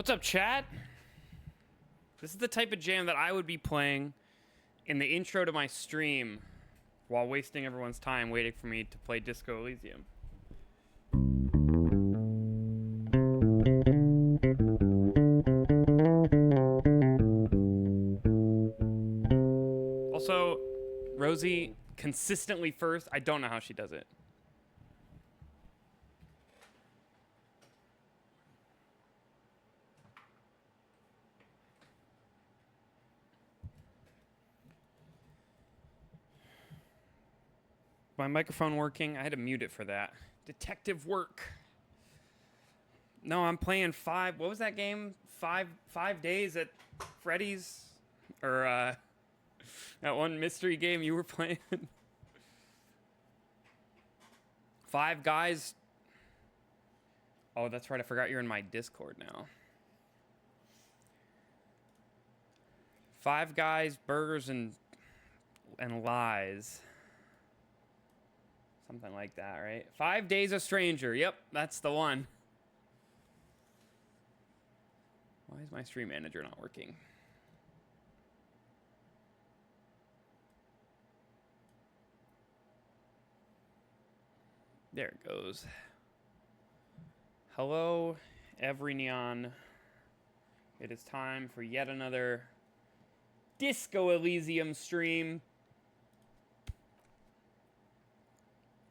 What's up, chat? This is the type of jam that I would be playing in the intro to my stream while wasting everyone's time waiting for me to play Disco Elysium. Also, Rosie consistently first. I don't know how she does it. My microphone working? I had to mute it for that. Detective work. No, I'm playing what was that game? Five days at Freddy's? Or, that one mystery game you were playing? Five Guys. Oh, that's right. I forgot you're in my Discord now. Five Guys, Burgers, and Lies. Something like that, right? 5 Days a Stranger. Yep, that's the one. Why is my stream manager not working? There it goes. Hello, every neon. It is time for yet another Disco Elysium stream.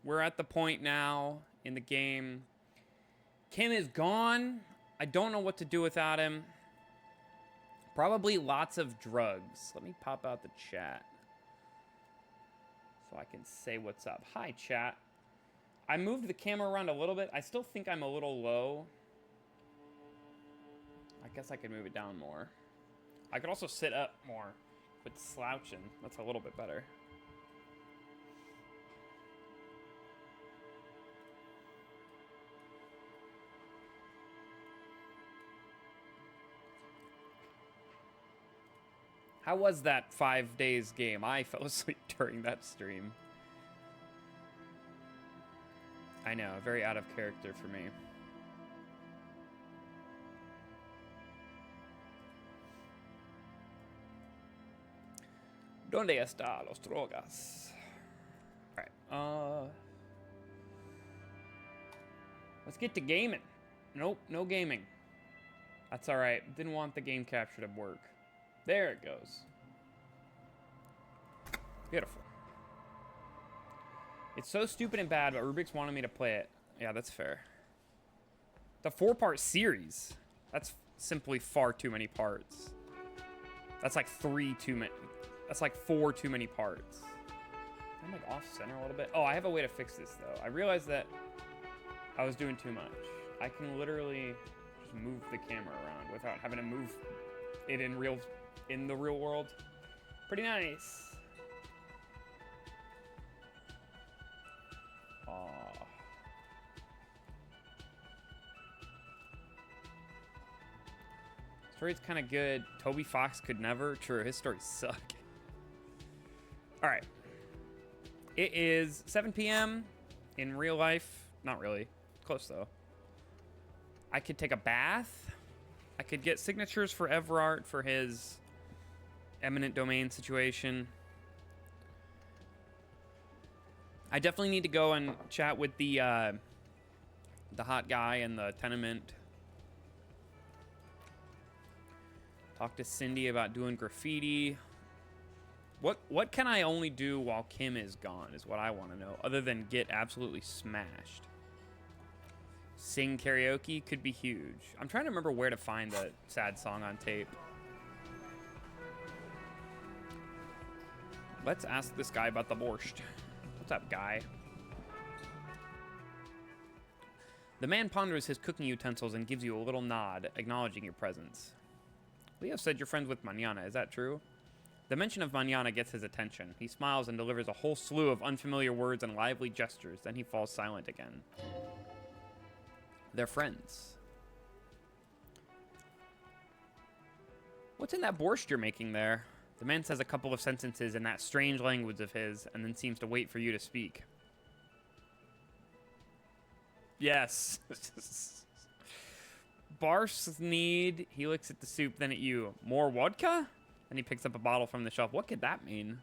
We're at the point now in the game. Kim is gone. I don't know what to do without him. Probably lots of drugs. Let me pop out the chat so I can say what's up. Hi, chat. I moved the camera around a little bit. I still think I'm a little low. I guess I could move it down more. I could also sit up more. Quit slouching. That's a little bit better. How was that 5 days game? I fell asleep during that stream. I know, very out of character for me. ¿Dónde está los drogas? Alright, let's get to gaming. Nope, no gaming. That's alright. Didn't want the game capture to work. There it goes. Beautiful. It's so stupid and bad, but Rubik's wanted me to play it. Yeah, that's fair. The 4-part series. That's simply far too many parts. That's like 3 too many. That's like 4 too many parts. I'm like off center a little bit. Oh, I have a way to fix this though. I realized that I was doing too much. I can literally just move the camera around without having to move it in the real world. Pretty nice. Aww. Story's kind of good. Toby Fox could never. True, his stories suck. All right. It is 7 p.m. in real life. Not really. Close though. I could take a bath. I could get signatures for Everart for his eminent domain situation. I definitely need to go and chat with the hot guy in the tenement. Talk to Cindy about doing graffiti. What can I only do while Kim is gone is what I want to know, other than get absolutely smashed. Sing karaoke could be huge. I'm trying to remember where to find the sad song on tape. Let's ask this guy about the borscht. What's up, guy? The man ponders his cooking utensils and gives you a little nod, acknowledging your presence. Leo said you're friends with Mañana. Is that true? The mention of Mañana gets his attention. He smiles and delivers a whole slew of unfamiliar words and lively gestures. Then he falls silent again. They're friends. What's in that borscht you're making there? The man says a couple of sentences in that strange language of his, and then seems to wait for you to speak. Yes. Barsneed. He looks at the soup, then at you. More vodka? Then he picks up a bottle from the shelf. What could that mean?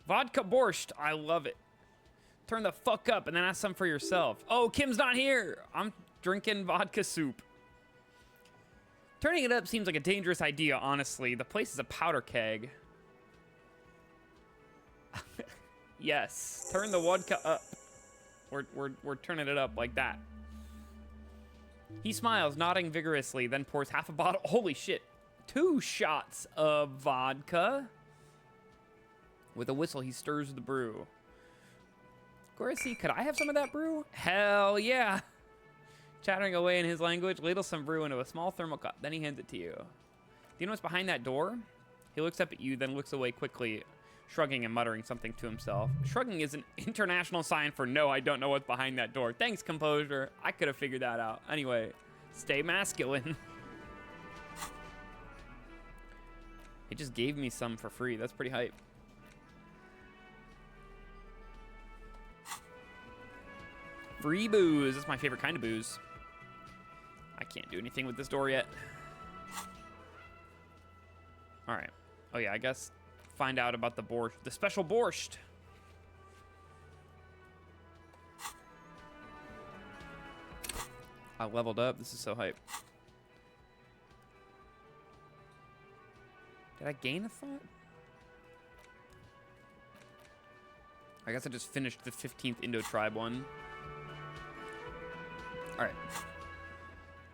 Vodka borscht. I love it. Turn the fuck up and then ask some for yourself. Oh, Kim's not here. I'm drinking vodka soup. Turning it up seems like a dangerous idea, honestly. The place is a powder keg. Yes. Turn the vodka up. We're turning it up like that. He smiles, nodding vigorously, then pours half a bottle. Holy shit. 2 shots of vodka. With a whistle, he stirs the brew. Gorisi, could I have some of that brew? Hell yeah. Chattering away in his language, ladles some brew into a small thermal cup. Then he hands it to you. Do you know what's behind that door? He looks up at you, then looks away quickly, shrugging and muttering something to himself. Shrugging is an international sign for no, I don't know what's behind that door. Thanks, composure. I could have figured that out. Anyway, stay masculine. He just gave me some for free. That's pretty hype. Free booze. That's my favorite kind of booze. I can't do anything with this door yet. All right. Oh, yeah, I guess find out about the borscht. The special borscht. I leveled up. This is so hype. Did I gain a thought? I guess I just finished the 15th Indo-Tribe one. All right.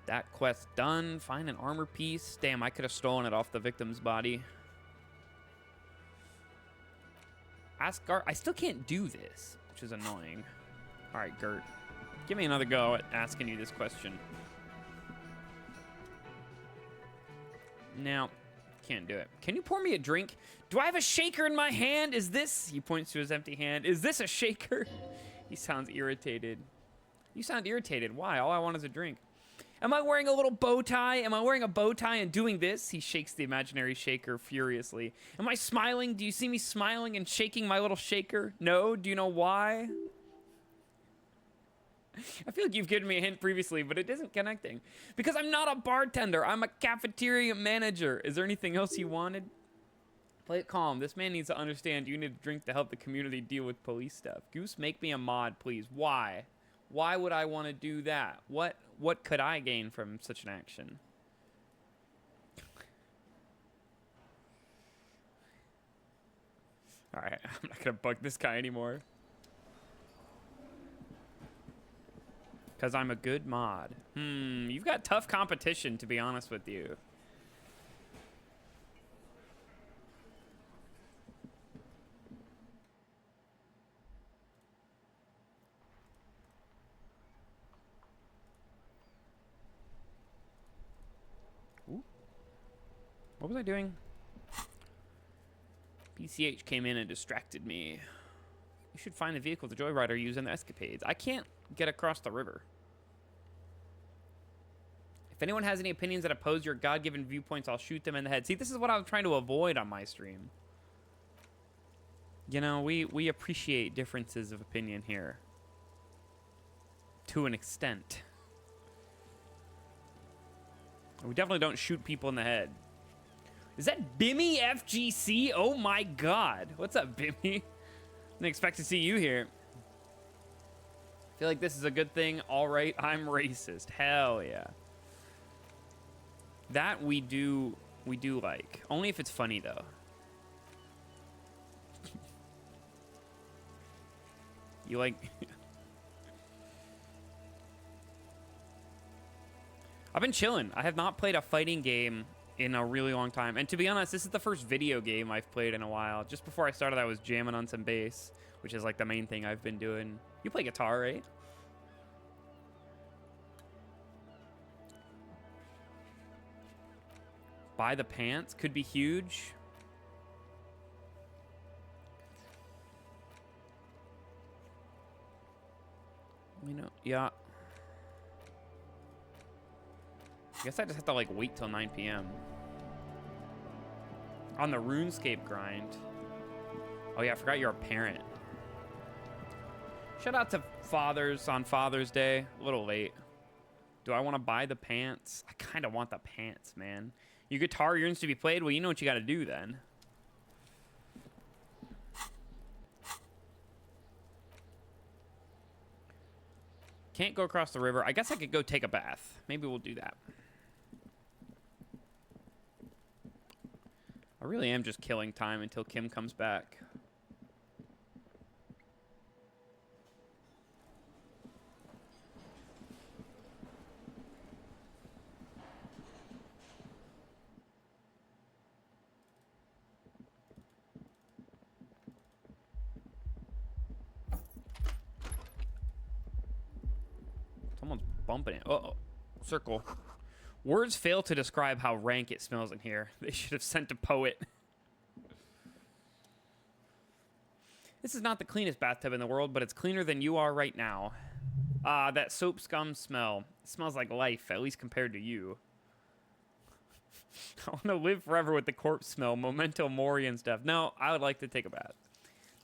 That quest done. Find an armor piece. Damn, I could have stolen it off the victim's body. Ask Gart. I still can't do this, which is annoying. All right, Gert. Give me another go at asking you this question. No, can't do it. Can you pour me a drink? Do I have a shaker in my hand? Is this... He points to his empty hand. Is this a shaker? He sounds irritated. You sound irritated. Why? All I want is a drink. Am I wearing a little bow tie? Am I wearing a bow tie and doing this? He shakes the imaginary shaker furiously. Am I smiling? Do you see me smiling and shaking my little shaker? No? Do you know why? I feel like you've given me a hint previously, but it isn't connecting. Because I'm not a bartender. I'm a cafeteria manager. Is there anything else you wanted? Play it calm. This man needs to understand you need a drink to help the community deal with police stuff. Goose, make me a mod, please. Why? Why would I want to do that? What could I gain from such an action? All right, I'm not going to bug this guy anymore. Because I'm a good mod. You've got tough competition, to be honest with you. Ooh. What was I doing? PCH came in and distracted me. You should find the vehicle the Joyrider used in the escapades. I can't get across the river. If anyone has any opinions that oppose your God-given viewpoints, I'll shoot them in the head. See, this is what I was trying to avoid on my stream. You know, we appreciate differences of opinion here. To an extent. We definitely don't shoot people in the head. Is that Bimmy FGC? Oh my god. What's up, Bimmy? Didn't expect to see you here. Feel like this is a good thing. All right, I'm racist. Hell yeah. That we do like. Only if it's funny though. You like I've been chilling. I have not played a fighting game in a really long time. And to be honest, this is the first video game I've played in a while. Just before I started, I was jamming on some bass, which is like the main thing I've been doing. You play guitar, right? Buy the pants could be huge. You know, yeah. I guess I just have to like wait till 9 p.m. On the RuneScape grind. Oh yeah, I forgot you're a parent. Shout out to fathers on Father's Day. A little late. Do I want to buy the pants? I kind of want the pants, man. Your guitar yearns to be played? Well, you know what you got to do then. Can't go across the river. I guess I could go take a bath. Maybe we'll do that. I really am just killing time until Kim comes back. Someone's bumping it. Uh-oh. Circle. Words fail to describe how rank it smells in here. They should have sent a poet. This is not the cleanest bathtub in the world, but it's cleaner than you are right now. Ah, that soap scum smell. It smells like life, at least compared to you. I want to live forever with the corpse smell, memento mori and stuff. No, I would like to take a bath.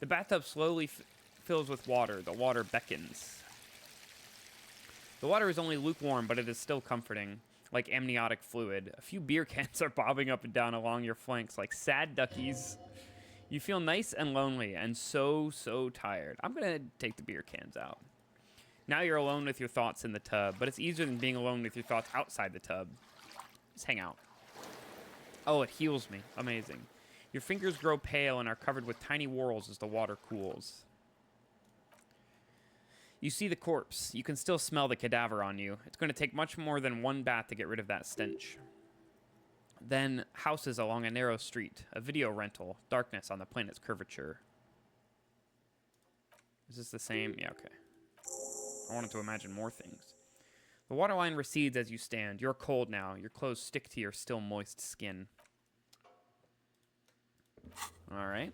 The bathtub slowly fills with water. The water beckons. The water is only lukewarm, but it is still comforting, like amniotic fluid. A few beer cans are bobbing up and down along your flanks like sad duckies. You feel nice and lonely and so tired. I'm going to take the beer cans out. Now you're alone with your thoughts in the tub, but it's easier than being alone with your thoughts outside the tub. Just hang out. Oh, it heals me. Amazing. Your fingers grow pale and are covered with tiny whorls as the water cools. You see the corpse. You can still smell the cadaver on you. It's going to take much more than one bath to get rid of that stench. Then, houses along a narrow street. A video rental. Darkness on the planet's curvature. Is this the same? Yeah, okay. I wanted to imagine more things. The waterline recedes as you stand. You're cold now. Your clothes stick to your still moist skin. All right.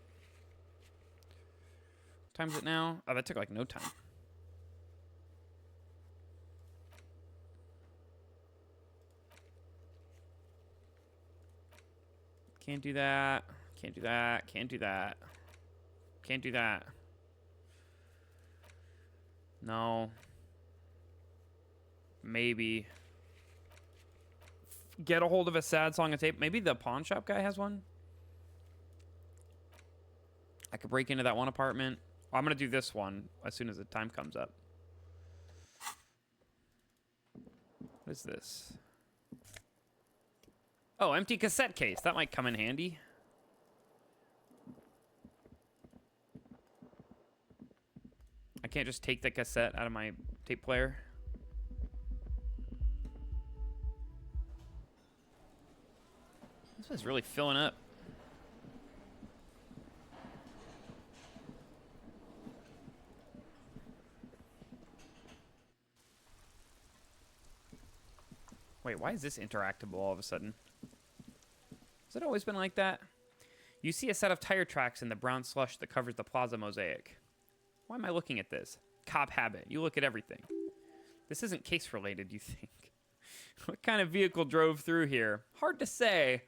What time is it now? Oh, that took like no time. Can't do that. Can't do that. Can't do that. Can't do that. No. Maybe. Get a hold of a sad song of tape. Maybe the pawn shop guy has one. I could break into that one apartment. Oh, I'm going to do this one as soon as the time comes up. What is this? Oh, empty cassette case. That might come in handy. I can't just take the cassette out of my tape player. This is really filling up. Wait, why is this interactable all of a sudden? Has it always been like that? You see a set of tire tracks in the brown slush that covers the plaza mosaic. Why am I looking at this? Cop habit. You look at everything. This isn't case related, you think. What kind of vehicle drove through here? Hard to say.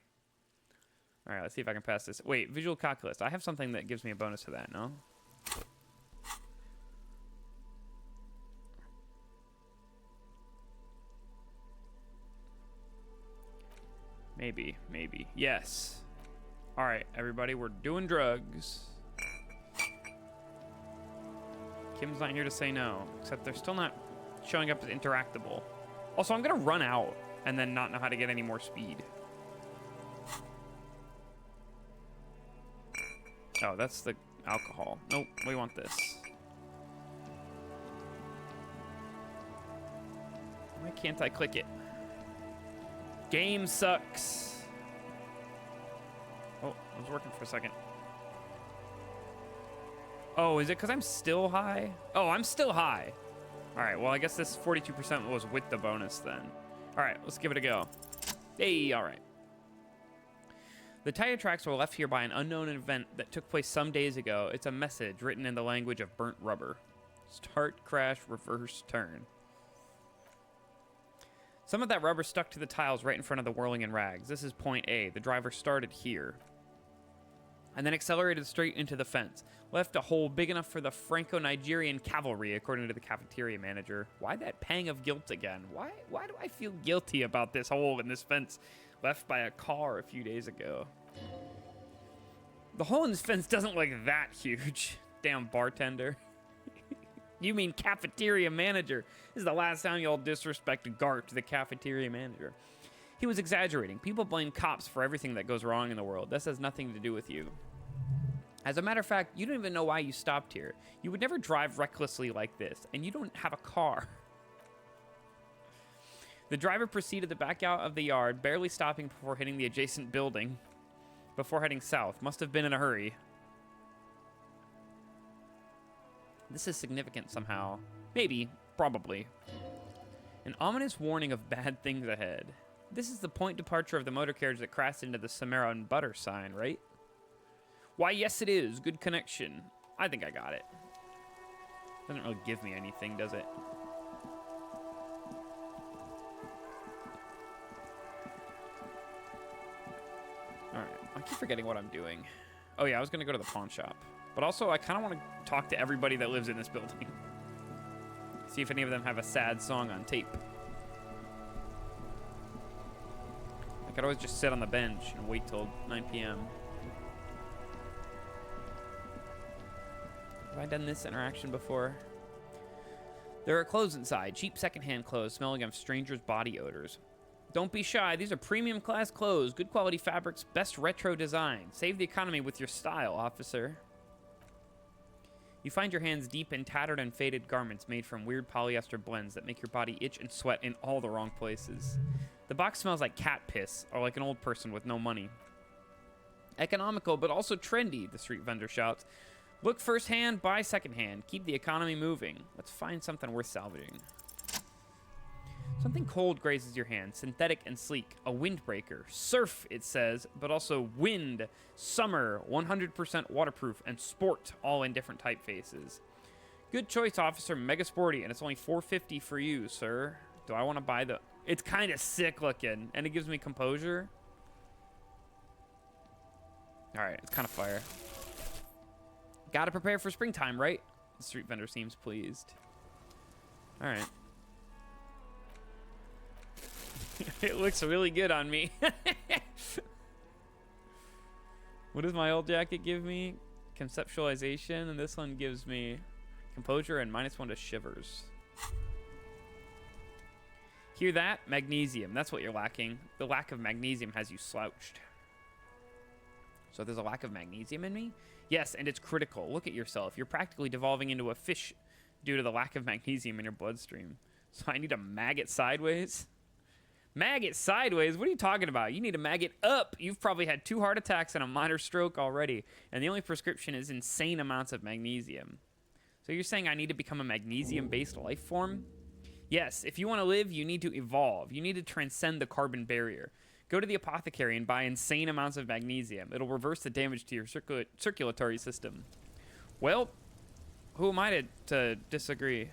All right, let's see if I can pass this. Wait, visual calculus. I have something that gives me a bonus for that, no? Maybe, maybe. Yes. All right, everybody, we're doing drugs. Kim's not here to say no, except they're still not showing up as interactable. Also, I'm going to run out and then not know how to get any more speed. Oh, that's the alcohol. Nope, we want this. Why can't I click it? Game sucks. Oh, it was working for a second. Oh, is it because I'm still high? Oh, I'm still high. All right, well, I guess this 42% was with the bonus then. All right, let's give it a go. Hey, all right. The tire tracks were left here by an unknown event that took place some days ago. It's a message written in the language of burnt rubber. Start, crash, reverse, turn. Some of that rubber stuck to the tiles right in front of the whirling in rags. This is point A. The driver started here. and then accelerated straight into the fence. Left a hole big enough for the Franco-Nigerian cavalry, according to the cafeteria manager. Why that pang of guilt again? Why do I feel guilty about this hole in this fence left by a car a few days ago? The hole in this fence doesn't look that huge. Damn bartender. You mean cafeteria manager. This is the last time y'all disrespected Garp to the cafeteria manager. He was exaggerating. People blame cops for everything that goes wrong in the world. This has nothing to do with you. As a matter of fact, you don't even know why you stopped here. You would never drive recklessly like this, and you don't have a car. The driver proceeded to back out of the yard, barely stopping before hitting the adjacent building, before heading south. Must have been in a hurry. This is significant somehow. Maybe. Probably. An ominous warning of bad things ahead. This is the point departure of the motor carriage that crashed into the Samara and Butter sign, right? Why, yes, it is. Good connection. I think I got it. Doesn't really give me anything, does it? Alright. I keep forgetting what I'm doing. Oh, yeah, I was going to go to the pawn shop. But also, I kind of want to talk to everybody that lives in this building. See if any of them have a sad song on tape. I could always just sit on the bench and wait till 9 p.m. Have I done this interaction before? There are clothes inside. Cheap secondhand clothes smelling of strangers' body odors. Don't be shy. These are premium class clothes. Good quality fabrics. Best retro design. Save the economy with your style, officer. You find your hands deep in tattered and faded garments made from weird polyester blends that make your body itch and sweat in all the wrong places. The box smells like cat piss, or like an old person with no money. Economical, but also trendy, the street vendor shouts. Look firsthand, buy secondhand. Keep the economy moving. Let's find something worth salvaging. Something cold grazes your hand, synthetic and sleek. A windbreaker. Surf, it says, but also wind, summer, 100% waterproof, and sport, all in different typefaces. Good choice, officer. Mega sporty, and it's only $4.50 for you, sir. Do I want to buy the... It's kind of sick looking, and it gives me composure. All right, it's kind of fire. Gotta prepare for springtime, right? The street vendor seems pleased. All right. It looks really good on me. What does my old jacket give me? Conceptualization, and this one gives me composure and -1 to shivers. Hear that? Magnesium. That's what you're lacking. The lack of magnesium has you slouched. So there's a lack of magnesium in me? Yes, and it's critical. Look at yourself. You're practically devolving into a fish due to the lack of magnesium in your bloodstream. So I need to maggot sideways? Maggot sideways? What are you talking about? You need to maggot up. You've probably had 2 heart attacks and a minor stroke already. And the only prescription is insane amounts of magnesium. So you're saying I need to become a magnesium-based life form? Yes, if you want to live, you need to evolve. You need to transcend the carbon barrier. Go to the apothecary and buy insane amounts of magnesium. It'll reverse the damage to your circulatory system. Well, who am I to disagree?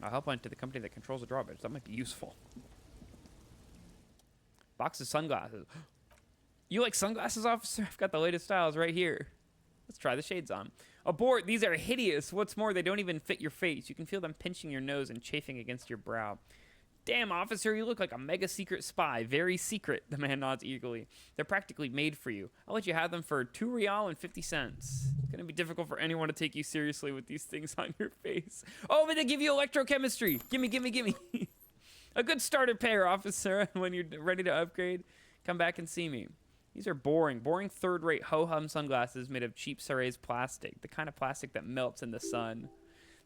I'll help on to the company that controls the drawbridge. That might be useful. Box of sunglasses. You like sunglasses, officer? I've got the latest styles right here. Let's try the shades on. Abort, these are hideous. What's more, they don't even fit your face. You can feel them pinching your nose and chafing against your brow. Damn, officer, you look like a mega secret spy. Very secret, the man nods eagerly. They're practically made for you. I'll let you have them for $2.50. It's going to be difficult for anyone to take you seriously with these things on your face. Oh, but they give you electrochemistry. Gimme. A good starter pair, officer. When you're ready to upgrade, come back and see me. These are boring third-rate ho-hum sunglasses made of cheap Ceres plastic, the kind of plastic that melts in the sun.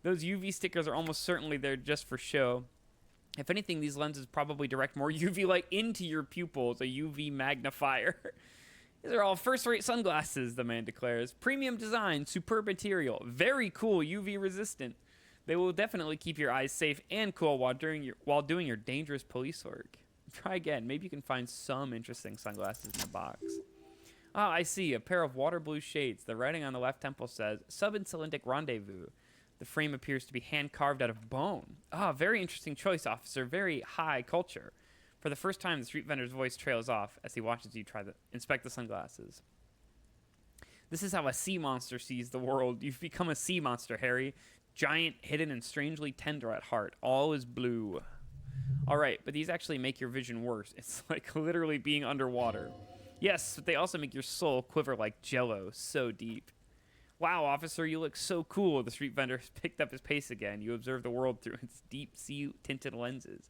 Those UV stickers are almost certainly there just for show. If anything, these lenses probably direct more UV light into your pupils, a UV magnifier. These are all first-rate sunglasses, the man declares. Premium design, superb material, very cool, UV resistant. They will definitely keep your eyes safe and cool while doing your dangerous police work. Try again. Maybe you can find some interesting sunglasses in the box. Ah, I see. A pair of water blue shades. The writing on the left temple says, Sub-Insulintic Rendezvous. The frame appears to be hand-carved out of bone. Ah, very interesting choice, officer. Very high culture. For the first time, the street vendor's voice trails off as he watches you inspect the sunglasses. This is how a sea monster sees the world. You've become a sea monster, Harry. Giant, hidden, and strangely tender at heart. All is blue. All right, but these actually make your vision worse. It's like literally being underwater. Yes, but they also make your soul quiver like jello, so deep. Wow, officer, you look so cool. The street vendor has picked up his pace again. You observe the world through its deep sea-tinted lenses.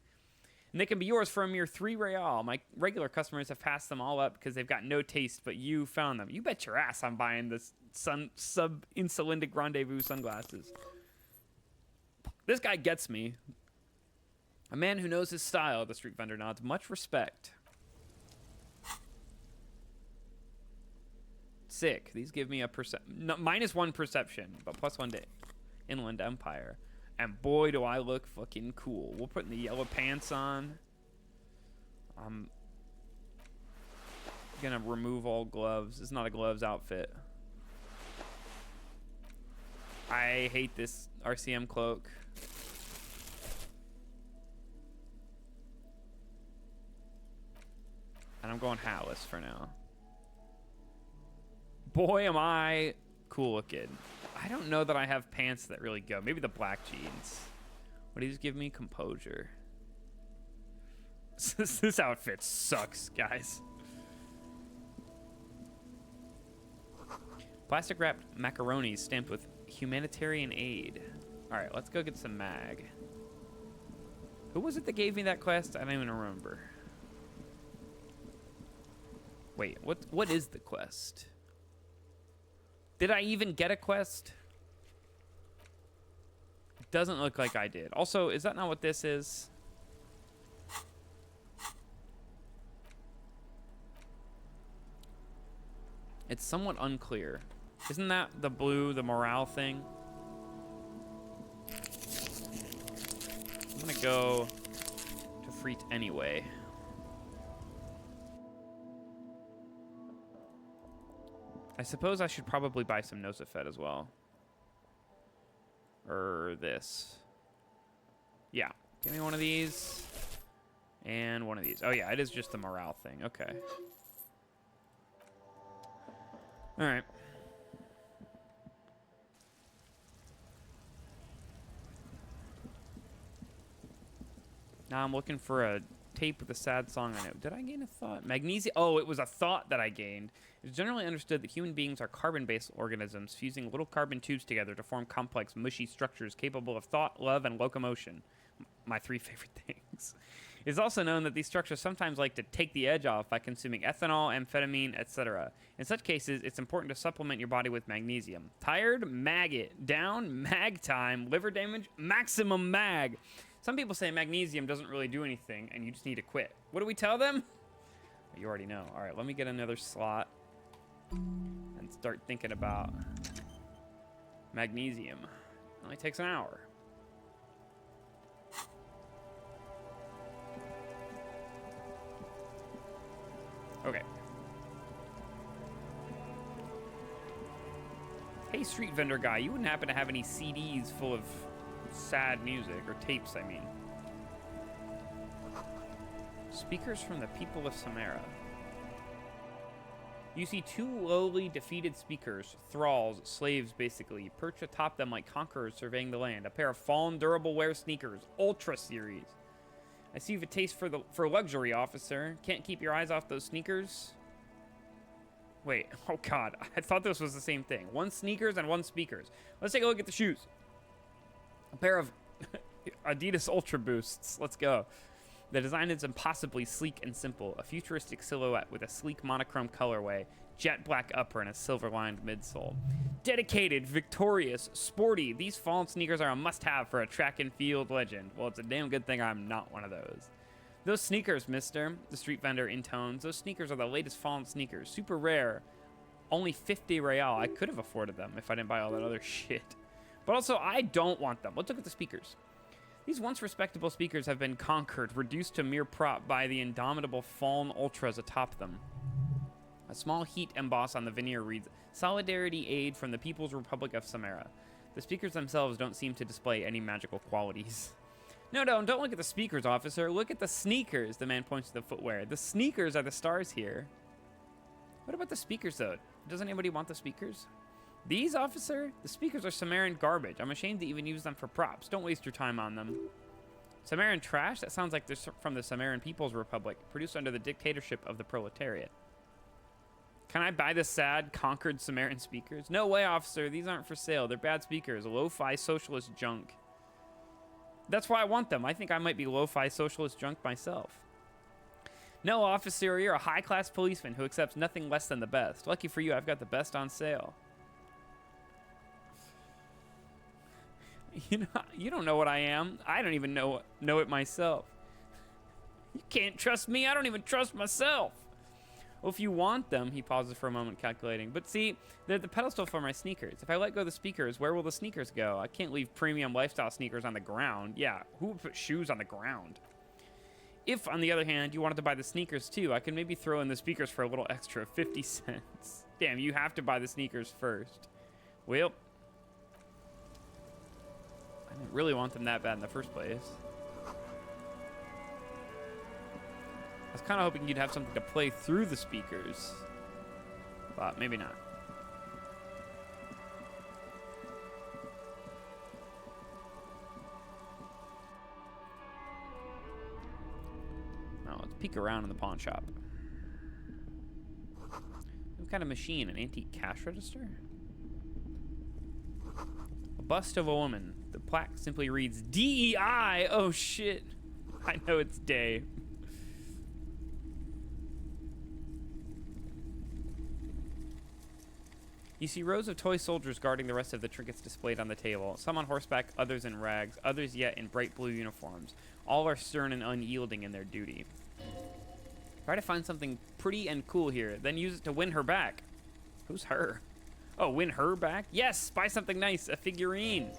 And they can be yours for a mere 3 real. My regular customers have passed them all up because they've got no taste, but you found them. You bet your ass I'm buying the sub-insulindic rendezvous sunglasses. This guy gets me. A man who knows his style, the street vendor nods. Much respect. Sick. These give me a -1 perception, but +1 to Inland Empire. And boy, do I look fucking cool. We'll put the yellow pants on. I'm gonna remove all gloves. It's not a gloves outfit. I hate this RCM cloak. And I'm going hatless for now. Boy, am I cool looking. I don't know that I have pants that really go. Maybe the black jeans. What do these give me? Composure. This outfit sucks, guys. Plastic wrapped macaronis stamped with humanitarian aid. All right, let's go get some mag. Who was it that gave me that quest? I don't even remember. Wait, what is the quest? Did I even get a quest? It doesn't look like I did. Also, is that not what this is? It's somewhat unclear. Isn't that the blue, the morale thing? I'm gonna go to Freet anyway. I suppose I should probably buy some Nosafed as well. Or this. Yeah. Give me one of these. And one of these. Oh, yeah. It is just the morale thing. Okay. All right. Now I'm looking for a tape with a sad song on it. Did I gain a thought? Magnesium. Oh, it was a thought that I gained. It's generally understood that human beings are carbon-based organisms fusing little carbon tubes together to form complex, mushy structures capable of thought, love, and locomotion. My 3 favorite things. It is also known that these structures sometimes like to take the edge off by consuming ethanol, amphetamine, etc. In such cases, it's important to supplement your body with magnesium. Tired? Mag it. Down? Mag time. Liver damage? Maximum mag. Some people say magnesium doesn't really do anything and you just need to quit. What do we tell them? You already know. All right, let me get another slot and start thinking about magnesium. It only takes an hour. Okay. Hey, street vendor guy, you wouldn't happen to have any CDs full of sad music, or tapes, I mean. Speakers from the people of Samara. You see 2 lowly, defeated speakers, thralls, slaves, basically, perched atop them like conquerors surveying the land. A pair of fallen, durable wear sneakers, Ultra Series. I see you have a taste for luxury, officer. Can't keep your eyes off those sneakers? Wait, oh God, I thought this was the same thing. 1 sneakers and 1 speakers. Let's take a look at the shoes. A pair of Adidas Ultra Boosts. Let's go. The design is impossibly sleek and simple. A futuristic silhouette with a sleek monochrome colorway, jet black upper, and a silver-lined midsole. Dedicated, victorious, sporty. These fallen sneakers are a must-have for a track and field legend. Well, it's a damn good thing I'm not one of those. Those sneakers, mister, the street vendor intones. Those sneakers are the latest fallen sneakers. Super rare. Only 50 real. I could have afforded them if I didn't buy all that other shit. But also, I don't want them. Let's look at the speakers. These once respectable speakers have been conquered, reduced to mere prop by the indomitable fallen ultras atop them. A small heat emboss on the veneer reads, Solidarity Aid from the People's Republic of Samara. The speakers themselves don't seem to display any magical qualities. No, don't look at the speakers, officer. Look at the sneakers. The man points to the footwear. The sneakers are the stars here. What about the speakers, though? Does anybody want the speakers? These, officer? The speakers are Sumerian garbage. I'm ashamed to even use them for props. Don't waste your time on them. Sumerian trash? That sounds like they're from the Sumerian People's Republic, produced under the dictatorship of the proletariat. Can I buy the sad, conquered Sumerian speakers? No way, officer. These aren't for sale. They're bad speakers. Lo-fi socialist junk. That's why I want them. I think I might be lo-fi socialist junk myself. No, officer, you're a high-class policeman who accepts nothing less than the best. Lucky for you, I've got the best on sale. You don't know what I am. I don't even know it myself. You can't trust me. I don't even trust myself. Well, if you want them, he pauses for a moment, calculating. But see, they're the pedestal for my sneakers. If I let go of the speakers, where will the sneakers go? I can't leave premium lifestyle sneakers on the ground. Yeah, who would put shoes on the ground? If, on the other hand, you wanted to buy the sneakers too, I could maybe throw in the speakers for a little extra, 50 cents. Damn, you have to buy the sneakers first. Well, I didn't really want them that bad in the first place. I was kind of hoping you'd have something to play through the speakers, but maybe not. Now let's peek around in the pawn shop. What kind of machine? An antique cash register? A bust of a woman. The plaque simply reads DEI. Oh shit! I know it's day. You see rows of toy soldiers guarding the rest of the trinkets displayed on the table. Some on horseback, others in rags, others yet in bright blue uniforms. All are stern and unyielding in their duty. Try to find something pretty and cool here, then use it to win her back. Who's her? Oh, win her back? Yes, buy something nice, a figurine.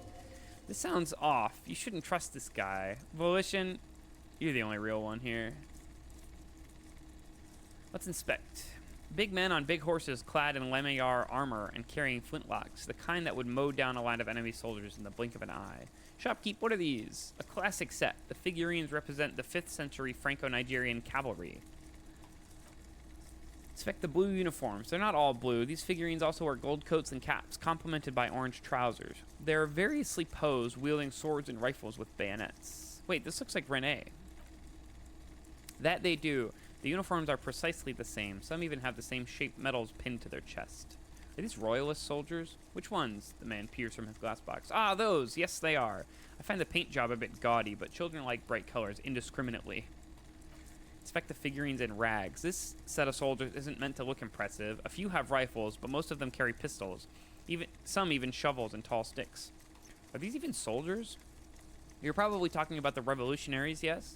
This sounds off. You shouldn't trust this guy. Volition, you're the only real one here. Let's inspect. Big men on big horses clad in Lemmayar armor and carrying flintlocks, the kind that would mow down a line of enemy soldiers in the blink of an eye. Shopkeep, what are these? A classic set. The figurines represent the 5th century Franco-Nigerian cavalry. Inspect the blue uniforms. They're not all blue. These figurines also wear gold coats and caps, complemented by orange trousers. They are variously posed, wielding swords and rifles with bayonets. Wait, this looks like Renee. That they do. The uniforms are precisely the same. Some even have the same shaped medals pinned to their chest. Are these royalist soldiers? Which ones? The man peers from his glass box. Ah, those! Yes, they are. I find the paint job a bit gaudy, but children like bright colors indiscriminately. Inspect the figurines in rags. This set of soldiers isn't meant to look impressive. A few have rifles, but most of them carry pistols. Some even shovels and tall sticks. Are these even soldiers? You're probably talking about the revolutionaries, yes?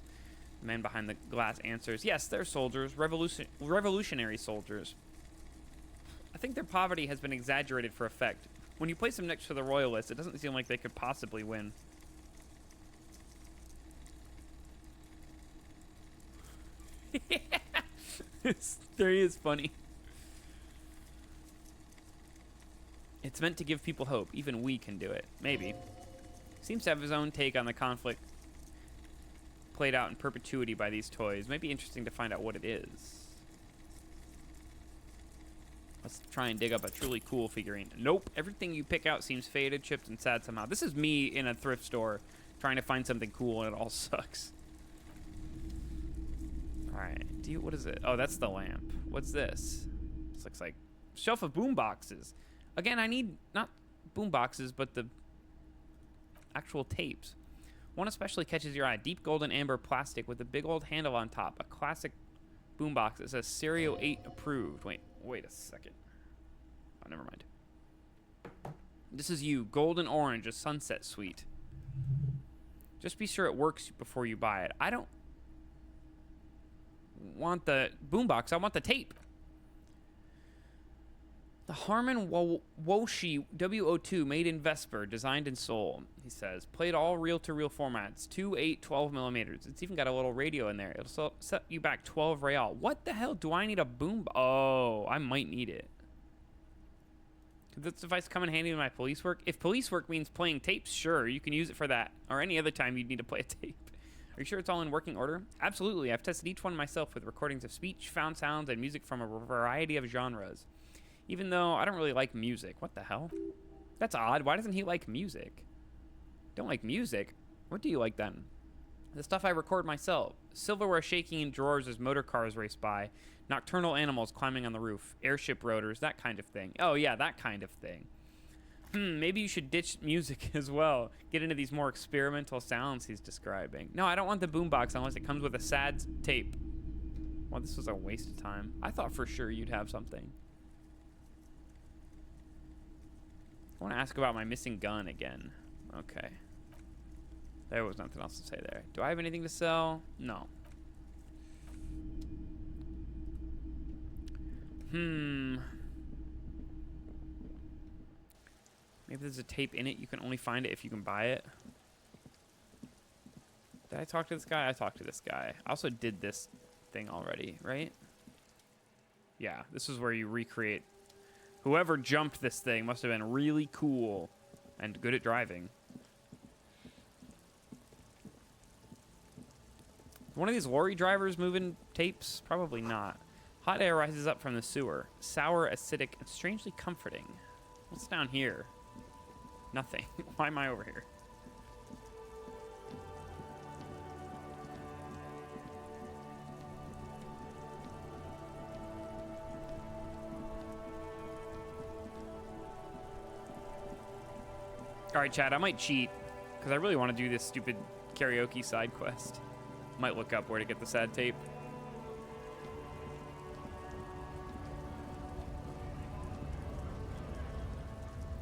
The man behind the glass answers, yes, they're soldiers, revolutionary soldiers. I think their poverty has been exaggerated for effect. When you place them next to the royalists, it doesn't seem like they could possibly win. This theory is funny. It's meant to give people hope. Even we can do it. Maybe. Seems to have his own take on the conflict played out in perpetuity by these toys. Might be interesting to find out what it is. Let's try and dig up a truly cool figurine. Nope. Everything you pick out seems faded, chipped, and sad somehow. This is me in a thrift store trying to find something cool, and it all sucks. Alright. What is it? Oh, that's the lamp. What's this? This looks like shelf of boom boxes. Again, I need not boom boxes, but the actual tapes. One especially catches your eye. Deep golden amber plastic with a big old handle on top. A classic boombox that says Stereo 8 approved. Wait a second. Oh, never mind. This is you. Golden orange, a sunset suite. Just be sure it works before you buy it. I don't want the boombox. I want the tape. The Harman Woshi W02 made in Vesper, designed in Seoul, he says. Played all reel-to-reel formats, 2, 8, 12 millimeters. It's even got a little radio in there. It'll set you back 12 real. What the hell? Do I need a boom? Oh, I might need it. Could this device come in handy in my police work? If police work means playing tapes, sure, you can use it for that. Or any other time you'd need to play a tape. Are you sure it's all in working order? Absolutely. I've tested each one myself with recordings of speech, found sounds, and music from a variety of genres. Even though I don't really like music. What the hell? That's odd. Why doesn't he like music? Don't like music? What do you like then? The stuff I record myself. Silverware shaking in drawers as motor cars race by. Nocturnal animals climbing on the roof. Airship rotors, that kind of thing. Oh yeah, that kind of thing. Maybe you should ditch music as well. Get into these more experimental sounds he's describing. No, I don't want the boombox unless it comes with a sad tape. Well, this was a waste of time. I thought for sure you'd have something. I want to ask about my missing gun again. Okay. There was nothing else to say there. Do I have anything to sell? No. Maybe there's a tape in it. You can only find it if you can buy it. Did I talk to this guy? I talked to this guy. I also did this thing already, right? Yeah, this is where you recreate. Whoever jumped this thing must have been really cool and good at driving. One of these lorry drivers moving tapes? Probably not. Hot air rises up from the sewer. Sour, acidic, and strangely comforting. What's down here? Nothing. Why am I over here? All right, Chad, I might cheat because I really want to do this stupid karaoke side quest. Might look up where to get the sad tape.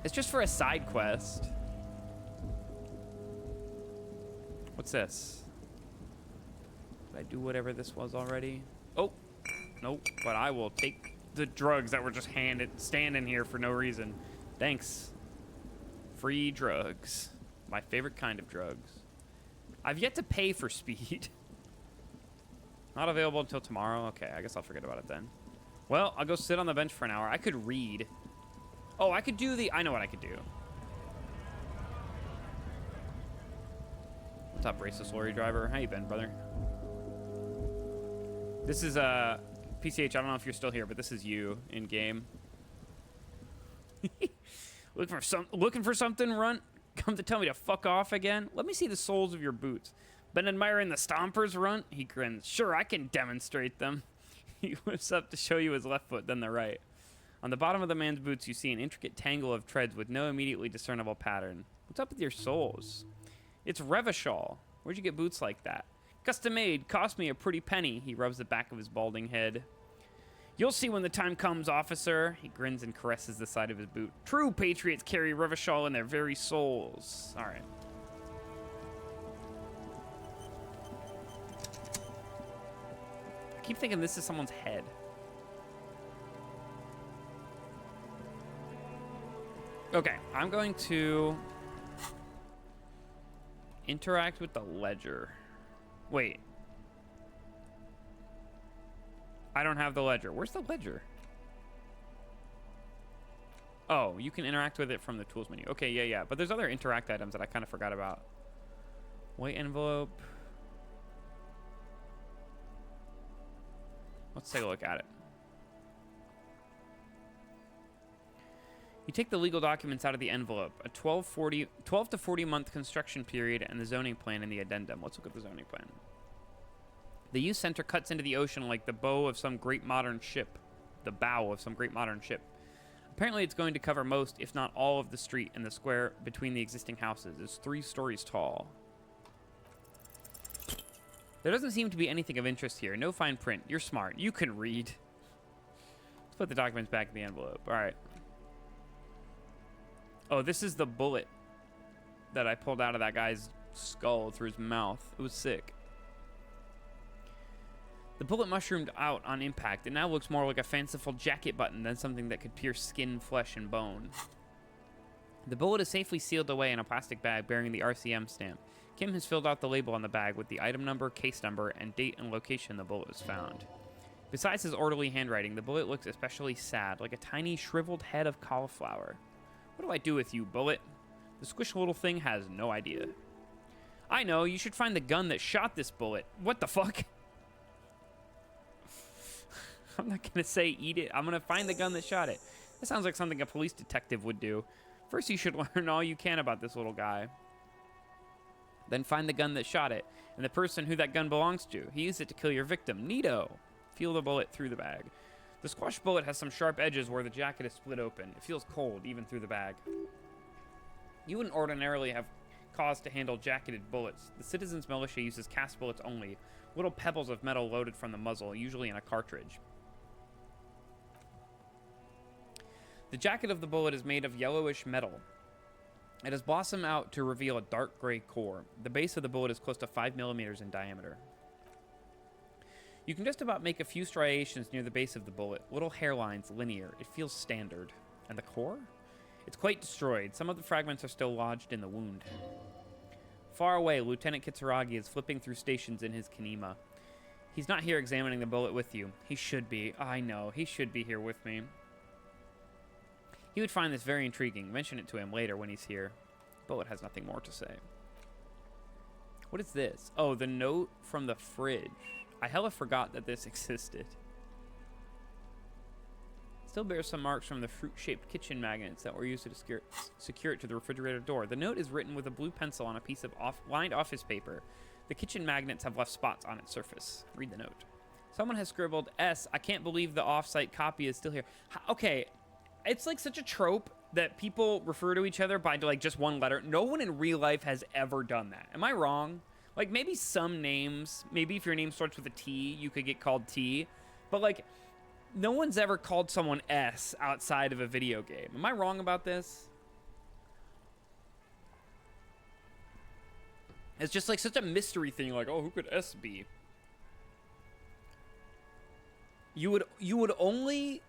It's just for a side quest. What's this? Did I do whatever this was already? Oh, nope. But I will take the drugs that were just standing here for no reason. Thanks. Free drugs. My favorite kind of drugs. I've yet to pay for speed. Not available until tomorrow. Okay, I guess I'll forget about it then. Well, I'll go sit on the bench for an hour. I could read. Oh, I could do the... I know what I could do. What's up, racist lorry driver? How you been, brother? This is, PCH, I don't know if you're still here, but this is you in-game. Looking for something, runt? Come to tell me to fuck off again? Let me see the soles of your boots. Been admiring the stompers, runt? He grins. Sure, I can demonstrate them. He whips up to show you his left foot, then the right. On the bottom of the man's boots, you see an intricate tangle of treads with no immediately discernible pattern. What's up with your soles? It's Revachol. Where'd you get boots like that? Custom made. Cost me a pretty penny. He rubs the back of his balding head. You'll see when the time comes, officer. He grins and caresses the side of his boot. True patriots carry Revachol in their very souls. All right. I keep thinking this is someone's head. Okay, I'm going to interact with the ledger. Wait. I don't have the ledger. Where's the ledger? Oh, you can interact with it from the tools menu. Okay, yeah. But there's other interact items that I kind of forgot about. White envelope. Let's take a look at it. You take the legal documents out of the envelope, a 12 to 40 month construction period, and the zoning plan in the addendum. Let's look at the zoning plan. The youth center cuts into the ocean like the bow of some great modern ship. The bow of some great modern ship. Apparently it's going to cover most, if not all, of the street and the square between the existing houses. It's 3 stories tall. There doesn't seem to be anything of interest here. No fine print. You're smart. You can read. Let's put the documents back in the envelope. All right. Oh, this is the bullet that I pulled out of that guy's skull through his mouth. It was sick. The bullet mushroomed out on impact. It now looks more like a fanciful jacket button than something that could pierce skin, flesh, and bone. The bullet is safely sealed away in a plastic bag bearing the RCM stamp. Kim has filled out the label on the bag with the item number, case number, and date and location the bullet was found. Besides his orderly handwriting, the bullet looks especially sad, like a tiny, shriveled head of cauliflower. What do I do with you, bullet? The squishy little thing has no idea. I know, you should find the gun that shot this bullet. What the fuck? I'm not gonna say eat it. I'm gonna find the gun that shot it. That sounds like something a police detective would do. First, you should learn all you can about this little guy. Then find the gun that shot it, and the person who that gun belongs to. He used it to kill your victim. Neato. Feel the bullet through the bag. The squash bullet has some sharp edges where the jacket is split open. It feels cold, even through the bag. You wouldn't ordinarily have cause to handle jacketed bullets. The citizens' militia uses cast bullets only, little pebbles of metal loaded from the muzzle, usually in a cartridge. The jacket of the bullet is made of yellowish metal. It has blossomed out to reveal a dark gray core. The base of the bullet is close to 5 millimeters in diameter. You can just about make a few striations near the base of the bullet. Little hairlines, linear. It feels standard. And the core? It's quite destroyed. Some of the fragments are still lodged in the wound. Far away, Lieutenant Kitsuragi is flipping through stations in his Kinema. He's not here examining the bullet with you. He should be. I know. He should be here with me. He would find this very intriguing. Mention it to him later when he's here. The bullet has nothing more to say. What is this? Oh, the note from the fridge. I hella forgot that this existed. Still bears some marks from the fruit-shaped kitchen magnets that were used to secure it to the refrigerator door. The note is written with a blue pencil on a piece of lined office paper. The kitchen magnets have left spots on its surface. Read the note. Someone has scribbled, S, I can't believe the off-site copy is still here. Okay, it's like such a trope that people refer to each other by like just one letter. No one in real life has ever done that. Am I wrong? Like maybe some names, maybe if your name starts with a T, you could get called T. But like, no one's ever called someone S outside of a video game. Am I wrong about this? It's just like such a mystery thing. Like, oh, who could S be? You would only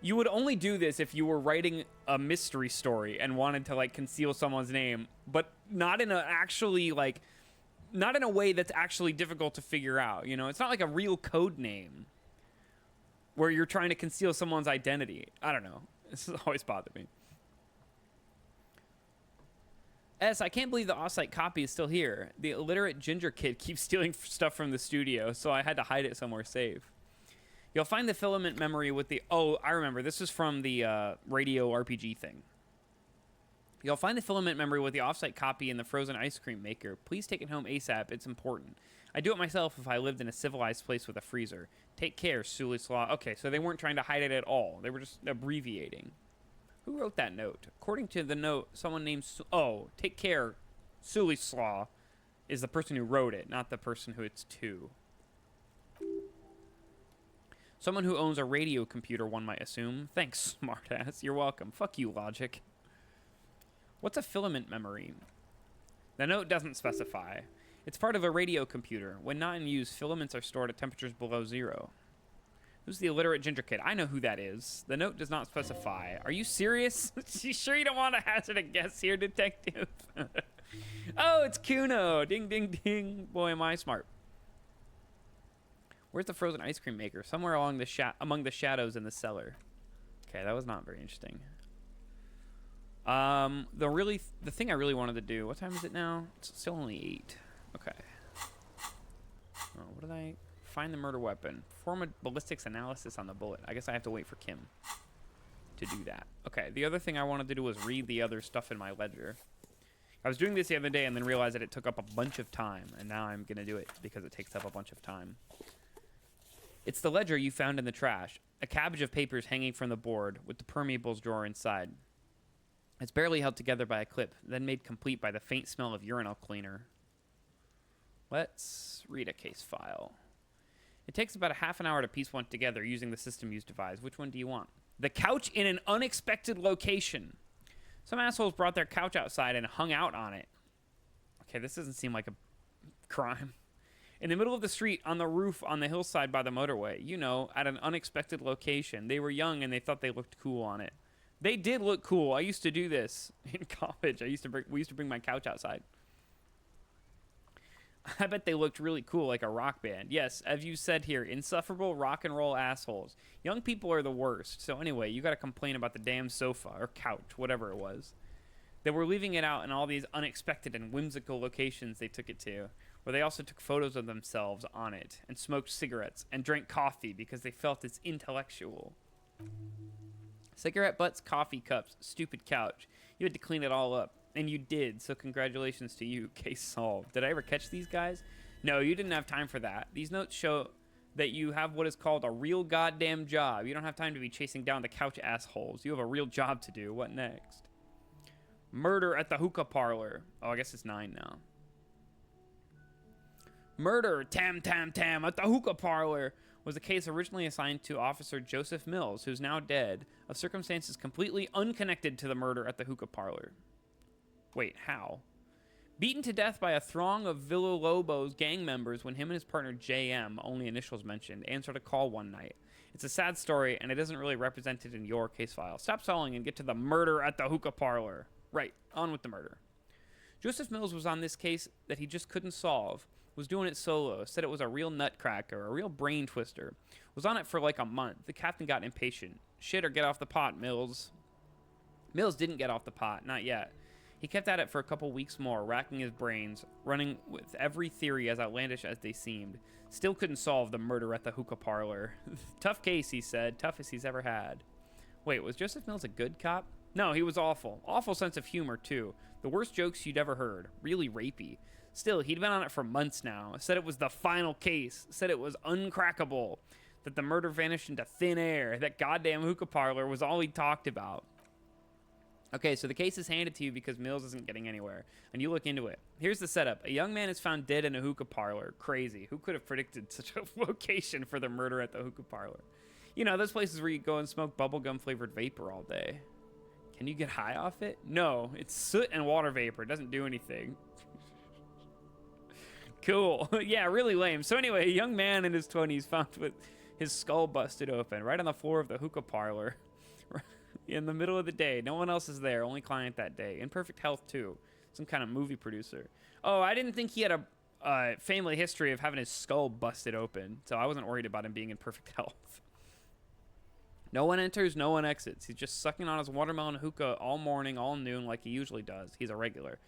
you would only do this if you were writing a mystery story and wanted to like conceal someone's name, but not in a actually like, not in a way that's actually difficult to figure out. You know, it's not like a real code name where you're trying to conceal someone's identity. I don't know. This has always bothered me. S, I can't believe the off-site copy is still here. The illiterate ginger kid keeps stealing stuff from the studio, so I had to hide it somewhere safe. You'll find the filament memory with the... Oh, I remember. This is from the radio RPG thing. You'll find the filament memory with the off-site copy in the frozen ice cream maker. Please take it home ASAP. It's important. I'd do it myself if I lived in a civilized place with a freezer. Take care, Sulislaw. Okay, so they weren't trying to hide it at all. They were just abbreviating. Who wrote that note? According to the note, someone named... Oh, take care, Sulislaw is the person who wrote it, not the person who it's to. Someone who owns a radio computer, one might assume. Thanks, smartass. You're welcome. Fuck you, logic. What's a filament memory? The note doesn't specify. It's part of a radio computer. When not in use, filaments are stored at temperatures below 0. Who's the illiterate ginger kid? I know who that is. The note does not specify. Are you serious? You sure you don't want to hazard a guess here, detective? Oh, it's Kuno. Ding, ding, ding. Boy, am I smart. Where's the frozen ice cream maker? Somewhere along the among the shadows in the cellar. Okay, that was not very interesting. The thing I really wanted to do. What time is it now? It's still only 8. Okay. Oh, what did I find? The murder weapon. Perform a ballistics analysis on the bullet. I guess I have to wait for Kim to do that. Okay. The other thing I wanted to do was read the other stuff in my ledger. I was doing this the other day and then realized that it took up a bunch of time, and now I'm gonna do it because it takes up a bunch of time. It's the ledger you found in the trash. A cabbage of papers hanging from the board with the permeables drawer inside. It's barely held together by a clip, then made complete by the faint smell of urinal cleaner. Let's read a case file. It takes about a half an hour to piece one together using the system use device. Which one do you want? The couch in an unexpected location. Some assholes brought their couch outside and hung out on it. Okay, this doesn't seem like a crime. In the middle of the street, on the roof, on the hillside by the motorway. You know, at an unexpected location. They were young and they thought they looked cool on it. They did look cool. I used to do this in college. We used to bring my couch outside. I bet they looked really cool, like a rock band. Yes, as you said here, insufferable rock and roll assholes. Young people are the worst. So anyway, you got to complain about the damn sofa or couch, whatever it was. They were leaving it out in all these unexpected and whimsical locations they took it to, where they also took photos of themselves on it, and smoked cigarettes, and drank coffee because they felt it's intellectual. Cigarette butts, coffee cups, stupid couch. You had to clean it all up, and you did, so congratulations to you. Case solved. Did I ever catch these guys? No, you didn't have time for that. These notes show that you have what is called a real goddamn job. You don't have time to be chasing down the couch assholes. You have a real job to do. What next? Murder at the hookah parlor. Oh, I guess it's 9 now. Murder, tam, at the hookah parlor was a case originally assigned to Officer Joseph Mills, who's now dead, of circumstances completely unconnected to the murder at the hookah parlor. Wait, how? Beaten to death by a throng of Villalobos gang members when him and his partner JM, only initials mentioned, answered a call one night. It's a sad story, and it isn't really represented in your case file. Stop stalling and get to the murder at the hookah parlor. Right, on with the murder. Joseph Mills was on this case that he just couldn't solve, was doing it solo, said it was a real nutcracker, a real brain twister. Was on it for like a month. The captain got impatient. Shit or get off the pot, Mills. Mills didn't get off the pot, not yet. He kept at it for a couple weeks more, racking his brains, running with every theory as outlandish as they seemed. Still couldn't solve the murder at the hookah parlor. Tough case, he said. Toughest he's ever had. Wait, was Joseph Mills a good cop? No, he was awful. Awful sense of humor, too. The worst jokes you'd ever heard. Really rapey. Still, he'd been on it for months now. Said it was the final case. Said it was uncrackable. That the murder vanished into thin air. That goddamn hookah parlor was all he talked about. Okay, so the case is handed to you because Mills isn't getting anywhere, and you look into it. Here's the setup. A young man is found dead in a hookah parlor. Crazy. Who could have predicted such a location for the murder at the hookah parlor? You know, those places where you go and smoke bubblegum-flavored vapor all day. Can you get high off it? No, it's soot and water vapor. It doesn't do anything. Cool. Yeah, really lame. So anyway, a young man in his 20s found with his skull busted open right on the floor of the hookah parlor. In the middle of the day. No one else is there. Only client that day. In perfect health, too. Some kind of movie producer. Oh, I didn't think he had a family history of having his skull busted open. So I wasn't worried about him being in perfect health. No one enters, no one exits. He's just sucking on his watermelon hookah all morning, all noon, like he usually does. He's a regular.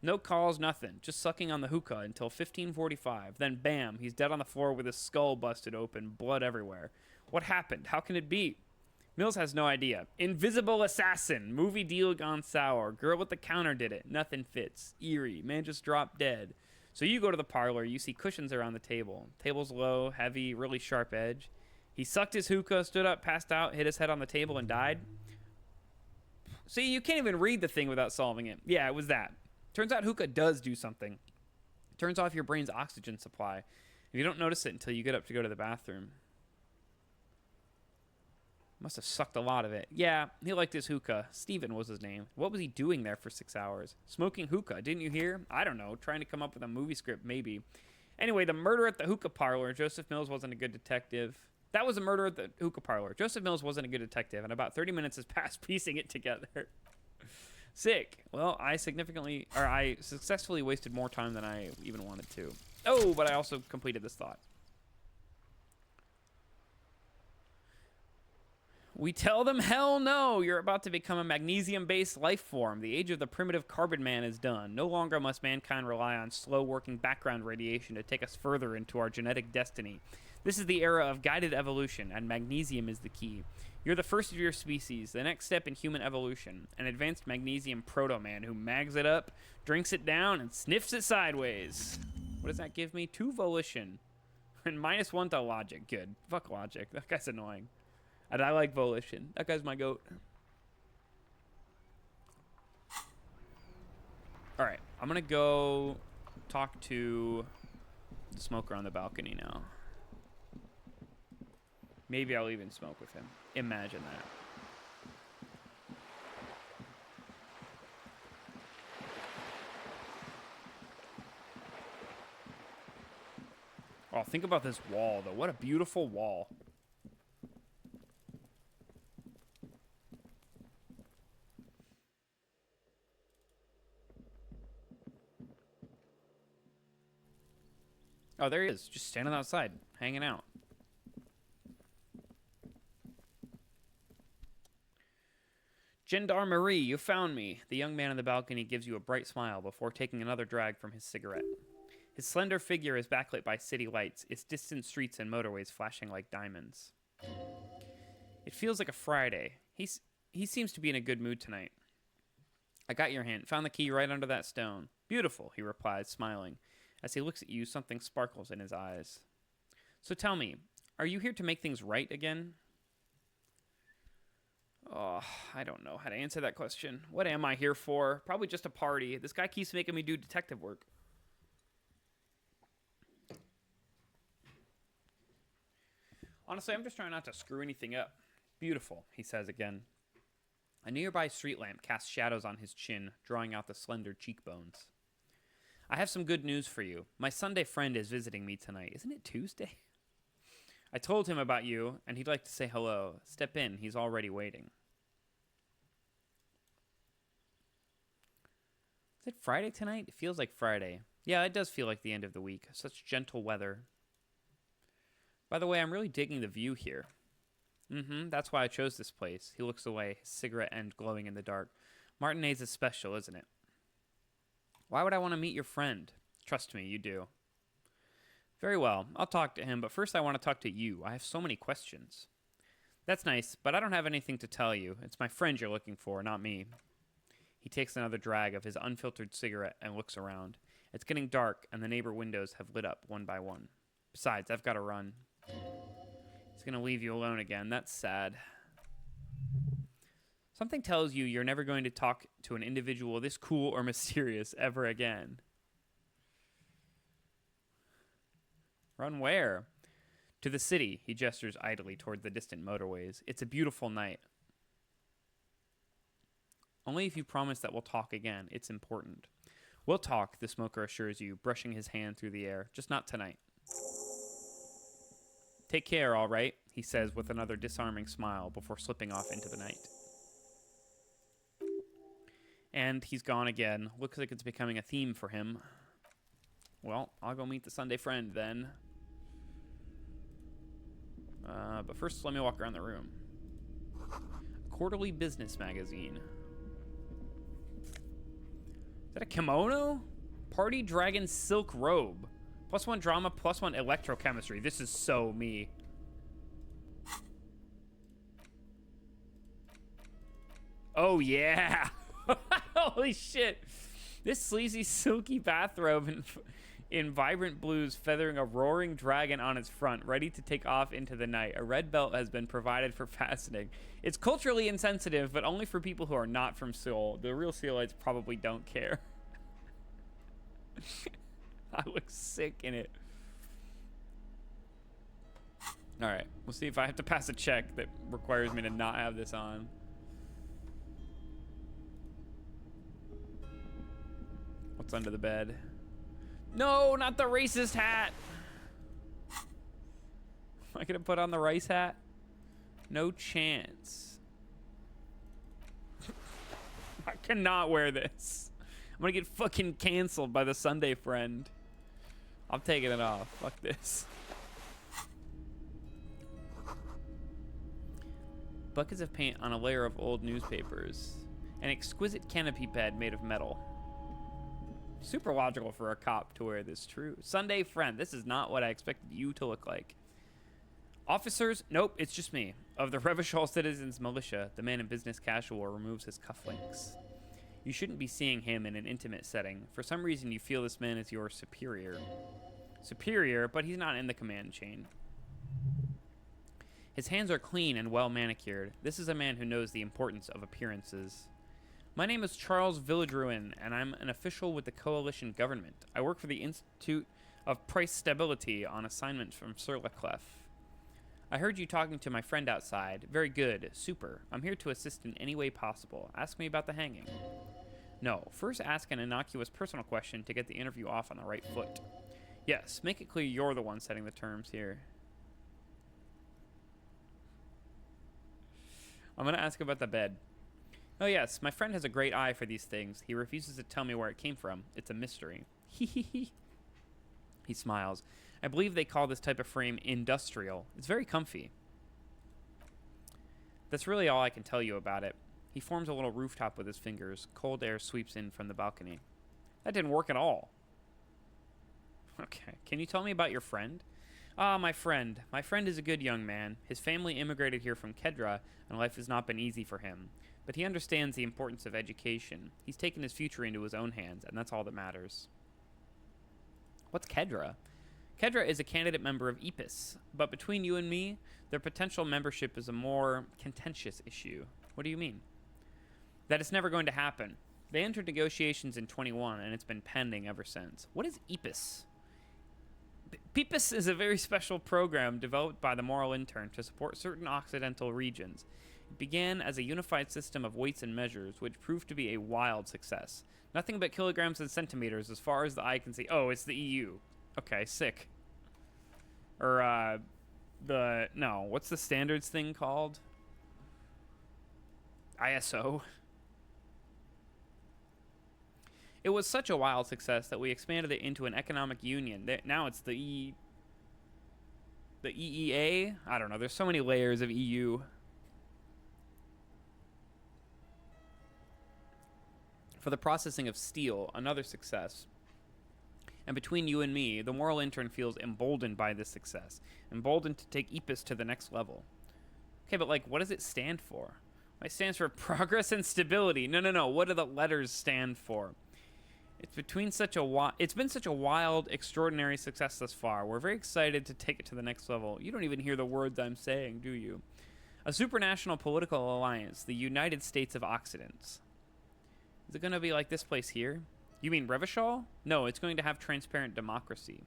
No calls, nothing. Just sucking on the hookah until 15:45. Then, bam, he's dead on the floor with his skull busted open, blood everywhere. What happened? How can it be? Mills has no idea. Invisible assassin. Movie deal gone sour. Girl with the counter did it. Nothing fits. Eerie. Man just dropped dead. So you go to the parlor. You see cushions around the table. Table's low, heavy, really sharp edge. He sucked his hookah, stood up, passed out, hit his head on the table, and died. See, you can't even read the thing without solving it. Yeah, it was that. Turns out hookah does do something. It turns off your brain's oxygen supply. And you don't notice it until you get up to go to the bathroom. Must have sucked a lot of it. Yeah, he liked his hookah. Steven was his name. What was he doing there for 6 hours? Smoking hookah, didn't you hear? I don't know. Trying to come up with a movie script, maybe. Anyway, the murder at the hookah parlor. Joseph Mills wasn't a good detective. That was a murder at the hookah parlor. Joseph Mills wasn't a good detective, and about 30 minutes has passed piecing it together. Sick. Well, I successfully wasted more time than I even wanted to. Oh, but I also completed this thought. We tell them, hell no, you're about to become a magnesium-based life form. The age of the primitive carbon man is done. No longer must mankind rely on slow-working background radiation to take us further into our genetic destiny. This is the era of guided evolution, and magnesium is the key. You're the first of your species, the next step in human evolution. An advanced magnesium proto-man who mags it up, drinks it down, and sniffs it sideways. What does that give me? 2 volition. And -1 to logic. Good. Fuck logic. That guy's annoying. And I like volition. That guy's my goat. All right. I'm going to go talk to the smoker on the balcony now. Maybe I'll even smoke with him. Imagine that. Oh, think about this wall, though. What a beautiful wall. Oh, there he is. Just standing outside, hanging out. Gendarmerie, you found me. The young man on the balcony gives you a bright smile before taking another drag from his cigarette. His slender figure is backlit by city lights, its distant streets and motorways flashing like diamonds. It feels like a Friday. He seems to be in a good mood tonight. I got your hint. Found the key right under that stone. Beautiful, he replies, smiling. As he looks at you, something sparkles in his eyes. So tell me, are you here to make things right again? Oh, I don't know how to answer that question. What am I here for? Probably just a party. This guy keeps making me do detective work. Honestly, I'm just trying not to screw anything up. Beautiful, he says again. A nearby street lamp casts shadows on his chin, drawing out the slender cheekbones. I have some good news for you. My Sunday friend is visiting me tonight. Isn't it Tuesday? I told him about you, and he'd like to say hello. Step in. He's already waiting. Is it Friday tonight? It feels like Friday. Yeah, it does feel like the end of the week. Such gentle weather. By the way, I'm really digging the view here. That's why I chose this place. He looks away, his cigarette end glowing in the dark. Martinez is special, isn't it? Why would I want to meet your friend? Trust me, you do. Very well, I'll talk to him, but first I want to talk to you. I have so many questions. That's nice, but I don't have anything to tell you. It's my friend you're looking for, not me. He takes another drag of his unfiltered cigarette and looks around. It's getting dark, and the neighbor windows have lit up one by one. Besides, I've got to run. He's going to leave you alone again. That's sad. Something tells you you're never going to talk to an individual this cool or mysterious ever again. Run where? To the city, he gestures idly toward the distant motorways. It's a beautiful night. Only if you promise that we'll talk again. It's important. We'll talk, the smoker assures you, brushing his hand through the air. Just not tonight. Take care, all right, he says with another disarming smile before slipping off into the night. And he's gone again. Looks like it's becoming a theme for him. Well, I'll go meet the Sunday friend then. But first, let me walk around the room. A quarterly business magazine. Is that a kimono? Party Dragon silk robe. +1 drama, +1 electrochemistry. This is so me. Oh, yeah. Holy shit. This sleazy, silky bathrobe in vibrant blues feathering a roaring dragon on its front, ready to take off into the night. A red belt has been provided for fastening. It's culturally insensitive, but only for people who are not from Seoul. The real Seoulites probably don't care. I look sick in it. Alright, we'll see if I have to pass a check that requires me to not have this on. What's under the bed? No, not the racist hat! Am I gonna put on the rice hat? No chance. I cannot wear this. I'm gonna get fucking canceled by the Sunday friend. I'm taking it off. Fuck this. Buckets of paint on a layer of old newspapers. An exquisite canopy bed made of metal. Super logical for a cop to wear this. True. Sunday friend. This is not what I expected you to look like. Officers? Nope, it's just me. Of the Revachol Citizens Militia, the man in business casual removes his cufflinks. You shouldn't be seeing him in an intimate setting. For some reason, you feel this man is your superior. Superior, but he's not in the command chain. His hands are clean and well manicured. This is a man who knows the importance of appearances. My name is Charles Villadruin, and I'm an official with the coalition government. I work for the Institute of Price Stability on assignment from Sir Leclerc. I heard you talking to my friend outside. Very good. Super. I'm here to assist in any way possible. Ask me about the hanging. No. First ask an innocuous personal question to get the interview off on the right foot. Yes. Make it clear you're the one setting the terms here. I'm going to ask about the bed. Oh, yes. My friend has a great eye for these things. He refuses to tell me where it came from. It's a mystery. He smiles. I believe they call this type of frame industrial. It's very comfy. That's really all I can tell you about it. He forms a little rooftop with his fingers. Cold air sweeps in from the balcony. That didn't work at all. Okay. Can you tell me about your friend? Ah, my friend. My friend is a good young man. His family immigrated here from Kedra, and life has not been easy for him. But he understands the importance of education. He's taken his future into his own hands, and that's all that matters. What's Kedra? Kedra is a candidate member of EPIS, but between you and me, their potential membership is a more contentious issue. What do you mean? That it's never going to happen. They entered negotiations in 21, and it's been pending ever since. What is EPIS? PEPIS is a very special program developed by the Moral Intern to support certain Occidental regions. It began as a unified system of weights and measures, which proved to be a wild success. Nothing but kilograms and centimeters as far as the eye can see. Oh, it's the EU. Okay, sick. Or, no, what's the standards thing called? ISO. It was such a wild success that we expanded it into an economic union. Now it's the EEA? I don't know. There's so many layers of EU. For the processing of steel, another success. And between you and me, the Moral Intern feels emboldened by this success. Emboldened to take EPIS to the next level. Okay, but like, what does it stand for? It stands for progress and stability. No. What do the letters stand for? It's been such a wild, extraordinary success thus far. We're very excited to take it to the next level. You don't even hear the words I'm saying, do you? A supranational political alliance, the United States of Occidents. Is it going to be like this place here? You mean Revachol? No, it's going to have transparent democracy.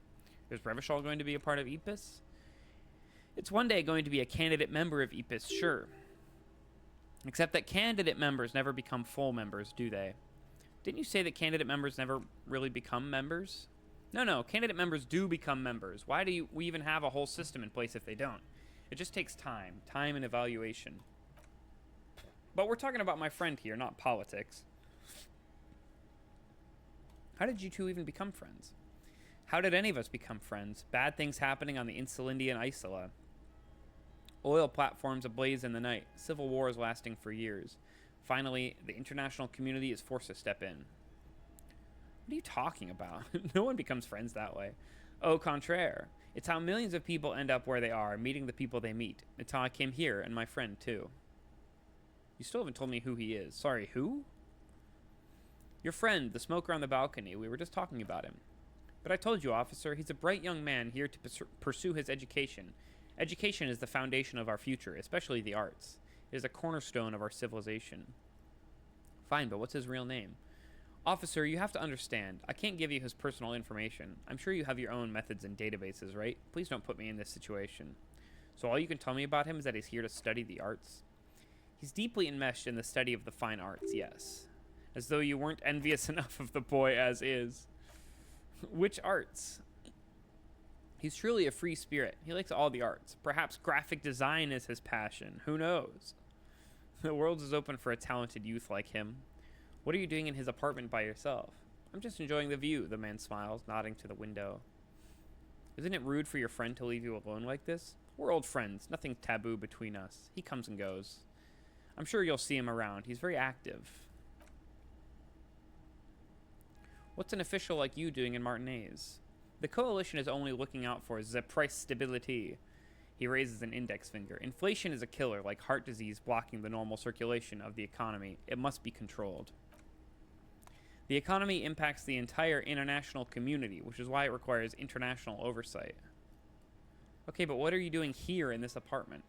Is Revachol going to be a part of EPIS? It's one day going to be a candidate member of EPIS, sure. Except that candidate members never become full members, do they? Didn't you say that candidate members never really become members? No. Candidate members do become members. Why do we even have a whole system in place if they don't? It just takes time and evaluation. But we're talking about my friend here, not politics. How did you two even become friends? How did any of us become friends? Bad things happening on the Insulindian Isola. Oil platforms ablaze in the night. Civil wars lasting for years. Finally, the international community is forced to step in. What are you talking about? No one becomes friends that way. Au contraire. It's how millions of people end up where they are, meeting the people they meet. It's how I came here, and my friend, too. You still haven't told me who he is. Sorry, who? Your friend, the smoker on the balcony. We were just talking about him. But I told you, officer, he's a bright young man here to pursue his education. Education is the foundation of our future, especially the arts. It is a cornerstone of our civilization. Fine, but what's his real name? Officer, you have to understand. I can't give you his personal information. I'm sure you have your own methods and databases, right? Please don't put me in this situation. So all you can tell me about him is that he's here to study the arts? He's deeply enmeshed in the study of the fine arts, yes. As though you weren't envious enough of the boy as is. Which arts? He's truly a free spirit. He likes all the arts. Perhaps graphic design is his passion. Who knows? The world is open for a talented youth like him. What are you doing in his apartment by yourself? I'm just enjoying the view, the man smiles, nodding to the window. Isn't it rude for your friend to leave you alone like this? We're old friends. Nothing taboo between us. He comes and goes. I'm sure you'll see him around. He's very active. What's an official like you doing in Martinez? The coalition is only looking out for the price stability. He raises an index finger. Inflation is a killer, like heart disease blocking the normal circulation of the economy. It must be controlled. The economy impacts the entire international community, which is why it requires international oversight. Okay, but what are you doing here in this apartment?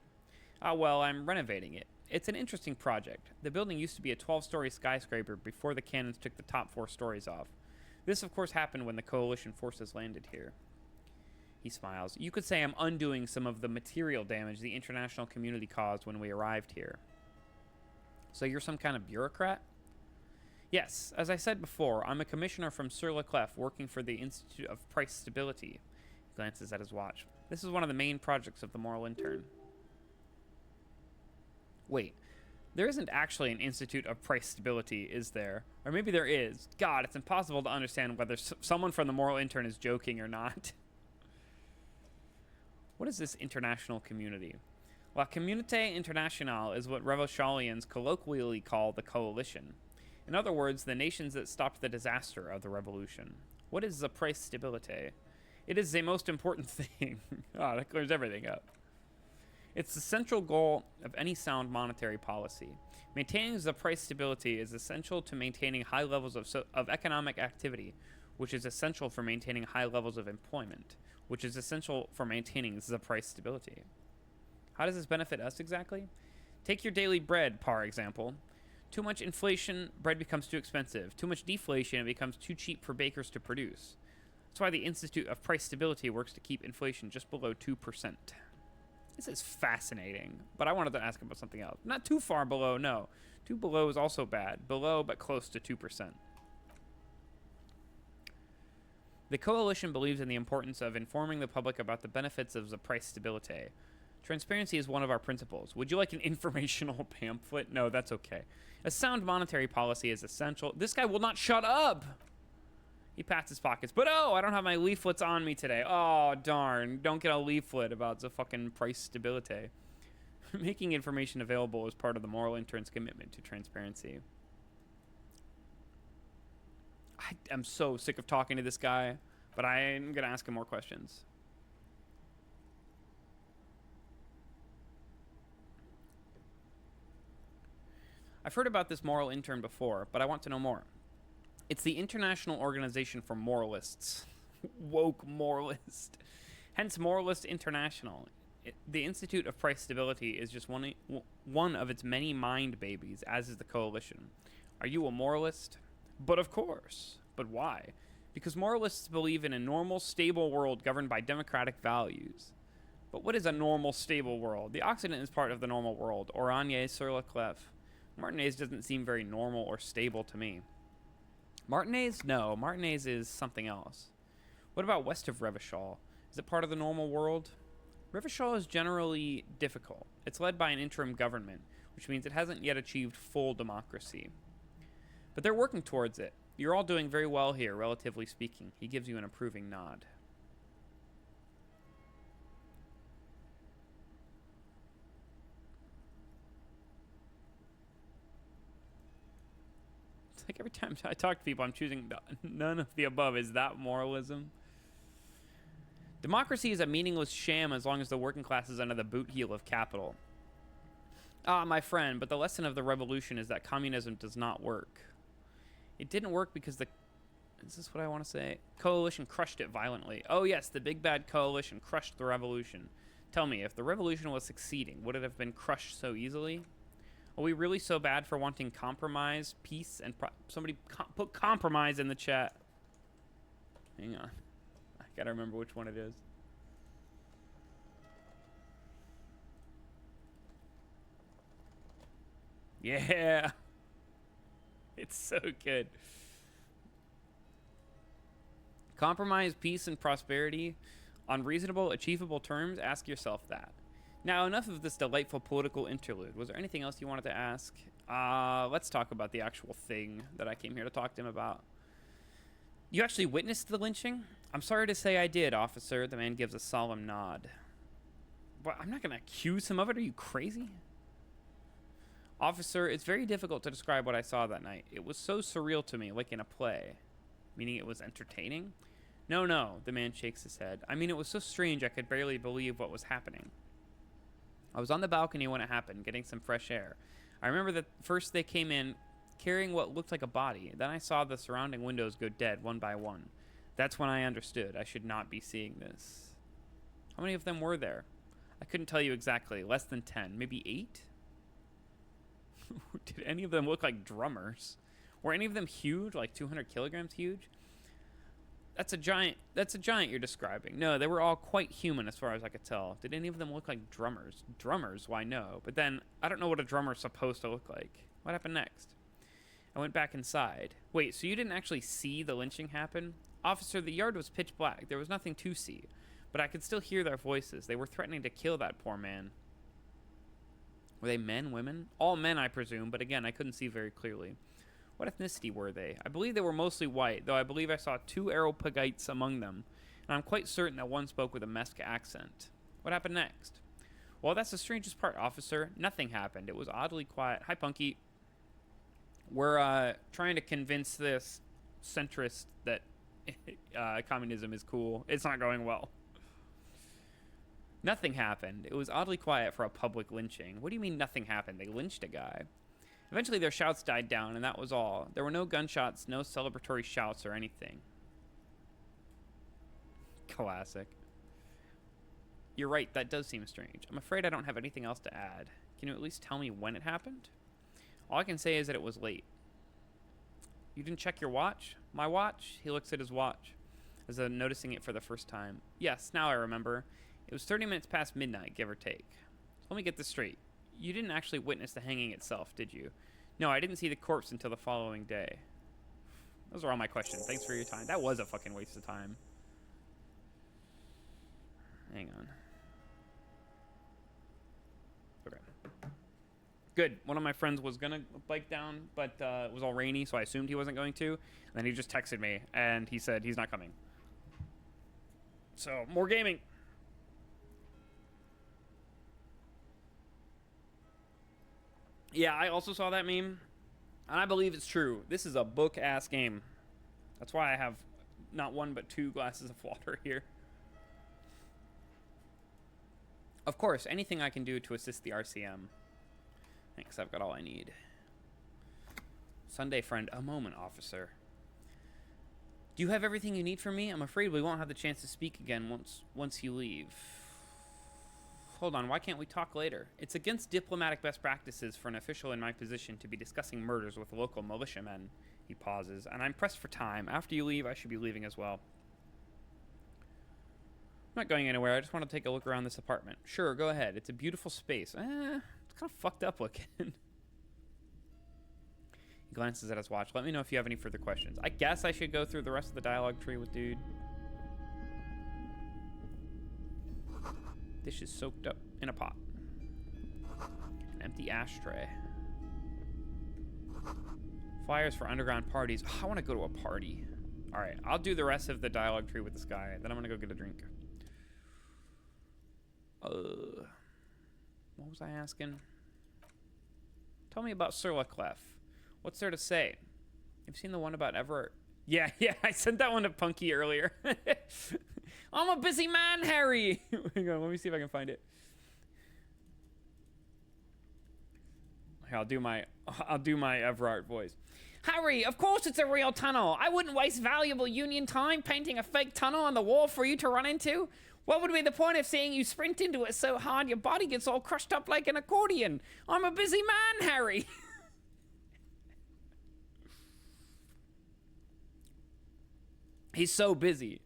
Well, I'm renovating it. It's an interesting project. The building used to be a 12-story skyscraper before the cannons took the top 4 stories off. This, of course, happened when the coalition forces landed here. He smiles. You could say I'm undoing some of the material damage the international community caused when we arrived here. So you're some kind of bureaucrat? Yes, as I said before, I'm a commissioner from Sur La Clef working for the Institute of Price Stability. He glances at his watch. This is one of the main projects of the Moral Intern. Wait, there isn't actually an Institute of Price Stability, is there? Or maybe there is. God, it's impossible to understand whether someone from the Moral Intern is joking or not. What is this international community? La Communauté Internationale is what revolutionaries colloquially call the coalition. In other words, the nations that stopped the disaster of the revolution. What is the price stabilité? It is the most important thing. Oh, that clears everything up. It's the central goal of any sound monetary policy. Maintaining the price stability is essential to maintaining high levels of economic activity, which is essential for maintaining high levels of employment, which is essential for maintaining the price stability. How does this benefit us exactly? Take your daily bread, par example. Too much inflation, bread becomes too expensive. Too much deflation, it becomes too cheap for bakers to produce. That's why the Institute of Price Stability works to keep inflation just below 2%. This is fascinating, but I wanted to ask about something else. Not too far below, no. Too below is also bad. Below, but close to 2%. The coalition believes in the importance of informing the public about the benefits of the price stability. Transparency is one of our principles. Would you like an informational pamphlet? No, that's okay. A sound monetary policy is essential. This guy will not shut up! He pats his pockets. But oh, I don't have my leaflets on me today. Oh, darn. Don't get a leaflet about the fucking price stability. Making information available is part of the moral intern's commitment to transparency. I am so sick of talking to this guy, but I'm going to ask him more questions. I've heard about this moral intern before, but I want to know more. It's the International Organization for Moralists. Woke moralist. Hence, Moralist International. The Institute of Price Stability is just one of its many mind babies, as is the coalition. Are you a moralist? But of course. But why? Because moralists believe in a normal, stable world governed by democratic values. But what is a normal, stable world? The Occident is part of the normal world. Oranje sur la clef. Martinez doesn't seem very normal or stable to me. Martinez? No, Martinez is something else. What about west of Revachol? Is it part of the normal world? Revachol is generally difficult. It's led by an interim government, which means it hasn't yet achieved full democracy. But they're working towards it. You're all doing very well here, relatively speaking. He gives you an approving nod. Like every time I talk to people, I'm choosing none of the above. Is that moralism? Democracy is a meaningless sham as long as the working class is under the boot heel of capital. Ah, my friend, but the lesson of the revolution is that communism does not work. It didn't work because is this what I want to say? Coalition crushed it violently. Oh yes, the big bad coalition crushed the revolution. Tell me, if the revolution was succeeding, would it have been crushed so easily? Are we really so bad for wanting compromise, peace, and somebody put compromise in the chat. Hang on. I gotta remember which one it is. Yeah. It's so good. Compromise, peace, and prosperity on reasonable, achievable terms? Ask yourself that. Now, enough of this delightful political interlude. Was there anything else you wanted to ask? Let's talk about the actual thing that I came here to talk to him about. You actually witnessed the lynching? I'm sorry to say I did, officer. The man gives a solemn nod. But I'm not going to accuse him of it. Are you crazy? Officer, it's very difficult to describe what I saw that night. It was so surreal to me, like in a play. Meaning it was entertaining? No, the man shakes his head. I mean, it was so strange I could barely believe what was happening. I was on the balcony when it happened, getting some fresh air. I remember that first they came in carrying what looked like a body. Then I saw the surrounding windows go dead one by one. That's when I understood I should not be seeing this. How many of them were there? I couldn't tell you exactly. Less than 10. Maybe 8? Did any of them look like drummers? Were any of them huge? Like 200 kilograms huge? That's a giant you're describing. No, they were all quite human as far as I could tell. Did any of them look like drummers? Drummers? Why, no. But then, I don't know what a drummer's supposed to look like. What happened next? I went back inside. Wait, so you didn't actually see the lynching happen? Officer, the yard was pitch black. There was nothing to see. But I could still hear their voices. They were threatening to kill that poor man. Were they men, women? All men, I presume, but again, I couldn't see very clearly. What ethnicity were they? I believe they were mostly white, though I believe I saw 2 Areopagites among them, and I'm quite certain that one spoke with a Mesque accent. What happened next? Well, that's the strangest part, officer. Nothing happened. It was oddly quiet. Hi, Punky. We're trying to convince this centrist that communism is cool. It's not going well. Nothing happened. It was oddly quiet for a public lynching. What do you mean nothing happened? They lynched a guy. Eventually their shouts died down, and that was all. There were no gunshots, no celebratory shouts or anything. Classic. You're right, that does seem strange. I'm afraid I don't have anything else to add. Can you at least tell me when it happened? All I can say is that it was late. You didn't check your watch? My watch? He looks at his watch, as though noticing it for the first time. Yes, now I remember. It was 30 minutes past midnight, give or take. Let me get this straight. You didn't actually witness the hanging itself, did you? No, I didn't see the corpse until the following day. Those are all my questions. Thanks for your time. That was a fucking waste of time. Hang on. Okay. Good. One of my friends was going to bike down, but it was all rainy, so I assumed he wasn't going to. And then he just texted me, and he said he's not coming. So, more gaming. Yeah, I also saw that meme, and I believe it's true. This is a book-ass game. That's why I have not one but 2 glasses of water here. Of course, anything I can do to assist the RCM. Thanks, I've got all I need. Sunday friend, a moment, officer. Do you have everything you need from me? I'm afraid we won't have the chance to speak again once you leave. Hold on, why can't we talk later? It's against diplomatic best practices for an official in my position to be discussing murders with local militiamen. He pauses, and I'm pressed for time. After you leave, I should be leaving as well. I'm not going anywhere. I just want to take a look around this apartment. Sure, go ahead. It's a beautiful space. It's kind of fucked up looking. He glances at his watch. Let me know if you have any further questions. I guess I should go through the rest of the dialogue tree with dude. Dish is soaked up in a pot. An empty ashtray. Flyers for underground parties. Oh, I want to go to a party. All right, I'll do the rest of the dialogue tree with this guy. Then I'm going to go get a drink. What was I asking? Tell me about Surliclef. What's there to say? You've seen the one about Everett? Yeah, I sent that one to Punky earlier. I'm a busy man, Harry. Hang on, let me see if I can find it. Here, I'll do my Everard voice. Harry, of course it's a real tunnel. I wouldn't waste valuable Union time painting a fake tunnel on the wall for you to run into. What would be the point of seeing you sprint into it so hard your body gets all crushed up like an accordion? I'm a busy man, Harry. He's so busy.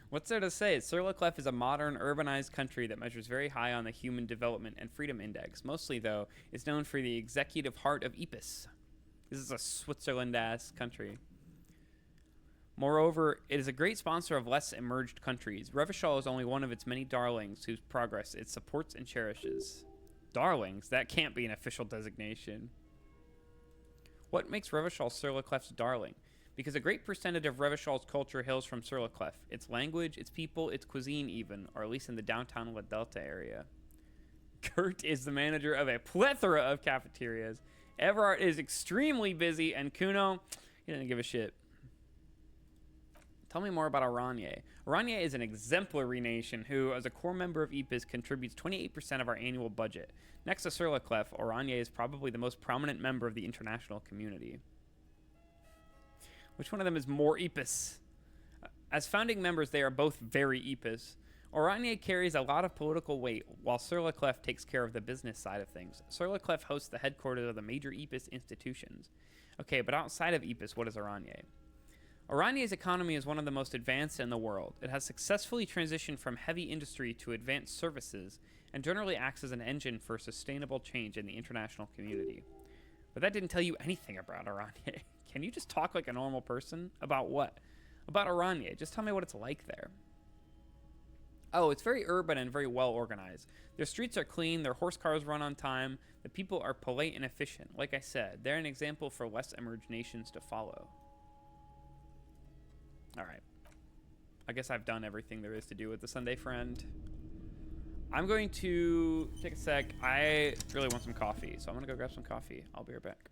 What's there to say? Surliclef is a modern, urbanized country that measures very high on the Human Development and Freedom Index. Mostly, though, it's known for the executive heart of Ypres. This is a Switzerland-ass country. Moreover, it is a great sponsor of less emerged countries. Revachol is only one of its many darlings whose progress it supports and cherishes. Darlings? That can't be an official designation. What makes Revachol Surliclef's darling? Because a great percentage of Revachol's culture hails from Surliclef. Its language, its people, its cuisine even, or at least in the downtown La Delta area. Kurt is the manager of a plethora of cafeterias. Everard is extremely busy, and Kuno, he doesn't give a shit. Tell me more about Oranje. Oranje is an exemplary nation who, as a core member of Ypres, contributes 28% of our annual budget. Next to Surliclef, Oranje is probably the most prominent member of the international community. Which one of them is more Ypres? As founding members, they are both very Ypres. Oranje carries a lot of political weight, while Surliclef takes care of the business side of things. Surliclef hosts the headquarters of the major Ypres institutions. Okay, but outside of Ypres, what is Oranje? Oranje's economy is one of the most advanced in the world. It has successfully transitioned from heavy industry to advanced services, and generally acts as an engine for sustainable change in the international community. But that didn't tell you anything about Oranje. Can you just talk like a normal person? About what? About Oranje. Just tell me what it's like there. Oh, it's very urban and very well organized. Their streets are clean, their horse cars run on time, the people are polite and efficient. Like I said, they're an example for less emerged nations to follow. Alright. I guess I've done everything there is to do with the Sunday Friend. I'm going to take a sec. I really want some coffee, so I'm going to go grab some coffee. I'll be right back.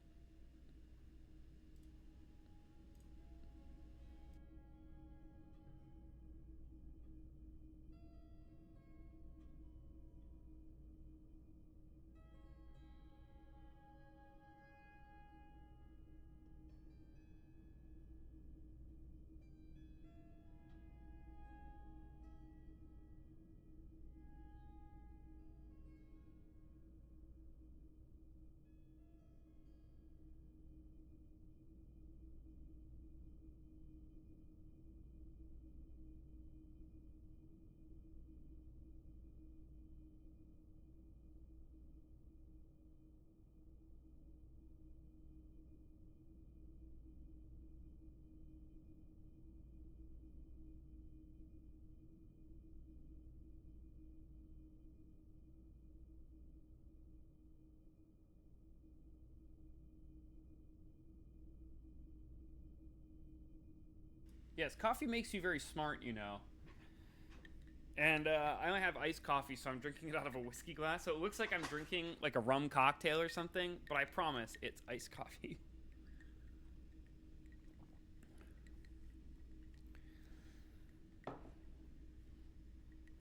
Yes, coffee makes you very smart, you know. And I only have iced coffee, so I'm drinking it out of a whiskey glass. So it looks like I'm drinking like a rum cocktail or something, but I promise it's iced coffee.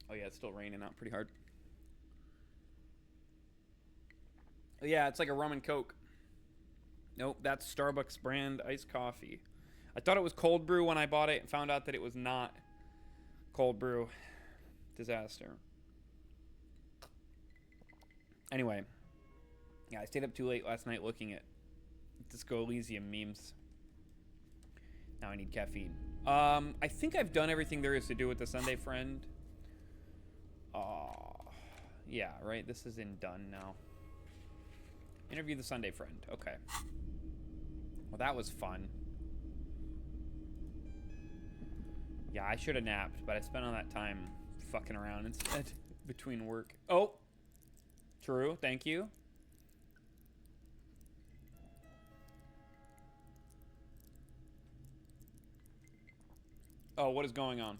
Oh yeah, it's still raining out pretty hard. Oh, yeah, it's like a rum and coke. Nope, that's Starbucks brand iced coffee. I thought it was cold brew when I bought it and found out that it was not cold brew. Disaster. Anyway, yeah, I stayed up too late last night looking at Disco Elysium memes. Now I need caffeine. I think I've done everything there is to do with the Sunday Friend. Yeah, right? This is in done now. Interview the Sunday Friend. Okay. Well, that was fun. Yeah, I should have napped, but I spent all that time fucking around instead between work. Oh! True, thank you. Oh, what is going on?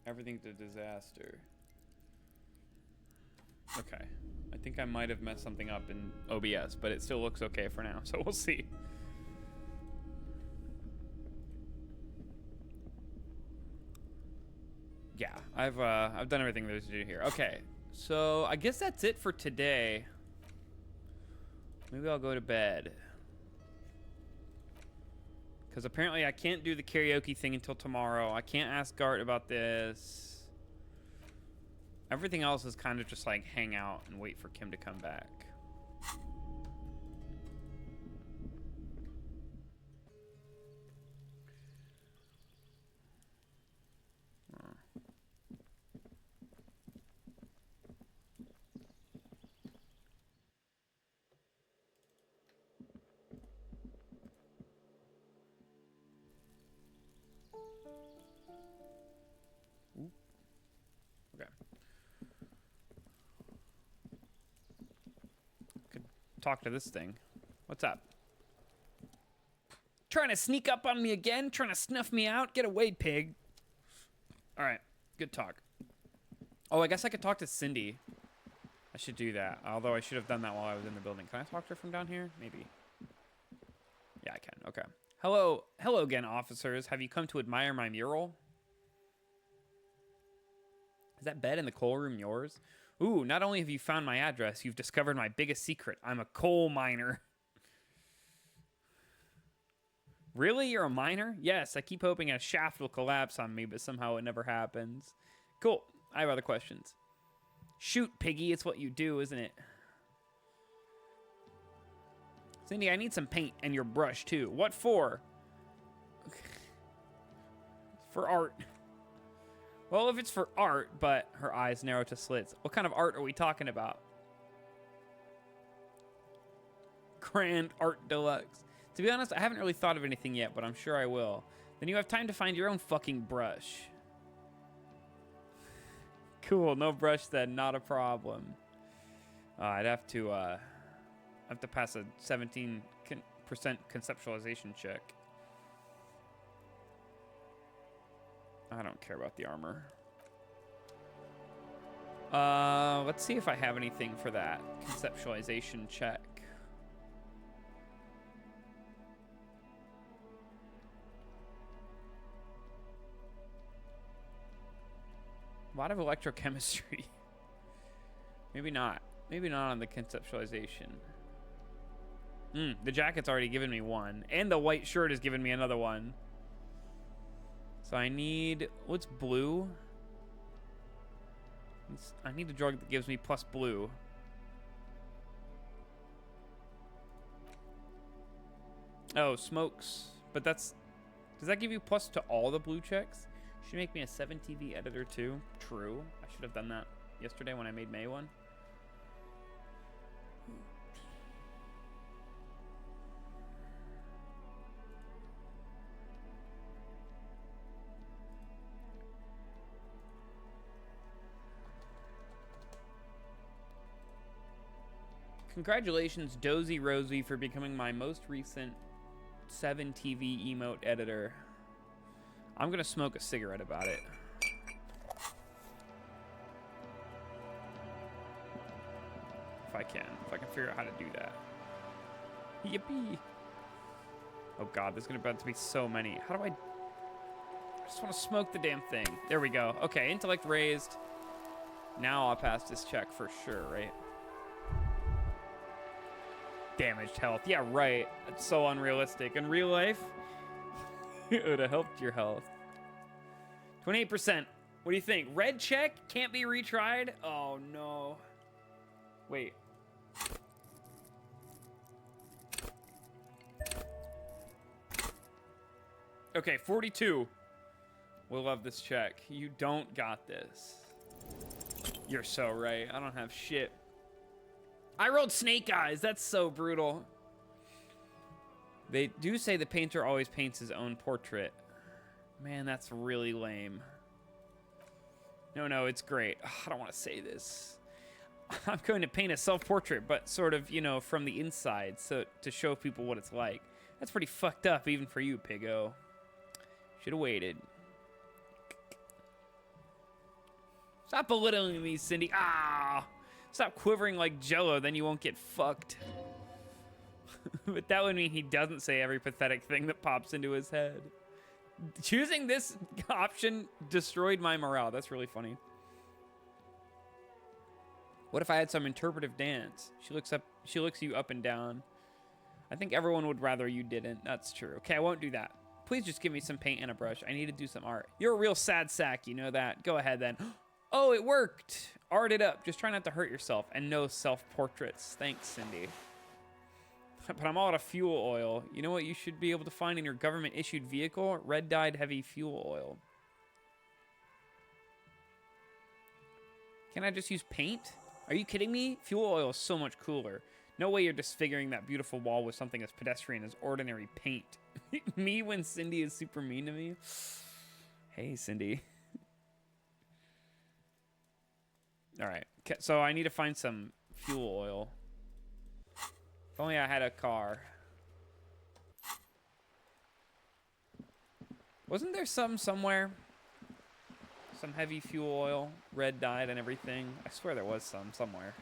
Everything's a disaster. Okay. I think I might have messed something up in OBS, but it still looks okay for now, so we'll see. Yeah, I've done everything there's to do here. Okay, so I guess that's it for today. Maybe I'll go to bed. Because apparently I can't do the karaoke thing until tomorrow. I can't ask Gart about this. Everything else is kind of just like hang out and wait for Kim to come back. Okay. Could talk to this thing. What's up? Trying to sneak up on me again? Trying to snuff me out? Get away, pig. All right. Good talk. Oh, I guess I could talk to Cindy. I should do that. Although I should have done that while I was in the building. Can I talk to her from down here? Maybe. Yeah, I can. Okay. Hello. Hello again, officers. Have you come to admire my mural? Is that bed in the coal room yours? Ooh, not only have you found my address, you've discovered my biggest secret. I'm a coal miner. Really? You're a miner? Yes, I keep hoping a shaft will collapse on me, but somehow it never happens. Cool. I have other questions. Shoot, piggy. It's what you do, isn't it? Cindy, I need some paint and your brush, too. What for? For art. Well, if it's for art, but her eyes narrow to slits. What kind of art are we talking about? Grand Art Deluxe. To be honest, I haven't really thought of anything yet, but I'm sure I will. Then you have time to find your own fucking brush. Cool, no brush then, not a problem. I'd have to pass a 17% conceptualization check. I don't care about the armor. Let's see if I have anything for that conceptualization check. A lot of electrochemistry. Maybe not. Maybe not on the conceptualization. The jacket's already given me one. And the white shirt has given me another one. So I need... What's blue? I need a drug that gives me plus blue. Oh, smokes. But that's... Does that give you plus to all the blue checks? Should make me a 7TV editor too. True. I should have done that yesterday when I made May one. Congratulations, Dozy Rosie, for becoming my most recent 7TV emote editor. I'm gonna smoke a cigarette about it. If I can figure out how to do that. Yippee! Oh god, there's gonna about to be so many. How do I just want to smoke the damn thing. There we go. Okay, intellect raised. Now I'll pass this check for sure, right? Damaged health. Yeah, right. That's so unrealistic. In real life, it would have helped your health. 28%. What do you think? Red check? Can't be retried? Oh, no. Wait. Okay, 42. We'll love this check. You don't got this. You're so right. I don't have shit. I rolled snake eyes. That's so brutal. They do say the painter always paints his own portrait. Man, that's really lame. No, it's great. Ugh, I don't want to say this. I'm going to paint a self-portrait, but sort of, you know, from the inside, so to show people what it's like. That's pretty fucked up, even for you, Piggo. Should have waited. Stop belittling me, Cindy. Ah! Stop quivering like Jello, then you won't get fucked. But that would mean he doesn't say every pathetic thing that pops into his head. Choosing this option destroyed my morale. That's really funny. What if I had some interpretive dance? She looks you up and down. I think everyone would rather you didn't. That's true. Okay, I won't do that. Please just give me some paint and a brush. I need to do some art. You're a real sad sack, you know that. Go ahead then. Oh, it worked. Art it up. Just try not to hurt yourself. And no self-portraits. Thanks, Cindy. But I'm all out of fuel oil. You know what you should be able to find in your government-issued vehicle? Red-dyed heavy fuel oil. Can I just use paint? Are you kidding me? Fuel oil is so much cooler. No way you're disfiguring that beautiful wall with something as pedestrian as ordinary paint. Me when Cindy is super mean to me? Hey, Cindy. All right, so I need to find some fuel oil. If only I had a car. Wasn't there some somewhere? Some heavy fuel oil, red dyed and everything. I swear there was some somewhere.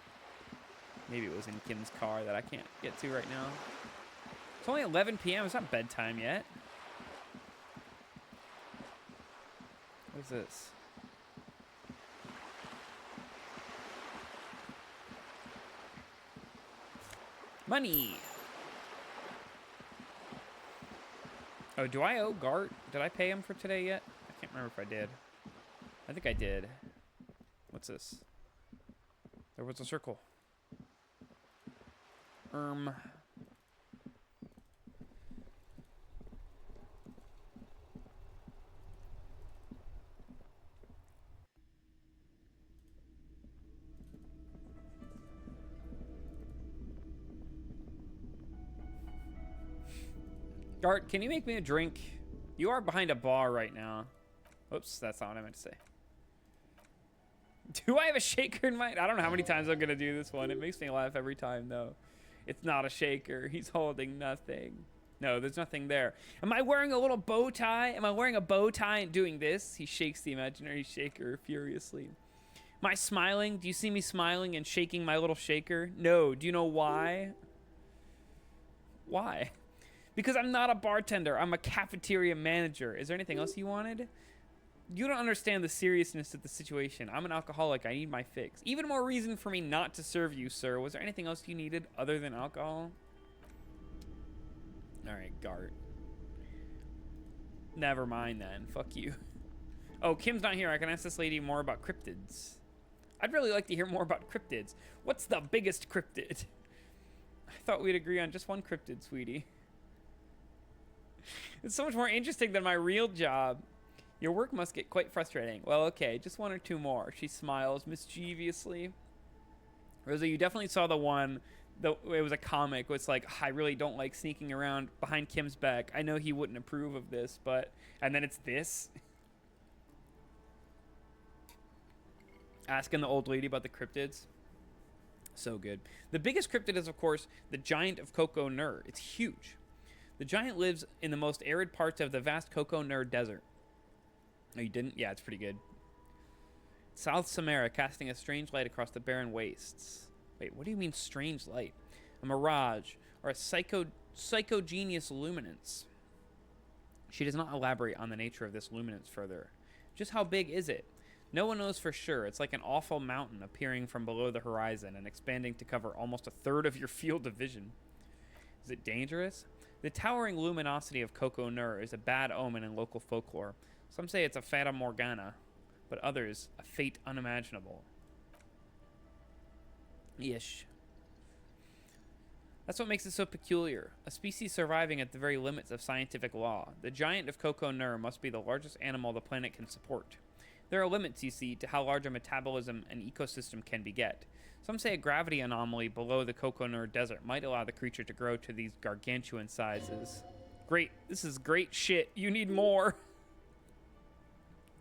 Maybe it was in Kim's car that I can't get to right now. It's only 11 p.m. It's not bedtime yet. What is this? Money. Oh, do I owe Gart? Did I pay him for today yet? I can't remember if I did. I think I did. What's this? There was a circle. Gart, can you make me a drink? You are behind a bar right now. Oops, that's not what I meant to say. Do I have a shaker in mind? I don't know how many times I'm gonna do this one. It makes me laugh every time though. It's not a shaker. He's holding nothing. No, there's nothing there. Am I wearing a little bow tie? Am I wearing a bow tie and doing this? He shakes the imaginary shaker furiously. Am I smiling? Do you see me smiling and shaking my little shaker? No. Do you know why? Why? Because I'm not a bartender. I'm a cafeteria manager. Is there anything else you wanted? You don't understand the seriousness of the situation. I'm an alcoholic. I need my fix. Even more reason for me not to serve you, sir. Was there anything else you needed other than alcohol? All right, Gart. Never mind then. Fuck you. Oh, Kim's not here. I can ask this lady more about cryptids. I'd really like to hear more about cryptids. What's the biggest cryptid? I thought we'd agree on just one cryptid, sweetie. It's so much more interesting than my real job. Your work must get quite frustrating. Well, okay, just one or two more. She smiles mischievously. Rosa, you definitely saw the one. It was a comic. It's like, I really don't like sneaking around behind Kim's back. I know he wouldn't approve of this, but... And then it's this. Asking the old lady about the cryptids. So good. The biggest cryptid is, of course, the giant of Coco Nur. It's huge. The giant lives in the most arid parts of the vast Coco Nur desert. Oh, you didn't? Yeah, it's pretty good. South Samara, casting a strange light across the barren wastes. Wait, what do you mean strange light? A mirage, or a psychogenius luminance. She does not elaborate on the nature of this luminance further. Just how big is it? No one knows for sure. It's like an awful mountain appearing from below the horizon and expanding to cover almost a third of your field of vision. Is it dangerous? The towering luminosity of Coco Nur is a bad omen in local folklore. Some say it's a fata morgana, but others, a fate unimaginable. Ish. That's what makes it so peculiar. A species surviving at the very limits of scientific law. The giant of Coco Nur must be the largest animal the planet can support. There are limits, you see, to how large a metabolism an ecosystem can beget. Some say a gravity anomaly below the Coco Nur desert might allow the creature to grow to these gargantuan sizes. Great. This is great shit. You need more.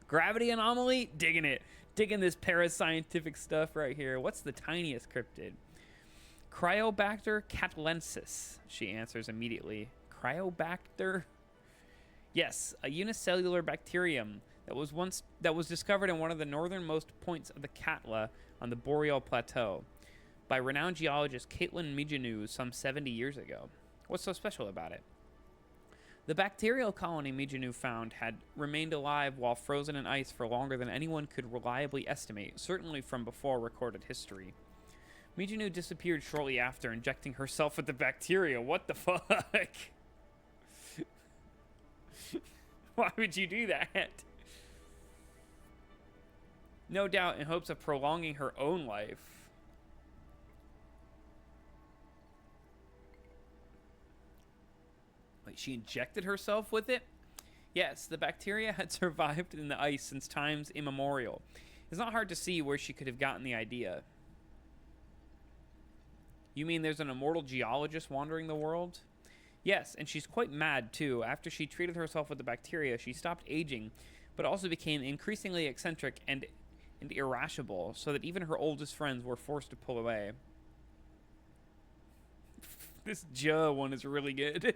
Gravity anomaly? Digging it. Digging this parascientific stuff right here. What's the tiniest cryptid? Cryobacter catlensis, she answers immediately. Cryobacter? Yes, a unicellular bacterium that was discovered in one of the northernmost points of the Katla on the Boreal Plateau by renowned geologist Caitlin Mijanu some 70 years ago. What's so special about it? The bacterial colony Mijanu found had remained alive while frozen in ice for longer than anyone could reliably estimate, certainly from before recorded history. Mijanu disappeared shortly after, injecting herself with the bacteria. What the fuck? Why would you do that? No doubt in hopes of prolonging her own life. Wait, she injected herself with it? Yes, the bacteria had survived in the ice since times immemorial. It's not hard to see where she could have gotten the idea. You mean there's an immortal geologist wandering the world? Yes, and she's quite mad, too. After she treated herself with the bacteria, she stopped aging, but also became increasingly eccentric and irascible, so that even her oldest friends were forced to pull away. This Ja one is really good.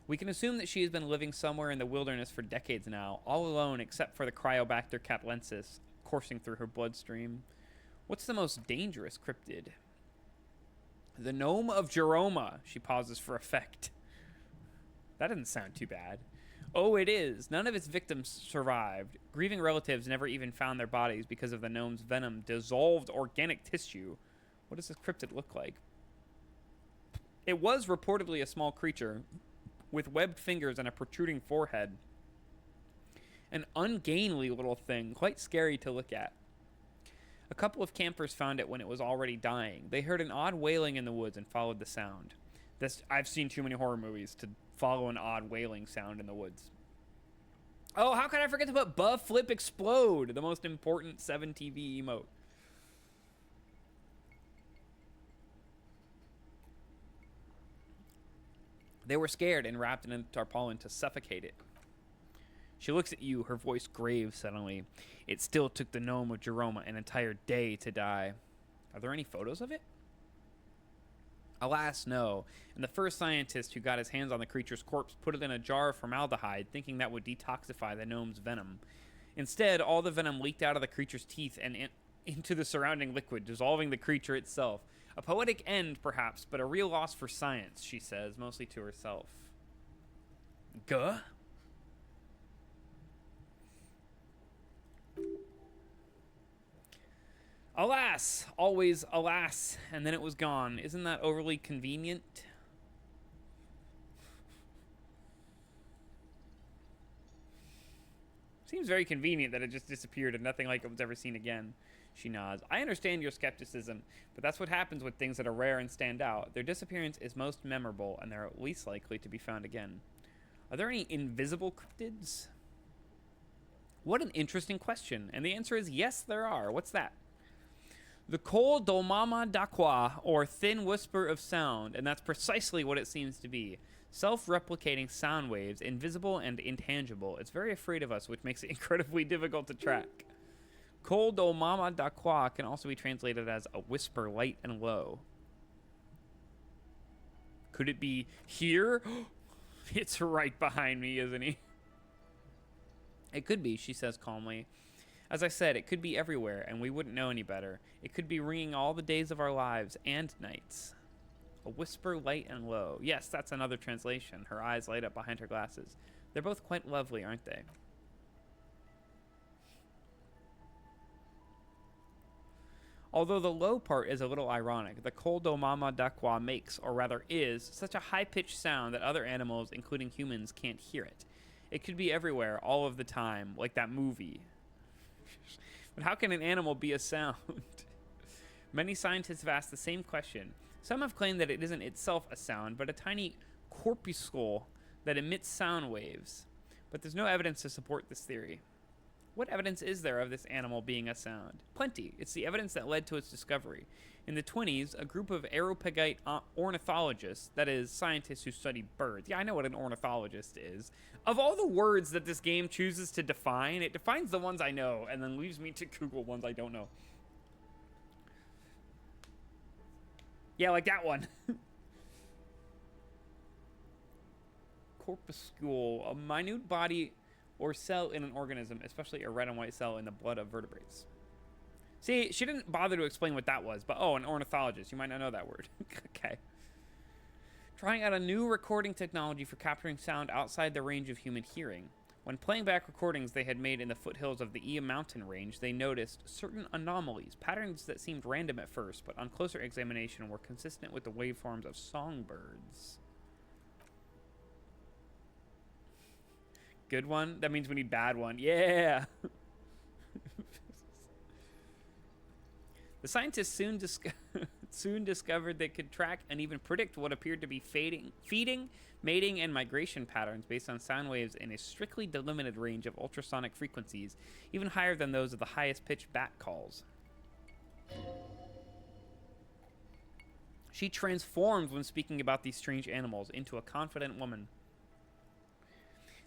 We can assume that she has been living somewhere in the wilderness for decades now, all alone except for the Cryobacter catlensis coursing through her bloodstream. What's the most dangerous cryptid? The gnome of Jeroma. She pauses for effect. That doesn't sound too bad. Oh, it is. None of its victims survived. Grieving relatives never even found their bodies because of the gnome's venom dissolved organic tissue. What does this cryptid look like? It was reportedly a small creature with webbed fingers and a protruding forehead. An ungainly little thing, quite scary to look at. A couple of campers found it when it was already dying. They heard an odd wailing in the woods and followed the sound. I've seen too many horror movies to follow an odd wailing sound in the woods. Oh, how could I forget to put Buff Flip Explode, the most important 7 TV emote. They were scared and wrapped in a tarpaulin to suffocate it. She looks at you, her voice grave suddenly. It still took the gnome of Jeroma an entire day to die. Are there any photos of it? Alas, no. And the first scientist who got his hands on the creature's corpse put it in a jar of formaldehyde, thinking that would detoxify the gnome's venom. Instead, all the venom leaked out of the creature's teeth and into the surrounding liquid, dissolving the creature itself. A poetic end, perhaps, but a real loss for science, she says, mostly to herself. Guh? Alas, always alas, and then it was gone. Isn't that overly convenient? Seems very convenient that it just disappeared and nothing like it was ever seen again. She nods. I understand your skepticism, but that's what happens with things that are rare and stand out. Their disappearance is most memorable, and they're least likely to be found again. Are there any invisible cryptids? What an interesting question. And the answer is yes, there are. What's that? The Col Dolmama d'Aqua, or thin whisper of sound, and that's precisely what it seems to be. Self-replicating sound waves, invisible and intangible. It's very afraid of us, which makes it incredibly difficult to track. Col Dolmama d'Aqua can also be translated as a whisper light and low. Could it be here? It's right behind me, isn't he? It could be, she says calmly. As I said, it could be everywhere, and we wouldn't know any better. It could be ringing all the days of our lives and nights. A whisper, light and low. Yes, that's another translation. Her eyes light up behind her glasses. They're both quite lovely, aren't they? Although the low part is a little ironic, the Col Dolmama d'Aqua makes, or rather is, such a high-pitched sound that other animals, including humans, can't hear it. It could be everywhere, all of the time, like that movie. But how can an animal be a sound? Many scientists have asked the same question. Some have claimed that it isn't itself a sound, but a tiny corpuscle that emits sound waves. But there's no evidence to support this theory. What evidence is there of this animal being a sound? Plenty. It's the evidence that led to its discovery. In the 1920s, a group of Aeropagite ornithologists, that is, scientists who study birds. Yeah, I know what an ornithologist is. Of all the words that this game chooses to define, it defines the ones I know and then leaves me to Google ones I don't know. Yeah, like that one. Corpuscle, a minute body or cell in an organism, especially a red and white cell in the blood of vertebrates. See, she didn't bother to explain what that was, but oh, an ornithologist. You might not know that word. Okay. Trying out a new recording technology for capturing sound outside the range of human hearing. When playing back recordings they had made in the foothills of the Ia mountain range, they noticed certain anomalies, patterns that seemed random at first, but on closer examination were consistent with the waveforms of songbirds. Good one? That means we need bad one. Yeah! The scientists soon discovered they could track and even predict what appeared to be feeding, mating, and migration patterns based on sound waves in a strictly delimited range of ultrasonic frequencies, even higher than those of the highest pitched bat calls. She transformed when speaking about these strange animals into a confident woman.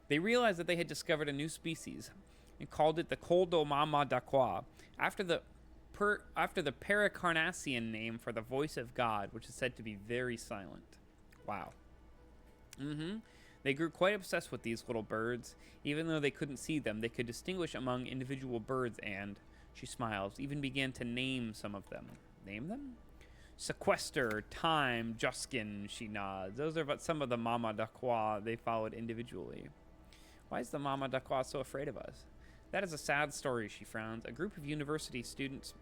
They realized that they had discovered a new species and called it the Col Dolmama d'Aqua, after the Pericarnassian name for the voice of God, which is said to be very silent. Wow. They grew quite obsessed with these little birds. Even though they couldn't see them, they could distinguish among individual birds and, she smiles, even began to name some of them. Name them? Sequester, Time, Juskin, she nods. Those are but some of the Mama d'Aqua they followed individually. Why is the Mama d'Aqua so afraid of us? That is a sad story, she frowns. A group of university students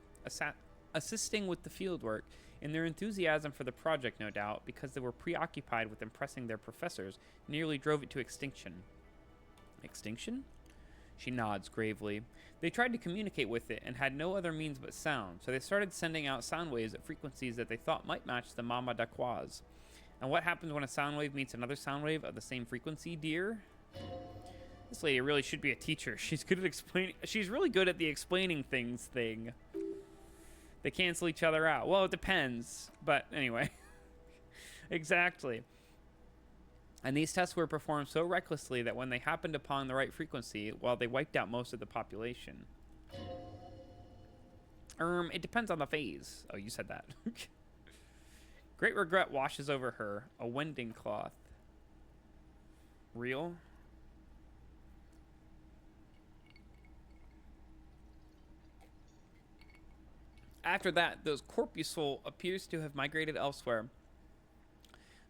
assisting with the fieldwork, in their enthusiasm for the project, no doubt, because they were preoccupied with impressing their professors, nearly drove it to extinction. Extinction? She nods gravely. They tried to communicate with it and had no other means but sound, so they started sending out sound waves at frequencies that they thought might match the Mama d'Aqua's. And what happens when a sound wave meets another sound wave of the same frequency, dear? This lady really should be a teacher. She's good at explaining. She's really good at the explaining things thing. They cancel each other out. Well, it depends. But anyway. Exactly. And these tests were performed so recklessly that when they happened upon the right frequency, well, they wiped out most of the population. It depends on the phase. Oh, you said that. Great regret washes over her. A wending cloth. Real? After that, those corpuscle appears to have migrated elsewhere.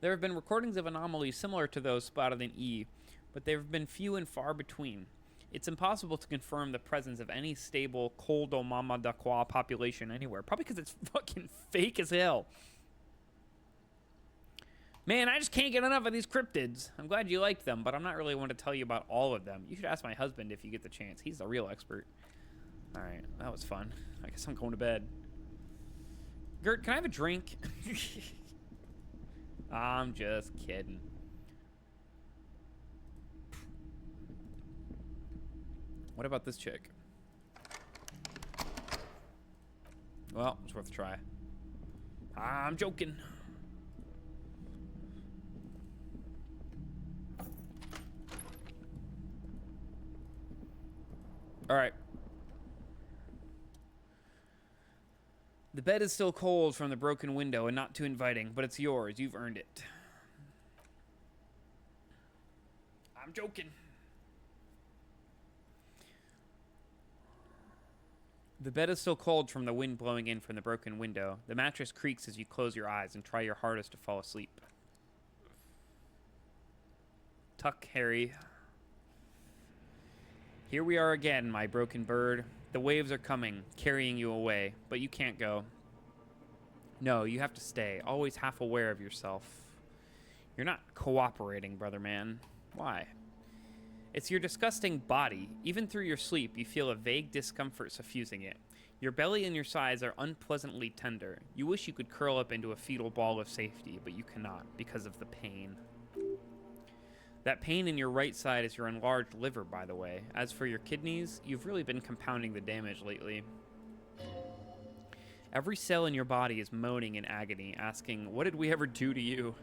There have been recordings of anomalies similar to those spotted in E, but they have been few and far between. It's impossible to confirm the presence of any stable Coldomama d'Aqua population anywhere. Probably because it's fucking fake as hell. Man, I just can't get enough of these cryptids. I'm glad you liked them, but I'm not really one to tell you about all of them. You should ask my husband if you get the chance. He's the real expert. All right, that was fun. I guess I'm going to bed. Gert, can I have a drink? I'm just kidding. What about this chick? Well, it's worth a try. I'm joking. All right. The bed is still cold from the broken window and not too inviting, but it's yours. You've earned it. I'm joking. The bed is still cold from the wind blowing in from the broken window. The mattress creaks as you close your eyes and try your hardest to fall asleep. Tuck, Harry. Here we are again, my broken bird. The waves are coming, carrying you away, but you can't go. No, you have to stay, always half aware of yourself. You're not cooperating, brother man. Why? It's your disgusting body. Even through your sleep, you feel a vague discomfort suffusing it. Your belly and your sides are unpleasantly tender. You wish you could curl up into a fetal ball of safety, but you cannot because of the pain. That pain in your right side is your enlarged liver, by the way. As for your kidneys, you've really been compounding the damage lately. Every cell in your body is moaning in agony, asking, what did we ever do to you?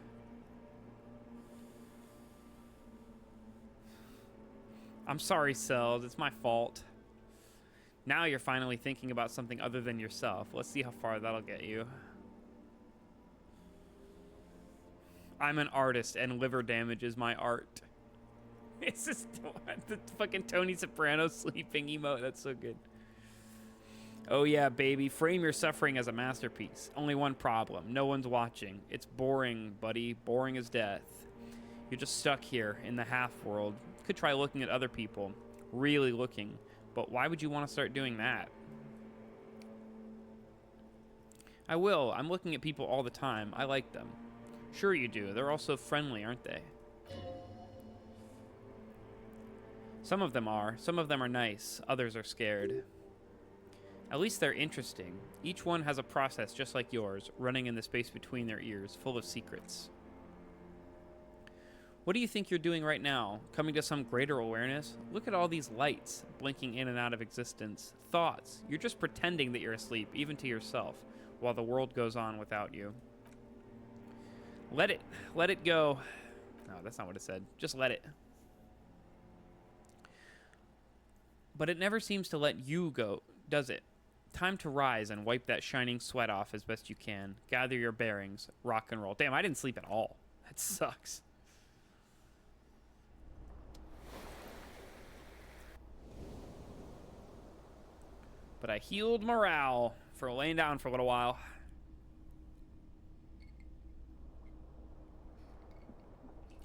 I'm sorry, cells. It's my fault. Now you're finally thinking about something other than yourself. Let's see how far that'll get you. I'm an artist, and liver damage is my art. It's just the fucking Tony Soprano sleeping emote. That's so good. Oh yeah, baby. Frame your suffering as a masterpiece. Only one problem. No one's watching. It's boring, buddy. Boring as death. You're just stuck here in the half world. Could try looking at other people. Really looking. But why would you want to start doing that? I will. I'm looking at people all the time. I like them. Sure you do. They're all so friendly, aren't they? Some of them are. Some of them are nice. Others are scared. At least they're interesting. Each one has a process just like yours, running in the space between their ears, full of secrets. What do you think you're doing right now? Coming to some greater awareness? Look at all these lights blinking in and out of existence. Thoughts. You're just pretending that you're asleep, even to yourself, while the world goes on without you. Let it go. No, that's not what it said. Just let it. But it never seems to let you go, does it? Time to rise and wipe that shining sweat off as best you can. Gather your bearings. Rock and roll. Damn, I didn't sleep at all. That sucks. But I healed morale for laying down for a little while.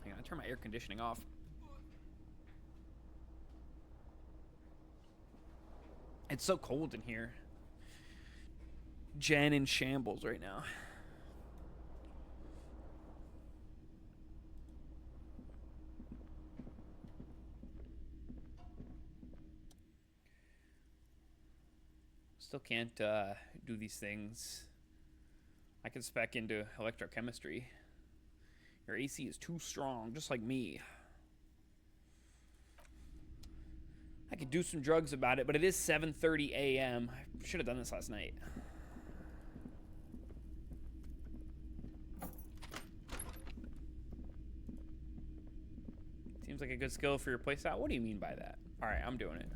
Hang on, I turn my air conditioning off. It's so cold in here. Jen in shambles right now. Still can't do these things. I can spec into electrochemistry. Your AC is too strong, just like me. I could do some drugs about it, but it is 7:30 a.m. I should have done this last night. Seems like a good skill for your playstyle. What do you mean by that? All right, I'm doing it.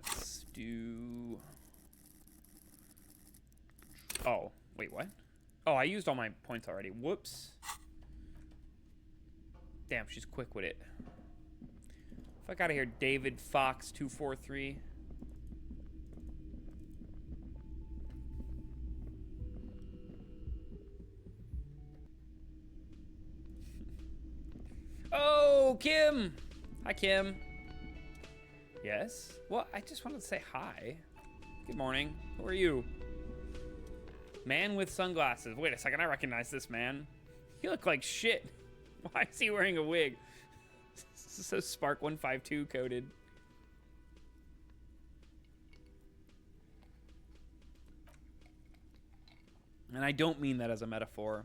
Let's do... Oh, wait, what? Oh, I used all my points already. Whoops. Damn, she's quick with it. Fuck out of here, David Fox 243. Oh, Kim. Hi, Kim. Yes? Well, I just wanted to say hi. Good morning. Who are you? Man with sunglasses. Wait a second, I recognize this man. You look like shit. Why is he wearing a wig? This is so Spark 152 coded. And I don't mean that as a metaphor.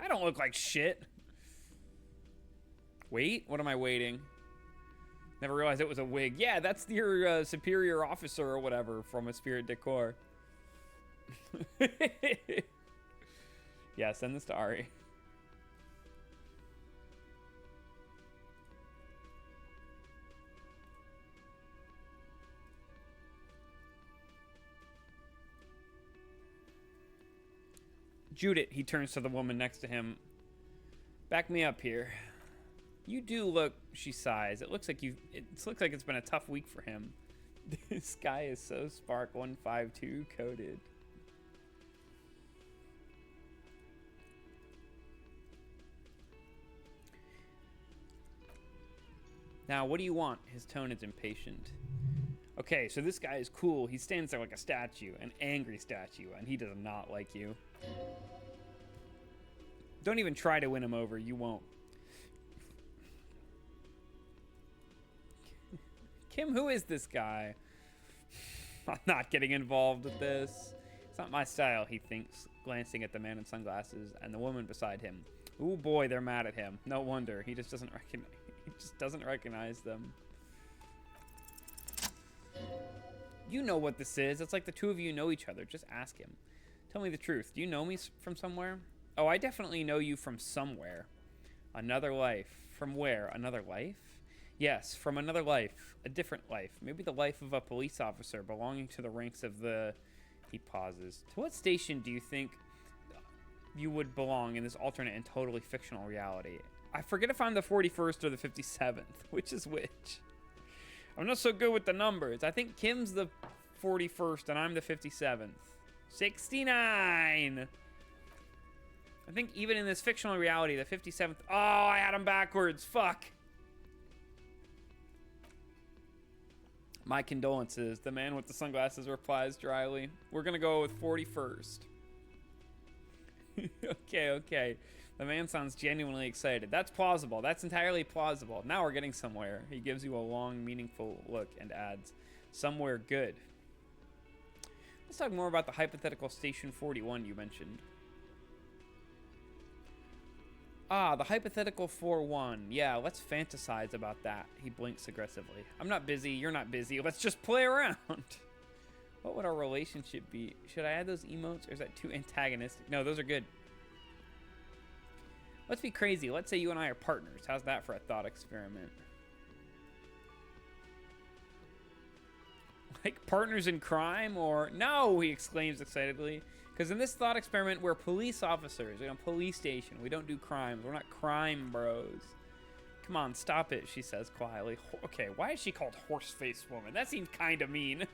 I don't look like shit. Wait, what am I waiting? Never realized it was a wig. Yeah, that's your superior officer or whatever from a Spirit Decor. Yeah, send this to Ari. Judith, he turns to the woman next to him. Back me up here. You do look, she sighs. It looks like it's been a tough week for him. This guy is so Spark 152 coded. Now, what do you want? His tone is impatient. Okay, so this guy is cool. He stands there like a statue, an angry statue, and he does not like you. Don't even try to win him over. You won't. Kim, who is this guy? I'm not getting involved with this. It's not my style, he thinks, glancing at the man in sunglasses and the woman beside him. Ooh, boy, they're mad at him. No wonder. He just doesn't recognize them. You know what this is. It's like the two of you know each other. Just ask him. Tell me the truth. Do you know me from somewhere? Oh, I definitely know you from somewhere. Another life. From where? Another life? Yes, from another life. A different life. Maybe the life of a police officer belonging to the ranks of the... He pauses. To what station do you think you would belong in this alternate and totally fictional reality? I forget if I'm the 41st or the 57th. Which is which? I'm not so good with the numbers. I think Kim's the 41st and I'm the 57th. 69! I think even in this fictional reality, the 57th... Oh, I had him backwards. Fuck. My condolences. The man with the sunglasses replies dryly. We're gonna go with 41st. Okay. The man sounds genuinely excited. That's plausible. That's entirely plausible. Now we're getting somewhere. He gives you a long, meaningful look and adds, somewhere good. Let's talk more about the hypothetical Station 41 you mentioned. Ah, the hypothetical 4-1. Yeah, let's fantasize about that. He blinks aggressively. I'm not busy. You're not busy. Let's just play around. What would our relationship be? Should I add those emotes or is that too antagonistic? No, those are good. Let's be crazy. Let's say you and I are partners. How's that for a thought experiment? Like partners in crime or... No, he exclaims excitedly. Because in this thought experiment, we're police officers. We're on a police station. We don't do crimes. We're not crime bros. Come on, stop it, she says quietly. Okay, why is she called horse-faced woman? That seems kind of mean.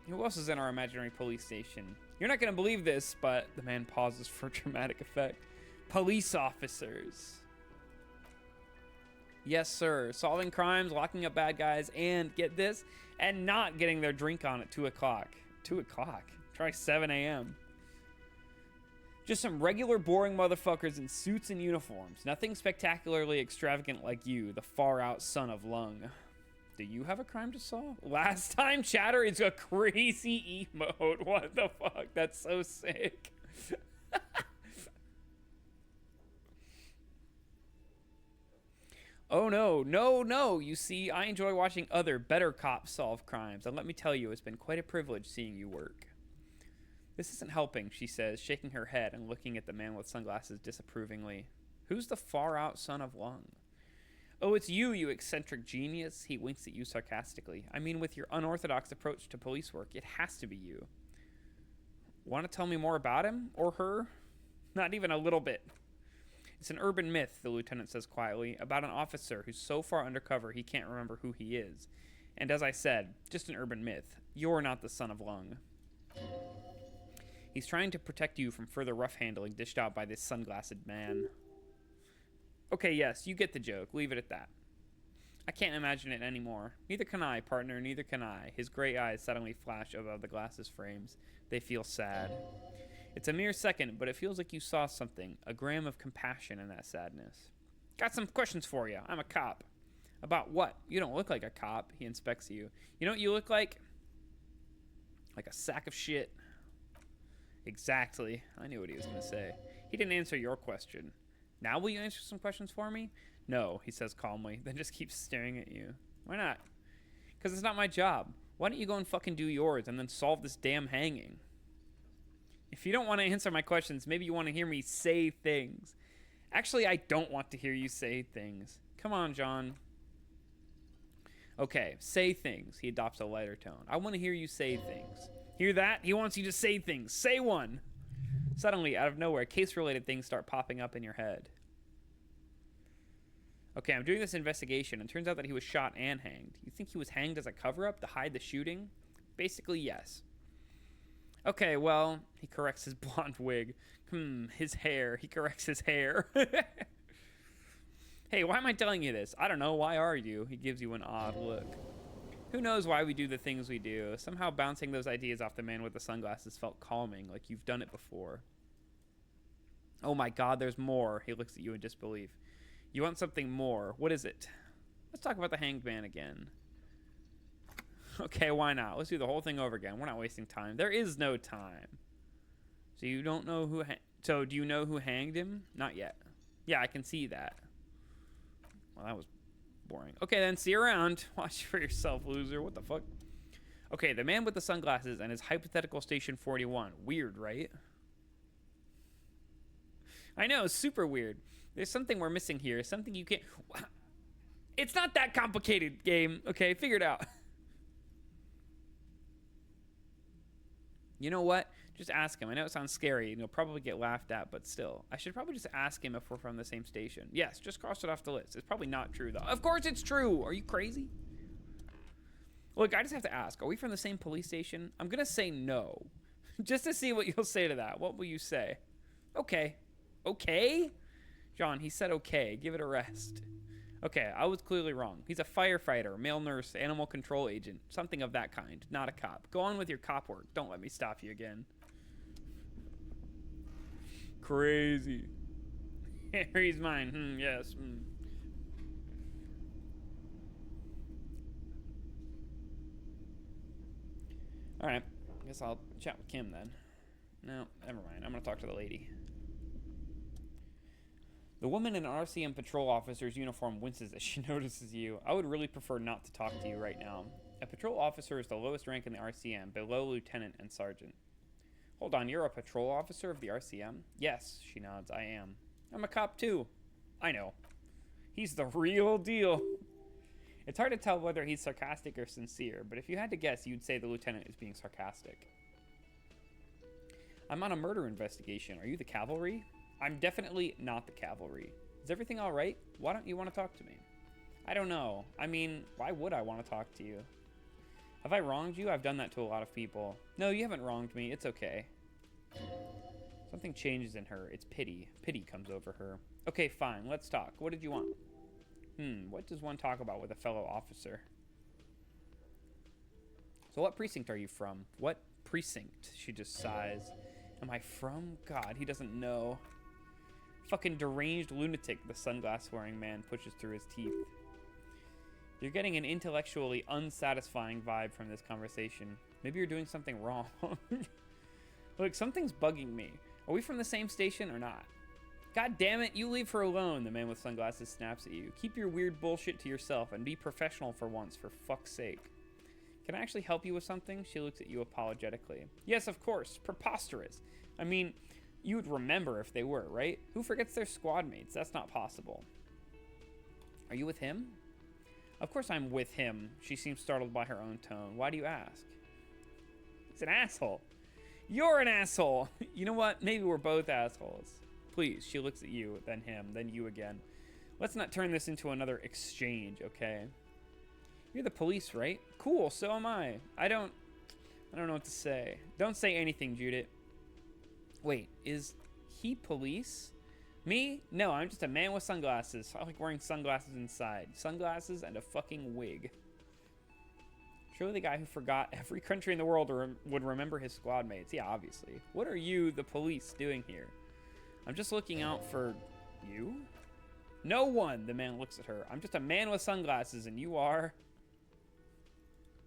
Who else is in our imaginary police station? You're not going to believe this, but the man pauses for dramatic effect. Police officers. Yes, sir. Solving crimes, locking up bad guys, and get this, and not getting their drink on at 2 o'clock. 2 o'clock? Try 7 a.m. Just some regular boring motherfuckers in suits and uniforms. Nothing spectacularly extravagant like you, the far-out son of Lung. Do you have a crime to solve? Last time chatter is a crazy emote. What the fuck? That's so sick. Oh no, no. You see, I enjoy watching other, better cops solve crimes. And let me tell you, it's been quite a privilege seeing you work. This isn't helping, she says, shaking her head and looking at the man with sunglasses disapprovingly. Who's the far-out son of Lung? Oh, it's you, you eccentric genius. He winks at you sarcastically. I mean, with your unorthodox approach to police work, it has to be you. Want to tell me more about him? Or her? Not even a little bit. It's an urban myth, the lieutenant says quietly, about an officer who's so far undercover he can't remember who he is. And as I said, just an urban myth. You're not the son of Lung. He's trying to protect you from further rough handling dished out by this sunglassed man. Okay, yes, you get the joke. Leave it at that. I can't imagine it anymore. Neither can I, partner, neither can I. His gray eyes suddenly flash above the glasses frames. They feel sad. It's a mere second, but it feels like you saw something. A gram of compassion in that sadness. Got some questions for you. I'm a cop. About what? You don't look like a cop. He inspects you. You know what you look like? Like a sack of shit. Exactly. I knew what he was going to say. He didn't answer your question. Now will you answer some questions for me? No, he says calmly, then just keeps staring at you. Why not? Because it's not my job. Why don't you go and fucking do yours and then solve this damn hanging? If you don't want to answer my questions, maybe you want to hear me say things. Actually, I don't want to hear you say things. Come on, John. Okay, say things. He adopts a lighter tone. I want to hear you say things. Hear that? He wants you to say things. Say one. Suddenly, out of nowhere, case-related things start popping up in your head. Okay, I'm doing this investigation, and it turns out that he was shot and hanged. You think he was hanged as a cover-up to hide the shooting? Basically, yes. Okay, well, he corrects his blonde wig. His hair. He corrects his hair. Hey, why am I telling you this? I don't know. Why are you? He gives you an odd look. Who knows why we do the things we do? Somehow bouncing those ideas off the man with the sunglasses felt calming, like you've done it before. Oh my God, there's more. He looks at you in disbelief. You want something more. What is it? Let's talk about the hanged man again. Okay, why not? Let's do the whole thing over again. We're not wasting time. There is no time. So you don't know who... So do you know who hanged him? Not yet. Yeah, I can see that. Well, that was boring. Okay, then see you around. Watch for yourself, loser. What the fuck? Okay, the man with the sunglasses and his hypothetical station 41. Weird, right? I know, super weird. There's something we're missing here. Something you can't... It's not that complicated, game. Okay, figure it out. You know what? Just ask him. I know it sounds scary and you'll probably get laughed at, but still. I should probably just ask him if we're from the same station. Yes, just cross it off the list. It's probably not true, though. Of course it's true. Are you crazy? Look, I just have to ask. Are we from the same police station? I'm going to say no. Just to see what you'll say to that. What will you say? Okay. Okay? John, he said okay. Give it a rest. Okay, I was clearly wrong. He's a firefighter, male nurse, animal control agent, something of that kind, not a cop. Go on with your cop work. Don't let me stop you again. Crazy. Harry's mine. Yes. All right. I guess I'll chat with Kim then. No, never mind. I'm going to talk to the lady. The woman in an RCM patrol officer's uniform winces as she notices you. I would really prefer not to talk to you right now. A patrol officer is the lowest rank in the RCM, below lieutenant and sergeant. Hold on, you're a patrol officer of the RCM? Yes, she nods, I am. I'm a cop too. I know. He's the real deal. It's hard to tell whether he's sarcastic or sincere, but if you had to guess, you'd say the lieutenant is being sarcastic. I'm on a murder investigation. Are you the cavalry? I'm definitely not the cavalry. Is everything all right? Why don't you want to talk to me? I don't know. I mean, why would I want to talk to you? Have I wronged you? I've done that to a lot of people. No, you haven't wronged me. It's okay. Something changes in her. It's pity. Pity comes over her. Okay, fine. Let's talk. What did you want? What does one talk about with a fellow officer? So what precinct are you from? What precinct? She just sighs. Am I from? God, he doesn't know. Fucking deranged lunatic, the sunglass-wearing man pushes through his teeth. You're getting an intellectually unsatisfying vibe from this conversation. Maybe you're doing something wrong. Look, something's bugging me. Are we from the same station or not? God damn it, you leave her alone, the man with sunglasses snaps at you. Keep your weird bullshit to yourself and be professional for once, for fuck's sake. Can I actually help you with something? She looks at you apologetically. Yes, of course. Preposterous. I mean, You would remember if they were, right? Who forgets their squad mates? That's not possible. Are you with him? Of course I'm with him. She seems startled by her own tone. Why do you ask? He's an asshole. You're an asshole. You know what? Maybe we're both assholes. Please, she looks at you, then him, then you again. Let's not turn this into another exchange, okay? You're the police, right? Cool, so am I. I don't know what to say. Don't say anything, Judith. Wait, is he police? Me? No, I'm just a man with sunglasses. I like wearing sunglasses inside. Sunglasses and a fucking wig. Surely the guy who forgot every country in the world would remember his squad mates. Yeah, obviously. What are you, the police, doing here? I'm just looking out for you? No one, the man looks at her. I'm just a man with sunglasses, and you are...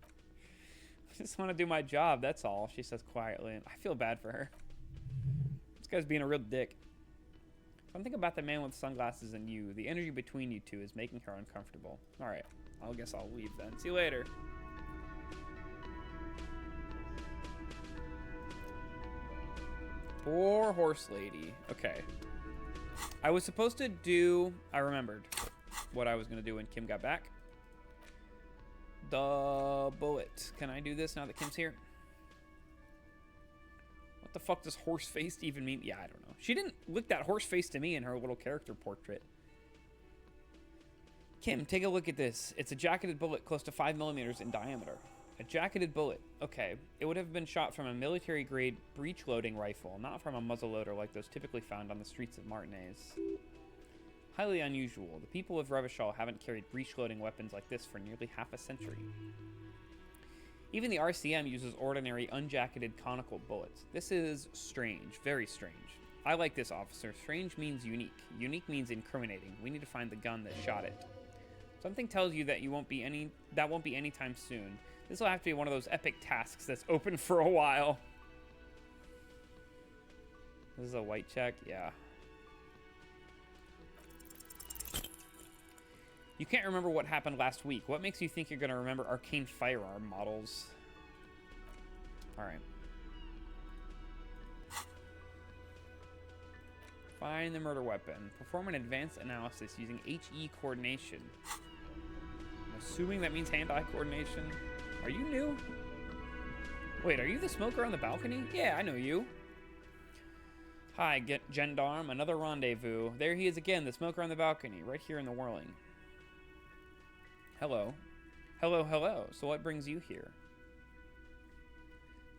I just want to do my job, that's all, she says quietly. I feel bad for her. This guy's being a real dick. Something about the man with sunglasses and you, the energy between you two is making her uncomfortable. Alright, I guess I'll leave then. See you later. Poor horse lady. Okay. I was supposed to do... I remembered what I was going to do when Kim got back. The bullet. Can I do this now that Kim's here? What the fuck does horse-faced even mean? Yeah, I don't know. She didn't look that horse-face to me in her little character portrait. Kim, take a look at this. It's a jacketed bullet close to 5 millimeters in diameter. A jacketed bullet. Okay. It would have been shot from a military-grade breech-loading rifle, not from a muzzleloader like those typically found on the streets of Martinez. Highly unusual. The people of Revachol haven't carried breech-loading weapons like this for nearly half a century. Even the RCM uses ordinary, unjacketed conical bullets. This is strange. Very strange. I like this, officer. Strange means unique. Unique means incriminating. We need to find the gun that shot it. Something tells you that won't be anytime soon. This will have to be one of those epic tasks that's open for a while. This is a white check? Yeah. You can't remember what happened last week. What makes you think you're going to remember arcane firearm models? Alright. Find the murder weapon. Perform an advanced analysis using HE coordination. I'm assuming that means hand-eye coordination. Are you new? Wait, are you the smoker on the balcony? Yeah, I know you. Hi, gendarme. Another rendezvous. There he is again, the smoker on the balcony, right here in the whirling. Hello. Hello, hello. So what brings you here?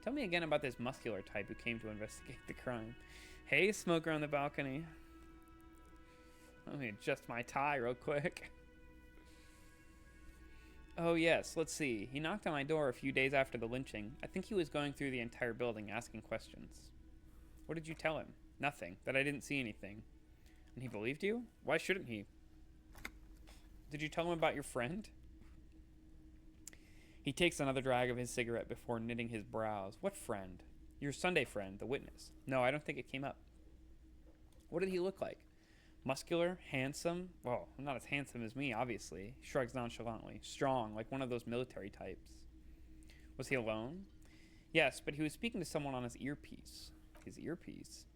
Tell me again about this muscular type who came to investigate the crime. Hey, smoker on the balcony. Let me adjust my tie real quick. Oh, yes. Let's see. He knocked on my door a few days after the lynching. I think he was going through the entire building asking questions. What did you tell him? Nothing. That I didn't see anything. And he believed you? Why shouldn't he? Did you tell him about your friend? He takes another drag of his cigarette before knitting his brows. What friend? Your Sunday friend, the witness. No, I don't think it came up. What did he look like? Muscular? Handsome? Well, not as handsome as me, obviously. He shrugs nonchalantly. Strong, like one of those military types. Was he alone? Yes, but he was speaking to someone on his earpiece. His earpiece?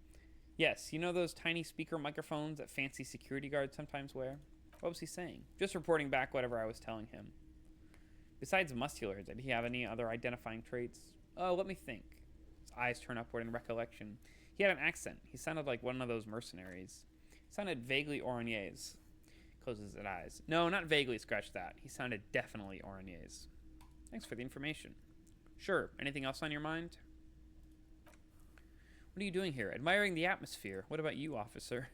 Yes, you know those tiny speaker microphones that fancy security guards sometimes wear? What was he saying? Just reporting back whatever I was telling him. Besides muscular, did he have any other identifying traits? Oh, let me think. His eyes turn upward in recollection. He had an accent. He sounded like one of those mercenaries. He sounded vaguely Orangnaise. Closes his eyes. No, not vaguely, scratch that. He sounded definitely Orangnaise. Thanks for the information. Sure. Anything else on your mind? What are you doing here? Admiring the atmosphere. What about you, officer?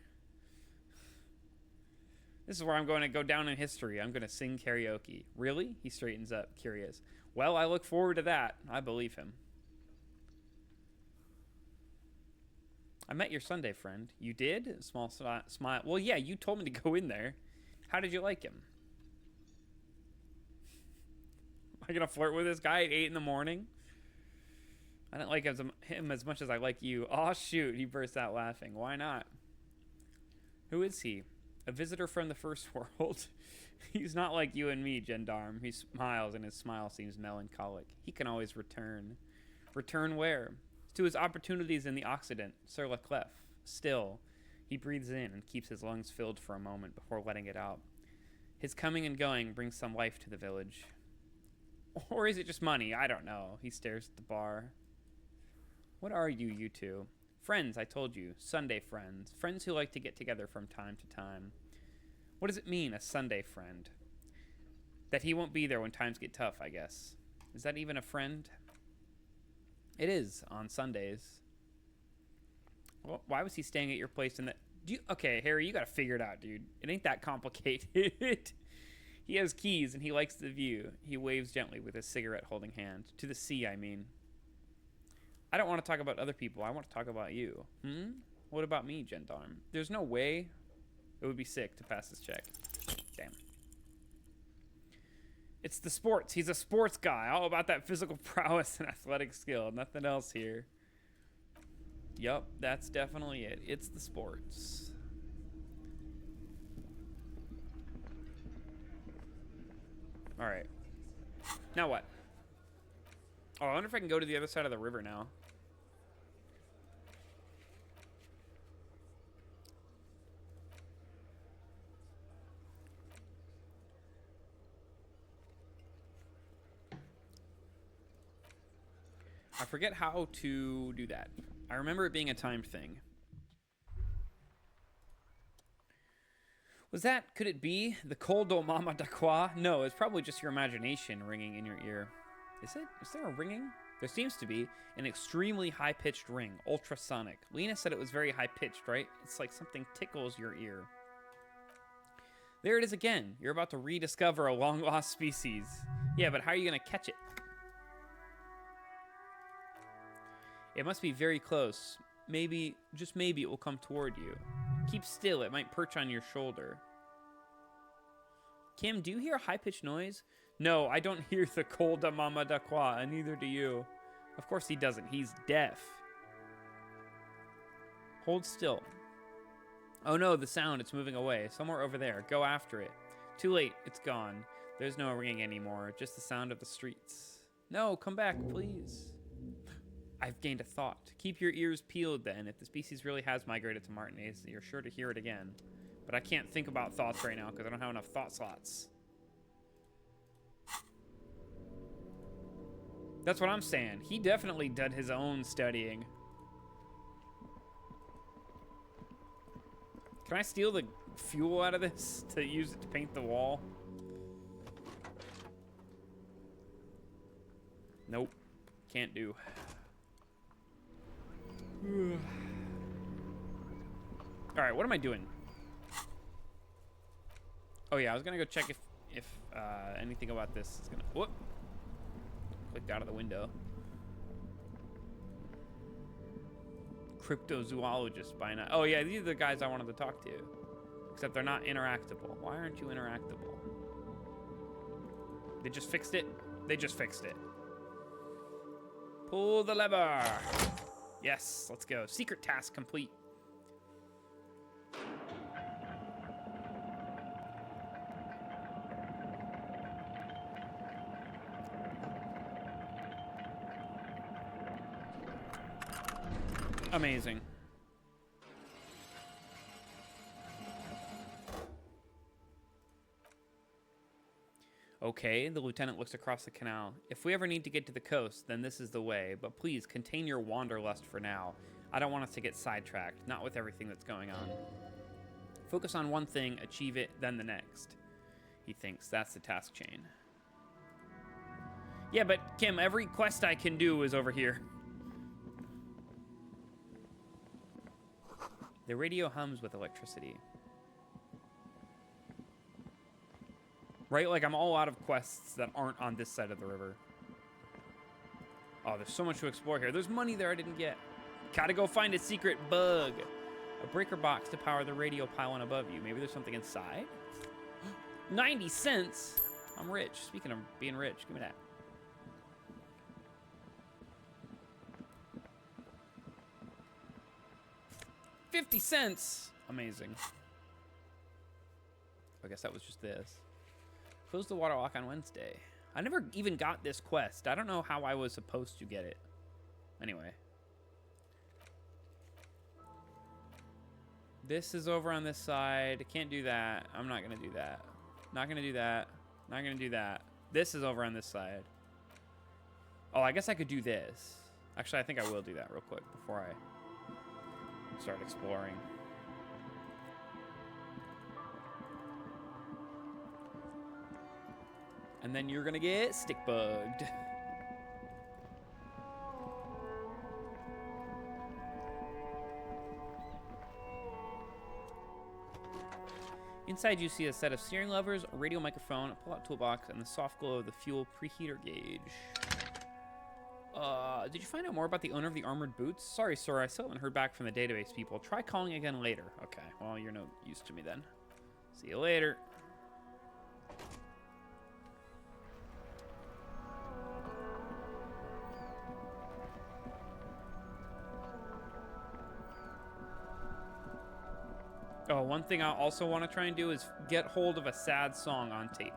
This is where I'm going to go down in history. I'm going to sing karaoke. Really? He straightens up, curious. Well, I look forward to that. I believe him. I met your Sunday friend. You did? Small smile. Well, yeah, you told me to go in there. How did you like him? Am I going to flirt with this guy at 8 in the morning? I don't like him as much as I like you. Aw, shoot. He bursts out laughing. Why not? Who is he? A visitor from the first world. He's not like you and me, gendarme. He smiles, and his smile seems melancholic. He can always return. Return where? To his opportunities in the Occident, Sur la Clef. Still, he breathes in and keeps his lungs filled for a moment before letting it out. His coming and going brings some life to the village. Or is it just money? I don't know. He stares at the bar. What are you, you two? Friends, I told you. Sunday friends. Friends who like to get together from time to time. What does it mean, a Sunday friend? That he won't be there when times get tough, I guess. Is that even a friend? It is, on Sundays. Well, why was he staying at your place in that... Okay, Harry, you gotta figure it out, dude. It ain't that complicated. He has keys, and he likes the view. He waves gently with his cigarette-holding hand. To the sea, I mean. I don't want to talk about other people. I want to talk about you. What about me, gendarme? There's no way. It would be sick to pass this check. Damn. It's the sports. He's a sports guy. All about that physical prowess and athletic skill. Nothing else here. Yup, that's definitely it. It's the sports. Alright. Now what? Oh, I wonder if I can go to the other side of the river now. I forget how to do that. I remember it being a timed thing. Was that, could it be, the Col do Mama da Qua? No, it's probably just your imagination ringing in your ear. Is it? Is there a ringing? There seems to be an extremely high-pitched ring, ultrasonic. Lena said it was very high-pitched, right? It's like something tickles your ear. There it is again. You're about to rediscover a long-lost species. Yeah, but how are you going to catch it? It must be very close. Maybe, just maybe, it will come toward you. Keep still. It might perch on your shoulder. Kim, do you hear a high-pitched noise? No, I don't hear the Col de Mama da Qua, and neither do you. Of course he doesn't. He's deaf. Hold still. Oh no, the sound. It's moving away. Somewhere over there. Go after it. Too late. It's gone. There's no ringing anymore. Just the sound of the streets. No, come back, please. I've gained a thought. Keep your ears peeled then. If the species really has migrated to Martinez, you're sure to hear it again. But I can't think about thoughts right now because I don't have enough thought slots. That's what I'm saying. He definitely did his own studying. Can I steal the fuel out of this to use it to paint the wall? Nope. Can't do. Alright, what am I doing? Oh yeah, I was gonna go check if anything about this is gonna... Whoop! Clicked out of the window. Cryptozoologist by now. Oh yeah, these are the guys I wanted to talk to. Except they're not interactable. Why aren't you interactable? They just fixed it? They just fixed it. Pull the lever! Yes, let's go. Secret task complete. Amazing. Okay, the lieutenant looks across the canal. If we ever need to get to the coast, then this is the way. But please, contain your wanderlust for now. I don't want us to get sidetracked, not with everything that's going on. Focus on one thing, achieve it, then the next. He thinks that's the task chain. Yeah, but Kim, every quest I can do is over here. The radio hums with electricity. Right? Like, I'm all out of quests that aren't on this side of the river. Oh, there's so much to explore here. There's money there I didn't get. Gotta go find a secret bug. A breaker box to power the radio pylon above you. Maybe there's something inside? 90 cents? I'm rich. Speaking of being rich, give me that. $50. Amazing. I guess that was just this. Close the water lock on Wednesday. I never even got this quest. I don't know how I was supposed to get it. Anyway. This is over on this side. Can't do that. I'm not going to do that. Not going to do that. Not going to do that. This is over on this side. Oh, I guess I could do this. Actually, I think I will do that real quick before I start exploring. And then you're going to get stick bugged. Inside, you see a set of steering levers, a radio microphone, a pull-out toolbox, and the soft glow of the fuel preheater gauge. Did you find out more about the owner of the armored boots? Sorry, sir, I still haven't heard back from the database people. Try calling again later. Okay, well, you're no use to me then. See you later. Oh, one thing I also want to try and do is get hold of a sad song on tape.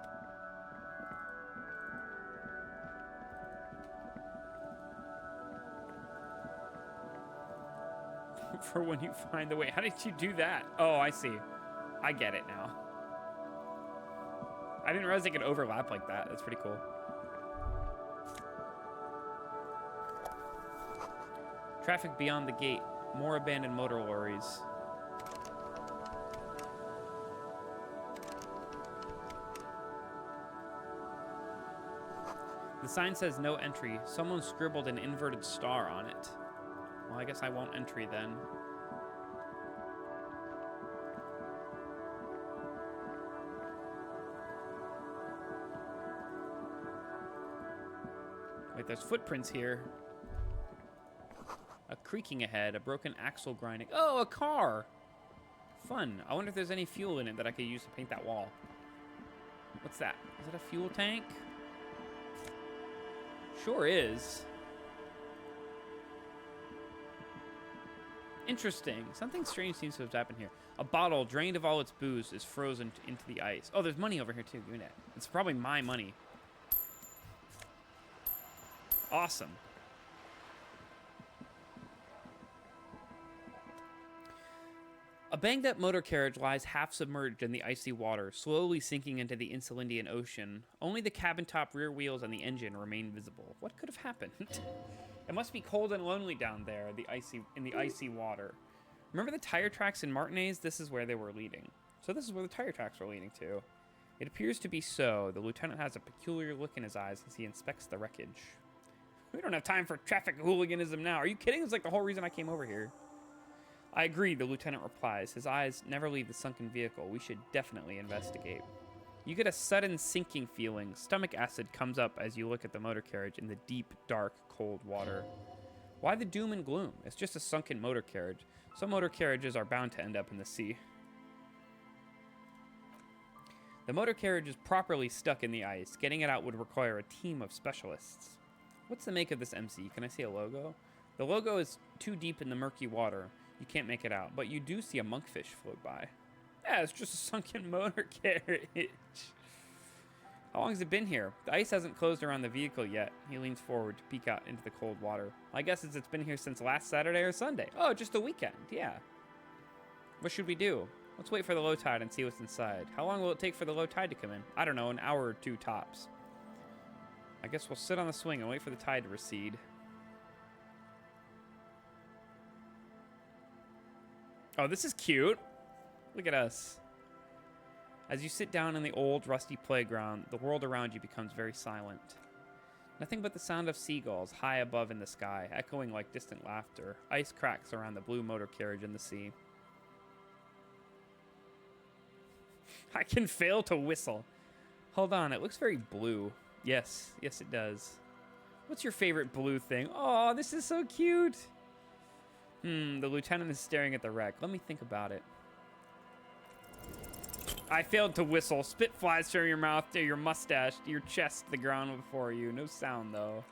For when you find the way. How did you do that? Oh, I see. I get it now. I didn't realize they could overlap like that. That's pretty cool. Traffic beyond the gate. More abandoned motor lorries. The sign says no entry. Someone scribbled an inverted star on it. Well, I guess I won't entry then. Wait, there's footprints here. A creaking ahead, a broken axle grinding. Oh, a car! Fun. I wonder if there's any fuel in it that I could use to paint that wall. What's that? Is it a fuel tank? Sure is. Interesting. Something strange seems to have happened here. A bottle drained of all its booze is frozen into the ice. Oh, there's money over here too. Give me that. It's probably my money. Awesome. A banged-up motor carriage lies half submerged in the icy water, slowly sinking into the Insulindian Ocean. Only the cabin-top rear wheels and the engine remain visible. What could have happened? It must be cold and lonely down there, in the icy water. Remember the tire tracks in Martinez? This is where they were leading. So this is where the tire tracks were leading to. It appears to be so. The lieutenant has a peculiar look in his eyes as he inspects the wreckage. We don't have time for traffic hooliganism now. Are you kidding? It's like the whole reason I came over here. I agree, the lieutenant replies. His eyes never leave the sunken vehicle. We should definitely investigate. You get a sudden sinking feeling. Stomach acid comes up as you look at the motor carriage in the deep, dark, cold water. Why the doom and gloom? It's just a sunken motor carriage. Some motor carriages are bound to end up in the sea. The motor carriage is properly stuck in the ice. Getting it out would require a team of specialists. What's the make of this MC? Can I see a logo? The logo is too deep in the murky water. You can't make it out, but you do see a monkfish float by. Yeah, it's just a sunken motor carriage. How long has it been here? The ice hasn't closed around the vehicle yet. He leans forward to peek out into the cold water. I guess it's been here since last Saturday or Sunday. Oh, just a weekend, yeah. What should we do? Let's wait for the low tide and see what's inside. How long will it take for the low tide to come in? I don't know, an hour or two tops. I guess we'll sit on the swing and wait for the tide to recede. Oh, this is cute. Look at us. As you sit down in the old, rusty playground, the world around you becomes very silent. Nothing but the sound of seagulls high above in the sky, echoing like distant laughter. Ice cracks around the blue motor carriage in the sea. I can fail to whistle. Hold on, it looks very blue. Yes, yes it does. What's your favorite blue thing? Oh, this is so cute. The lieutenant is staring at the wreck. Let me think about it. I failed to whistle. Spit flies from your mouth to your mustache, to your chest, the ground before you. No sound, though.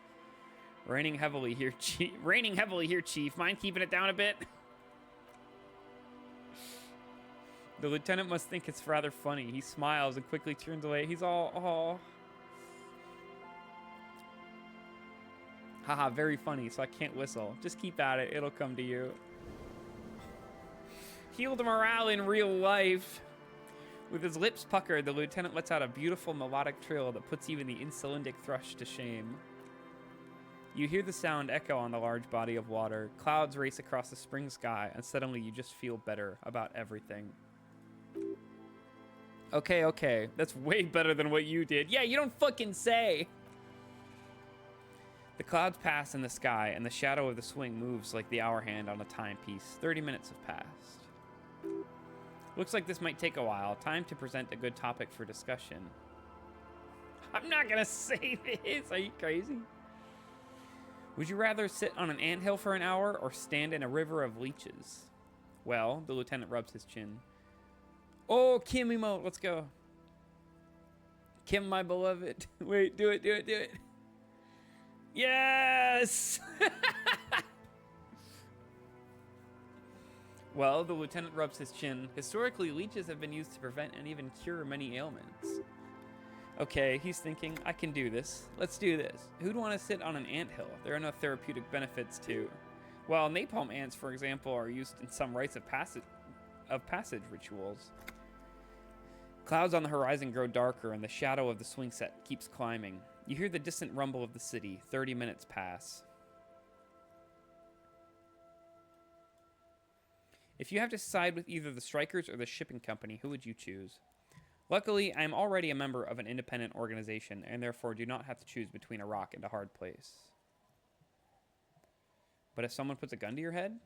Raining heavily here, Chief. Raining heavily here, Chief. Mind keeping it down a bit? The lieutenant must think it's rather funny. He smiles and quickly turns away. He's all, oh. Haha, very funny, so I can't whistle. Just keep at it. It'll come to you. Healed morale in real life. With his lips puckered, the lieutenant lets out a beautiful melodic trill that puts even the insulindic thrush to shame. You hear the sound echo on the large body of water. Clouds race across the spring sky, and suddenly you just feel better about everything. Okay, okay. That's way better than what you did. Yeah, you don't fucking say! The clouds pass in the sky, and the shadow of the swing moves like the hour hand on a timepiece. 30 minutes have passed. Looks like this might take a while. Time to present a good topic for discussion. I'm not gonna say this! Are you crazy? Would you rather sit on an anthill for an hour or stand in a river of leeches? Well, the lieutenant rubs his chin. Oh, Kim emote, let's go. Kim, my beloved. Wait, do it, do it, do it. Yes! Well, the lieutenant rubs his chin. Historically, leeches have been used to prevent and even cure many ailments. Okay, he's thinking, I can do this. Let's do this. Who'd want to sit on an anthill? There are no therapeutic benefits to... Well, napalm ants, for example, are used in some rites of passage rituals. Clouds on the horizon grow darker, and the shadow of the swing set keeps climbing. You hear the distant rumble of the city. 30 minutes pass. If you have to side with either the strikers or the shipping company, who would you choose? Luckily, I am already a member of an independent organization, and therefore do not have to choose between a rock and a hard place. But if someone puts a gun to your head?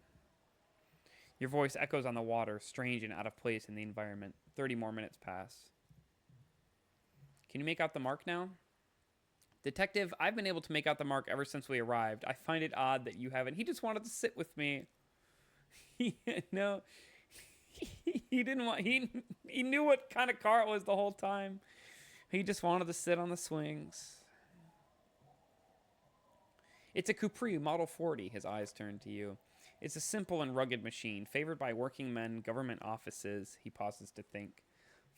Your voice echoes on the water, strange and out of place in the environment. 30 more minutes pass. Can you make out the mark now? Detective, I've been able to make out the mark ever since we arrived. I find it odd that you haven't. He just wanted to sit with me. No. He didn't want... He knew what kind of car it was the whole time. He just wanted to sit on the swings. It's a Capri Model 40. His eyes turned to you. It's a simple and rugged machine, favored by working men, government offices. He pauses to think.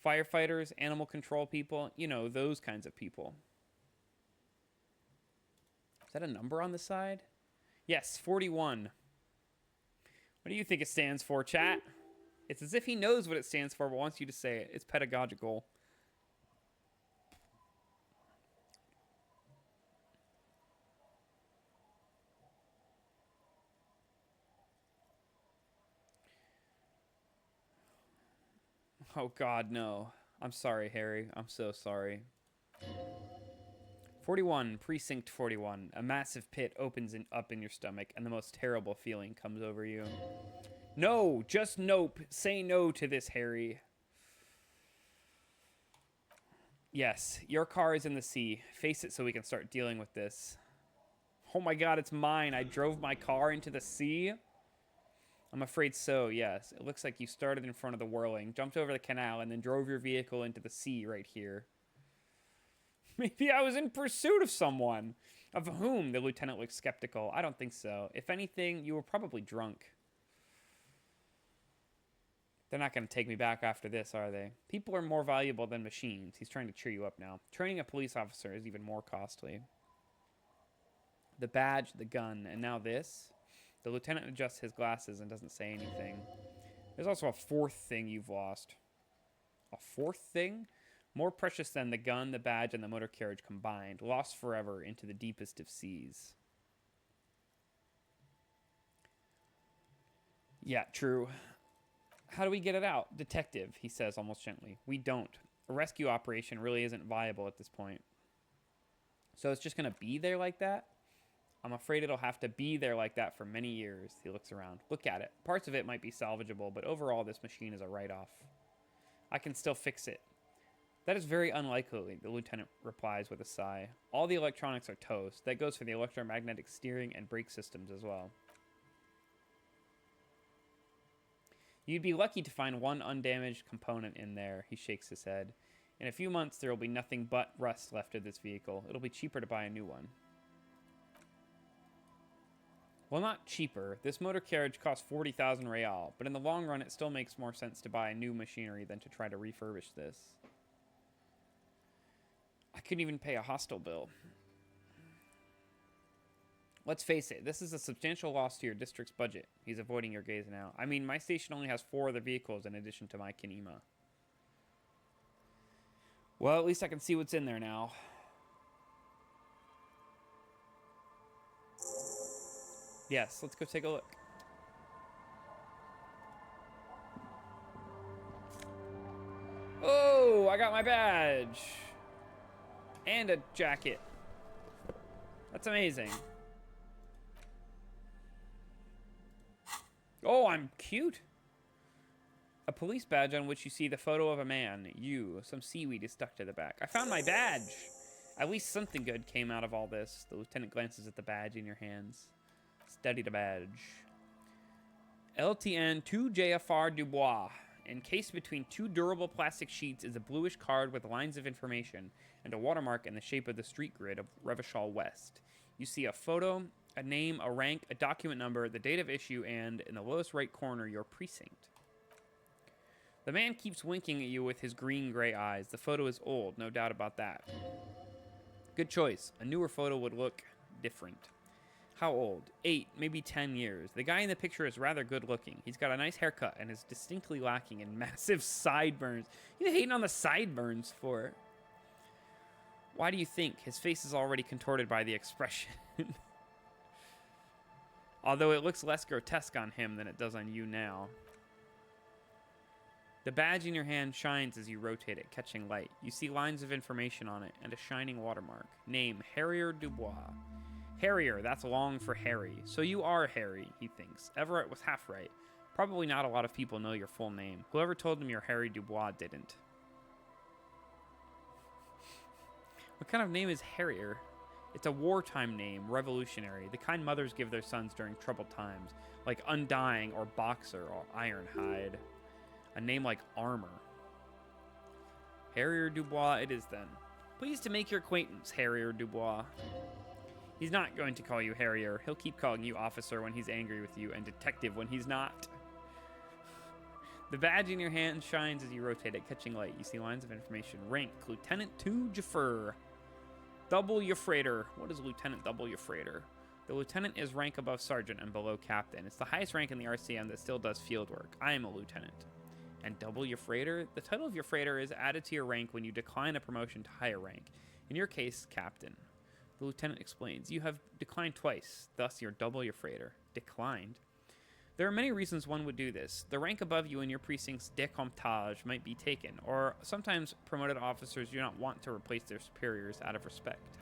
Firefighters, animal control people, you know, those kinds of people. Is that a number on the side? Yes, 41. What do you think it stands for, chat? It's as if he knows what it stands for, but wants you to say it. It's pedagogical. Oh, God, no. I'm sorry, Harry. I'm so sorry. 41, Precinct 41. A massive pit opens up in your stomach, and the most terrible feeling comes over you. No, just nope. Say no to this, Harry. Yes, your car is in the sea. Face it so we can start dealing with this. Oh my God, it's mine. I drove my car into the sea. I'm afraid so, yes. It looks like you started in front of the whirling, jumped over the canal, and then drove your vehicle into the sea right here. Maybe I was in pursuit of someone. Of whom? The lieutenant looked skeptical. I don't think so. If anything, you were probably drunk. They're not going to take me back after this, are they? People are more valuable than machines. He's trying to cheer you up now. Training a police officer is even more costly. The badge, the gun, and now this. The lieutenant adjusts his glasses and doesn't say anything. There's also a fourth thing you've lost. A fourth thing? More precious than the gun, the badge, and the motor carriage combined. Lost forever into the deepest of seas. Yeah, true. How do we get it out? Detective, he says almost gently. We don't. A rescue operation really isn't viable at this point. So it's just going to be there like that? I'm afraid it'll have to be there like that for many years. He looks around. Look at it. Parts of it might be salvageable, but overall this machine is a write-off. I can still fix it. That is very unlikely, the lieutenant replies with a sigh. All the electronics are toast. That goes for the electromagnetic steering and brake systems as well. You'd be lucky to find one undamaged component in there, he shakes his head. In a few months, there will be nothing but rust left of this vehicle. It'll be cheaper to buy a new one. Well, not cheaper. This motor carriage costs 40,000 real, but in the long run, it still makes more sense to buy new machinery than to try to refurbish this. I couldn't even pay a hostel bill. Let's face it, this is a substantial loss to your district's budget. He's avoiding your gaze now. I mean, my station only has 4 other vehicles in addition to my Kinema. Well, at least I can see what's in there now. Yes, let's go take a look. Oh, I got my badge. And a jacket. That's amazing. Oh, I'm cute. A police badge on which you see the photo of a man. You. Some seaweed is stuck to the back. I found my badge. At least something good came out of all this. The lieutenant glances at the badge in your hands. Study the badge. LTN 2 JFR Dubois. Encased between 2 durable plastic sheets is a bluish card with lines of information and a watermark in the shape of the street grid of Revachol West. You see a photo, a name, a rank, a document number, the date of issue, and, in the lowest right corner, your precinct. The man keeps winking at you with his green-gray eyes. The photo is old, no doubt about that. Good choice. A newer photo would look different. How old? 8, maybe 10 years. The guy in the picture is rather good-looking. He's got a nice haircut and is distinctly lacking in massive sideburns. You hating on the sideburns for? Why do you think? His face is already contorted by the expression. Although it looks less grotesque on him than it does on you now. The badge in your hand shines as you rotate it, catching light. You see lines of information on it and a shining watermark. Name, Harrier Dubois. Harrier, that's long for Harry. So you are Harry, he thinks. Everett was half right. Probably not a lot of people know your full name. Whoever told him you're Harry Dubois didn't. What kind of name is Harrier? It's a wartime name, revolutionary, the kind mothers give their sons during troubled times, like Undying or Boxer or Ironhide. A name like Armor. Harrier Dubois it is then. Pleased to make your acquaintance, Harrier Dubois. He's not going to call you Harrier. He'll keep calling you Officer when he's angry with you and Detective when he's not. The badge in your hand shines as you rotate it, catching light. You see lines of information. Rank, Lieutenant 2 Jaffer. Double Euphrator. What is Lieutenant Double Euphrator? The lieutenant is rank above sergeant and below captain. It's the highest rank in the RCM that still does field work. I am a lieutenant. And Double Euphrator? The title of Euphrator is added to your rank when you decline a promotion to higher rank. In your case, captain. The lieutenant explains. You have declined twice, thus you're Double Euphrator. Declined? There are many reasons one would do this. The rank above you in your precinct's décomptage might be taken, or sometimes promoted officers do not want to replace their superiors out of respect.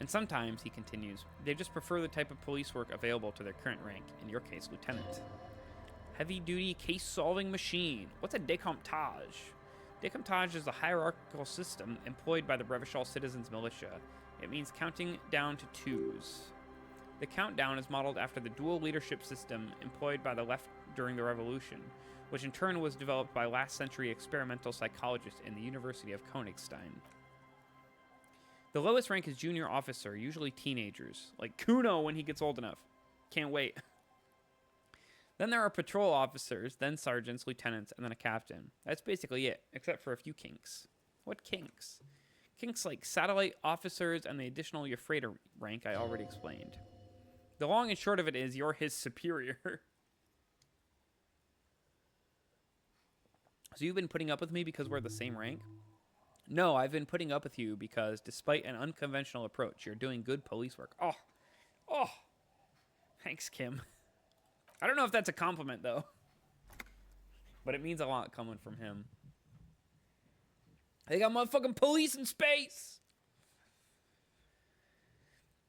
And sometimes, he continues, they just prefer the type of police work available to their current rank, in your case, lieutenant. Heavy-duty case-solving machine. What's a décomptage? Décomptage is a hierarchical system employed by the Revachol Citizens Militia. It means counting down to twos. The countdown is modeled after the dual leadership system employed by the left during the Revolution, which in turn was developed by last-century experimental psychologists in the University of Königstein. The lowest rank is junior officer, usually teenagers, like Kuno when he gets old enough. Can't wait. Then there are patrol officers, then sergeants, lieutenants, and then a captain. That's basically it, except for a few kinks. What kinks? Kinks like satellite officers and the additional Euphrator rank I already explained. The long and short of it is, you're his superior. So you've been putting up with me because we're the same rank? No, I've been putting up with you because, despite an unconventional approach, you're doing good police work. Oh, thanks, Kim. I don't know if that's a compliment, though. But it means a lot coming from him. They got motherfucking police in space!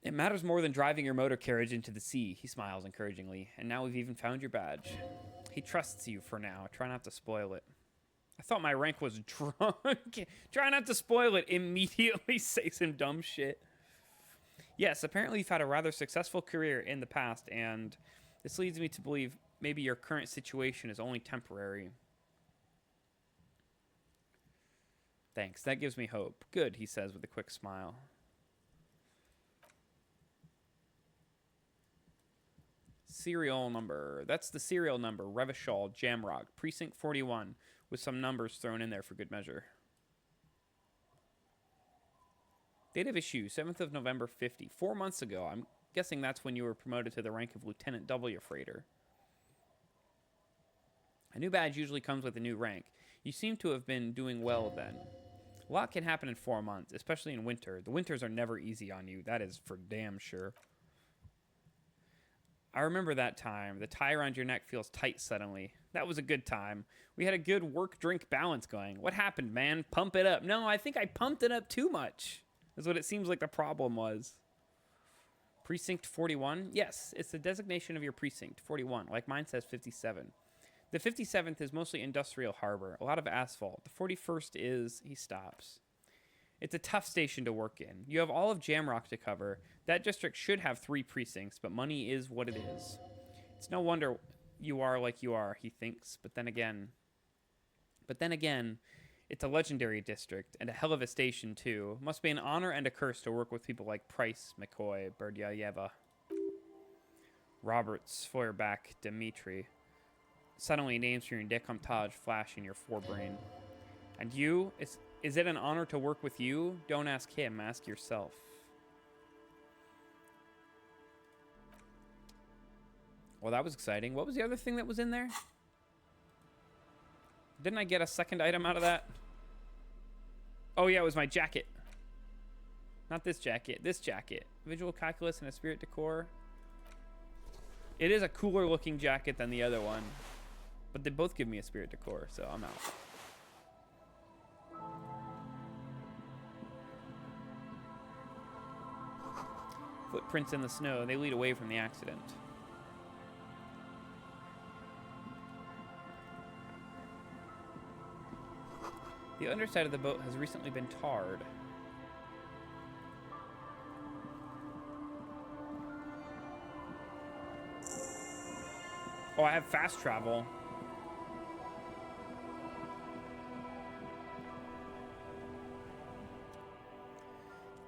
It matters more than driving your motor carriage into the sea, he smiles encouragingly. And now we've even found your badge. He trusts you for now. Try not to spoil it. I thought my rank was drunk. Try not to spoil it. Immediately say some dumb shit. Yes, apparently you've had a rather successful career in the past, and this leads me to believe maybe your current situation is only temporary. Thanks, that gives me hope. Good, he says with a quick smile. Serial number. That's the serial number. Revachol, Jamrock, Precinct 41, with some numbers thrown in there for good measure. Date of issue, 7th of November 50. 4 months ago. I'm guessing that's when you were promoted to the rank of Lieutenant W Freighter. A new badge usually comes with a new rank. You seem to have been doing well then. A lot can happen in 4 months, especially in winter. The winters are never easy on you. That is for damn sure. I remember that time. The tie around your neck feels tight suddenly. That was a good time. We had a good work-drink balance going. What happened, man? Pump it up. No, I think I pumped it up too much. That's what it seems like the problem was. Precinct 41? Yes, it's the designation of your precinct, 41. Like mine says 57. The 57th is mostly industrial harbor, a lot of asphalt. The 41st is... He stops. It's a tough station to work in. You have all of Jamrock to cover. That district should have 3 precincts, but money is what it is. It's no wonder you are like you are, he thinks. But then again, it's a legendary district, and a hell of a station, too. Must be an honor and a curse to work with people like Price, McCoy, Berdyayeva, Roberts, Feuerbach, Dmitri. Suddenly, names from your decomptage flash in your forebrain. And you? Is it an honor to work with you? Don't ask him, ask yourself. Well, that was exciting. What was the other thing that was in there? Didn't I get a second item out of that? Oh, yeah, it was my jacket. Not this jacket. This jacket. Visual calculus and a spirit decor. It is a cooler looking jacket than the other one. But they both give me a spirit decor, so I'm out. Footprints in the snow. They lead away from the accident. The underside of the boat has recently been tarred. Oh, I have fast travel.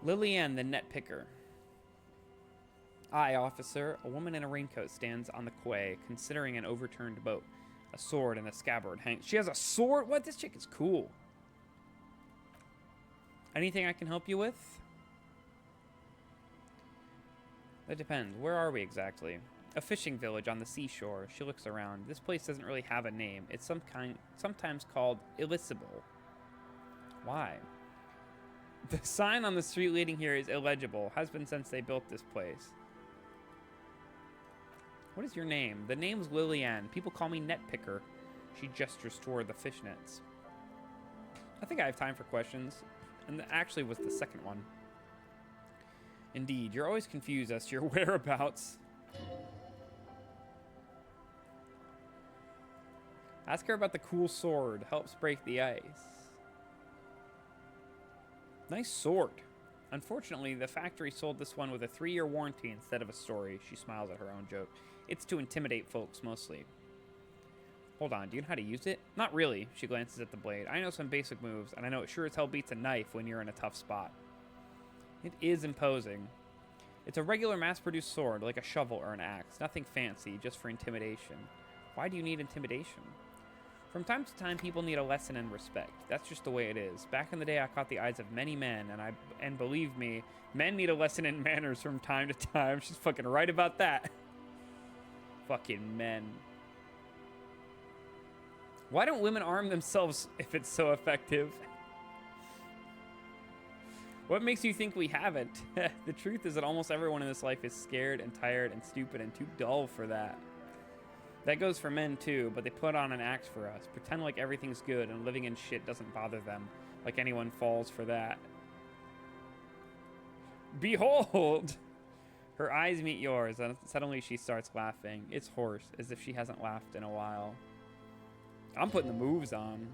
Lillian, the net picker. Aye, officer. A woman in a raincoat stands on the quay, considering an overturned boat. A sword and a scabbard hangs. She has a sword? What? This chick is cool. Anything I can help you with? That depends. Where are we exactly? A fishing village on the seashore. She looks around. This place doesn't really have a name. It's sometimes called Elysium. Why? The sign on the street leading here is illegible. Has been since they built this place. What is your name? The name's Lillian. People call me Netpicker. She gestures toward the fishnets. I think I have time for questions. And that actually was the second one. Indeed, you're always confused as to your whereabouts. Ask her about the cool sword. Helps break the ice. Nice sword. Unfortunately, the factory sold this one with a 3-year warranty instead of a story. She smiles at her own joke. It's to intimidate folks, mostly. Hold on, do you know how to use it? Not really, she glances at the blade. I know some basic moves, and I know it sure as hell beats a knife when you're in a tough spot. It is imposing. It's a regular mass-produced sword, like a shovel or an axe. Nothing fancy, just for intimidation. Why do you need intimidation? From time to time, people need a lesson in respect. That's just the way it is. Back in the day, I caught the eyes of many men, and believe me, men need a lesson in manners from time to time. She's fucking right about that. Fucking men. Why don't women arm themselves if it's so effective? What makes you think we haven't? The truth is that almost everyone in this life is scared and tired and stupid and too dull for that. That goes for men too, but they put on an act for us. Pretend like everything's good and living in shit doesn't bother them. Like anyone falls for that. Behold! Her eyes meet yours, and suddenly she starts laughing. It's hoarse, as if she hasn't laughed in a while. I'm putting the moves on.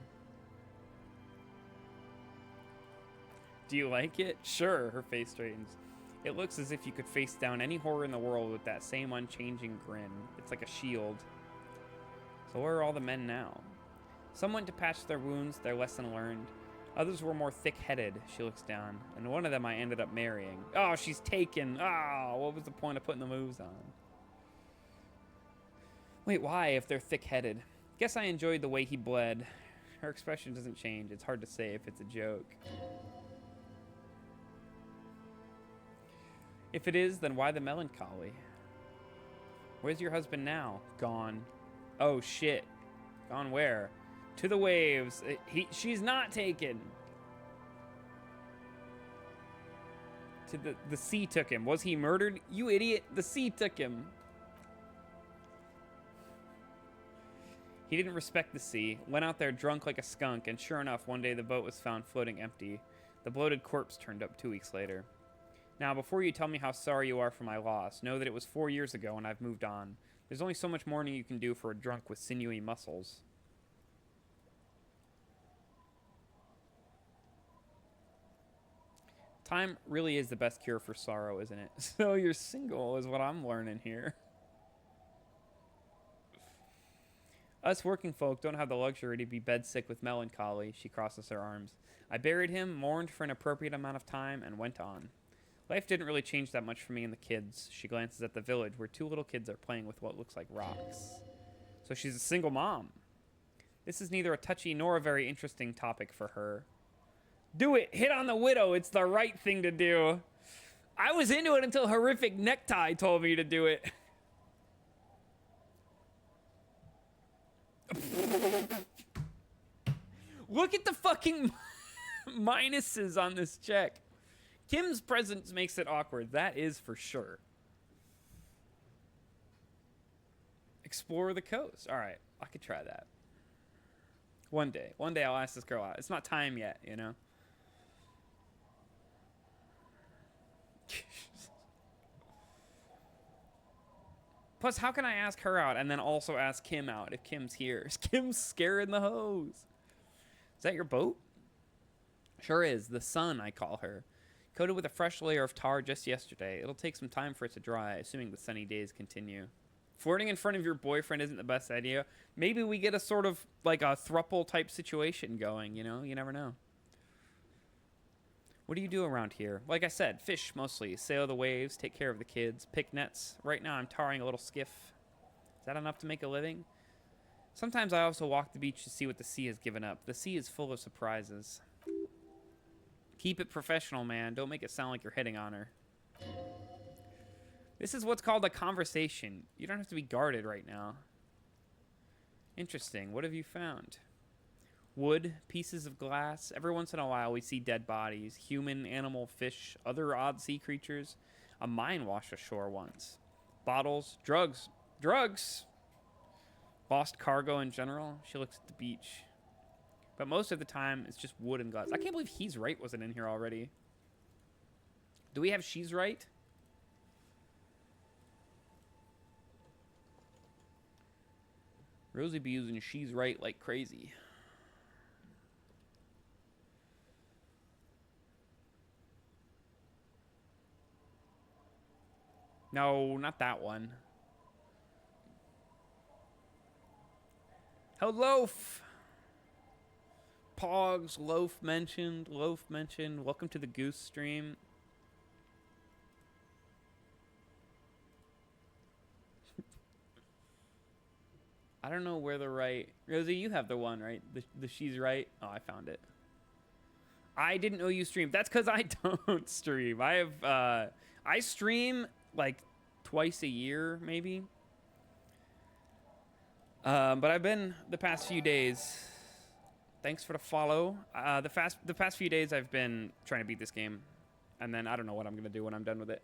Do you like it? Sure, her face straightens. It looks as if you could face down any horror in the world with that same unchanging grin. It's like a shield. So where are all the men now? Some went to patch their wounds, their lesson learned. Others were more thick-headed, she looks down. And one of them I ended up marrying. Oh, she's taken. Oh, what was the point of putting the moves on? Wait, why if they're thick-headed? Guess I enjoyed the way he bled. Her expression doesn't change. It's hard to say if it's a joke. If it is, then why the melancholy? Where's your husband now? Gone. Oh, shit. Gone where? To the waves. She's not taken. To the sea took him. Was he murdered? You idiot. The sea took him. He didn't respect the sea. Went out there drunk like a skunk, and sure enough, one day the boat was found floating empty. The bloated corpse turned up 2 weeks later. Now, before you tell me how sorry you are for my loss, know that it was 4 years ago and I've moved on. There's only so much mourning you can do for a drunk with sinewy muscles. Time really is the best cure for sorrow, isn't it? So you're single is what I'm learning here. Us working folk don't have the luxury to be bedsick with melancholy, she crosses her arms. I buried him, mourned for an appropriate amount of time, and went on. Life didn't really change that much for me and the kids. She glances at the village where 2 little kids are playing with what looks like rocks. So she's a single mom. This is neither a touchy nor a very interesting topic for her. Do it! Hit on the widow! It's the right thing to do! I was into it until Horrific Necktie told me to do it. Look at the fucking minuses on this check. Kim's presence makes it awkward. That is for sure. Explore the coast. All right, I could try that. One day I'll ask this girl out. It's not time yet, you know? Plus, how can I ask her out and then also ask Kim out if Kim's here? Is Kim scaring the hose? Is that your boat? Sure is. The Sun, I call her. Coated with a fresh layer of tar just yesterday. It'll take some time for it to dry, assuming the sunny days continue. Flirting in front of your boyfriend isn't the best idea. Maybe we get a sort of, like, a throuple type situation going, you know? You never know. What do you do around here? Like I said, fish mostly. Sail the waves, take care of the kids, pick nets. Right now I'm tarring a little skiff. Is that enough to make a living? Sometimes I also walk the beach to see what the sea has given up. The sea is full of surprises. Keep it professional, man. Don't make it sound like you're hitting on her. This is what's called a conversation. You don't have to be guarded right now. Interesting. What have you found? Wood, pieces of glass. Every once in a while we see dead bodies. Human, animal, fish, other odd sea creatures. A mine washed ashore once. Bottles, drugs. Drugs! Lost cargo in general. She looks at the beach. But most of the time, it's just wood and glass. I can't believe He's Right wasn't in here already. Do we have She's Right? Rosie be using She's Right like crazy. No, not that one. Hello. Pogs, Loaf mentioned. Welcome to the Goose stream. I don't know where the right... Rosie, you have the one, right? The She's Right. Oh, I found it. I didn't know you streamed. That's because I don't stream. I have... I stream, like, twice a year, maybe. But I've been the past few days... Thanks for the follow. The past few days I've been trying to beat this game. And then I don't know what I'm going to do when I'm done with it.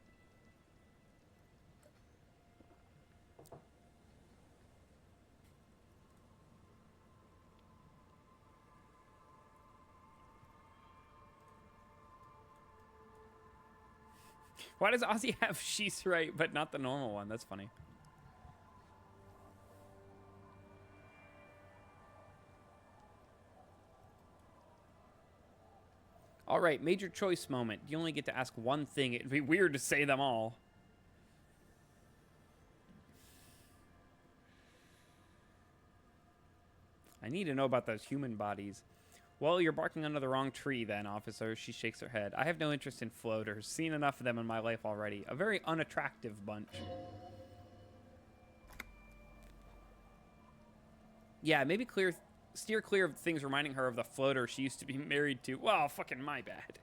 Why does Ozzy have She's Right, but not the normal one? That's funny. All right, major choice moment. You only get to ask one thing. It'd be weird to say them all. I need to know about those human bodies. Well, you're barking under the wrong tree then, officer. She shakes her head. I have no interest in floaters. Seen enough of them in my life already. A very unattractive bunch. Yeah, maybe steer clear of things reminding her of the floater she used to be married to. Well, fucking my bad.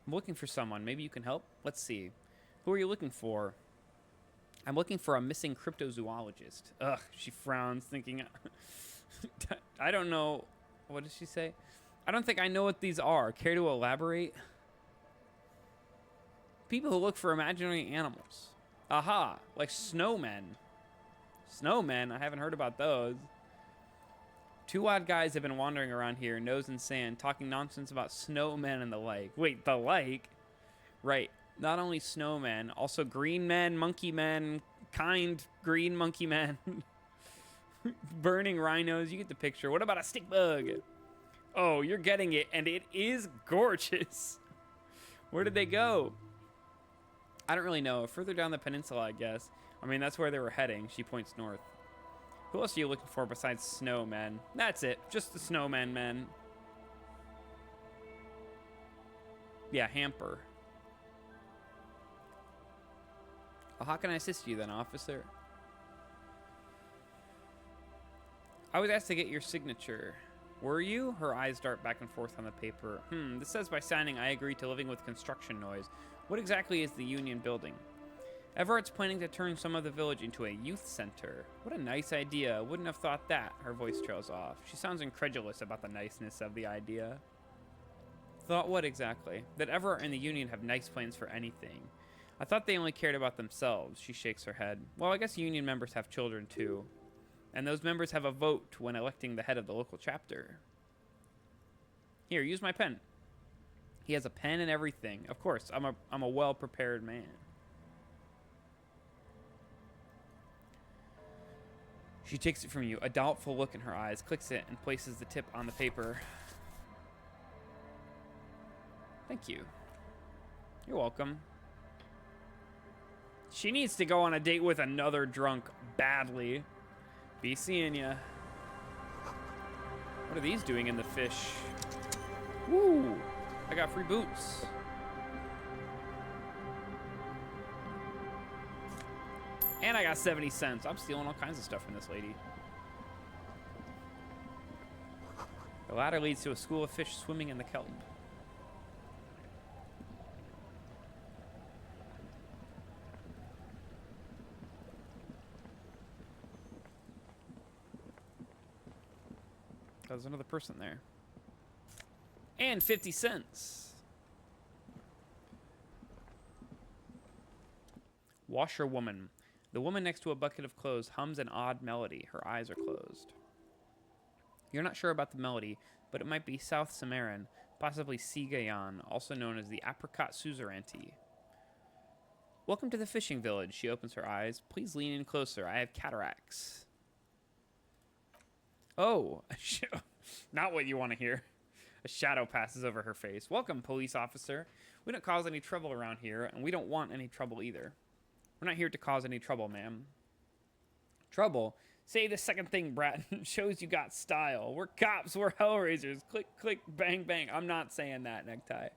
I'm looking for someone. Maybe you can help? Let's see. Who are you looking for? I'm looking for a missing cryptozoologist. Ugh, she frowns, thinking... I don't know... What did she say? I don't think I know what these are. Care to elaborate? People who look for imaginary animals. Aha, like snowmen. Snowmen? I haven't heard about those. Two odd guys have been wandering around here, nose in sand, talking nonsense about snowmen and the like. Wait, the like? Right. Not only snowmen, also green men, monkey men, kind green monkey men. Burning rhinos, you get the picture. What about a stick bug? Oh, you're getting it, and it is gorgeous. Where did they go? I don't really know. Further down the peninsula, I guess. I mean, that's where they were heading. She points north. Who else are you looking for besides snowmen? That's it. Just the snowmen, men. Yeah, hamper. Well, how can I assist you then, officer? I was asked to get your signature. Were you? Her eyes dart back and forth on the paper. This says by signing I agree to living with construction noise. What exactly is the Union building? Everett's planning to turn some of the village into a youth center. What a nice idea. Wouldn't have thought that. Her voice trails off. She sounds incredulous about the niceness of the idea. Thought what exactly? That Everett and the Union have nice plans for anything. I thought they only cared about themselves. She shakes her head. Well, I guess Union members have children too. And those members have a vote when electing the head of the local chapter. Here, use my pen. He has a pen and everything. Of course, I'm a well-prepared man. She takes it from you, a doubtful look in her eyes, clicks it, and places the tip on the paper. Thank you. You're welcome. She needs to go on a date with another drunk badly. Be seeing ya. What are these doing in the fish? Woo! I got free boots. And I got 70 cents. I'm stealing all kinds of stuff from this lady. The ladder leads to a school of fish swimming in the kelp. There's another person there. And 50 cents. Washerwoman. The woman next to a bucket of clothes hums an odd melody. Her eyes are closed. You're not sure about the melody, but it might be South Samaran, possibly Sigayan, also known as the Apricot Suzerainty. Welcome to the fishing village. She opens her eyes. Please lean in closer. I have cataracts. Oh, not what you want to hear. A shadow passes over her face. Welcome, police officer. We don't cause any trouble around here, and we don't want any trouble either. We're not here to cause any trouble, ma'am. Trouble? Say the second thing, brat. Shows you got style. We're cops. We're hellraisers. Click, click, bang, bang. I'm not saying that, necktie.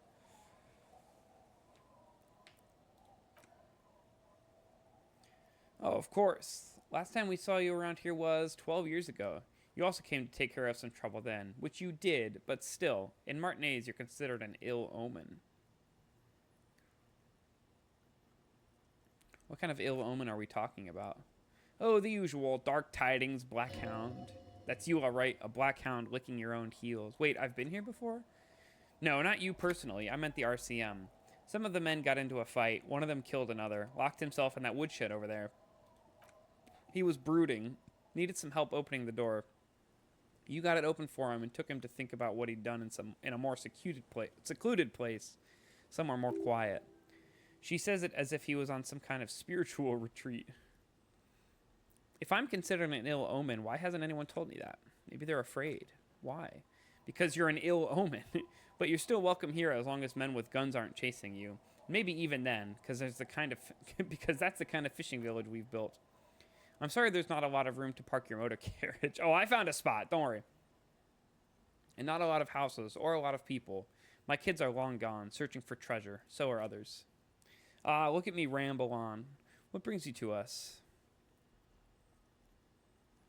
Oh, of course. Last time we saw you around here was 12 years ago. You also came to take care of some trouble then, which you did, but still, in Martinez, you're considered an ill omen. What kind of ill omen are we talking about? Oh, the usual. Dark tidings, black hound. That's you, all right. A black hound licking your own heels. Wait, I've been here before? No, not you personally. I meant the RCM. Some of the men got into a fight. One of them killed another. Locked himself in that woodshed over there. He was brooding. Needed some help opening the door. You got it open for him and took him to think about what he'd done in a more secluded place. Somewhere more quiet. She says it as if he was on some kind of spiritual retreat. If I'm considered an ill omen, why hasn't anyone told me that? Maybe they're afraid. Why? Because you're an ill omen. But you're still welcome here as long as men with guns aren't chasing you. Maybe even then, because that's the kind of fishing village we've built. I'm sorry there's not a lot of room to park your motor carriage. Oh, I found a spot. Don't worry. And not a lot of houses or a lot of people. My kids are long gone, searching for treasure. So are others. Look at me ramble on. What brings you to us?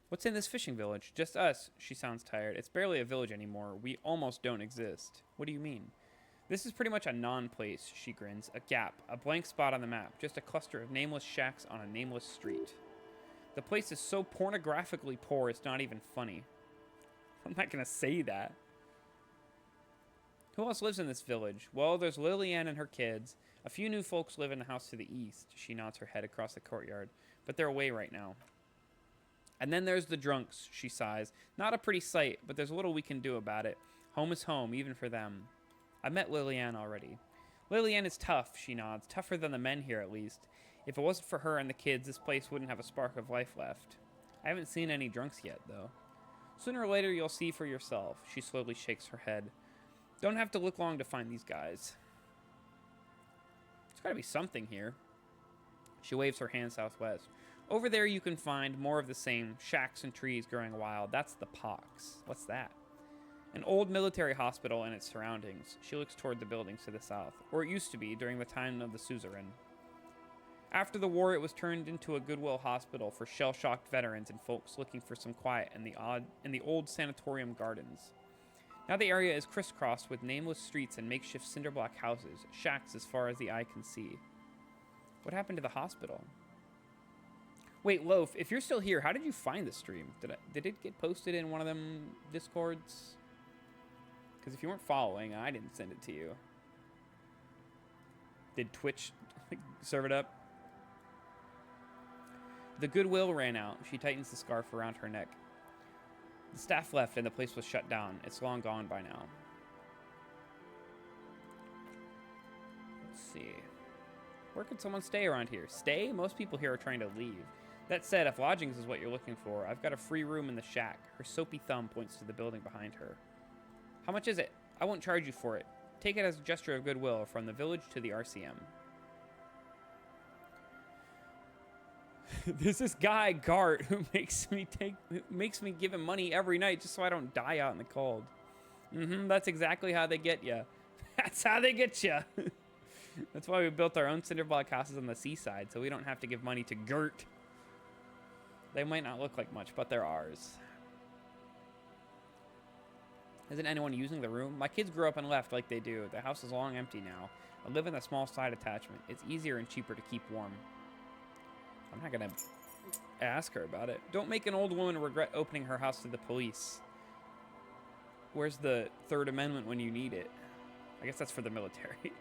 What's in this fishing village? Just us. She sounds tired. It's barely a village anymore. We almost don't exist. What do you mean? This is pretty much a non-place, she grins. A gap, a blank spot on the map, just a cluster of nameless shacks on a nameless street. The place is so pornographically poor, it's not even funny. I'm not gonna say that. Who else lives in this village? Well, there's Lillian and her kids. A few new folks live in the house to the east. She nods her head across the courtyard, but they're away right now. And then there's the drunks, she sighs. Not a pretty sight, but there's little we can do about it. Home is home, even for them. I met Lillian already. Lillian is tough, she nods. Tougher than the men here, at least. If it wasn't for her and the kids, this place wouldn't have a spark of life left. I haven't seen any drunks yet, though. Sooner or later, you'll see for yourself. She slowly shakes her head. Don't have to look long to find these guys. There's gotta be something here. She waves her hand southwest. Over there you can find more of the same, shacks and trees growing wild. That's the Pox. What's that? An old military hospital and its surroundings. She looks toward the buildings to the south, or it used to be during the time of the suzerain. After the war, it was turned into a goodwill hospital for shell-shocked veterans and folks looking for some quiet in the old sanatorium gardens. Now the area is crisscrossed with nameless streets and makeshift cinder-block houses, shacks as far as the eye can see. What happened to the hospital? Wait, Loaf, if you're still here, how did you find the stream? Did it get posted in one of them Discords? Because if you weren't following, I didn't send it to you. Did Twitch serve it up? The goodwill ran out. She tightens the scarf around her neck. The staff left and the place was shut down. It's long gone by now. Let's see. Where could someone stay around here? Stay? Most people here are trying to leave. That said, if lodgings is what you're looking for, I've got a free room in the shack. Her soapy thumb points to the building behind her. How much is it? I won't charge you for it. Take it as a gesture of goodwill from the village to the RCM. There's this guy, Gart, who makes me give him money every night just so I don't die out in the cold. That's exactly how they get you. That's how they get you. That's why we built our own cinderblock houses on the seaside, so we don't have to give money to Gert. They might not look like much, but they're ours. Isn't anyone using the room? My kids grew up and left like they do. The house is long empty now. I live in a small side attachment. It's easier and cheaper to keep warm. I'm not gonna ask her about it. Don't make an old woman regret opening her house to the police. Where's the Third Amendment when you need it? I guess that's for the military.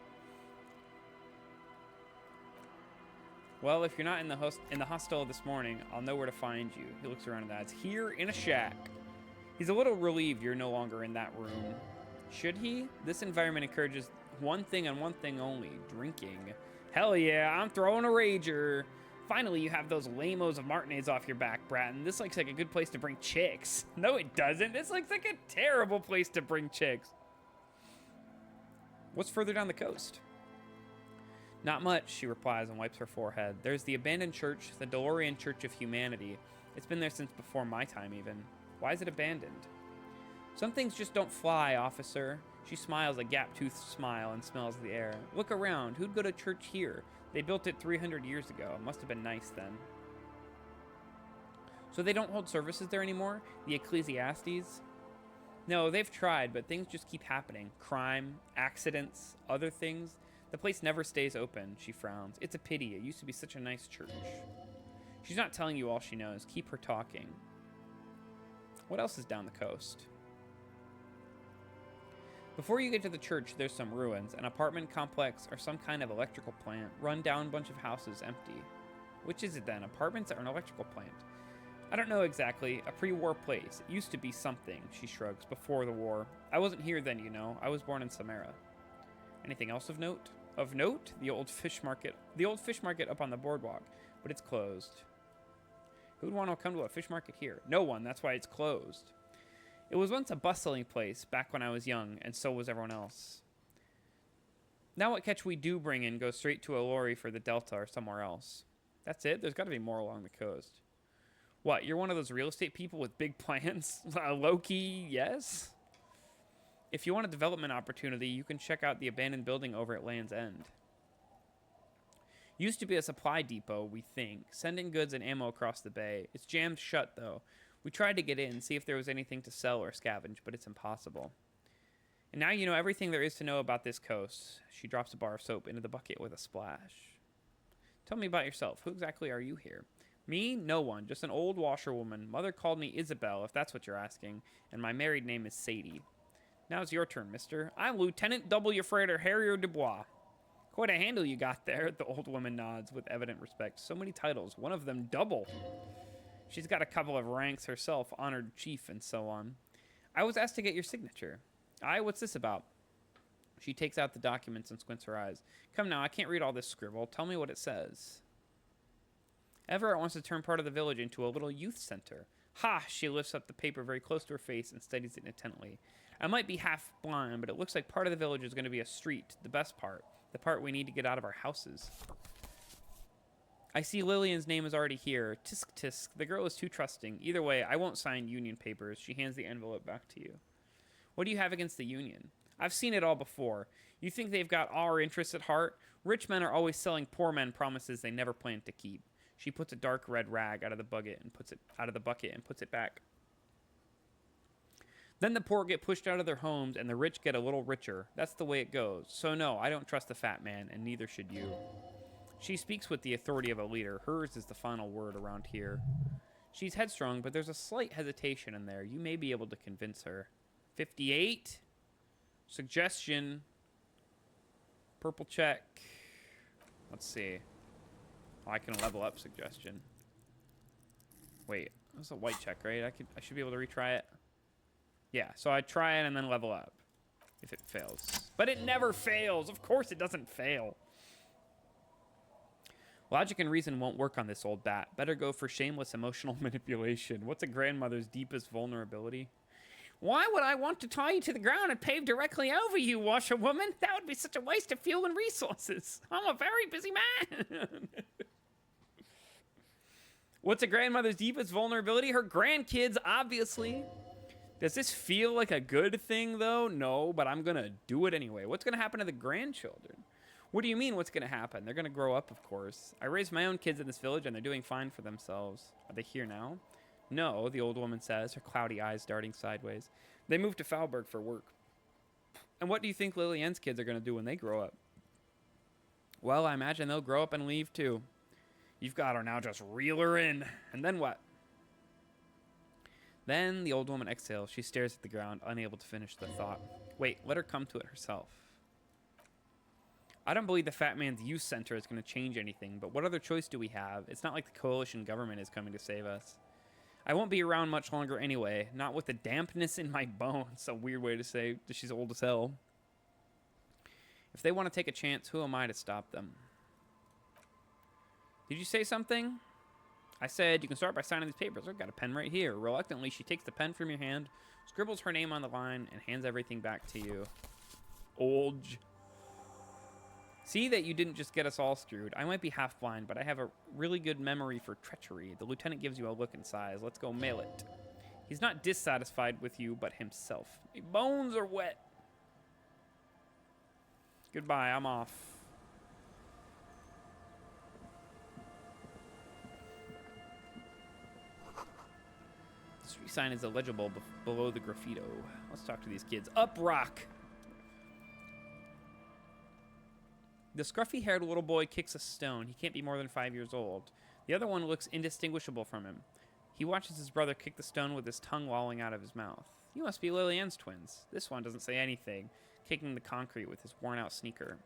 Well, if you're not in the hostel this morning, I'll know where to find you. He looks around and adds, here in a shack. He's a little relieved you're no longer in that room. Should he? This environment encourages one thing and one thing only, drinking. Hell yeah, I'm throwing a rager. Finally, you have those lamos of Martinez off your back, Bratton. This looks like a good place to bring chicks. No, it doesn't. This looks like a terrible place to bring chicks. What's further down the coast? Not much, she replies and wipes her forehead. There's the abandoned church, the DeLorean Church of Humanity. It's been there since before my time, even. Why is it abandoned? Some things just don't fly, officer. She smiles a gap-toothed smile and smells the air. Look around. Who'd go to church here? They built it 300 years ago. It must have been nice then. So they don't hold services there anymore? The Ecclesiastes? No, they've tried, but things just keep happening. Crime, accidents, other things. The place never stays open, she frowns. It's a pity. It used to be such a nice church. She's not telling you all she knows. Keep her talking. What else is down the coast? Before you get to the church, there's some ruins, an apartment complex, or some kind of electrical plant. Run down bunch of houses empty. Which is it then, apartments or an electrical plant? I don't know exactly. A pre-war place. It used to be something, she shrugs, before the war. I wasn't here then, you know. I was born in Samara. Anything else of note? Of note? The old fish market. The old fish market up on the boardwalk, but it's closed. Who'd want to come to a fish market here? No one, that's why it's closed. It was once a bustling place back when I was young, and so was everyone else. Now what catch we do bring in goes straight to a lorry for the Delta or somewhere else. That's it? There's got to be more along the coast. What, you're one of those real estate people with big plans? Low-key, yes? If you want a development opportunity, you can check out the abandoned building over at Land's End. Used to be a supply depot, we think, sending goods and ammo across the bay. It's jammed shut, though. We tried to get in, see if there was anything to sell or scavenge, but it's impossible. And now you know everything there is to know about this coast. She drops a bar of soap into the bucket with a splash. Tell me about yourself. Who exactly are you here? Me? No one. Just an old washerwoman. Mother called me Isabel, if that's what you're asking. And my married name is Sadie. Now's your turn, mister. I'm Lieutenant W. Freighter Harrier Dubois. Quite a handle you got there, the old woman nods with evident respect. So many titles, one of them double. She's got a couple of ranks herself, honored chief and so on. I was asked to get your signature. Aye, what's this about? She takes out the documents and squints her eyes. Come now, I can't read all this scribble. Tell me what it says. Everett wants to turn part of the village into a little youth center. Ha! She lifts up the paper very close to her face and studies it intently. I might be half blind, but it looks like part of the village is going to be a street, the best part. The part we need to get out of our houses. I see Lillian's name is already here. Tisk tisk. The girl is too trusting. Either way, I won't sign union papers. She hands the envelope back to you. What do you have against the union? I've seen it all before. You think they've got our interests at heart? Rich men are always selling poor men promises they never plan to keep. She puts a dark red rag out of the bucket and puts it back. Then the poor get pushed out of their homes and the rich get a little richer. That's the way it goes. So no, I don't trust the fat man, and neither should you. She speaks with the authority of a leader. Hers is the final word around here. She's headstrong, but there's a slight hesitation in there. You may be able to convince her. 58. Suggestion. Purple check. Let's see. Oh, I can level up suggestion. Wait, that's a white check, right? I should be able to retry it. Yeah, so I try it and then level up if it fails. But it never fails. Of course it doesn't fail. Logic and reason won't work on this old bat. Better go for shameless emotional manipulation. What's a grandmother's deepest vulnerability? Why would I want to tie you to the ground and pave directly over you, washerwoman? That would be such a waste of fuel and resources. I'm a very busy man. What's a grandmother's deepest vulnerability? Her grandkids, obviously. Does this feel like a good thing, though? No, but I'm going to do it anyway. What's going to happen to the grandchildren? What do you mean, what's going to happen? They're going to grow up, of course. I raised my own kids in this village, and they're doing fine for themselves. Are they here now? No, the old woman says, her cloudy eyes darting sideways. They moved to Falberg for work. And what do you think Lily Ann's kids are going to do when they grow up? Well, I imagine they'll grow up and leave, too. You've got her now, just reel her in. And then what? Then the old woman exhales. She stares at the ground, unable to finish the thought. Wait, let her come to it herself. I don't believe the fat man's youth center is going to change anything, but what other choice do we have? It's not like the coalition government is coming to save us. I won't be around much longer anyway, not with the dampness in my bones. A weird way to say that she's old as hell. If they want to take a chance, who am I to stop them? Did you say something? I said, you can start by signing these papers. I've got a pen right here. Reluctantly, she takes the pen from your hand, scribbles her name on the line, and hands everything back to you. Olge. See that you didn't just get us all screwed. I might be half blind, but I have a really good memory for treachery. The lieutenant gives you a look and sighs. Let's go mail it. He's not dissatisfied with you, but himself. My bones are wet. Goodbye, I'm off. The street sign is illegible below the graffito. Let's talk to these kids. Up, rock! The scruffy-haired little boy kicks a stone. He can't be more than 5 years old. The other one looks indistinguishable from him. He watches his brother kick the stone with his tongue lolling out of his mouth. You must be Lily Ann's twins. This one doesn't say anything, kicking the concrete with his worn-out sneaker.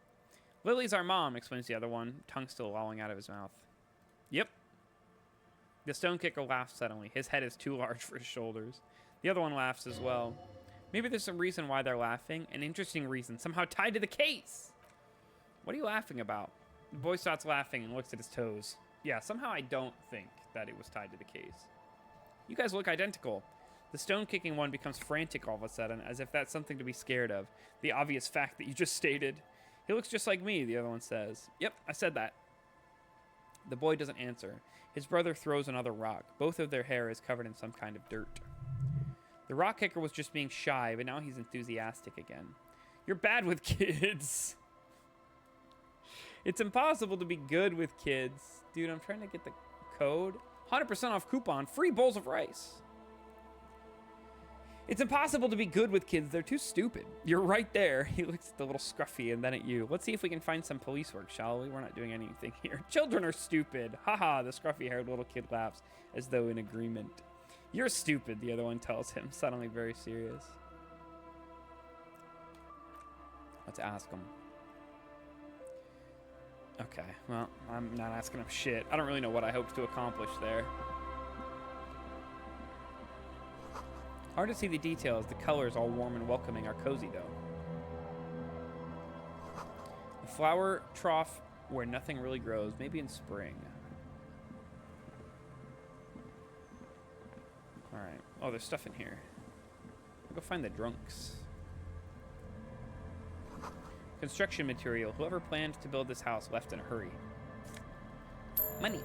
Lily's our mom, explains the other one, tongue still lolling out of his mouth. Yep. The stone kicker laughs suddenly. His head is too large for his shoulders. The other one laughs as well. Maybe there's some reason why they're laughing. An interesting reason, somehow tied to the case. What are you laughing about? The boy starts laughing and looks at his toes. Yeah, somehow I don't think that it was tied to the case. You guys look identical. The stone-kicking one becomes frantic all of a sudden, as if that's something to be scared of. The obvious fact that you just stated. He looks just like me, the other one says. Yep, I said that. The boy doesn't answer. His brother throws another rock. Both of their hair is covered in some kind of dirt. The rock kicker was just being shy, but now he's enthusiastic again. You're bad with kids. It's impossible to be good with kids. Dude, I'm trying to get the code. 100% off coupon. Free bowls of rice. It's impossible to be good with kids. They're too stupid. You're right there. He looks at the little scruffy and then at you. Let's see if we can find some police work, shall we? We're not doing anything here. Children are stupid. Haha, the scruffy-haired little kid laughs as though in agreement. You're stupid, the other one tells him, suddenly very serious. Let's ask him. Okay, well, I'm not asking him shit. I don't really know what I hoped to accomplish there. Hard to see the details. The colors, all warm and welcoming, are cozy, though. A flower trough where nothing really grows, maybe in spring. All right. Oh, there's stuff in here. Go find the drunks. Construction material. Whoever planned to build this house left in a hurry. Money.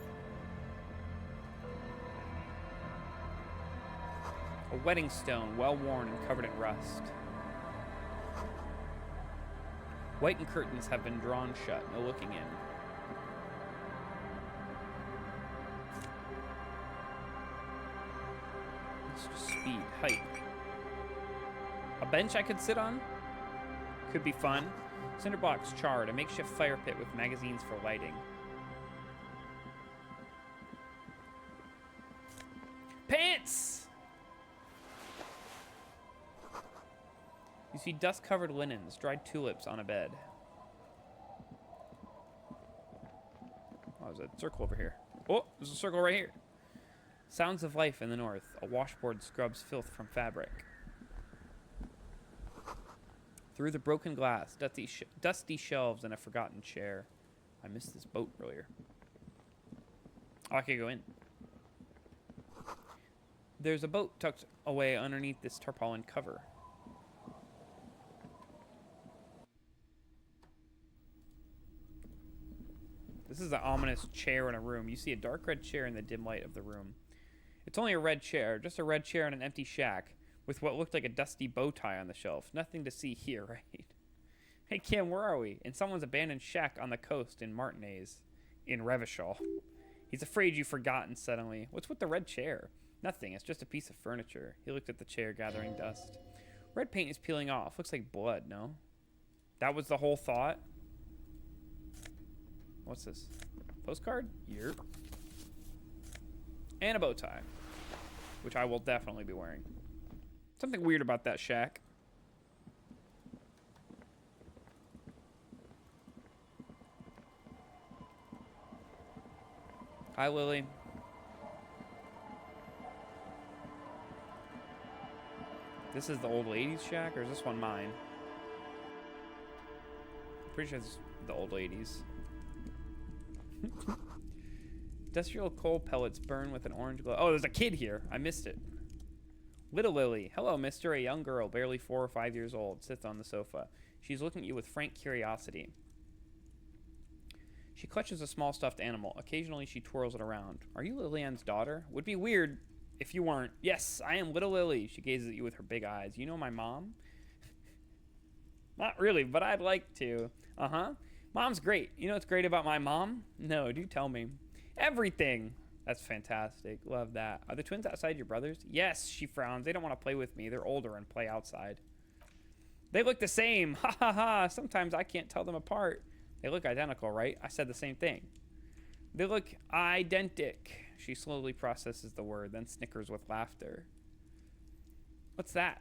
A wedding stone, well worn and covered in rust. Whitened curtains have been drawn shut, no looking in. Let's just speed, height. A bench I could sit on? Could be fun. Cinderblocks charred, a makeshift fire pit with magazines for lighting. Pants! You see dust-covered linens, dried tulips on a bed. Oh, there's a circle over here. Oh, there's a circle right here. Sounds of life in the north. A washboard scrubs filth from fabric. Through the broken glass, dusty shelves, and a forgotten chair. I missed this boat earlier. Oh, I could go in. There's a boat tucked away underneath this tarpaulin cover. This is an ominous chair in a room. You see a dark red chair in the dim light of the room. It's only a red chair, just a red chair in an empty shack with what looked like a dusty bow tie on the shelf. Nothing to see here, right? Hey, Kim, where are we? In someone's abandoned shack on the coast in Martinez, in Revachol. He's afraid you've forgotten suddenly. What's with the red chair? Nothing. It's just a piece of furniture. He looked at the chair, gathering dust. Red paint is peeling off. Looks like blood, no? That was the whole thought? What's this? Postcard? Yep. And a bow tie, which I will definitely be wearing. Something weird about that shack. Hi, Lily. This is the old lady's shack, or is this one mine? I'm pretty sure it's the old lady's. Industrial coal pellets burn with an orange glow. Oh, there's a kid here. I missed it. Little Lily. Hello, mister. A young girl, barely 4 or 5 years old, sits on the sofa. She's looking at you with frank curiosity. She clutches a small stuffed animal. Occasionally, she twirls it around. Are you Lillian's daughter? Would be weird if you weren't. Yes, I am Little Lily. She gazes at you with her big eyes. You know my mom? Not really, but I'd like to. Uh-huh. Mom's great. You know what's great about my mom? No, do tell me. Everything. That's fantastic. Love that. Are the twins outside your brothers? Yes, she frowns. They don't want to play with me. They're older and play outside. They look the same. Ha ha ha. Sometimes I can't tell them apart. They look identical, right? I said the same thing. They look identic. She slowly processes the word, then snickers with laughter. What's that?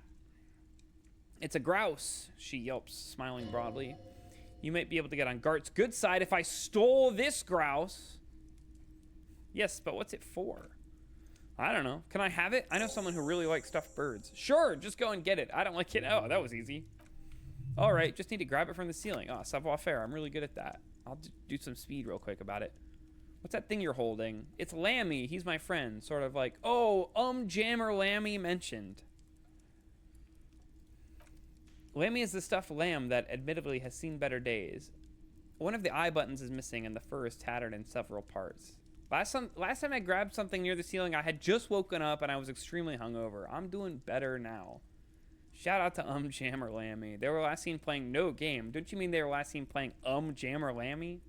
It's a grouse, she yelps, smiling broadly. You might be able to get on Gart's good side if I stole this grouse. Yes, but what's it for? I don't know. Can I have it? I know someone who really likes stuffed birds. Sure, just go and get it. I don't like it. Oh, that was easy. All right, just need to grab it from the ceiling. Oh, savoir faire. I'm really good at that. I'll do some speed real quick about it. What's that thing you're holding? It's Lammy. He's my friend. Sort of like, oh, Jammer Lammy mentioned. Lammy is the stuffed lamb that admittedly has seen better days. One of the eye buttons is missing and the fur is tattered in several parts. Last time I grabbed something near the ceiling, I had just woken up and I was extremely hungover. I'm doing better now. Shout out to Jammer Lammy. They were last seen playing no game. Don't you mean they were last seen playing Jammer Lammy?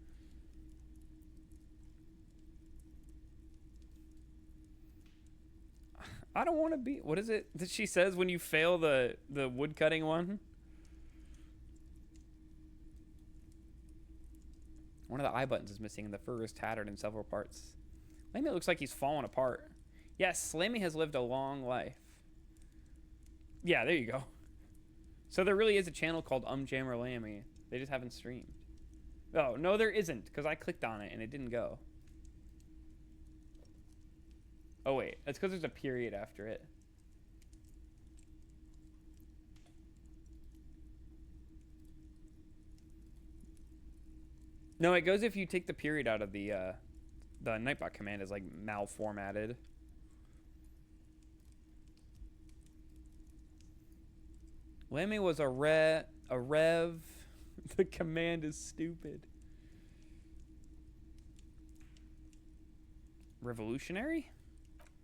I don't want to be. What is it that she says when you fail the wood cutting one? One of the eye buttons is missing and the fur is tattered in several parts. Lammy looks like he's falling apart. Yes, Lammy has lived a long life. Yeah, there you go. So there really is a channel called Jammer Lammy. They just haven't streamed. Oh, no, there isn't, because I clicked on it and it didn't go. Oh, wait. That's because there's a period after it. No, it goes if you take the period out of the Nightbot command is like malformatted. Lemmy was a rev. The command is stupid. Revolutionary?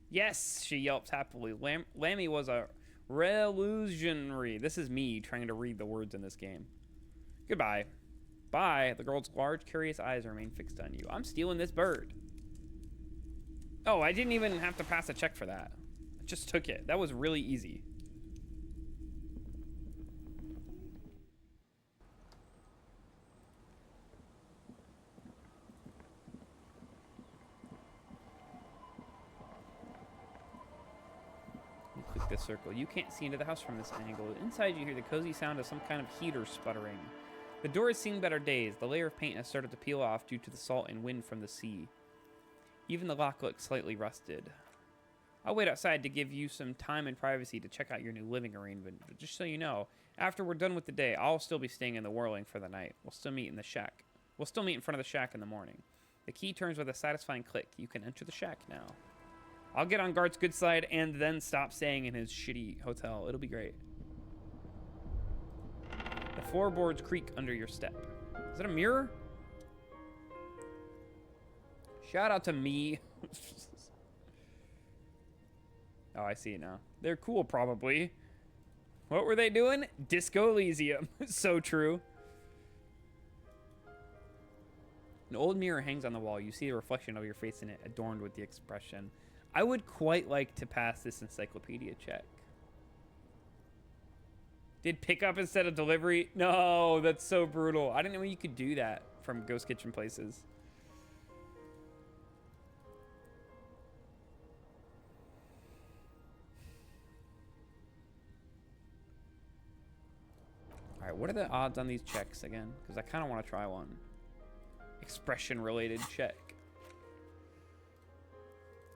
Yes, she yelps happily. Lammy was a revolutionary. This is me trying to read the words in this game. Goodbye. Bye. The girl's large, curious eyes remain fixed on you. I'm stealing this bird. Oh, I didn't even have to pass a check for that. I just took it. That was really easy. You click this circle. You can't see into the house from this angle. Inside you hear the cozy sound of some kind of heater sputtering. The door has seen better days. The layer of paint has started to peel off due to the salt and wind from the sea. Even the lock looks slightly rusted. I'll wait outside to give you some time and privacy to check out your new living arrangement. But just so you know, after we're done with the day, I'll still be staying in the Whirling for the night. We'll still meet in the shack. We'll still meet in front of the shack in the morning. The key turns with a satisfying click. You can enter the shack now. I'll get on Gart's good side and then stop staying in his shitty hotel. It'll be great. The floorboards creak under your step. Is that a mirror? Shout out to me. Oh, I see it now. They're cool, probably. What were they doing? Disco Elysium. So true. An old mirror hangs on the wall. You see a reflection of your face in it, adorned with the expression. I would quite like to pass this encyclopedia check. Did pickup instead of delivery? No, that's so brutal. I didn't know you could do that from Ghost Kitchen Places. All right, what are the odds on these checks again? Because I kind of want to try one. Expression-related check.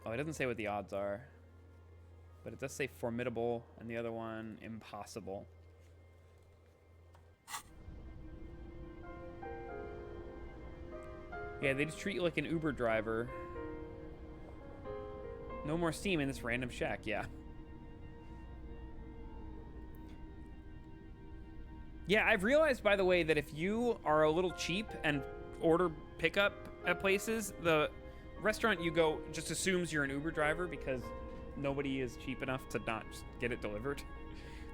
Oh, it doesn't say what the odds are. But it does say formidable, and the other one, impossible. Yeah, they just treat you like an Uber driver. No more steam in this random shack, yeah. Yeah, I've realized, by the way, that if you are a little cheap and order pickup at places, the restaurant you go just assumes you're an Uber driver because nobody is cheap enough to not just get it delivered.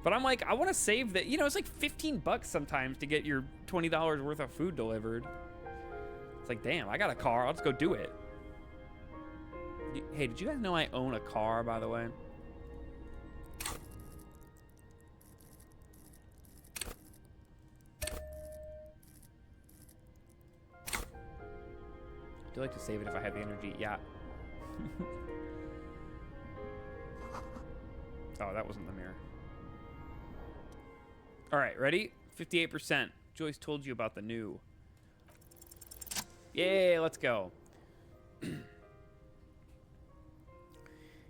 But I'm like, I want to save that. You know, it's like 15 bucks sometimes to get your $20 worth of food delivered. It's like, damn, I got a car. I'll just go do it. Hey, did you guys know I own a car, by the way? Do like to save it if I have the energy. Yeah. Oh, that wasn't the mirror. All right, ready? 58%. Joyce told you about the new. Yay, let's go.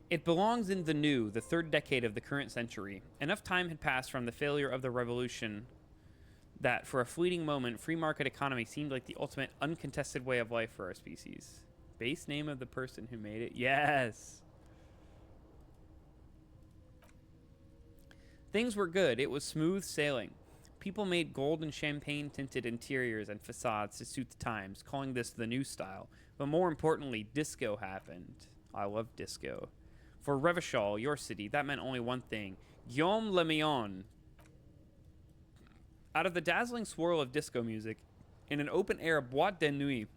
It belongs in the new, the third decade of the current century. Enough time had passed from the failure of the revolution that for a fleeting moment, free market economy seemed like the ultimate uncontested way of life for our species. Base name of the person who made it? Yes. Things were good. It was smooth sailing. People made gold and champagne-tinted interiors and facades to suit the times, calling this the new style. But more importantly, disco happened. I love disco. For Revachol, your city, that meant only one thing. Guillaume Le Million. Out of the dazzling swirl of disco music, in an open-air boîte de nuit,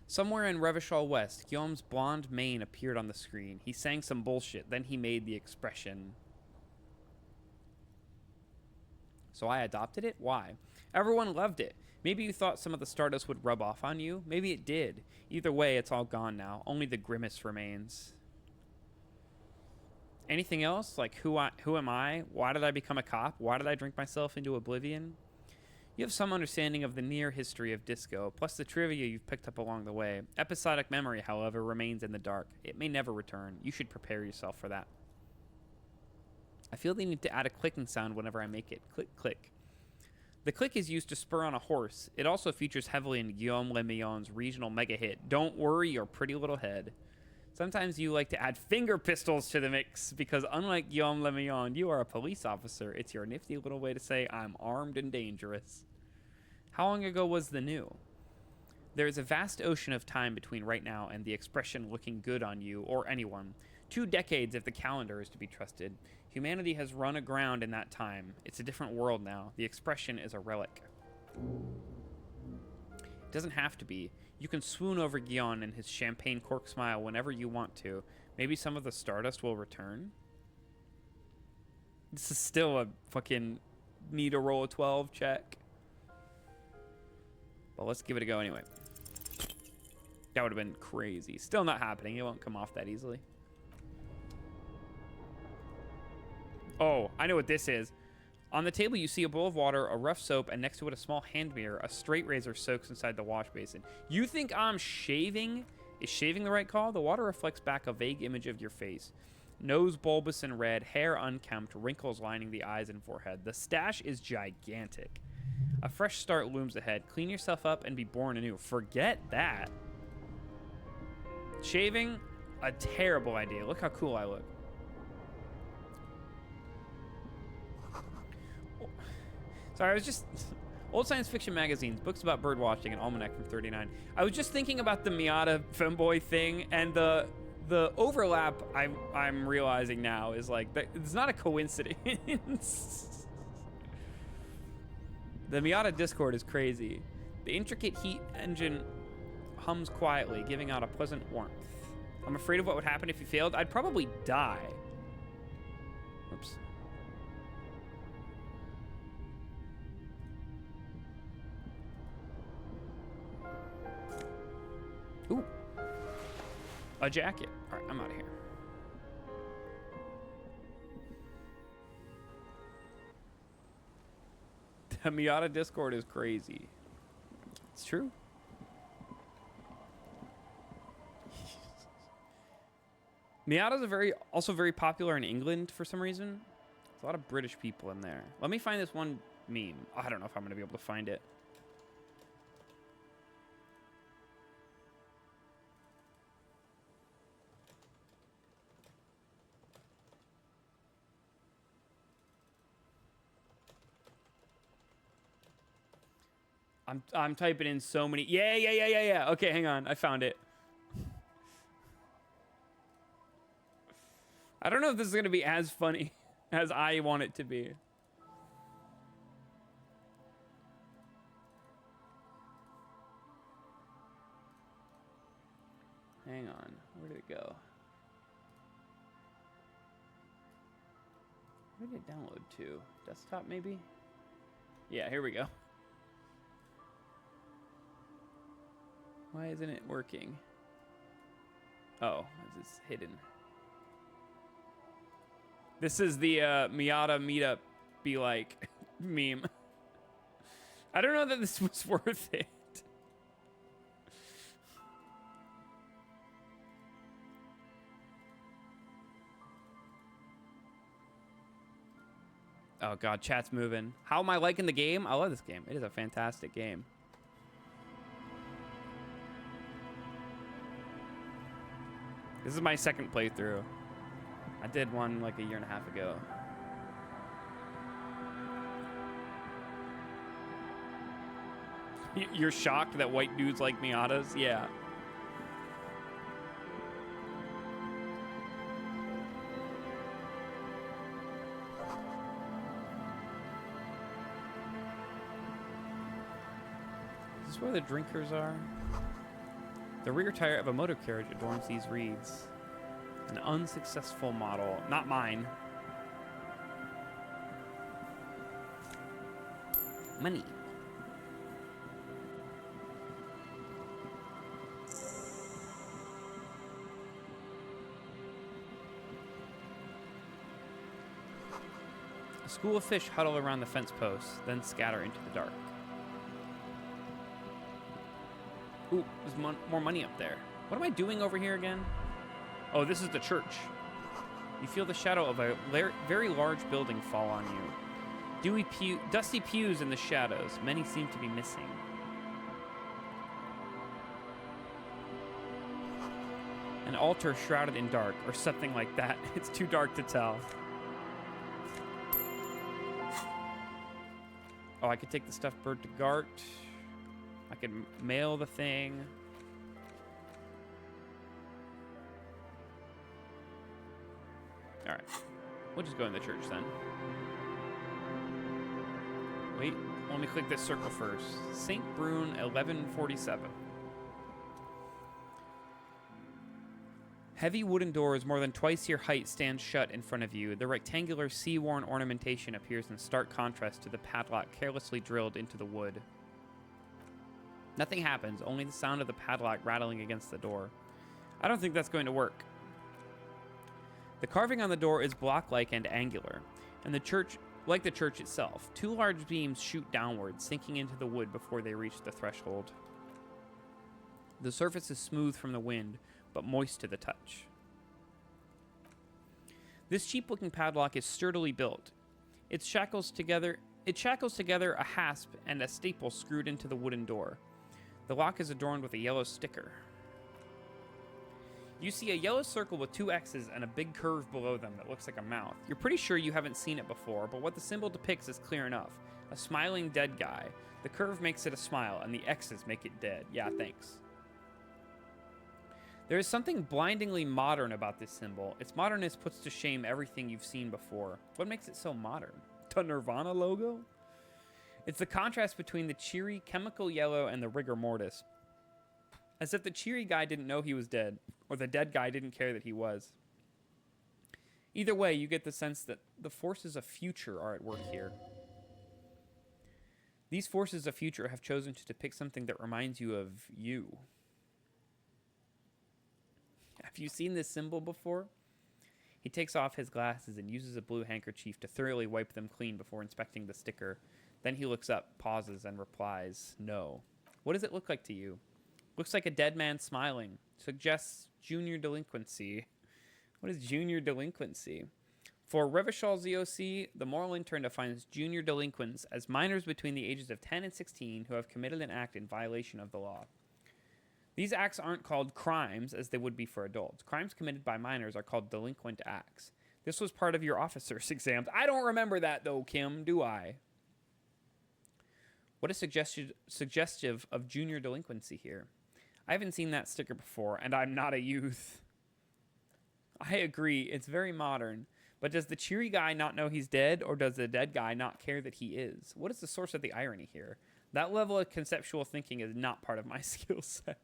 Somewhere in Revachol West, Guillaume's blonde mane appeared on the screen. He sang some bullshit, then he made the expression. So I adopted it? Why? Everyone loved it. Maybe you thought some of the Stardust would rub off on you. Maybe it did. Either way, it's all gone now. Only the grimace remains. Anything else? Like, who am I? Why did I become a cop? Why did I drink myself into oblivion? You have some understanding of the near history of disco, plus the trivia you've picked up along the way. Episodic memory, however, remains in the dark. It may never return. You should prepare yourself for that. I feel the need to add a clicking sound whenever I make it. Click, click. The click is used to spur on a horse. It also features heavily in Guillaume Le Millon's regional mega hit, Don't Worry Your Pretty Little Head. Sometimes you like to add finger pistols to the mix, because unlike Guillaume Le Millon, you are a police officer. It's your nifty little way to say, I'm armed and dangerous. How long ago was the new? There is a vast ocean of time between right now and the expression looking good on you or anyone. 2 decades if the calendar is to be trusted. Humanity has run aground in that time. It's a different world now. The expression is a relic. It doesn't have to be. You can swoon over Guillaume and his champagne cork smile whenever you want to. Maybe some of the Stardust will return? This is still a fucking need a roll of 12 check. But let's give it a go anyway. That would have been crazy. Still not happening. It won't come off that easily. Oh, I know what this is. On the table, you see a bowl of water, a rough soap, and next to it, a small hand mirror. A straight razor soaks inside the wash basin. You think I'm shaving? Is shaving the right call? The water reflects back a vague image of your face. Nose bulbous and red, hair unkempt, wrinkles lining the eyes and forehead. The stash is gigantic. A fresh start looms ahead. Clean yourself up and be born anew. Forget that. Shaving? A terrible idea. Look how cool I look. Sorry, I was just... Old science fiction magazines, books about bird watching, and Almanac from 39. I was just thinking about the Miata femboy thing, and the overlap I'm realizing now is like... It's not a coincidence. The Miata Discord is crazy. The intricate heat engine hums quietly, giving out a pleasant warmth. I'm afraid of what would happen if you failed. I'd probably die. Oops. Ooh. A jacket. All right, I'm out of here. The Miata Discord is crazy. It's true. Miatas are also very popular in England for some reason. There's a lot of British people in there. Let me find this one meme. I don't know if I'm going to be able to find it. I'm typing in so many. Yeah. Okay, hang on. I found it. I don't know if this is going to be as funny as I want it to be. Hang on. Where did it go? Where did it download to? Desktop, maybe? Yeah, here we go. Why isn't it working? Oh, it's hidden. This is the Miata meetup be like meme. I don't know that this was worth it. Oh god, chat's moving. How am I liking the game? I love this game. It is a fantastic game. This is my second playthrough. I did one like a year and a half ago. You're shocked that white dudes like Miatas? Yeah. Is this where the drinkers are? The rear tire of a motor carriage adorns these reeds. An unsuccessful model. Not mine. Money. A school of fish huddle around the fence posts, then scatter into the dark. Ooh, there's more money up there. What am I doing over here again? Oh, this is the church. You feel the shadow of a very large building fall on you. Dusty pews in the shadows. Many seem to be missing. An altar shrouded in dark, or something like that. It's too dark to tell. Oh, I could take the stuffed bird to Gart. I could mail the thing. All right. We'll just go in the church then. Wait, let me click this circle first. St. Brune, 1147. Heavy wooden doors more than twice your height stand shut in front of you. The rectangular sea-worn ornamentation appears in stark contrast to the padlock carelessly drilled into the wood. Nothing happens, only the sound of the padlock rattling against the door. I don't think that's going to work. The carving on the door is block-like and angular, and the church, like the church itself, two large beams shoot downward, sinking into the wood before they reach the threshold. The surface is smooth from the wind, but moist to the touch. This cheap-looking padlock is sturdily built. It shackles together a hasp and a staple screwed into the wooden door. The lock is adorned with a yellow sticker. You see a yellow circle with two X's and a big curve below them that looks like a mouth. You're pretty sure you haven't seen it before, but what the symbol depicts is clear enough. A smiling dead guy. The curve makes it a smile, and the X's make it dead. Yeah, thanks. There is something blindingly modern about this symbol. Its modernness puts to shame everything you've seen before. What makes it so modern? The Nirvana logo? It's the contrast between the cheery chemical yellow and the rigor mortis. As if the cheery guy didn't know he was dead, or the dead guy didn't care that he was. Either way, you get the sense that the forces of future are at work here. These forces of future have chosen to depict something that reminds you of you. Have you seen this symbol before? He takes off his glasses and uses a blue handkerchief to thoroughly wipe them clean before inspecting the sticker. Then he looks up, pauses, and replies, "No." What does it look like to you? Looks like a dead man smiling. Suggests junior delinquency. What is junior delinquency? For Revachol ZOC, the moral intern defines junior delinquents as minors between the ages of 10 and 16 who have committed an act in violation of the law. These acts aren't called crimes as they would be for adults. Crimes committed by minors are called delinquent acts. This was part of your officer's exams. I don't remember that though, Kim, do I? What is suggestive of junior delinquency here? I haven't seen that sticker before, and I'm not a youth. I agree, it's very modern. But does the cheery guy not know he's dead, or does the dead guy not care that he is? What is the source of the irony here? That level of conceptual thinking is not part of my skill set.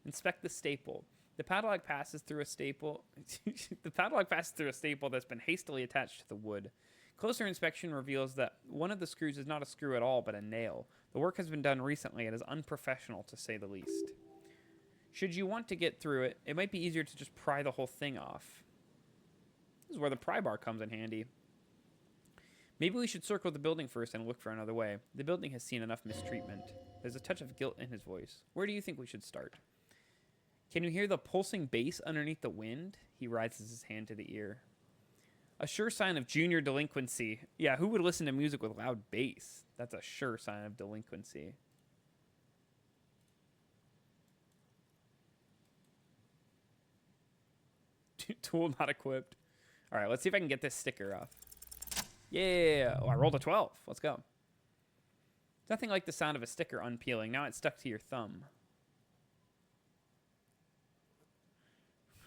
Inspect the staple. The padlock passes through a staple. The padlock passes through a staple that's been hastily attached to the wood. Closer inspection reveals that one of the screws is not a screw at all, but a nail. The work has been done recently and is unprofessional, to say the least. Should you want to get through it, it might be easier to just pry the whole thing off. This is where the pry bar comes in handy. Maybe we should circle the building first and look for another way. The building has seen enough mistreatment. There's a touch of guilt in his voice. Where do you think we should start? Can you hear the pulsing bass underneath the wind? He rises his hand to the ear. A sure sign of junior delinquency. Yeah, who would listen to music with loud bass? That's a sure sign of delinquency. Tool not equipped. All right, let's see if I can get this sticker off. Yeah. Oh, I rolled a 12. Let's go. Nothing like the sound of a sticker unpeeling. Now it's stuck to your thumb.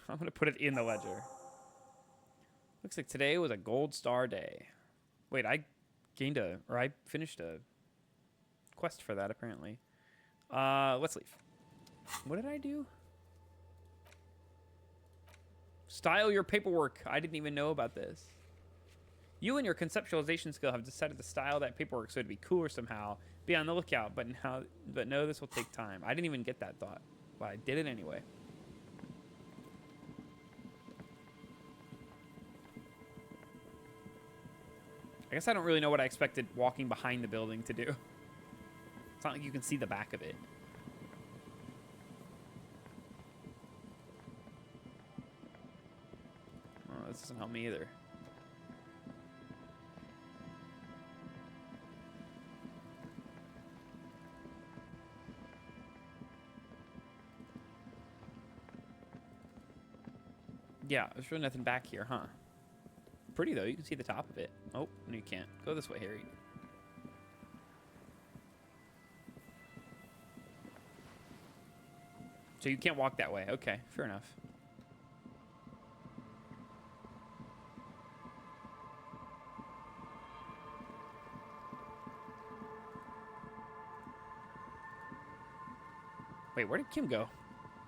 I'm going to put it in the ledger. Looks like today was a gold star day. Wait, I finished a quest for that, apparently. Let's leave. What did I do? Style your paperwork. I didn't even know about this. You and your conceptualization skill have decided to style that paperwork so it'd be cooler somehow. Be on the lookout, but no, this will take time. I didn't even get that thought, but I did it anyway. I guess I don't really know what I expected walking behind the building to do. It's not like you can see the back of it. Oh, this doesn't help me either. Yeah, there's really nothing back here, huh? Pretty, though. You can see the top of it. Oh, no, you can't. Go this way, Harry. So you can't walk that way. Okay, fair enough. Wait, where did Kim go?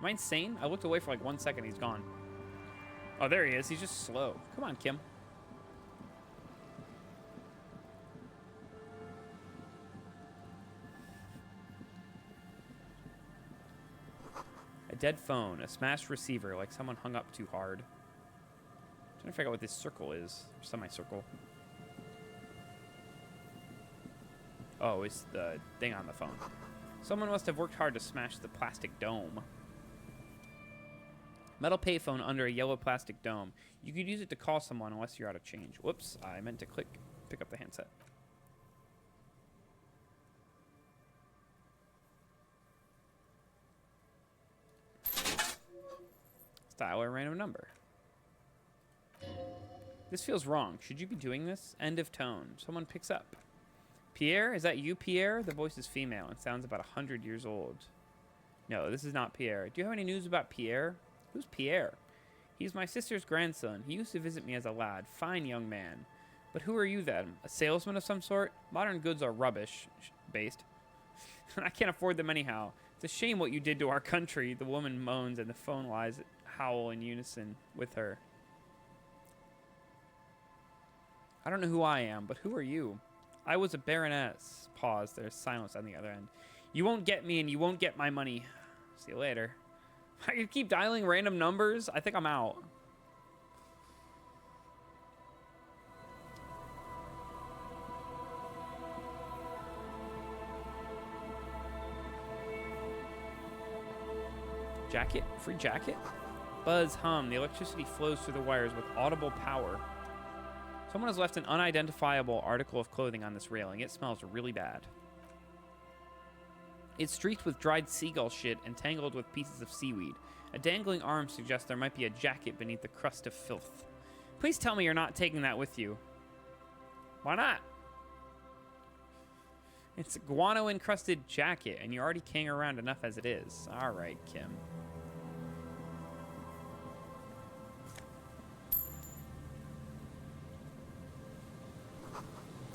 Am I insane? I looked away for like 1 second. He's gone. Oh, there he is. He's just slow. Come on, Kim. A dead phone. A smashed receiver. Like someone hung up too hard. I'm trying to figure out what this circle is. Semicircle. Oh, it's the thing on the phone. Someone must have worked hard to smash the plastic dome. Metal payphone under a yellow plastic dome. You could use it to call someone unless you're out of change. Whoops, I meant to pick up the handset. Dial a random number. This feels wrong. Should you be doing this? End of tone. Someone picks up. Pierre? Is that you, Pierre? The voice is female and sounds about 100 years old. No, this is not Pierre. Do you have any news about Pierre? Who's Pierre? He's my sister's grandson. He used to visit me as a lad. Fine young man. But who are you then? A salesman of some sort? Modern goods are rubbish-based. I can't afford them anyhow. It's a shame what you did to our country. The woman moans and the phone lies howl in unison with her. I don't know who I am, but who are you? I was a baroness. Pause. There's silence on the other end. You won't get me and you won't get my money. See you later. I could keep dialing random numbers. I think I'm out. Jacket? Free jacket? Buzz hum. The electricity flows through the wires with audible power. Someone has left an unidentifiable article of clothing on this railing. It smells really bad. It's streaked with dried seagull shit and tangled with pieces of seaweed. A dangling arm suggests there might be a jacket beneath the crust of filth. Please tell me you're not taking that with you. Why not? It's a guano-encrusted jacket, and you're already carrying around enough as it is. All right, Kim.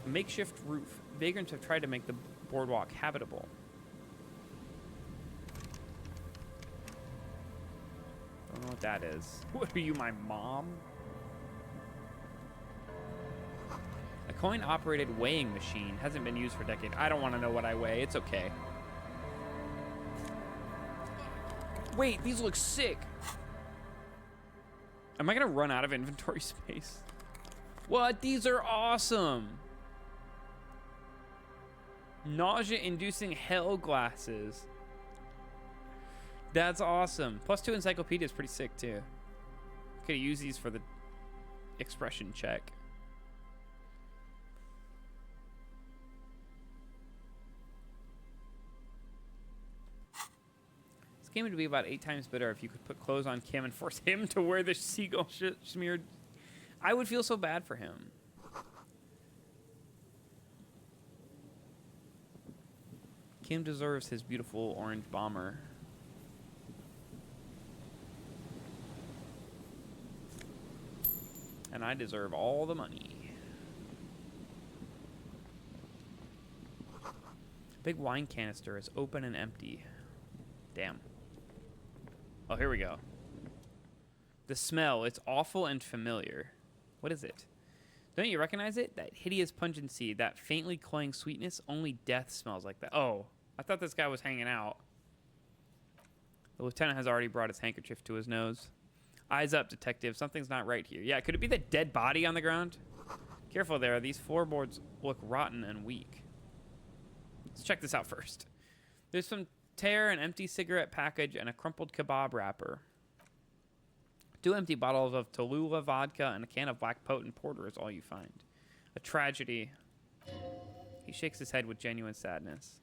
A makeshift roof. Vagrants have tried to make the boardwalk habitable. Don't know what that is. What are you, my mom? A coin-operated weighing machine hasn't been used for decades. I don't want to know what I weigh. It's okay. Wait, these look sick. Am I going to run out of inventory space? What? These are awesome. Nausea-inducing hell glasses. That's awesome. +2 encyclopedia is pretty sick, too. Could use these for the expression check. This game would be about 8 times better if you could put clothes on Kim and force him to wear the seagull shit smeared. I would feel so bad for him. Kim deserves his beautiful orange bomber. And I deserve all the money. Big wine canister is open and empty. Damn. Oh, here we go. The smell, it's awful and familiar. What is it? Don't you recognize it? That hideous pungency, that faintly cloying sweetness, only death smells like that. Oh, I thought this guy was hanging out. The lieutenant has already brought his handkerchief to his nose. Eyes up, detective. Something's not right here. Yeah, could it be the dead body on the ground? Careful there. These floorboards look rotten and weak. Let's check this out first. There's some tear, an empty cigarette package, and a crumpled kebab wrapper. 2 empty bottles of Tallulah vodka and a can of black potent porter is all you find. A tragedy. He shakes his head with genuine sadness.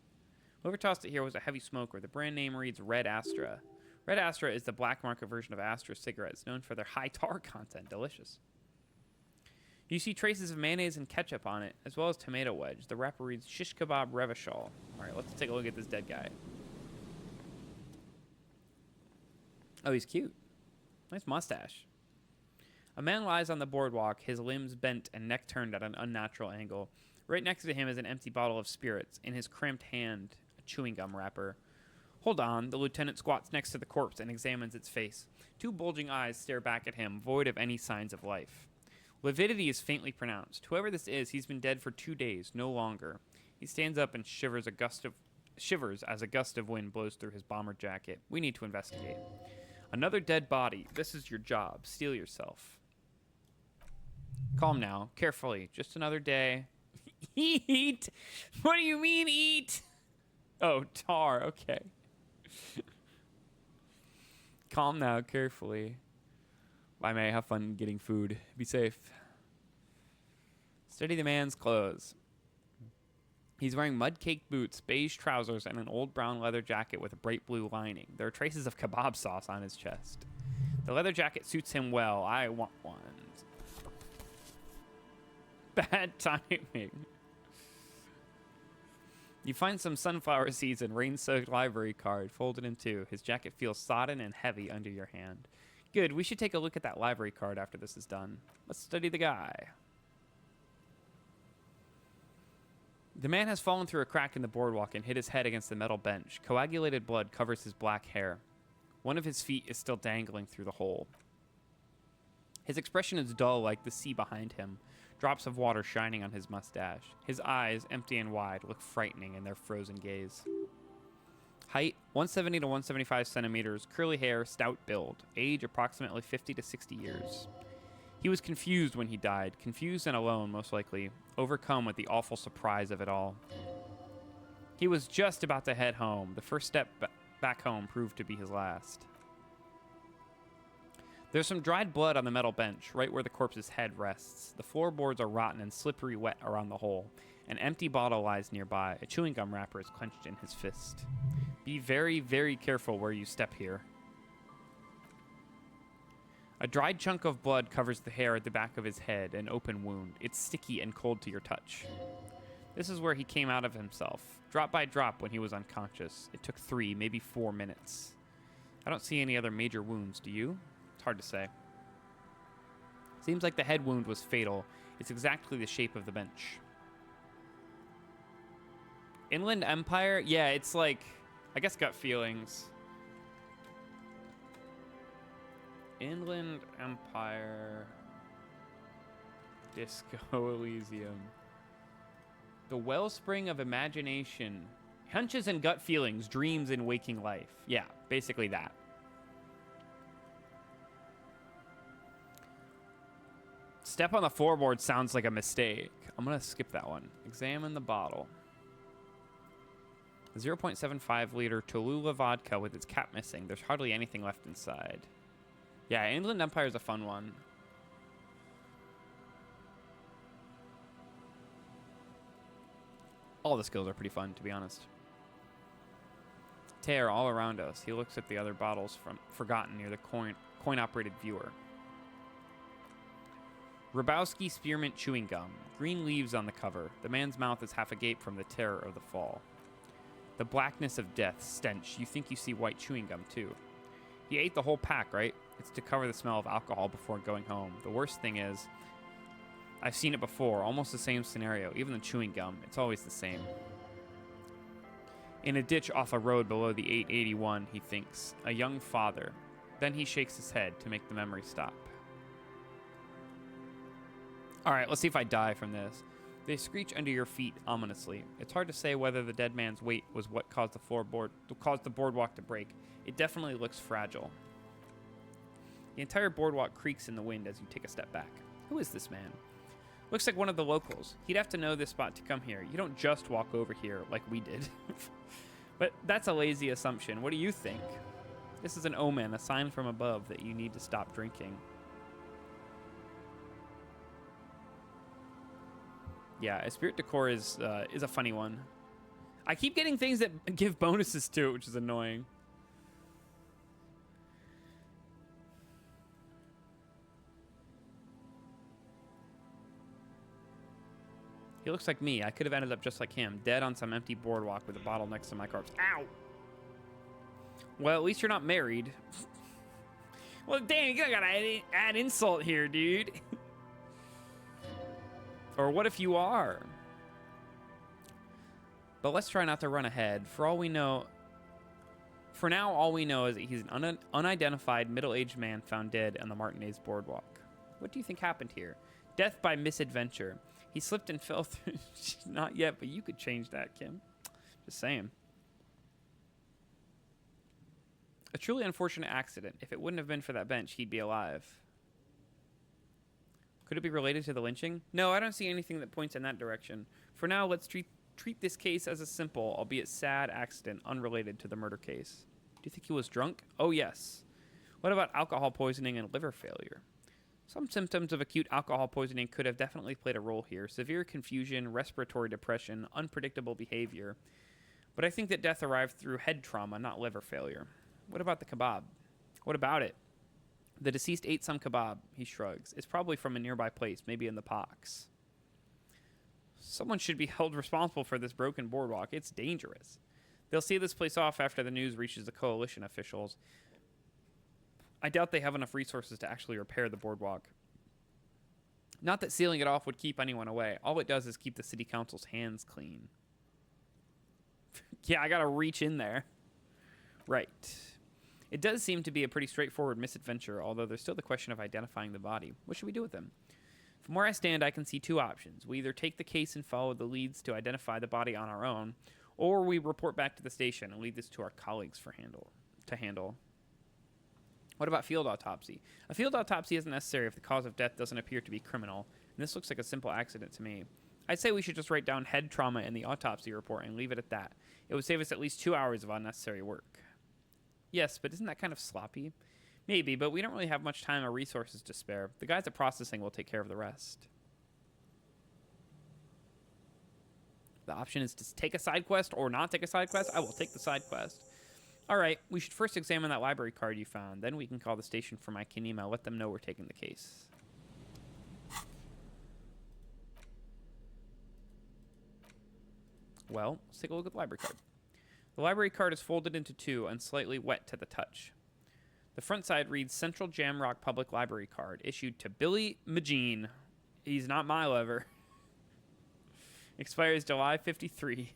Whoever tossed it here was a heavy smoker. The brand name reads Red Astra. Red Astra is the black market version of Astra cigarettes, known for their high tar content. Delicious. You see traces of mayonnaise and ketchup on it, as well as tomato wedge. The wrapper reads Shish Kebab Revachol. All right, let's take a look at this dead guy. Oh, he's cute. Nice mustache. A man lies on the boardwalk, his limbs bent and neck turned at an unnatural angle. Right next to him is an empty bottle of spirits. In his cramped hand, a chewing gum wrapper. Hold on. The lieutenant squats next to the corpse and examines its face. 2 bulging eyes stare back at him, void of any signs of life. Lividity is faintly pronounced. Whoever this is, he's been dead for 2 days, no longer. He stands up and shivers as a gust of wind blows through his bomber jacket. We need to investigate. Another dead body. This is your job. Steel yourself. Calm now. Carefully. Just another day. Eat! What do you mean, eat? Oh, tar. Okay. Calm now. Carefully. Bye, May. Have fun getting food. Be safe. Study the man's clothes. He's wearing mud-caked boots, beige trousers, and an old brown leather jacket with a bright blue lining. There are traces of kebab sauce on his chest. The leather jacket suits him well. I want one. Bad timing. You find some sunflower seeds and rain-soaked library card folded in 2. His jacket feels sodden and heavy under your hand. Good. We should take a look at that library card after this is done. Let's study the guy. The man has fallen through a crack in the boardwalk and hit his head against the metal bench. Coagulated blood covers his black hair. One of his feet is still dangling through the hole. His expression is dull like the sea behind him, drops of water shining on his mustache. His eyes, empty and wide, look frightening in their frozen gaze. Height, 170 to 175 centimeters, curly hair, stout build. Age, approximately 50 to 60 years. He was confused when he died, confused and alone, most likely, overcome with the awful surprise of it all. He was just about to head home. The first step back home proved to be his last. There's some dried blood on the metal bench, right where the corpse's head rests. The floorboards are rotten and slippery wet around the hole. An empty bottle lies nearby. A chewing gum wrapper is clenched in his fist. Be very, very careful where you step here. A dried chunk of blood covers the hair at the back of his head, an open wound. It's sticky and cold to your touch. This is where he came out of himself, drop by drop when he was unconscious. It took 3, maybe 4 minutes. I don't see any other major wounds, do you? It's hard to say. Seems like the head wound was fatal. It's exactly the shape of the bench. Inland Empire? Yeah, it's like, I guess gut feelings. Inland Empire. Disco Elysium. The wellspring of imagination. Hunches and gut feelings, dreams in waking life. Yeah, basically that. Step on the floorboard sounds like a mistake. I'm going to skip that one. Examine the bottle. 0.75 liter Tallulah vodka with its cap missing. There's hardly anything left inside. Yeah, Inland Empire is a fun one. All the skills are pretty fun, to be honest. Tear all around us. He looks at the other bottles from forgotten near the coin-operated viewer. Rabowski Spearmint Chewing Gum. Green leaves on the cover. The man's mouth is half agape from the terror of the fall. The blackness of death, stench. You think you see white chewing gum, too. He ate the whole pack, right? It's to cover the smell of alcohol before going home. The worst thing is, I've seen it before. Almost the same scenario. Even the chewing gum. It's always the same. In a ditch off a road below the 881, he thinks. A young father. Then he shakes his head to make the memory stop. All right, let's see if I die from this. They screech under your feet ominously. It's hard to say whether the dead man's weight was what caused the boardwalk to break. It definitely looks fragile. The entire boardwalk creaks in the wind as you take a step back. Who is this man? Looks like one of the locals. He'd have to know this spot to come here. You don't just walk over here like we did. But that's a lazy assumption. What do you think? This is an omen, a sign from above that you need to stop drinking. Yeah, Spirit Decor is a funny one. I keep getting things that give bonuses to it, which is annoying. He looks like me. I could have ended up just like him, dead on some empty boardwalk with a bottle next to my corpse. Ow! Well, at least you're not married. Well, dang, you gotta add insult here, dude. Or what if you are? But let's try not to run ahead. For now, all we know is that he's an unidentified middle-aged man found dead on the Martinez boardwalk. What do you think happened here? Death by misadventure. He slipped and fell through. Not yet, but you could change that, Kim. Just saying. A truly unfortunate accident. If it wouldn't have been for that bench, he'd be alive. Could it be related to the lynching? No, I don't see anything that points in that direction. For now, let's treat this case as a simple, albeit sad, accident unrelated to the murder case. Do you think he was drunk? Oh, yes. What about alcohol poisoning and liver failure? Some symptoms of acute alcohol poisoning could have definitely played a role here. Severe confusion, respiratory depression, unpredictable behavior. But I think that death arrived through head trauma, not liver failure. What about the kebab? What about it? The deceased ate some kebab, he shrugs. It's probably from a nearby place, maybe in the Pox. Someone should be held responsible for this broken boardwalk. It's dangerous. They'll see this place off after the news reaches the coalition officials. I doubt they have enough resources to actually repair the boardwalk. Not that sealing it off would keep anyone away. All it does is keep the city council's hands clean. Yeah, I gotta reach in there. Right. It does seem to be a pretty straightforward misadventure, although there's still the question of identifying the body. What should we do with him? From where I stand, I can see two options. We either take the case and follow the leads to identify the body on our own, or we report back to the station and leave this to our colleagues to handle. What about field autopsy? A field autopsy isn't necessary if the cause of death doesn't appear to be criminal, and this looks like a simple accident to me. I'd say we should just write down head trauma in the autopsy report and leave it at that. It would save us at least 2 hours of unnecessary work. Yes, but isn't that kind of sloppy? Maybe, but we don't really have much time or resources to spare. The guys at processing will take care of the rest. The option is to take a side quest or not take a side quest. I will take the side quest. All right, we should first examine that library card you found. Then we can call the station for my Kinema. Let them know we're taking the case. Well, let's take a look at the library card. The library card is folded into two and slightly wet to the touch. The front side reads Central Jamrock Public Library Card, issued to Billy Magine. He's not my lover. Expires July 53.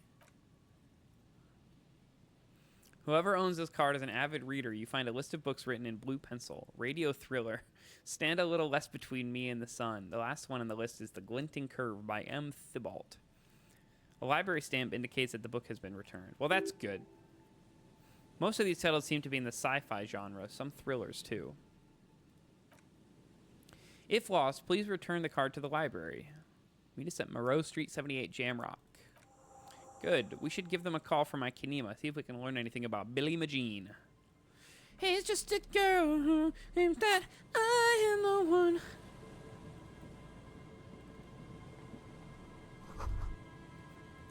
Whoever owns this card is an avid reader. You find a list of books written in blue pencil. Radio thriller. Stand a Little Less Between Me and the Sun. The last one on the list is The Glinting Curve by M. Thibault. A library stamp indicates that the book has been returned. Well, that's good. Most of these titles seem to be in the sci-fi genre. Some thrillers, too. If lost, please return the card to the library. Meet us at Moreau Street 78, Jamrock. Good. We should give them a call for my Kinema. See if we can learn anything about Billy Magine. Hey, it's just a girl who thinks that I am the one.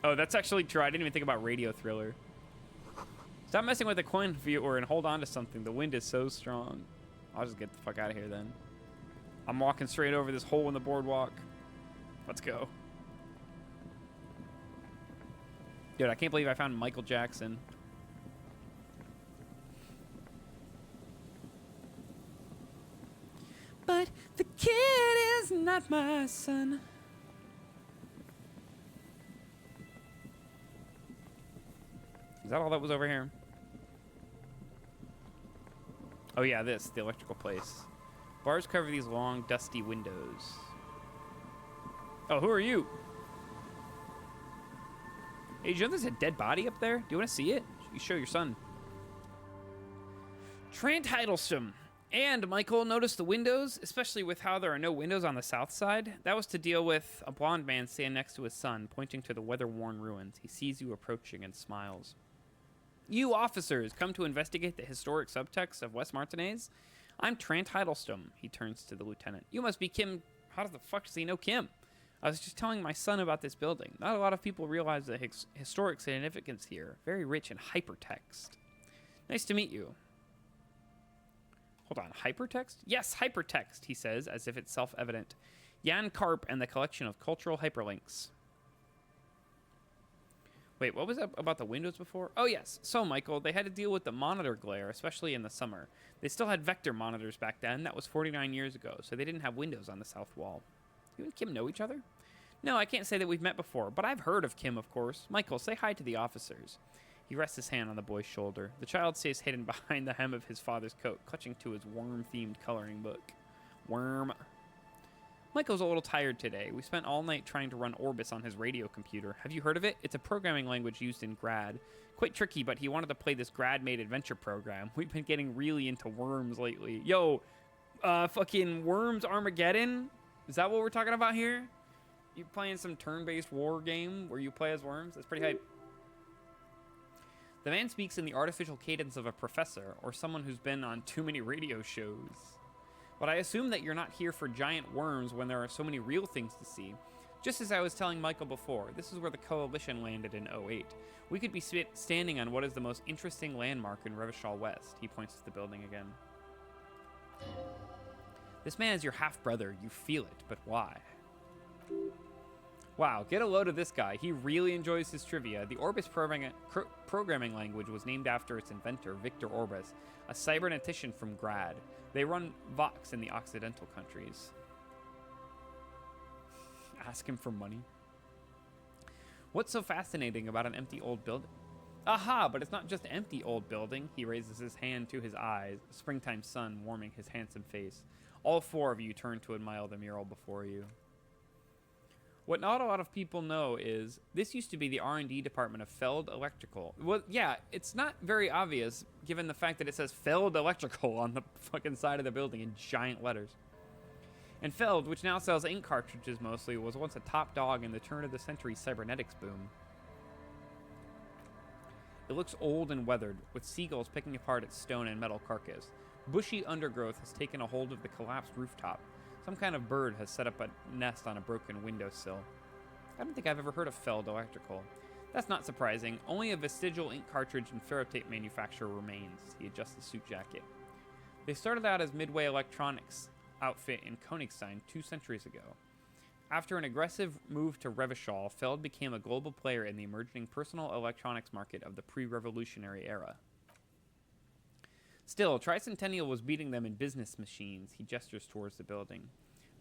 Oh, that's actually true. I didn't even think about radio thriller. Stop messing with the coin viewer and hold on to something. The wind is so strong. I'll just get the fuck out of here then. I'm walking straight over this hole in the boardwalk. Let's go. Dude, I can't believe I found Michael Jackson. But the kid is not my son. Is that all that was over here? Oh yeah, the electrical place. Bars cover these long, dusty windows. Oh, who are you? Hey, did you know there's a dead body up there? Do you want to see it? You show your son. Trant Hiddleston. And Michael, notice the windows, especially with how there are no windows on the south side. That was to deal with a blonde man standing next to his son, pointing to the weather-worn ruins. He sees you approaching and smiles. You officers come to investigate the historic subtext of West Martinez? I'm Trant Hiddleston. He turns to the lieutenant. You must be Kim. How the fuck does he know Kim? I was just telling my son about this building. Not a lot of people realize the historic significance here. Very rich in hypertext. Nice to meet you. Hold on, hypertext? Yes, hypertext, he says, as if it's self-evident. Jan Karp and the collection of cultural hyperlinks. Wait, what was that about the windows before? Oh, yes. So, Michael, they had to deal with the monitor glare, especially in the summer. They still had vector monitors back then. That was 49 years ago, so they didn't have windows on the south wall. You and Kim know each other? No, I can't say that we've met before, but I've heard of Kim, of course. Michael, say hi to the officers. He rests his hand on the boy's shoulder. The child stays hidden behind the hem of his father's coat, clutching to his worm-themed coloring book. Worm. Michael's a little tired today. We spent all night trying to run Orbis on his radio computer. Have you heard of it? It's a programming language used in grad. Quite tricky, but he wanted to play this grad-made adventure program. We've been getting really into worms lately. Yo, fucking Worms Armageddon? Is that what we're talking about here? You playing some turn-based war game where you play as worms? That's pretty hype. The man speaks in the artificial cadence of a professor or someone who's been on too many radio shows. But I assume that you're not here for giant worms when there are so many real things to see. Just as I was telling Michael before, this is where the Coalition landed in '08. We could be standing on what is the most interesting landmark in Revachol West. He points to the building again. This man is your half-brother. You feel it, but why? Wow, get a load of this guy. He really enjoys his trivia. The Orbis programming language was named after its inventor, Victor Orbis, a cybernetician from Grad. They run Vox in the Occidental countries. Ask him for money. What's so fascinating about an empty old building? Aha, but it's not just an empty old building. He raises his hand to his eyes, the springtime sun warming his handsome face. All four of you turn to admire the mural before you. What not a lot of people know is this used to be the R&D department of Feld Electrical. Well, yeah, it's not very obvious given the fact that it says Feld Electrical on the fucking side of the building in giant letters. And Feld, which now sells ink cartridges mostly, was once a top dog in the turn-of-the-century cybernetics boom. It looks old and weathered, with seagulls picking apart its stone and metal carcass. Bushy undergrowth has taken a hold of the collapsed rooftop. Some kind of bird has set up a nest on a broken windowsill. I don't think I've ever heard of Feld Electrical. That's not surprising. Only a vestigial ink cartridge and ferrotape manufacturer remains. He adjusts the suit jacket. They started out as Midway Electronics outfit in Königstein 2 centuries ago. After an aggressive move to Revachol, Feld became a global player in the emerging personal electronics market of the pre-revolutionary era. Still, Tricentennial was beating them in business machines. He gestures towards the building.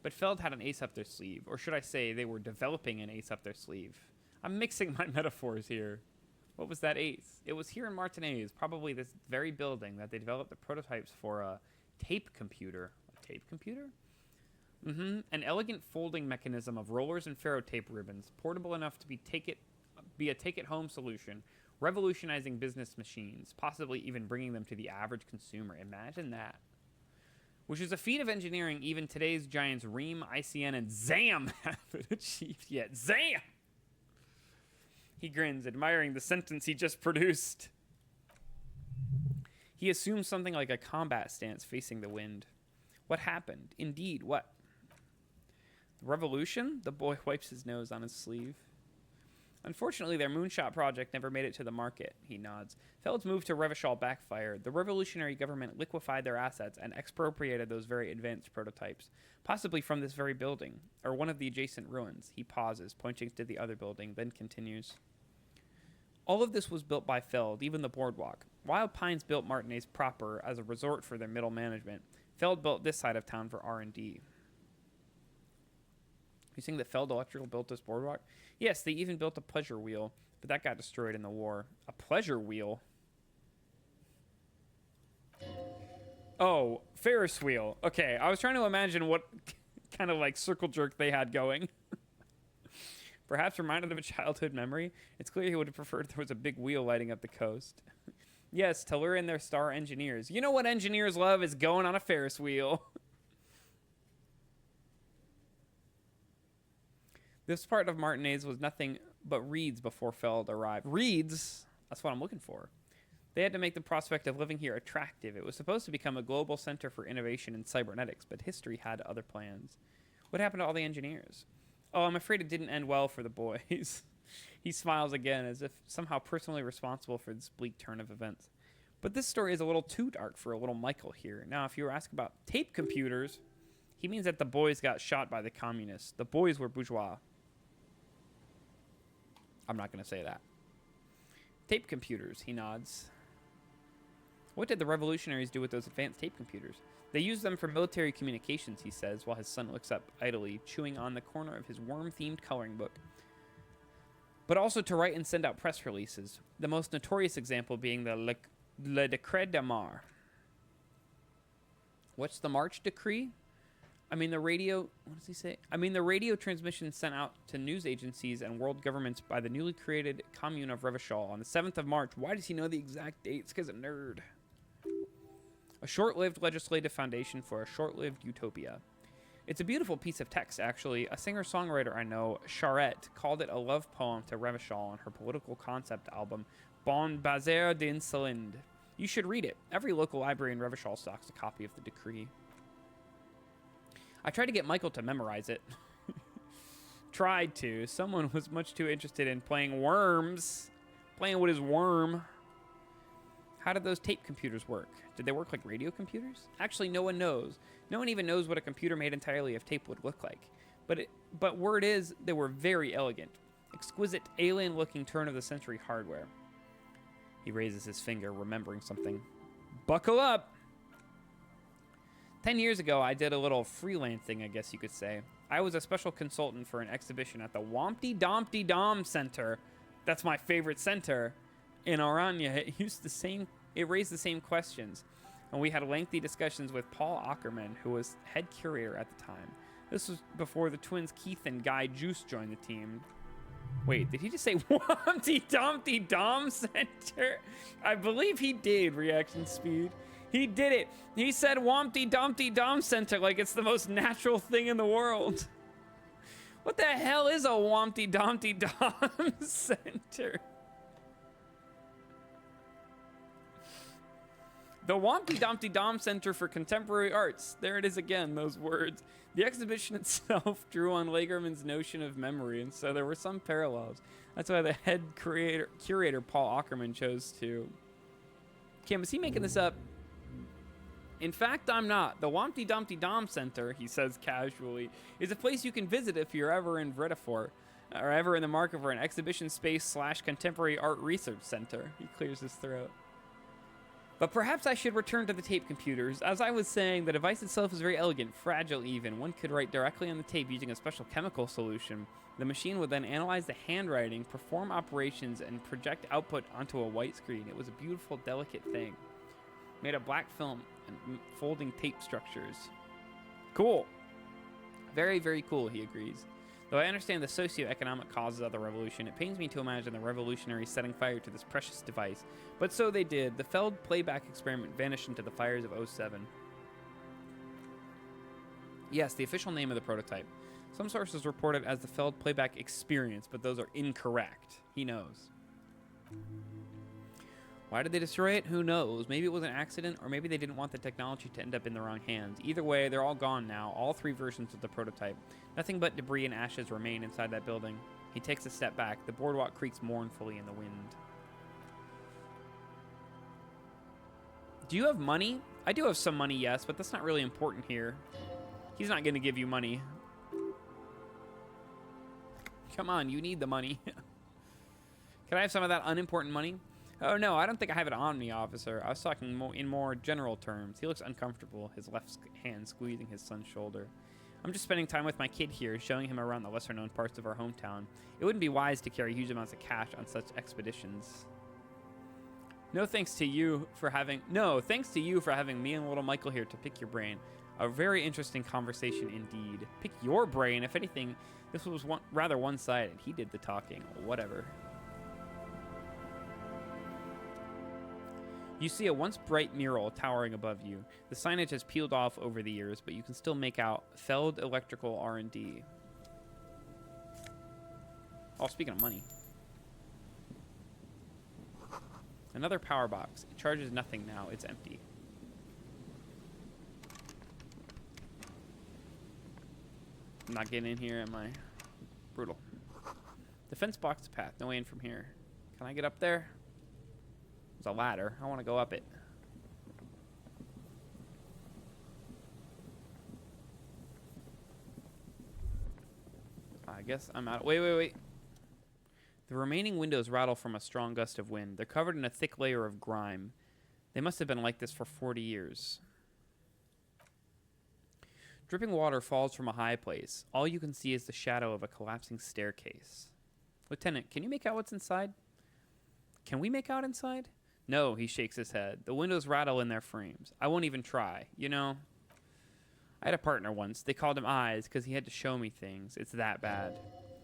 But Feld had an ace up their sleeve, or should I say they were developing an ace up their sleeve. I'm mixing my metaphors here. What was that ace? It was here in Martinez, probably this very building, that they developed the prototypes for a tape computer. A tape computer? An elegant folding mechanism of rollers and ferrotape ribbons, portable enough to be a take-it-home solution, revolutionizing business machines, possibly even bringing them to the average consumer. Imagine that. Which is a feat of engineering even today's giants Ream, ICN, and ZAM haven't achieved yet. ZAM! He grins, admiring the sentence he just produced. He assumes something like a combat stance facing the wind. What happened? Indeed, what? The revolution? The boy wipes his nose on his sleeve. Unfortunately, their moonshot project never made it to the market, he nods. Feld's move to Revachol backfired. The revolutionary government liquefied their assets and expropriated those very advanced prototypes, possibly from this very building, or one of the adjacent ruins. He pauses, pointing to the other building, then continues. All of this was built by Feld, even the boardwalk. Wild Pines built Martinez proper as a resort for their middle management. Feld built this side of town for R&D. You saying that Feld Electrical built this boardwalk? Yes, they even built a pleasure wheel, but that got destroyed in the war. A pleasure wheel? Oh, Ferris wheel. Okay, I was trying to imagine what kind of like circle jerk they had going. Perhaps reminded of a childhood memory. It's clear he would have preferred there was a big wheel lighting up the coast. Yes, to lure in their star engineers. You know what engineers love is going on a Ferris wheel. This part of Martinez was nothing but reeds before Feld arrived. Reeds? That's what I'm looking for. They had to make the prospect of living here attractive. It was supposed to become a global center for innovation in cybernetics, but history had other plans. What happened to all the engineers? Oh, I'm afraid it didn't end well for the boys. He smiles again, as if somehow personally responsible for this bleak turn of events. But this story is a little too dark for a little Michael here. Now, if you were asking about tape computers, he means that the boys got shot by the communists. The boys were bourgeois. I'm not going to say that. Tape computers, he nods. What did the revolutionaries do with those advanced tape computers? They used them for military communications, he says, while his son looks up idly, chewing on the corner of his worm-themed coloring book. But also to write and send out press releases, the most notorious example being the Le Decret de Mars. What's the March Decree? What does he say? The radio transmission sent out to news agencies and world governments by the newly created commune of Revachol on the 7th of March. Why does he know the exact dates? Because a nerd. A short-lived legislative foundation for a short-lived utopia. It's a beautiful piece of text, actually. A singer-songwriter I know, Charette, called it a love poem to Revachol on her political concept album, Bon Bazar d'Insolinde. You should read it. Every local library in Revachol stocks a copy of the decree. I tried to get Michael to memorize it. Tried to. Someone was much too interested in playing worms. Playing with his worm. How did those tape computers work? Did they work like radio computers? Actually, no one knows. No one even knows what a computer made entirely of tape would look like. But word is, they were very elegant. Exquisite, alien-looking turn-of-the-century hardware. He raises his finger, remembering something. Buckle up! 10 years ago, I did a little freelancing, I guess you could say. I was a special consultant for an exhibition at the Wompty Dompty Dom Center. That's my favorite center in Oranje. It raised the same questions, and we had lengthy discussions with Paul Ackerman, who was head curator at the time. This was before the twins Keith and Guy Juice joined the team. Wait, did he just say Wompty Dompty Dom Center? I believe he did, reaction speed. He did it. He said Wompty Dompty Dom Center like it's the most natural thing in the world. What the hell is a Wompty Dompty Dom Center? The Wompty Dompty Dom Center for Contemporary Arts. There it is again, those words. The exhibition itself drew on Lagerman's notion of memory, and so there were some parallels. That's why the head curator Paul Ackerman chose to... Kim, is he making this up? In fact, I'm not. The Wompty Dompty Dom Center, he says casually, is a place you can visit if you're ever in Vredefort, or ever in the market for an exhibition space / contemporary art research center. He clears his throat. But perhaps I should return to the tape computers. As I was saying, the device itself is very elegant, fragile even. One could write directly on the tape using a special chemical solution. The machine would then analyze the handwriting, perform operations, and project output onto a white screen. It was a beautiful, delicate thing. Made of black film and folding tape structures. Cool. Very, very cool, he agrees. Though I understand the socio-economic causes of the revolution, it pains me to imagine the revolutionaries setting fire to this precious device. But so they did. The Feld playback experiment vanished into the fires of '07. Yes, the official name of the prototype. Some sources report it as the Feld playback experience, but those are incorrect. He knows. Why did they destroy it? Who knows? Maybe it was an accident, or maybe they didn't want the technology to end up in the wrong hands. Either way, they're all gone now, all 3 versions of the prototype. Nothing but debris and ashes remain inside that building. He takes a step back. The boardwalk creaks mournfully in the wind. Do you have money? I do have some money, yes, but that's not really important here. He's not going to give you money. Come on, you need the money. Can I have some of that unimportant money? Oh, no, I don't think I have it on me, officer. I was talking in more general terms. He looks uncomfortable, his left hand squeezing his son's shoulder. I'm just spending time with my kid here, showing him around the lesser-known parts of our hometown. It wouldn't be wise to carry huge amounts of cash on such expeditions. No thanks to you for having me and little Michael here to pick your brain. A very interesting conversation indeed. Pick your brain. If anything, this was rather one-sided. He did the talking. Whatever. You see a once bright mural towering above you. The signage has peeled off over the years, but you can still make out Feld Electrical R&D. Oh, speaking of money. Another power box. It charges nothing now. It's empty. I'm not getting in here, am I? Brutal. The fence blocks the path. No way in from here. Can I get up there? There's a ladder. I want to go up it. I guess I'm out. Wait. The remaining windows rattle from a strong gust of wind. They're covered in a thick layer of grime. They must have been like this for 40 years. Dripping water falls from a high place. All you can see is the shadow of a collapsing staircase. Lieutenant, can you make out what's inside? Can we make out inside? No, he shakes his head. The windows rattle in their frames. I won't even try. You know, I had a partner once. They called him Eyes because he had to show me things. It's that bad.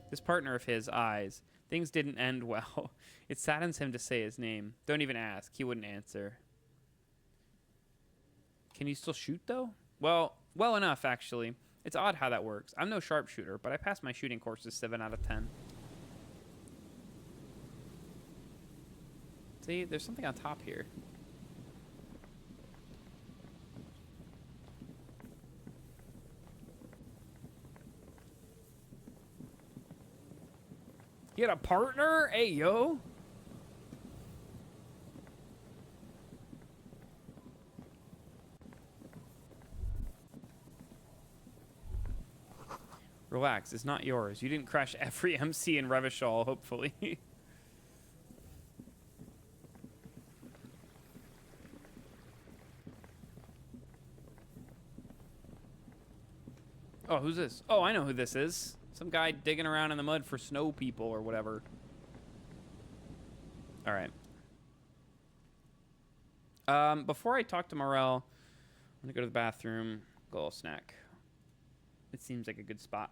This partner of his, Eyes, things didn't end well. It saddens him to say his name. Don't even ask. He wouldn't answer. Can you still shoot, though? Well enough, actually. It's odd how that works. I'm no sharpshooter, but I passed my shooting courses 7 out of 10. See, there's something on top here. You had a partner? Hey, yo. Relax, it's not yours. You didn't crash every MC in Revachol, hopefully. Oh, who's this? Oh, I know who this is. Some guy digging around in the mud for snow people or whatever. All right. Before I talk to Morel, I'm going to go to the bathroom, go a little snack. It seems like a good spot.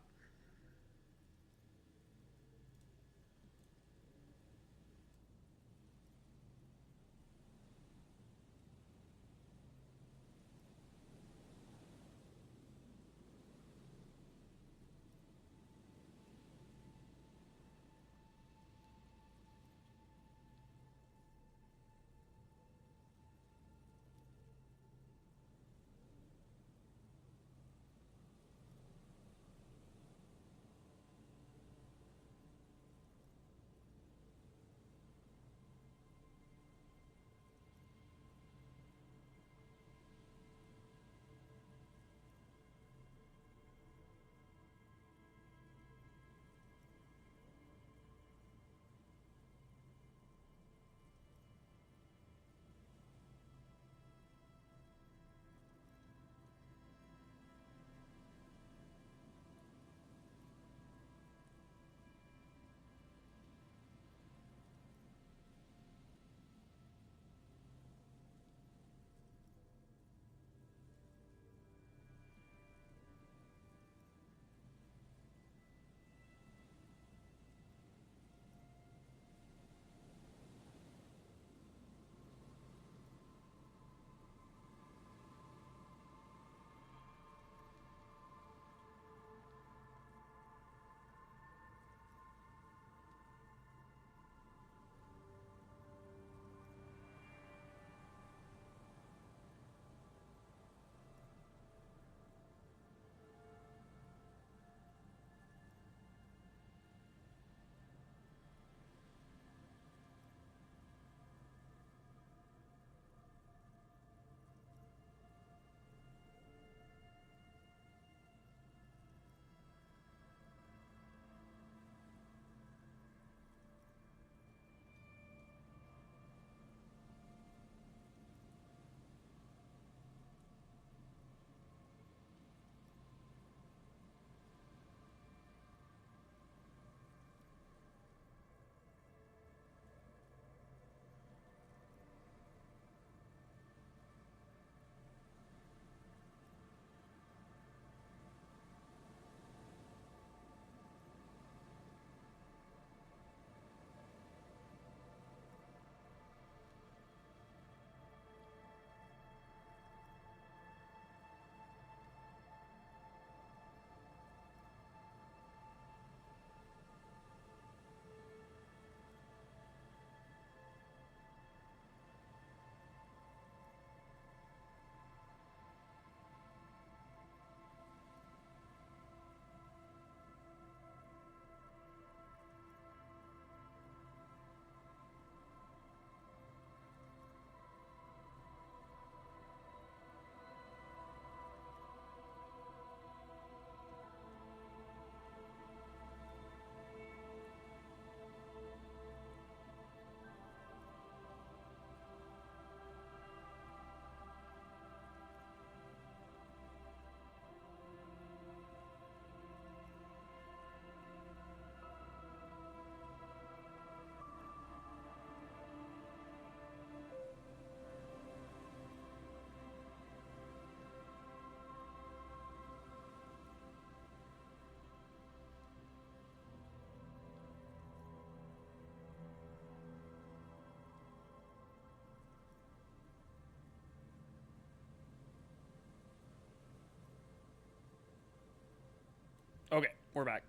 Okay, we're back.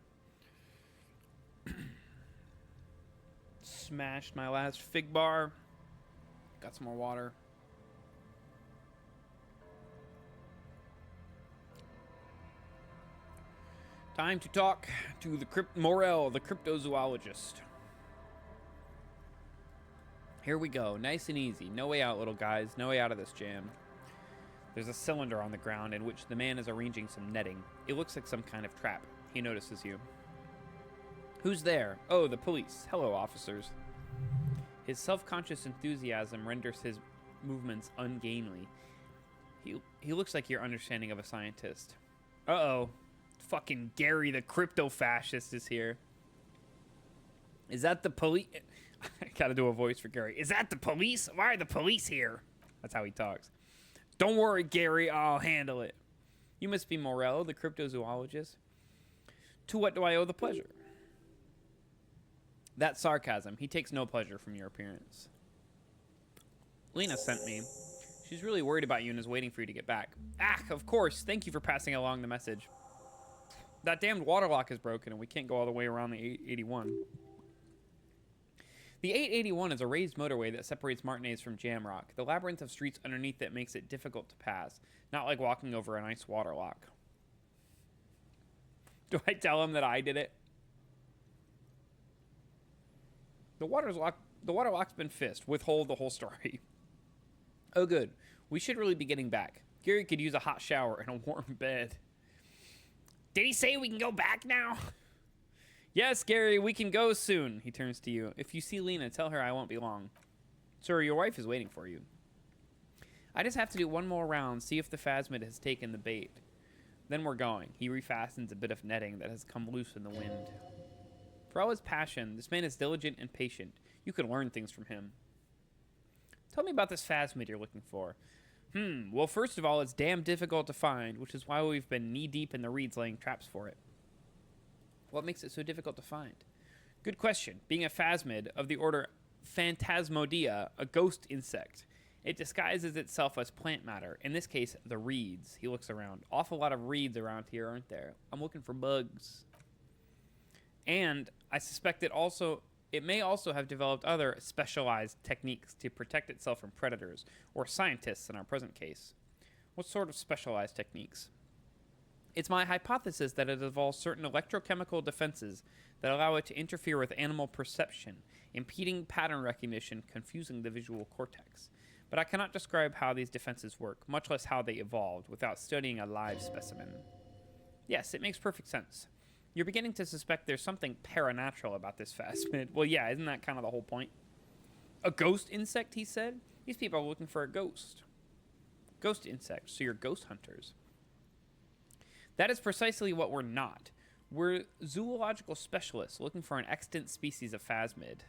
Smashed my last fig bar. Got some more water. Time to talk to the Morel, the cryptozoologist. Here we go, nice and easy. No way out, little guys. No way out of this jam. There's a cylinder on the ground in which the man is arranging some netting. It looks like some kind of trap. He notices you. Who's there? Oh, the police. Hello, officers. His self-conscious enthusiasm renders his movements ungainly. He looks like your understanding of a scientist. Uh-oh. Fucking Gary the crypto-fascist is here. Is that the police? I gotta do a voice for Gary. Is that the police? Why are the police here? That's how he talks. Don't worry, Gary. I'll handle it. You must be Morel, the cryptozoologist. To what do I owe the pleasure? That's sarcasm. He takes no pleasure from your appearance. Lena sent me. She's really worried about you and is waiting for you to get back. Ah, of course. Thank you for passing along the message. That damned water lock is broken and we can't go all the way around the 881. The 881 is a raised motorway that separates Martinez from Jamrock. The labyrinth of streets underneath it makes it difficult to pass, not like walking over a nice water lock. Do I tell him that I did it? The water lock's been fixed. Withhold the whole story. Oh, good. We should really be getting back. Gary could use a hot shower and a warm bed. Did he say we can go back now? Yes, Gary, we can go soon. He turns to you. If you see Lena, tell her I won't be long. Sir, your wife is waiting for you. I just have to do one more round, see if the phasmid has taken the bait. Then we're going. He refastens a bit of netting that has come loose in the wind. For all his passion, this man is diligent and patient. You can learn things from him. Tell me about this phasmid you're looking for. Well, first of all, it's damn difficult to find, which is why we've been knee-deep in the reeds laying traps for it. What makes it so difficult to find? Good question. Being a phasmid of the order Phantasmodea, a ghost insect, it disguises itself as plant matter, in this case, the reeds. He looks around. Awful lot of reeds around here, aren't there? I'm looking for bugs. And I suspect it may also have developed other specialized techniques to protect itself from predators, or scientists in our present case. What sort of specialized techniques? It's my hypothesis that it evolves certain electrochemical defenses that allow it to interfere with animal perception, impeding pattern recognition, confusing the visual cortex. But I cannot describe how these defenses work, much less how they evolved, without studying a live specimen. Yes, it makes perfect sense. You're beginning to suspect there's something paranatural about this phasmid. Well, yeah, isn't that kind of the whole point? A ghost insect, he said? These people are looking for a ghost. Ghost insects, so you're ghost hunters. That is precisely what we're not. We're zoological specialists looking for an extant species of phasmid.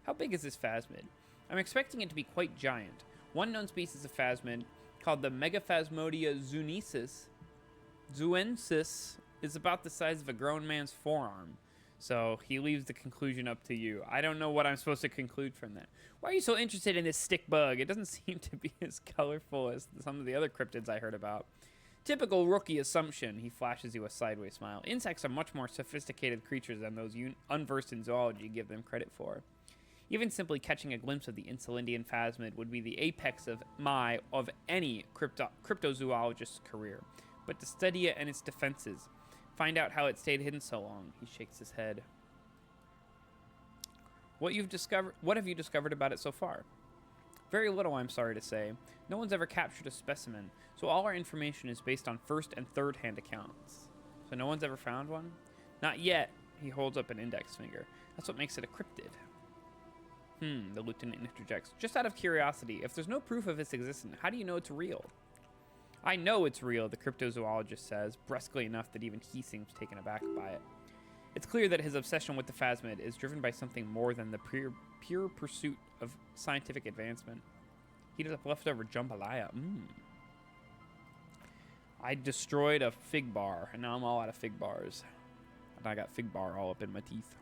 How big is this phasmid? I'm expecting it to be quite giant. One known species of phasmid, called the Megaphasmodia zuensis, is about the size of a grown man's forearm. So he leaves the conclusion up to you. I don't know what I'm supposed to conclude from that. Why are you so interested in this stick bug? It doesn't seem to be as colorful as some of the other cryptids I heard about. Typical rookie assumption. He flashes you a sideways smile. Insects are much more sophisticated creatures than those unversed in zoology give them credit for. Even simply catching a glimpse of the Insulindian phasmid would be the apex of any cryptozoologist's career. But to study it and its defenses, find out how it stayed hidden so long. He shakes his head. What have you discovered about it so far? Very little, I'm sorry to say. No one's ever captured a specimen, so all our information is based on first and third hand accounts. So no one's ever found one? Not yet. He holds up an index finger. That's what makes it a cryptid. The lieutenant interjects. Just out of curiosity, if there's no proof of its existence, how do you know it's real? I know it's real, the cryptozoologist says, brusquely enough that even he seems taken aback by it. It's clear that his obsession with the phasmid is driven by something more than the pure pursuit of scientific advancement. Heated up leftover jambalaya. I destroyed a fig bar, and now I'm all out of fig bars. And I got fig bar all up in my teeth.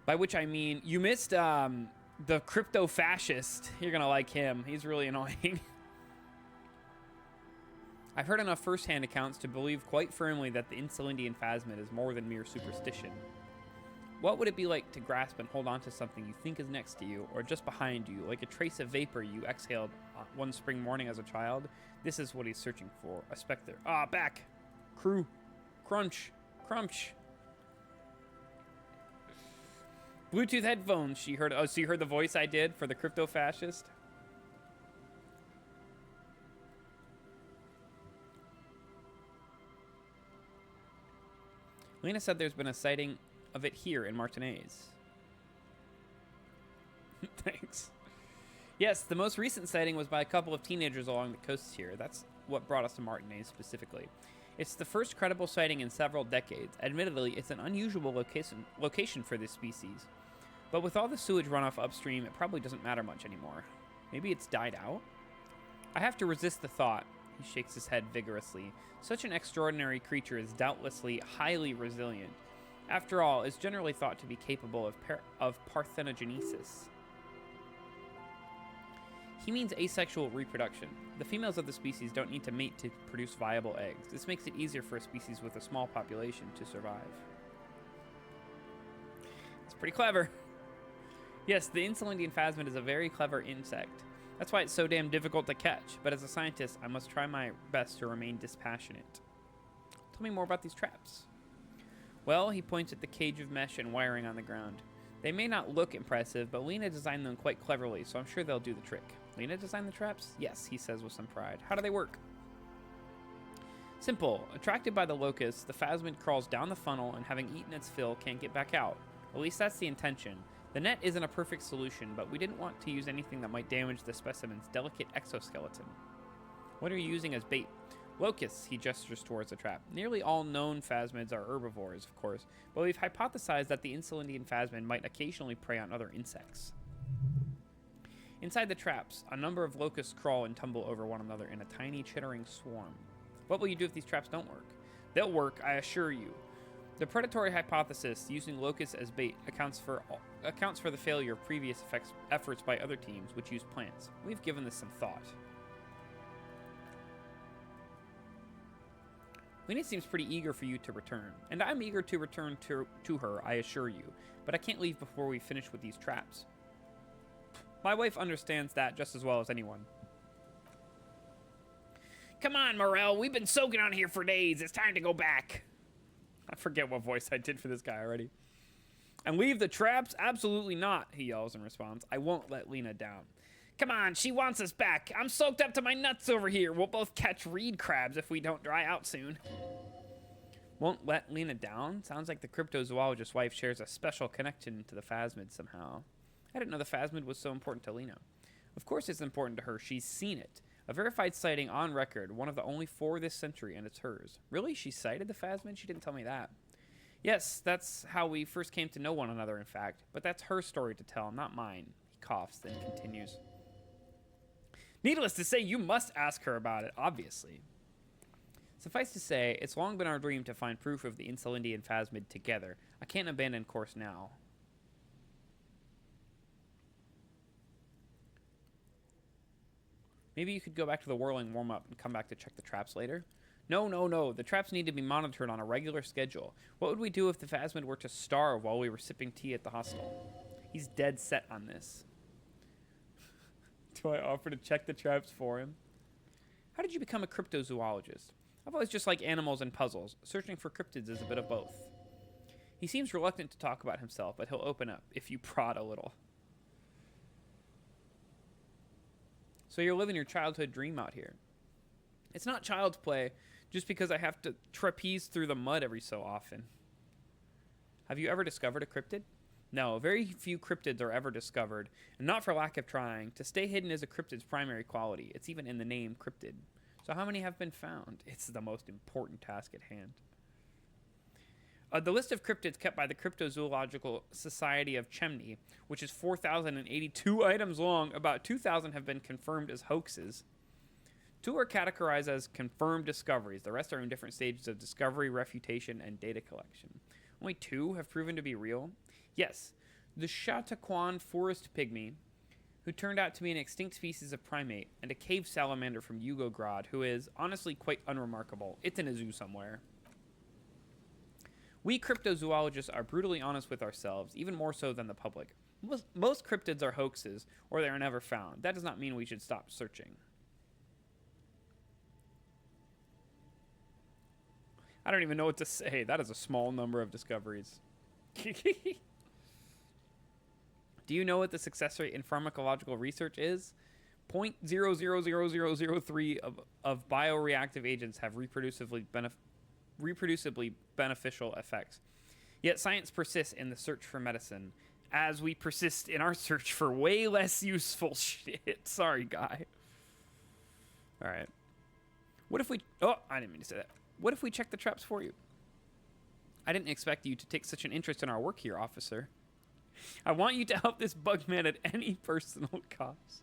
By which I mean, you missed the crypto-fascist. You're going to like him. He's really annoying. I've heard enough first-hand accounts to believe quite firmly that the Insulindian phasmid is more than mere superstition. What would it be like to grasp and hold on to something you think is next to you, or just behind you, like a trace of vapor you exhaled one spring morning as a child? This is what he's searching for. A specter. Ah, back! Crew. Crunch. Crunch. Bluetooth headphones, she heard. Oh, so you heard the voice I did for the crypto-fascist? Lena said there's been a sighting of it here in Martinez. Thanks. Yes, the most recent sighting was by a couple of teenagers along the coasts here. That's what brought us to Martinez specifically. It's the first credible sighting in several decades. Admittedly, it's an unusual location for this species. But with all the sewage runoff upstream, it probably doesn't matter much anymore. Maybe it's died out? I have to resist the thought. He shakes his head vigorously. Such an extraordinary creature is doubtlessly highly resilient. After all, it's generally thought to be capable of parthenogenesis. He means asexual reproduction. The females of the species don't need to mate to produce viable eggs. This makes it easier for a species with a small population to survive. It's pretty clever. Yes, the Insulindian phasmid is a very clever insect. That's why it's so damn difficult to catch. But as a scientist, I must try my best to remain dispassionate. Tell me more about these traps. Well, he points at the cage of mesh and wiring on the ground. They may not look impressive, but Lena designed them quite cleverly, so I'm sure they'll do the trick. Lena designed the traps? Yes, he says with some pride. How do they work? Simple. Attracted by the locust, the phasmid crawls down the funnel and having eaten its fill, can't get back out. At least that's the intention. The net isn't a perfect solution, but we didn't want to use anything that might damage the specimen's delicate exoskeleton. What are you using as bait? Locusts, he gestures towards the trap. Nearly all known phasmids are herbivores, of course, but we've hypothesized that the Insulindian phasmid might occasionally prey on other insects. Inside the traps, a number of locusts crawl and tumble over one another in a tiny, chittering swarm. What will you do if these traps don't work? They'll work, I assure you. The predatory hypothesis, using locusts as bait, accounts for the failure of previous efforts by other teams which use plants. We've given this some thought. Lena seems pretty eager for you to return, and I'm eager to return to her, I assure you, but I can't leave before we finish with these traps. My wife understands that just as well as anyone. Come on, Morel, we've been soaking on here for days. It's time to go back. I forget what voice I did for this guy already. And leave the traps? Absolutely not, he yells in response. I won't let Lena down. Come on, she wants us back. I'm soaked up to my nuts over here. We'll both catch reed crabs if we don't dry out soon. Won't let Lena down? Sounds like the cryptozoologist's wife shares a special connection to the phasmid somehow. I didn't know the phasmid was so important to Lena. Of course it's important to her. She's seen it. A verified sighting on record, one of the only 4 this century, and it's hers. Really? She sighted the phasmid? She didn't tell me that. Yes, that's how we first came to know one another, in fact. But that's her story to tell, not mine. He coughs, then continues. Needless to say, you must ask her about it, obviously. Suffice to say, it's long been our dream to find proof of the Insulindian phasmid together. I can't abandon course now. Maybe you could go back to the whirling warm-up and come back to check the traps later? No. The traps need to be monitored on a regular schedule. What would we do if the phasmid were to starve while we were sipping tea at the hostel? He's dead set on this. Do I offer to check the traps for him? How did you become a cryptozoologist? I've always just liked animals and puzzles. Searching for cryptids is a bit of both. He seems reluctant to talk about himself, but he'll open up if you prod a little. So you're living your childhood dream out here. It's not child's play just because I have to trapeze through the mud every so often. Have you ever discovered a cryptid? No, very few cryptids are ever discovered, and not for lack of trying. To stay hidden is a cryptid's primary quality. It's even in the name cryptid. So how many have been found? It's the most important task at hand. The list of cryptids kept by the Cryptozoological Society of Chemney, which is 4,082 items long, about 2,000 have been confirmed as hoaxes. 2 are categorized as confirmed discoveries. The rest are in different stages of discovery, refutation, and data collection. Only 2 have proven to be real. Yes, the Chautauquan forest pygmy, who turned out to be an extinct species of primate, and a cave salamander from Yugograd, who is, honestly, quite unremarkable. It's in a zoo somewhere. We cryptozoologists are brutally honest with ourselves, even more so than the public. Most cryptids are hoaxes, or they are never found. That does not mean we should stop searching. I don't even know what to say. That is a small number of discoveries. Do you know what the success rate in pharmacological research is? 0.000003 of bioreactive agents have reproducibly beneficial effects. Yet science persists in the search for medicine, as we persist in our search for way less useful shit. Sorry, guy. All right. What if we... Oh, I didn't mean to say that. What if we check the traps for you? I didn't expect you to take such an interest in our work here, officer. I want you to help this bug man at any personal cost.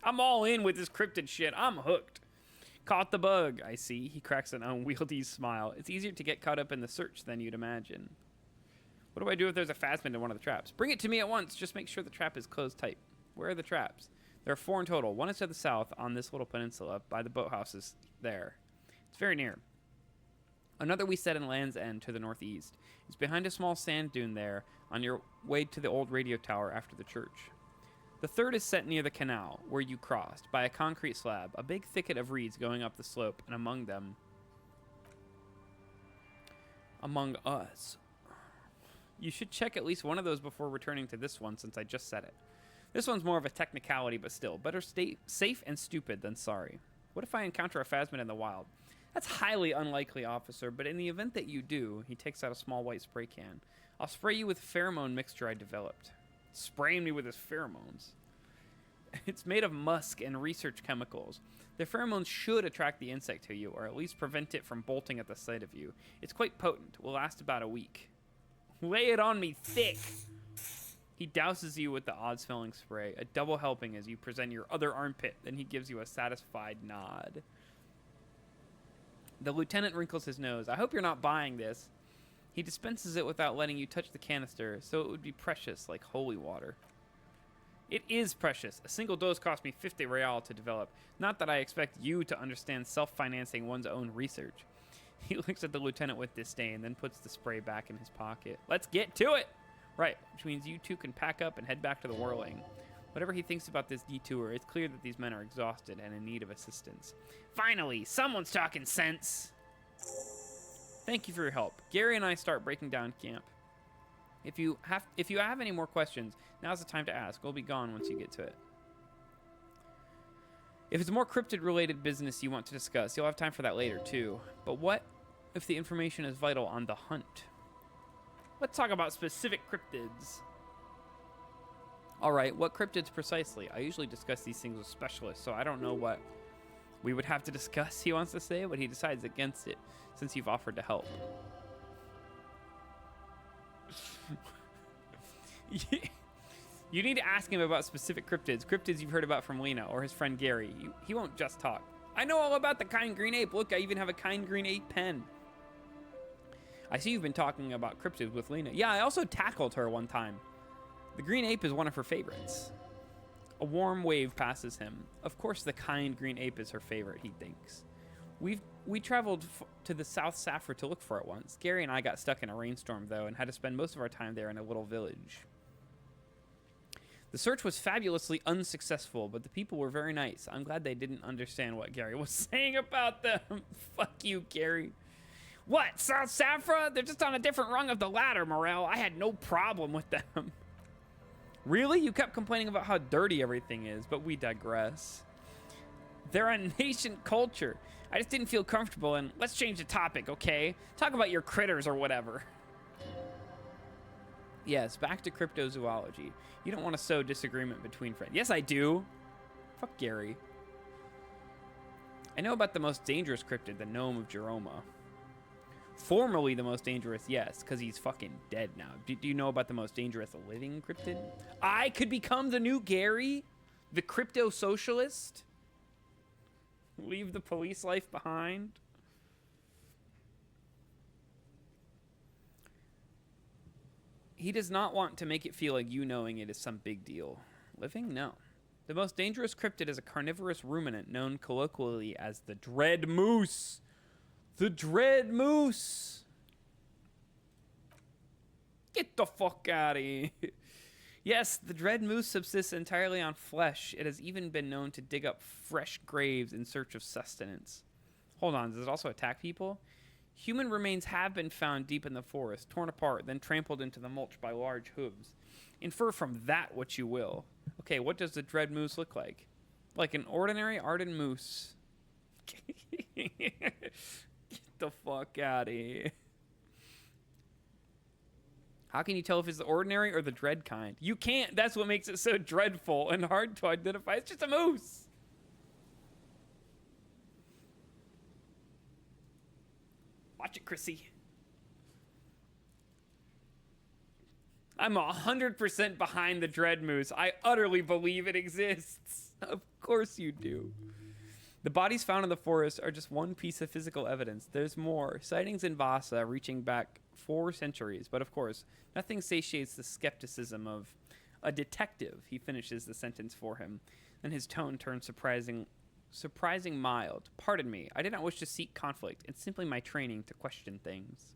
I'm all in with this cryptid shit. I'm hooked. Caught the bug, I see. He cracks an unwieldy smile. It's easier to get caught up in the search than you'd imagine. What do I do if there's a phasmid in one of the traps? Bring it to me at once. Just make sure the trap is closed tight. Where are the traps? There are 4 in total. One is to the south on this little peninsula by the boathouses there. It's very near. Another we set in Land's End to the northeast. It's behind a small sand dune there on your way to the old radio tower after the church. The third is set near the canal, where you crossed, by a concrete slab, a big thicket of reeds going up the slope, and among them... among us. You should check at least one of those before returning to this one, since I just said it. This one's more of a technicality, but still, better stay safe and stupid than sorry. What if I encounter a phasmid in the wild? That's highly unlikely, officer, but in the event that you do, he takes out a small white spray can. I'll spray you with a pheromone mixture I developed. Spraying me with his pheromones. It's made of musk and research chemicals. The pheromones should attract the insect to you, or at least prevent it from bolting at the sight of you. It's quite potent. Will last about a week. Lay it on me thick! He douses you with the odd-smelling spray, a double helping as you present your other armpit. Then he gives you a satisfied nod. The lieutenant wrinkles his nose. I hope you're not buying this. He dispenses it without letting you touch the canister, so it would be precious, like holy water. It is precious. A single dose cost me 50 real to develop. Not that I expect you to understand self-financing one's own research. He looks at the lieutenant with disdain, then puts the spray back in his pocket. Let's get to it! Right, which means you two can pack up and head back to the whirling. Whatever he thinks about this detour, it's clear that these men are exhausted and in need of assistance. Finally, someone's talking sense! Thank you for your help. Gary and I start breaking down camp. If you have any more questions, now's the time to ask. We'll be gone once you get to it. If it's more cryptid-related business you want to discuss, you'll have time for that later, too. But what if the information is vital on the hunt? Let's talk about specific cryptids. All right, what cryptids precisely? I usually discuss these things with specialists, so I don't know what we would have to discuss, he wants to say, but he decides against it, since you've offered to help. You need to ask him about specific cryptids you've heard about from Lena or his friend Gary. He won't just talk. I know all about the kind green ape. Look, I even have a kind green ape pen. I see you've been talking about cryptids with Lena. Yeah, I also tackled her one time. The green ape is one of her favorites. A warm wave passes him. Of course the kind green ape is her favorite, he thinks. We traveled to the South Safford to look for it once. Gary and I got stuck in a rainstorm, though, and had to spend most of our time there in a little village. The search was fabulously unsuccessful, but the people were very nice. I'm glad they didn't understand what Gary was saying about them. Fuck you, Gary. What, South Saffra? They're just on a different rung of the ladder, Morel. I had no problem with them. Really? You kept complaining about how dirty everything is, but we digress. They're a nascent culture. I just didn't feel comfortable, and let's change the topic, okay? Talk about your critters or whatever. Yes, back to cryptozoology. You don't want to sow disagreement between friends. Yes, I do. Fuck Gary. I know about the most dangerous cryptid, the gnome of Jeroma. Formerly the most dangerous, yes, because he's fucking dead now. Do you know about the most dangerous living cryptid? I could become the new Gary? The crypto-socialist? Leave the police life behind? He does not want to make it feel like you knowing it is some big deal. Living? No. The most dangerous cryptid is a carnivorous ruminant known colloquially as the dread moose. The dread moose. Get the fuck out of here. Yes, the dread moose subsists entirely on flesh. It has even been known to dig up fresh graves in search of sustenance. Hold on, does it also attack people? Human remains have been found deep in the forest, torn apart, then trampled into the mulch by large hooves. Infer from that what you will. Okay, what does the dread moose look like? Like an ordinary Arden moose. Get the fuck out of here. How can you tell if it's the ordinary or the dread kind? You can't. That's what makes it so dreadful and hard to identify. It's just a moose. Watch it, Chrissy. I'm 100% behind the dread moose. I utterly believe it exists. Of course you do. The bodies found in the forest are just one piece of physical evidence. There's more. Sightings in Vasa reaching back 4 centuries. But of course, nothing satiates the skepticism of a detective. He finishes the sentence for him. Then his tone turns surprising mild. Pardon me. I did not wish to seek conflict. It's simply my training to question things.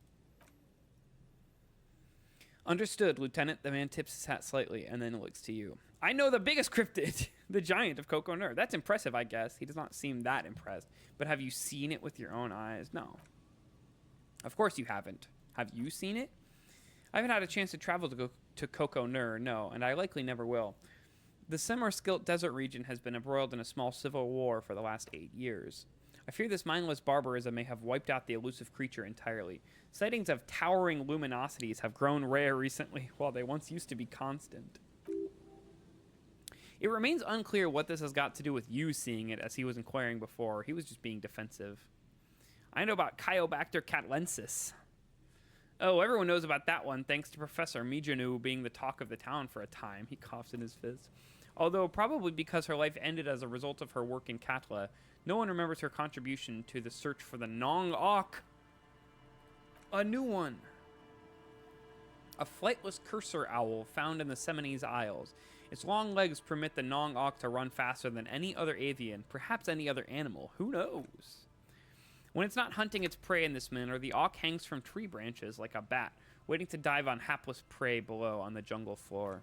Understood, Lieutenant. The man tips his hat slightly and then looks to you. I know the biggest cryptid, the giant of Coco Nur. That's impressive, I guess. He does not seem that impressed. But have you seen it with your own eyes? No. Of course you haven't. Have you seen it? I haven't had a chance to travel to Coco Nur, no, and I likely never will. The Semarskilt desert region has been embroiled in a small civil war for the last 8 years. I fear this mindless barbarism may have wiped out the elusive creature entirely. Sightings of towering luminosities have grown rare recently, while they once used to be constant. It remains unclear what this has got to do with you seeing it, as he was inquiring before. He was just being defensive. I know about Chiobacter catlensis. Oh, everyone knows about that one, thanks to Professor Mijanu being the talk of the town for a time. He coughs in his fist. Although probably because her life ended as a result of her work in Katla, no one remembers her contribution to the search for the Nong-Ok. A new one. A flightless cursor owl found in the Seminese Isles. Its long legs permit the Nong-Ok to run faster than any other avian, perhaps any other animal. Who knows? When it's not hunting its prey in this manner, the auk hangs from tree branches like a bat, waiting to dive on hapless prey below on the jungle floor.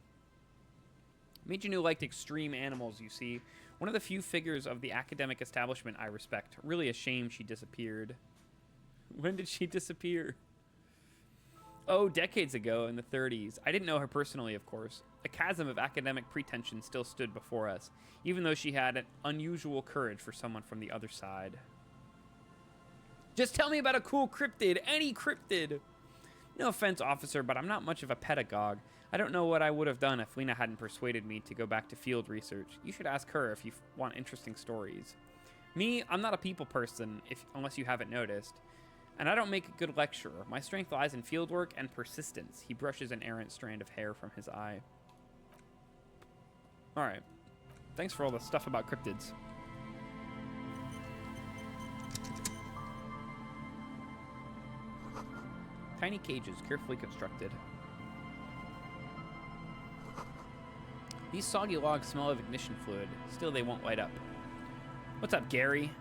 Mijanu liked extreme animals, you see. One of the few figures of the academic establishment I respect. Really a shame she disappeared. When did she disappear? Oh, decades ago in the 30s. I didn't know her personally, of course. A chasm of academic pretension still stood before us, even though she had an unusual courage for someone from the other side. Just tell me about a cool cryptid, any cryptid. No offense, officer, but I'm not much of a pedagogue. I don't know what I would have done if Lena hadn't persuaded me to go back to field research. You should ask her if you want interesting stories. Me, I'm not a people person, unless you haven't noticed. And I don't make a good lecturer. My strength lies in fieldwork and persistence. He brushes an errant strand of hair from his eye. Alright. Thanks for all the stuff about cryptids. Tiny cages, carefully constructed. These soggy logs smell of ignition fluid. Still, they won't light up. What's up, Gary?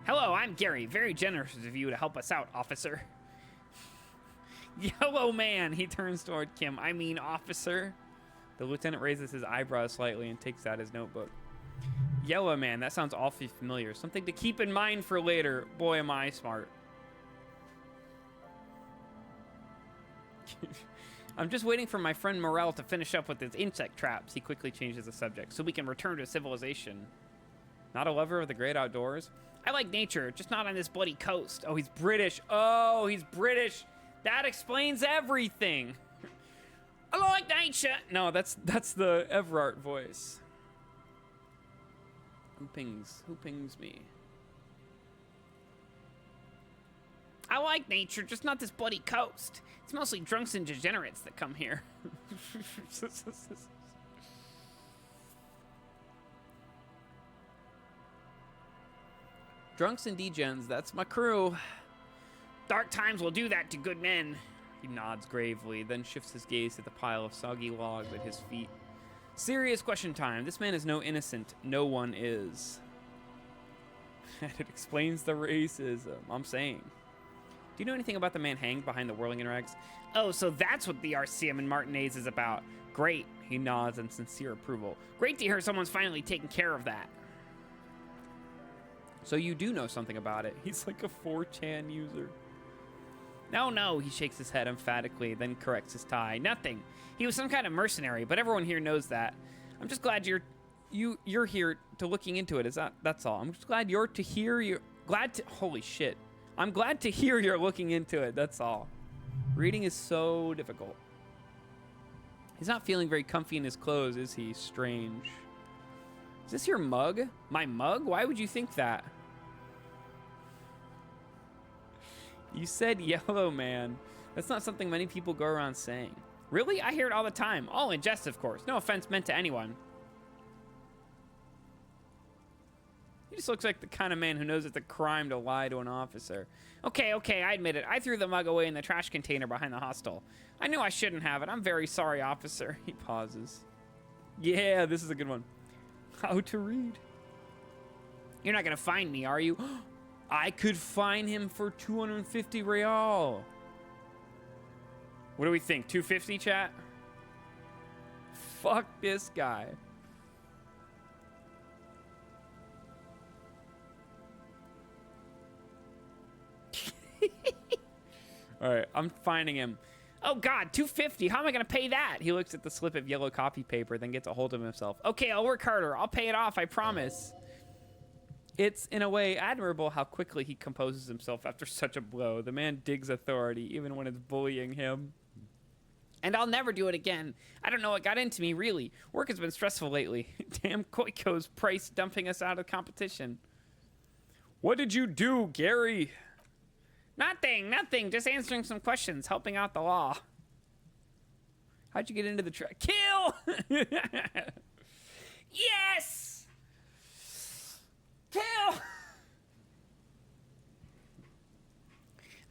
Hello, I'm Gary. Very generous of you to help us out, officer. Yellow man, he turns toward Kim. I mean, officer. The lieutenant raises his eyebrows slightly and takes out his notebook. Yellow man, that sounds awfully familiar. Something to keep in mind for later. Boy, am I smart. I'm just waiting for my friend Morel to finish up with his insect traps. He quickly changes the subject, so we can return to civilization. Not a lover of the great outdoors? I like nature, just not on this bloody coast. Oh, he's British. Oh, he's British. That explains everything. I like nature. No, that's the Everard voice. Who pings me? I like nature, just not this bloody coast. It's mostly drunks and degenerates that come here. Drunks and degens, that's my crew. Dark times will do that to good men. He nods gravely, then shifts his gaze to the pile of soggy logs at his feet. Serious question time. This man is no innocent. No one is. And it explains the racism. I'm saying. Do you know anything about the man hanged behind the whirling in rags? Oh, so that's what the Elysium and Martinez is about. Great. He nods in sincere approval. Great to hear someone's finally taking care of that. So you do know something about it. He's like a 4chan user. No, he shakes his head emphatically, then corrects his tie. Nothing. He was some kind of mercenary, but everyone here knows that. I'm just glad you're here to looking into it. That's all. I'm just glad holy shit. I'm glad to hear you're looking into it. That's all. Reading is so difficult. He's not feeling very comfy in his clothes, is he? Strange. Is this your mug? My mug? Why would you think that? You said yellow, man. That's not something many people go around saying. Really? I hear it all the time. All in jest, of course. No offense meant to anyone. He just looks like the kind of man who knows it's a crime to lie to an officer. Okay, I admit it. I threw the mug away in the trash container behind the hostel. I knew I shouldn't have it. I'm very sorry, officer. He pauses. Yeah, this is a good one. How to read. You're not going to find me, are you? I could fine him for 250 real. What do we think? 250, chat? Fuck this guy. All right, I'm finding him. Oh God, 250. How am I gonna pay that? He looks at the slip of yellow copy paper, then gets a hold of himself. Okay, I'll work harder. I'll pay it off, I promise. It's, in a way, admirable how quickly he composes himself after such a blow. The man digs authority, even when it's bullying him. And I'll never do it again. I don't know what got into me, really. Work has been stressful lately. Damn Koiko's price dumping us out of competition. What did you do, Gary? Nothing. Just answering some questions, helping out the law. How'd you get into the truck? Kill! Yes! Kill!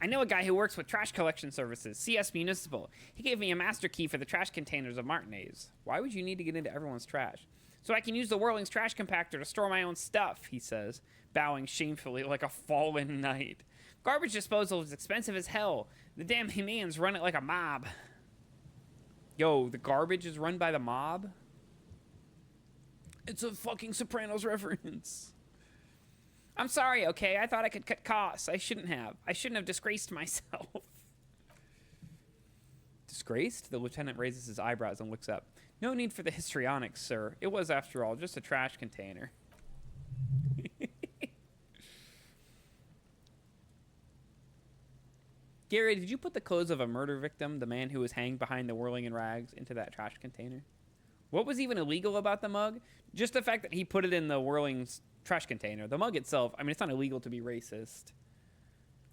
I know a guy who works with trash collection services, CS Municipal. He gave me a master key for the trash containers of Martinez. Why would you need to get into everyone's trash? So I can use the Whirling's trash compactor to store my own stuff, he says, bowing shamefully like a fallen knight. Garbage disposal is expensive as hell. The damn humans run it like a mob. Yo, the garbage is run by the mob? It's a fucking Sopranos reference. I'm sorry, okay? I thought I could cut costs. I shouldn't have disgraced myself. Disgraced? The lieutenant raises his eyebrows and looks up. No need for the histrionics, sir. It was, after all, just a trash container. Gary, did you put the clothes of a murder victim, the man who was hanged behind the whirling in rags, into that trash container? What was even illegal about the mug? Just the fact that he put it in the whirling's trash container. The mug itself, I mean, it's not illegal to be racist.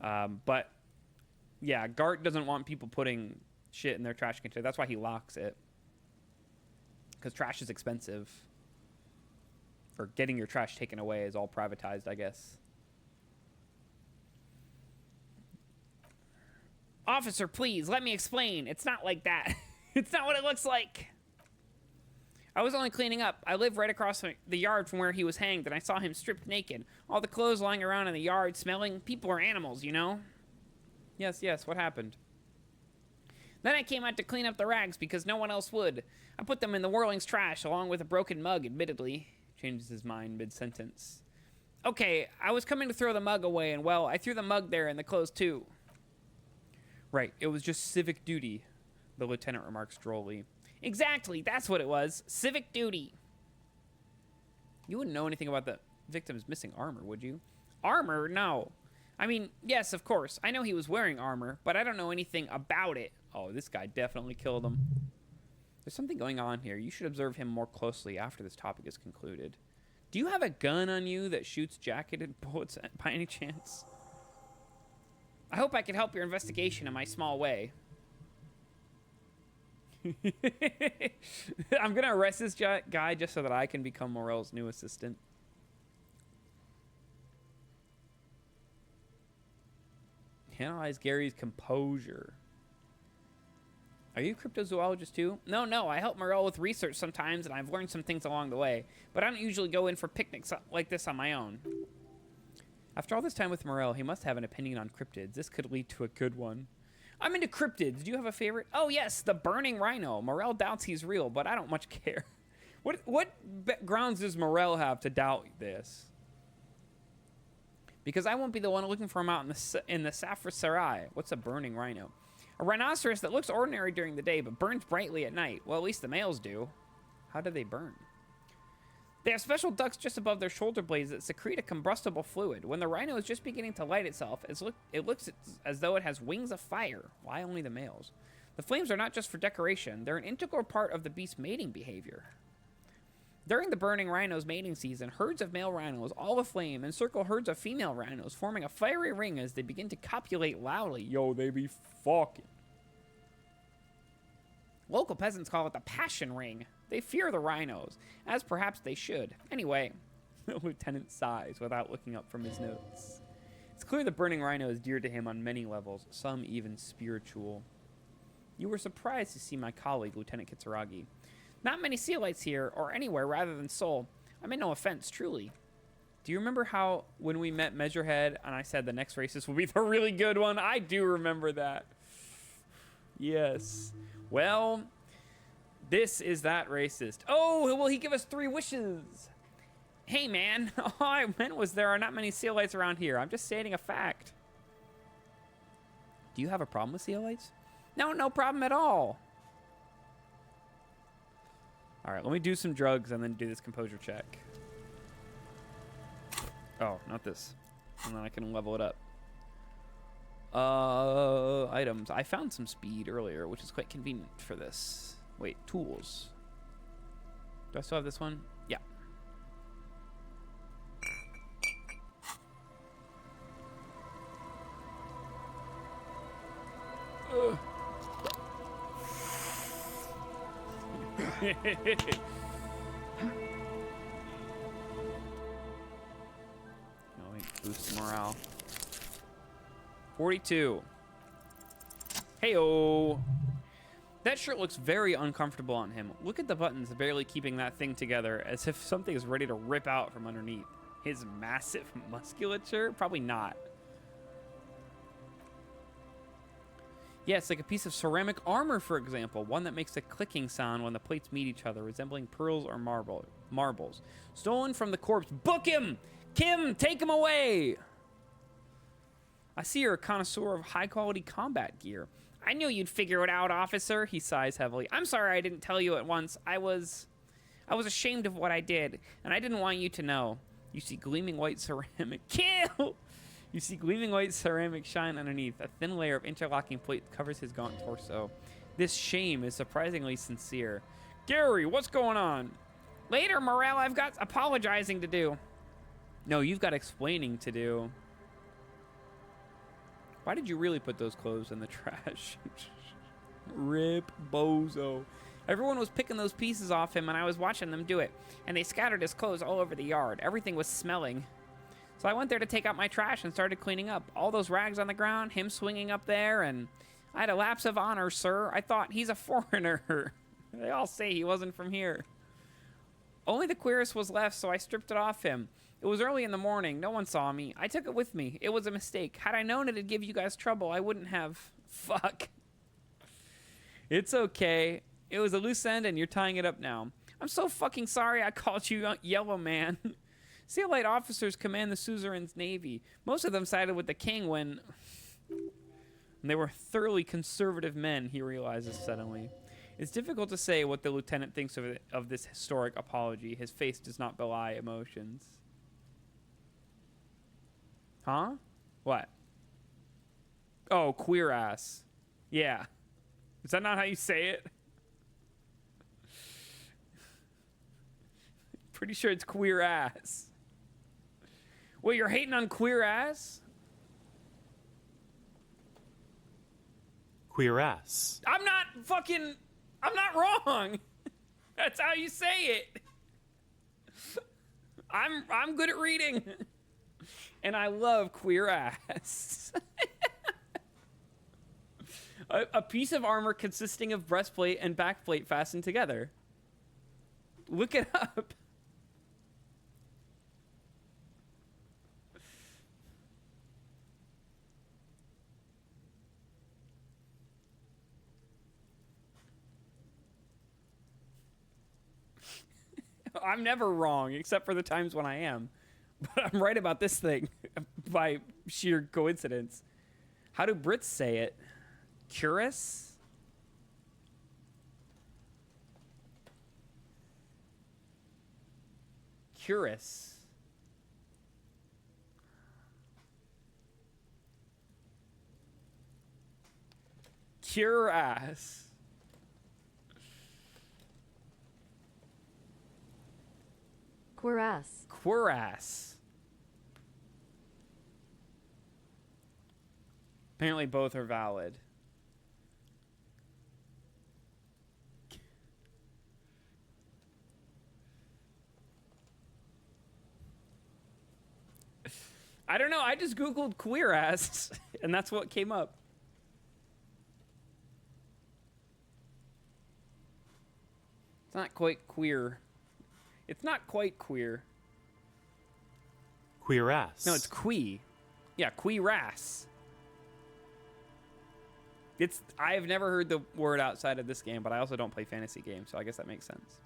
But, yeah, Gart doesn't want people putting shit in their trash container. That's why he locks it. Because trash is expensive. Or getting your trash taken away is all privatized, I guess. Officer, please, let me explain. It's not like that. It's not what it looks like. I was only cleaning up. I live right across the yard from where he was hanged, and I saw him stripped naked. All the clothes lying around in the yard, smelling. People are animals, you know? Yes, what happened? Then I came out to clean up the rags because no one else would. I put them in the Whirling's trash, along with a broken mug, admittedly. Changes his mind mid-sentence. Okay, I was coming to throw the mug away, and, well, I threw the mug there and the clothes, too. Right, it was just civic duty, the lieutenant remarks drolly. Exactly, that's what it was. Civic duty. You wouldn't know anything about the victim's missing armor, would you? Armor? No. I mean, yes, of course. I know he was wearing armor, but I don't know anything about it. Oh, this guy definitely killed him. There's something going on here. You should observe him more closely after this topic is concluded. Do you have a gun on you that shoots jacketed bullets by any chance? I hope I can help your investigation in my small way. I'm going to arrest this guy just so that I can become Morel's new assistant. Analyze Gary's composure. Are you a cryptozoologist too? No, I help Morel with research sometimes, and I've learned some things along the way. But I don't usually go in for picnics like this on my own. After all this time with Morel, he must have an opinion on cryptids. This could lead to a good one. I'm into cryptids. Do you have a favorite? Oh, yes, the burning rhino. Morel doubts he's real, but I don't much care. What grounds does Morel have to doubt this? Because I won't be the one looking for him out in the Safra Sarai. What's a burning rhino? A rhinoceros that looks ordinary during the day, but burns brightly at night. Well, at least the males do. How do they burn? They have special ducts just above their shoulder blades that secrete a combustible fluid. When the rhino is just beginning to light itself, it looks as though it has wings of fire. Why only the males? The flames are not just for decoration. They're an integral part of the beast's mating behavior. During the burning rhino's mating season, herds of male rhinos, all aflame, encircle herds of female rhinos, forming a fiery ring as they begin to copulate loudly. Yo, they be fucking. Local peasants call it the passion ring. They fear the rhinos, as perhaps they should. Anyway, the lieutenant sighs without looking up from his notes. It's clear the burning rhino is dear to him on many levels, some even spiritual. You were surprised to see my colleague, Lieutenant Kitsuragi. Not many Sealites here, or anywhere rather than Seoul. I meant no offense, truly. Do you remember how, when we met Measurehead, and I said the next races will be the really good one? I do remember that. Yes. Well, this is that racist. Oh, will he give us 3 wishes? Hey, man. All I meant was there are not many Sealites around here. I'm just stating a fact. Do you have a problem with Sealites? No problem at all. All right, let me do some drugs and then do this composure check. Oh, not this. And then I can level it up. Items. I found some speed earlier, which is quite convenient for this. Wait, tools. Do I still have this one? Yeah. Ugh. Boost morale. 42. Heyo. That shirt looks very uncomfortable on him. Look at the buttons barely keeping that thing together, as if something is ready to rip out from underneath. His massive musculature? Probably not. Yeah, it's like a piece of ceramic armor, for example. One that makes a clicking sound when the plates meet each other, resembling pearls or marbles. Stolen from the corpse. Book him! Kim, take him away! I see you're a connoisseur of high-quality combat gear. I knew you'd figure it out, officer. He sighs heavily. I'm sorry I didn't tell you at once. I was ashamed of what I did, and I didn't want you to know. You see gleaming white ceramic. Kill! You see gleaming white ceramic shine underneath. A thin layer of interlocking plate covers his gaunt torso. This shame is surprisingly sincere. Gary, what's going on? Later, Morel, I've got apologizing to do. No, you've got explaining to do. Why did you really put those clothes in the trash? Rip bozo. Everyone was picking those pieces off him, and I was watching them do it. And they scattered his clothes all over the yard. Everything was smelling. So I went there to take out my trash and started cleaning up. All those rags on the ground, him swinging up there, and I had a lapse of honor, sir. I thought, he's a foreigner. They all say he wasn't from here. Only the cuirass was left, so I stripped it off him. It was early in the morning. No one saw me. I took it with me. It was a mistake. Had I known it'd give you guys trouble, I wouldn't have. Fuck. It's okay. It was a loose end, and you're tying it up now. I'm so fucking sorry I called you Yellow Man. Sealite officers command the suzerain's navy. Most of them sided with the king when they were thoroughly conservative men, he realizes suddenly. It's difficult to say what the lieutenant thinks of this historic apology. His face does not belie emotions. Huh? What? Oh, queer ass. Yeah. Is that not how you say it? Pretty sure it's queer ass. Wait, you're hating on queer ass? Queer ass. I'm not wrong. That's how you say it. I'm good at reading. And I love queer ass. A piece of armor consisting of breastplate and backplate fastened together. Look it up. I'm never wrong, except for the times when I am. But I'm right about this thing by sheer coincidence. How do Brits say it? Cuirass? Cuirass. Cuirass. Cuirass. Cuirass. Apparently both are valid. I don't know. I just Googled cuirass, and that's what came up. It's not quite queer. It's not quite queer. Cuirass. No, it's qui. Yeah, cuirass. I have never heard the word outside of this game, but I also don't play fantasy games, so I guess that makes sense.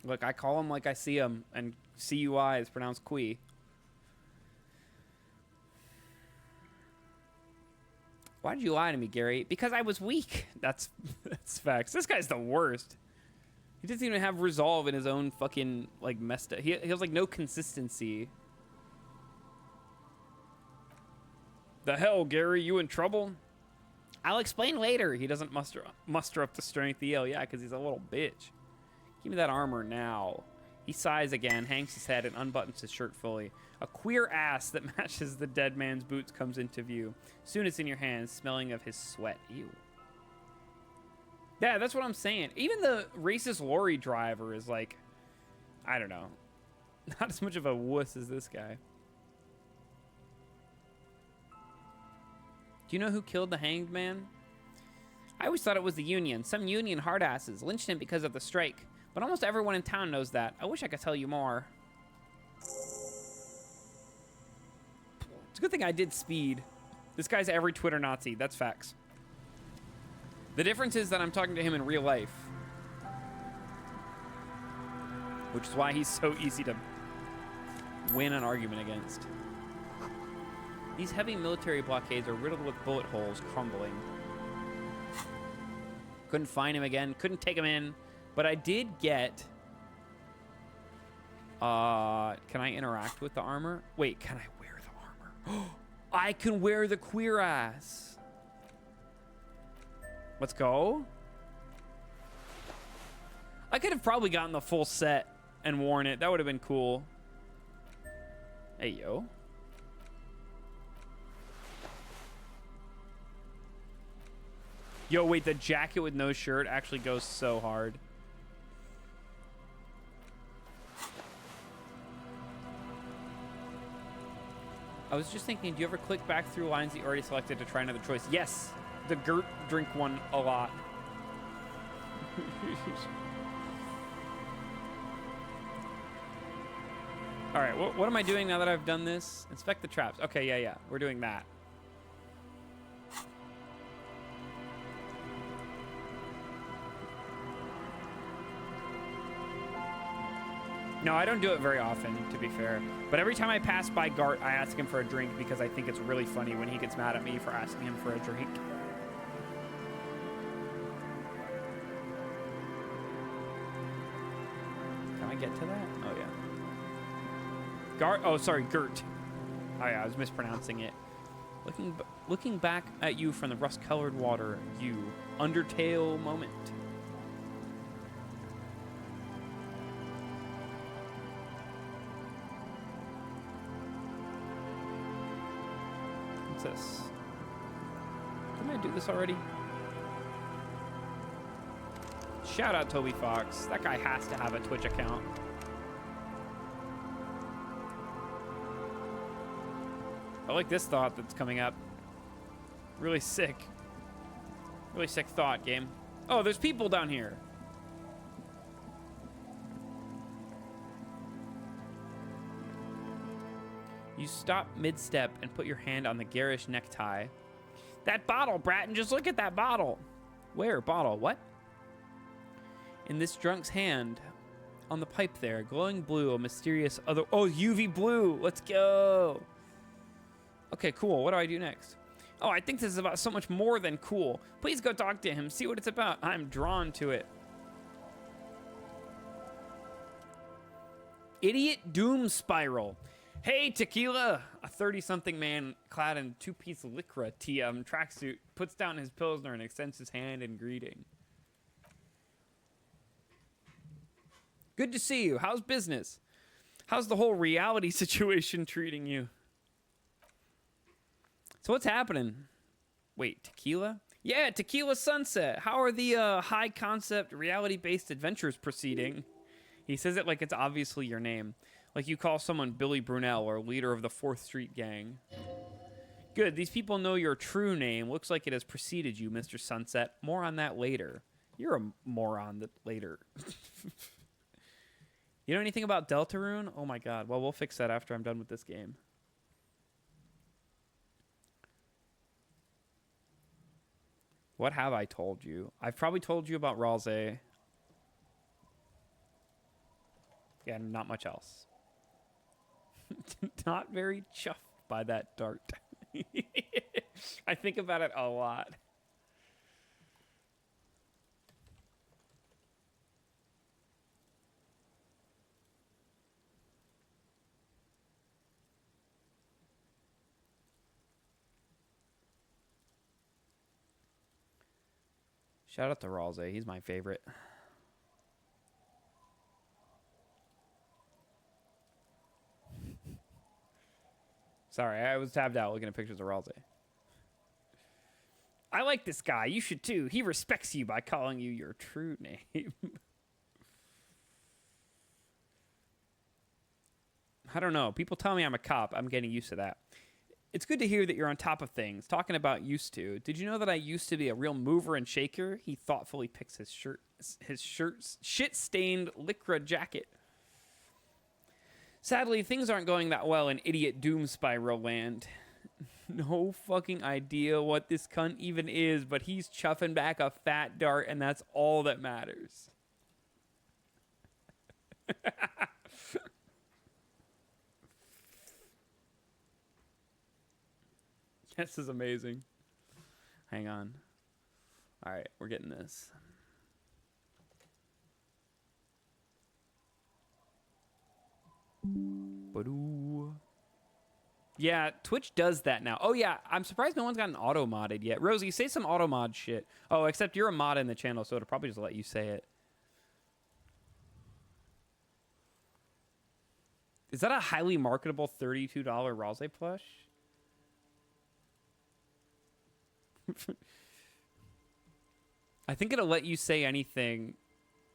Look, I call them like I see them, and CUI is pronounced qui. Why did you lie to me, Gary? Because I was weak. That's facts. This guy's the worst. He doesn't even have resolve in his own fucking, like, messed up. He has, like, no consistency. The hell, Gary? You in trouble? I'll explain later. He doesn't muster up the strength to yell. Yeah, because he's a little bitch. Give me that armor now. He sighs again, hangs his head, and unbuttons his shirt fully. A queer ass that matches the dead man's boots comes into view. Soon it's in your hands, smelling of his sweat. Ew. Yeah, that's what I'm saying. Even the racist lorry driver is like, I don't know, not as much of a wuss as this guy. Do you know who killed the hanged man? I always thought it was the Union. Some Union hardasses lynched him because of the strike. But almost everyone in town knows that. I wish I could tell you more. It's a good thing I did speed. This guy's every Twitter Nazi. That's facts. The difference is that I'm talking to him in real life. Which is why he's so easy to win an argument against. These heavy military blockades are riddled with bullet holes crumbling. Couldn't find him again. Couldn't take him in. But I did get... can I interact with the armor? Wait, can I wear the armor? I can wear the cuirass. Let's go. I could have probably gotten the full set and worn it. That would have been cool. Hey, yo. Yo, wait, the jacket with no shirt actually goes so hard. I was just thinking, do you ever click back through lines that you already selected to try another choice? Yes, the Gert drink one a lot. All right, what am I doing now that I've done this? Inspect the traps. Okay, yeah, we're doing that. No, I don't do it very often, to be fair. But every time I pass by Gart, I ask him for a drink because I think it's really funny when he gets mad at me for asking him for a drink. Can I get to that? Oh, yeah. Gart? Oh, sorry, Gert. Oh, yeah, I was mispronouncing it. Looking back at you from the rust-colored water, you. Undertale moment. This. Didn't I do this already? Shout out Toby Fox. That guy has to have a Twitch account. I like this thought that's coming up. Really sick. Really sick thought, game. Oh, there's people down here. You stop mid-step and put your hand on the garish necktie. That bottle, Bratton, just look at that bottle. Where? Bottle? What? In this drunk's hand, on the pipe there, glowing blue, a mysterious other... Oh, UV blue. Let's go. Okay, cool. What do I do next? Oh, I think this is about so much more than cool. Please go talk to him. See what it's about. I'm drawn to it. Idiot Doom Spiral. Hey, Tequila! A 30-something man clad in two-piece Lycra TM tracksuit puts down his Pilsner and extends his hand in greeting. Good to see you. How's business? How's the whole reality situation treating you? So what's happening? Wait, Tequila? Yeah, Tequila Sunset. How are the high-concept, reality-based adventures proceeding? He says it like it's obviously your name. Like you call someone Billy Brunel or leader of the 4th Street Gang. Good, these people know your true name. Looks like it has preceded you, Mr. Sunset. More on that later. You're a moron that later. You know anything about Deltarune? Oh my god. Well, we'll fix that after I'm done with this game. What have I told you? I've probably told you about Ralze. Yeah, not much else. Not very chuffed by that dart. I think about it a lot. Shout out to Ralze. He's my favorite. Sorry, I was tabbed out looking at pictures of Ralze. I like this guy. You should too. He respects you by calling you your true name. I don't know. People tell me I'm a cop. I'm getting used to that. It's good to hear that you're on top of things. Talking about used to. Did you know that I used to be a real mover and shaker? He thoughtfully picks his shirt's shit-stained Lycra jacket. Sadly, things aren't going that well in idiot Doom Spiral land. No fucking idea what this cunt even is, but he's chuffing back a fat dart, and that's all that matters. This is amazing. Hang on. All right, we're getting this. Yeah, Twitch does that now. Oh yeah, I'm surprised no one's gotten auto-modded yet. Rosie, say some auto-mod shit. Oh, except you're a mod in the channel, so it'll probably just let you say it. Is that a highly marketable $32 Ralze plush? I think it'll let you say anything.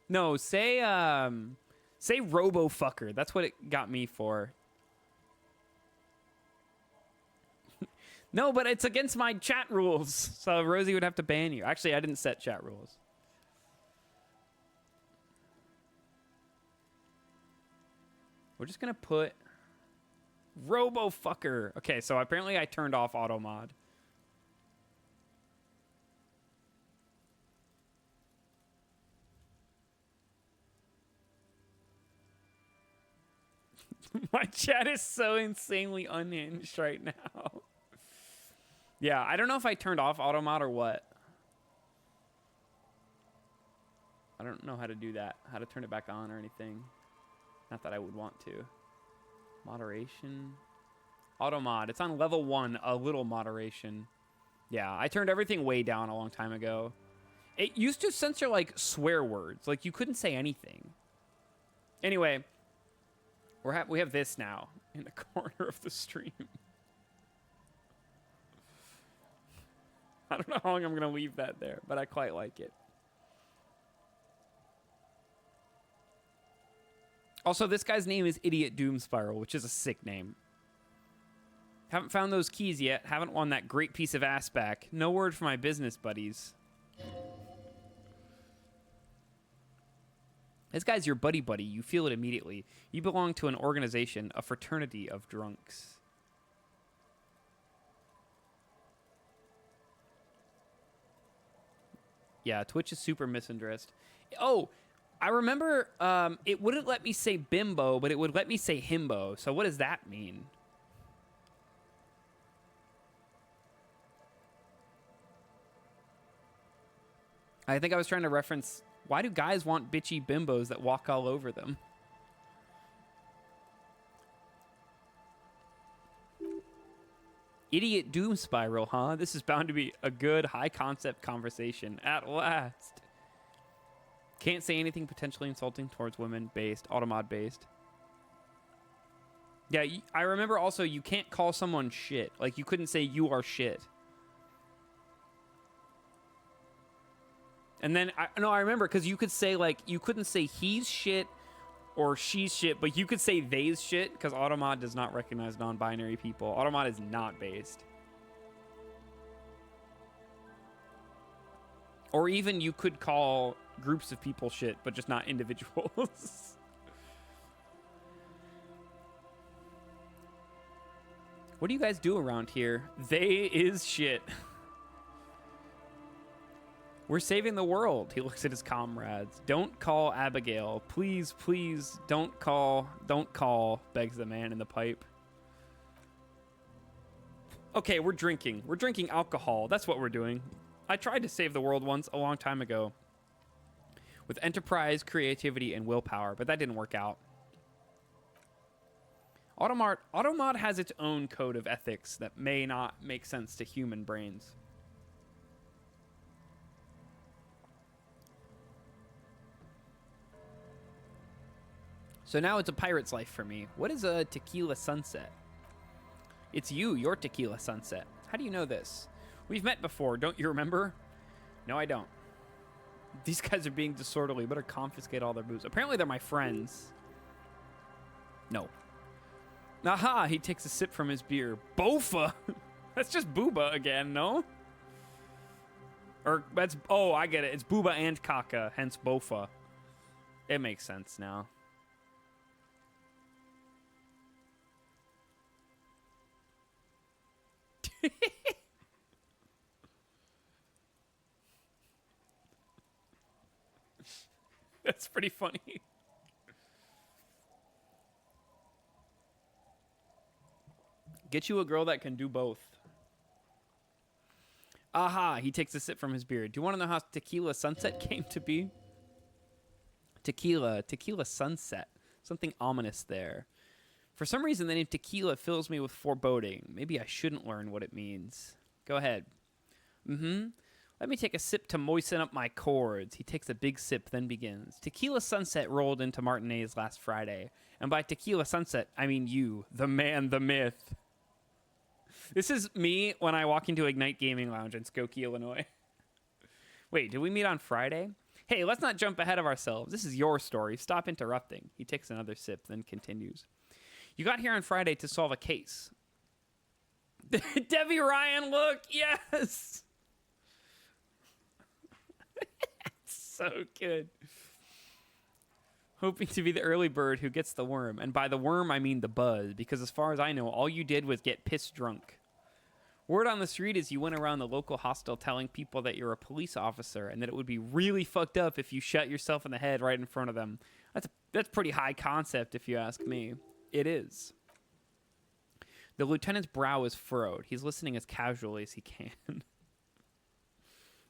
No, say Robo Fucker. That's what it got me for. No, but it's against my chat rules. So Rosie would have to ban you. Actually, I didn't set chat rules. We're just going to put Robo Fucker. Okay, so apparently I turned off auto mod. My chat is so insanely unhinged right now. Yeah, I don't know if I turned off auto mod or what. I don't know how to do that. How to turn it back on or anything. Not that I would want to. Moderation. Auto mod. It's on level 1. A little moderation. Yeah, I turned everything way down a long time ago. It used to censor, like, swear words. Like, you couldn't say anything. Anyway, we have this now in the corner of the stream. I don't know how long I'm going to leave that there, but I quite like it. Also, this guy's name is Idiot Doom Spiral, which is a sick name. Haven't found those keys yet. Haven't won that great piece of ass back. No word from my business buddies. This guy's your buddy. You feel it immediately. You belong to an organization, a fraternity of drunks. Yeah, Twitch is super misandressed. Oh, I remember it wouldn't let me say bimbo, but it would let me say himbo. So what does that mean? I think I was trying to reference, why do guys want bitchy bimbos that walk all over them? Idiot doom spiral, huh? This is bound to be a good high concept conversation at last. Can't say anything potentially insulting towards women based, automod based. Yeah, I remember also you can't call someone shit. Like you couldn't say you are shit. And then, I remember, because you could say, like, you couldn't say he's shit or she's shit, but you could say they's shit, because Automod does not recognize non-binary people. Automod is not based. Or even you could call groups of people shit, but just not individuals. What do you guys do around here? They is shit. We're saving the world. He looks at his comrades. Don't call Abigail. Please, please, don't call, begs the man in the pipe. Okay, we're drinking. We're drinking alcohol. That's what we're doing. I tried to save the world once a long time ago. With enterprise, creativity, and willpower, but that didn't work out. Automod has its own code of ethics that may not make sense to human brains. So now it's a pirate's life for me. What is a tequila sunset? It's you, your tequila sunset. How do you know this? We've met before, don't you remember? No, I don't. These guys are being disorderly. Better confiscate all their booze. Apparently they're my friends. No. Aha, he takes a sip from his beer. Bofa! That's just booba again, no? Or that's, oh, I get it. It's booba and caca, hence bofa. It makes sense now. That's pretty funny. Get you a girl that can do both. Aha, he takes a sip from his beer. Do you want to know how Tequila Sunset came to be? Tequila Sunset. Something ominous there. For some reason, the name Tequila fills me with foreboding. Maybe I shouldn't learn what it means. Go ahead. Let me take a sip to moisten up my chords. He takes a big sip, then begins. Tequila Sunset rolled into Martinez last Friday. And by Tequila Sunset, I mean you, the man, the myth. This is me when I walk into Ignite Gaming Lounge in Skokie, Illinois. Wait, did we meet on Friday? Hey, let's not jump ahead of ourselves. This is your story. Stop interrupting. He takes another sip, then continues. You got here on Friday to solve a case. Debbie Ryan, look, yes. So good. Hoping to be the early bird who gets the worm. And by the worm, I mean the buzz. Because as far as I know, all you did was get pissed drunk. Word on the street is you went around the local hostel telling people that you're a police officer and that it would be really fucked up if you shot yourself in the head right in front of them. That's pretty high concept, if you ask me. It is. The lieutenant's brow is furrowed. He's listening as casually as he can.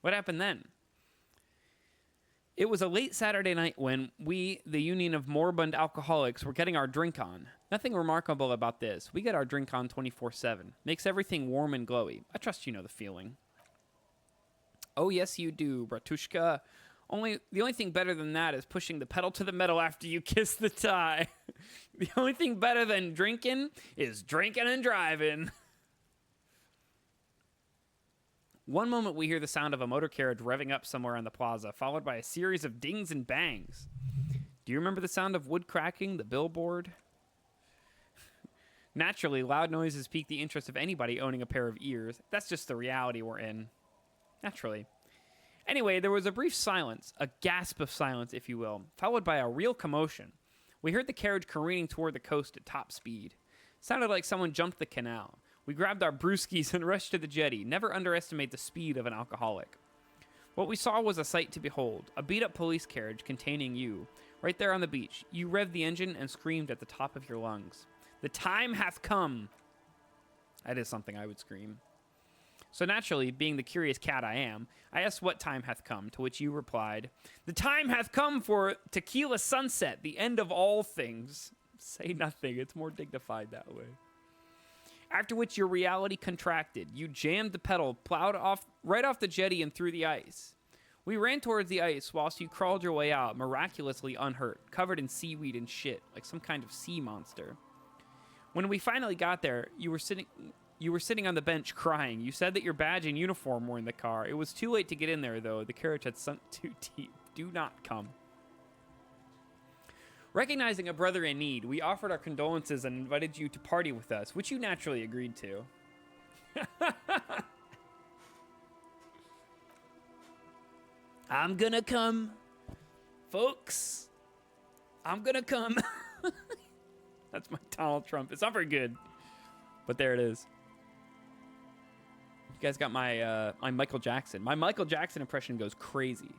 What happened then? It was a late Saturday night when we, the Union of Moribund Alcoholics, were getting our drink on. Nothing remarkable about this. We get our drink on 24/7. Makes everything warm and glowy. I trust you know the feeling. Oh, yes, you do, Bratushka. The only thing better than that is pushing the pedal to the metal after you kiss the tie. The only thing better than drinking is drinking and driving. One moment we hear the sound of a motor carriage revving up somewhere on the plaza, followed by a series of dings and bangs. Do you remember the sound of wood cracking, the billboard? Naturally, loud noises pique the interest of anybody owning a pair of ears. That's just the reality we're in. Naturally. Anyway, there was a brief silence, a gasp of silence, if you will, followed by a real commotion. We heard the carriage careening toward the coast at top speed. Sounded like someone jumped the canal. We grabbed our brewskis and rushed to the jetty. Never underestimate the speed of an alcoholic. What we saw was a sight to behold. A beat-up police carriage containing you. Right there on the beach. You revved the engine and screamed at the top of your lungs. The time hath come. That is something I would scream. So naturally, being the curious cat I am, I asked what time hath come, to which you replied, the time hath come for tequila sunset, the end of all things. Say nothing, it's more dignified that way. After which your reality contracted. You jammed the pedal, plowed off right off the jetty and through the ice. We ran towards the ice whilst you crawled your way out, miraculously unhurt, covered in seaweed and shit, like some kind of sea monster. When we finally got there, you were sitting on the bench crying. You said that your badge and uniform were in the car. It was too late to get in there, though. The carriage had sunk too deep. Do not come. Recognizing a brother in need, we offered our condolences and invited you to party with us, which you naturally agreed to. I'm gonna come. Folks, I'm gonna come. That's my Donald Trump. It's not very good, but there it is. You guys got my my Michael Jackson. My Michael Jackson impression goes crazy.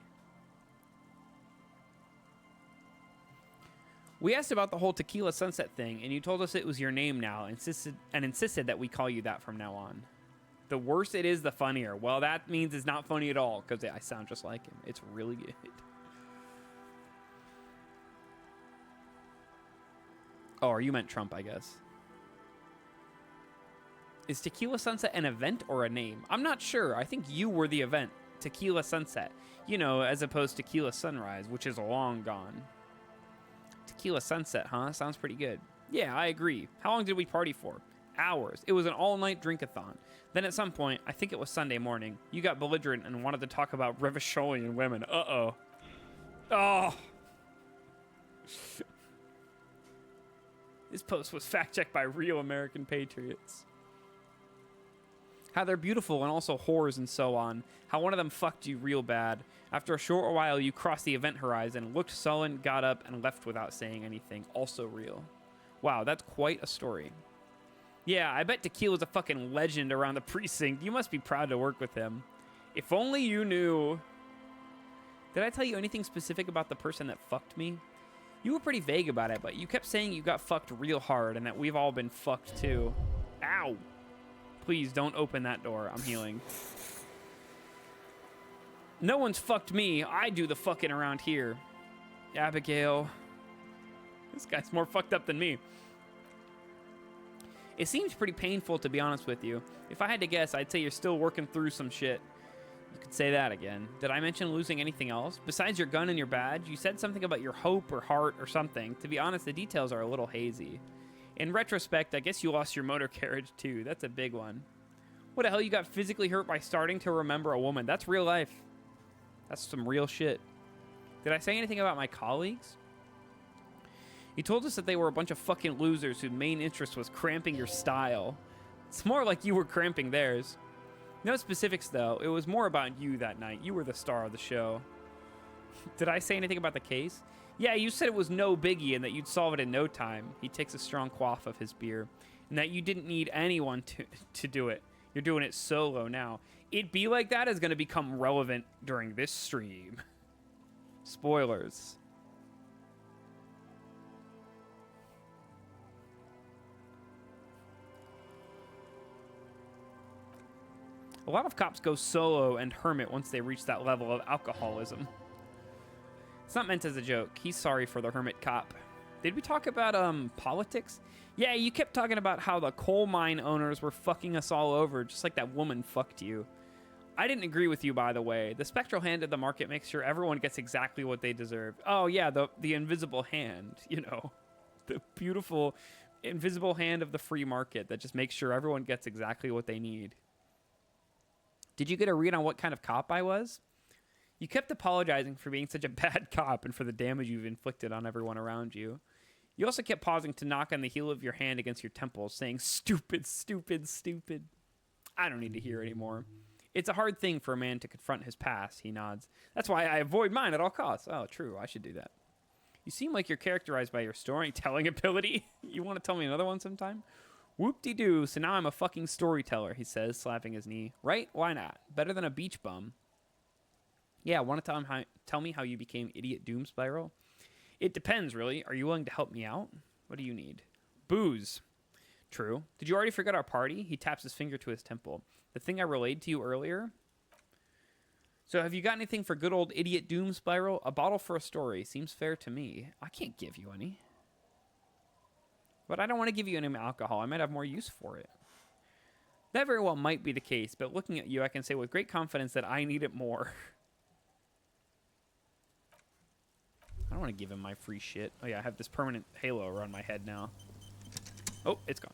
We asked about the whole tequila sunset thing, and you told us it was your name now, and insisted that we call you that from now on. The worse it is, the funnier. Well, that means it's not funny at all, because I sound just like him. It's really good. Oh, or you meant Trump, I guess. Is Tequila Sunset an event or a name? I'm not sure. I think you were the event. Tequila Sunset. You know, as opposed to Tequila Sunrise, which is long gone. Tequila Sunset, huh? Sounds pretty good. Yeah, I agree. How long did we party for? Hours. It was an all-night drink-a-thon. Then at some point, I think it was Sunday morning, you got belligerent and wanted to talk about Revacholian women. Uh-oh. Oh. This post was fact-checked by real American patriots. How they're beautiful and also whores and so on. How one of them fucked you real bad. After a short while, you crossed the event horizon, looked sullen, got up, and left without saying anything. Also real. Wow, that's quite a story. Yeah, I bet Tequila's a fucking legend around the precinct. You must be proud to work with him. If only you knew. Did I tell you anything specific about the person that fucked me? You were pretty vague about it, but you kept saying you got fucked real hard and that we've all been fucked too. Ow. Please don't open that door. I'm healing. No one's fucked me. I do the fucking around here. Abigail. This guy's more fucked up than me. It seems pretty painful, to be honest with you. If I had to guess, I'd say you're still working through some shit. You could say that again. Did I mention losing anything else? Besides your gun and your badge, you said something about your hope or heart or something. To be honest, the details are a little hazy. In retrospect, I guess you lost your motor carriage too. That's a big one. What the hell, you got physically hurt by starting to remember a woman? That's real life. That's some real shit. Did I say anything about my colleagues? You told us that they were a bunch of fucking losers whose main interest was cramping your style. It's more like you were cramping theirs. No specifics, though. It was more about you that night. You were the star of the show. Did I say anything about the case? Yeah, you said it was no biggie and that you'd solve it in no time. He takes a strong quaff of his beer. And that you didn't need anyone to do it. You're doing it solo now. It be like that is going to become relevant during this stream. Spoilers. A lot of cops go solo and hermit once they reach that level of alcoholism. It's not meant as a joke. He's sorry for the hermit cop. Did we talk about politics? Yeah, you kept talking about how the coal mine owners were fucking us all over, just like that woman fucked you. I didn't agree with you, by the way. The spectral hand of the market makes sure everyone gets exactly what they deserve. Oh, yeah, the invisible hand, you know. The beautiful invisible hand of the free market that just makes sure everyone gets exactly what they need. Did you get a read on what kind of cop I was? You kept apologizing for being such a bad cop and for the damage you've inflicted on everyone around you. You also kept pausing to knock on the heel of your hand against your temples, saying, stupid, stupid, stupid. I don't need to hear anymore. It's a hard thing for a man to confront his past, he nods. That's why I avoid mine at all costs. Oh, true, I should do that. You seem like you're characterized by your storytelling ability. You want to tell me another one sometime? Whoop-de-doo, so now I'm a fucking storyteller, he says, slapping his knee. Right? Why not? Better than a beach bum. Yeah, want to tell me how you became Idiot Doom Spiral? It depends, really. Are you willing to help me out? What do you need? Booze. True. Did you already forget our party? He taps his finger to his temple. The thing I relayed to you earlier? So have you got anything for good old Idiot Doom Spiral? A bottle for a story. Seems fair to me. I can't give you any. But I don't want to give you any alcohol. I might have more use for it. That very well might be the case, but looking at you, I can say with great confidence that I need it more. I don't want to give him my free shit. Oh yeah, I have this permanent halo around my head now. Oh, it's gone.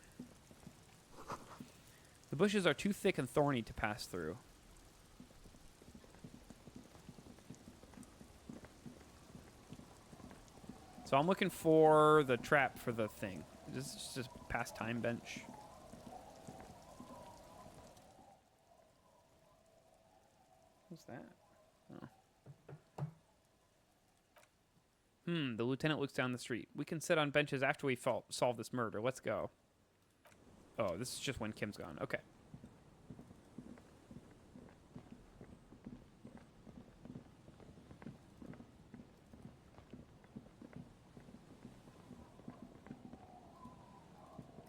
The bushes are too thick and thorny to pass through. So I'm looking for the trap for the thing. This is just pastime bench. What's that? Oh. The lieutenant looks down the street. We can sit on benches after we solve this murder. Let's go. Oh, this is just when Kim's gone. Okay.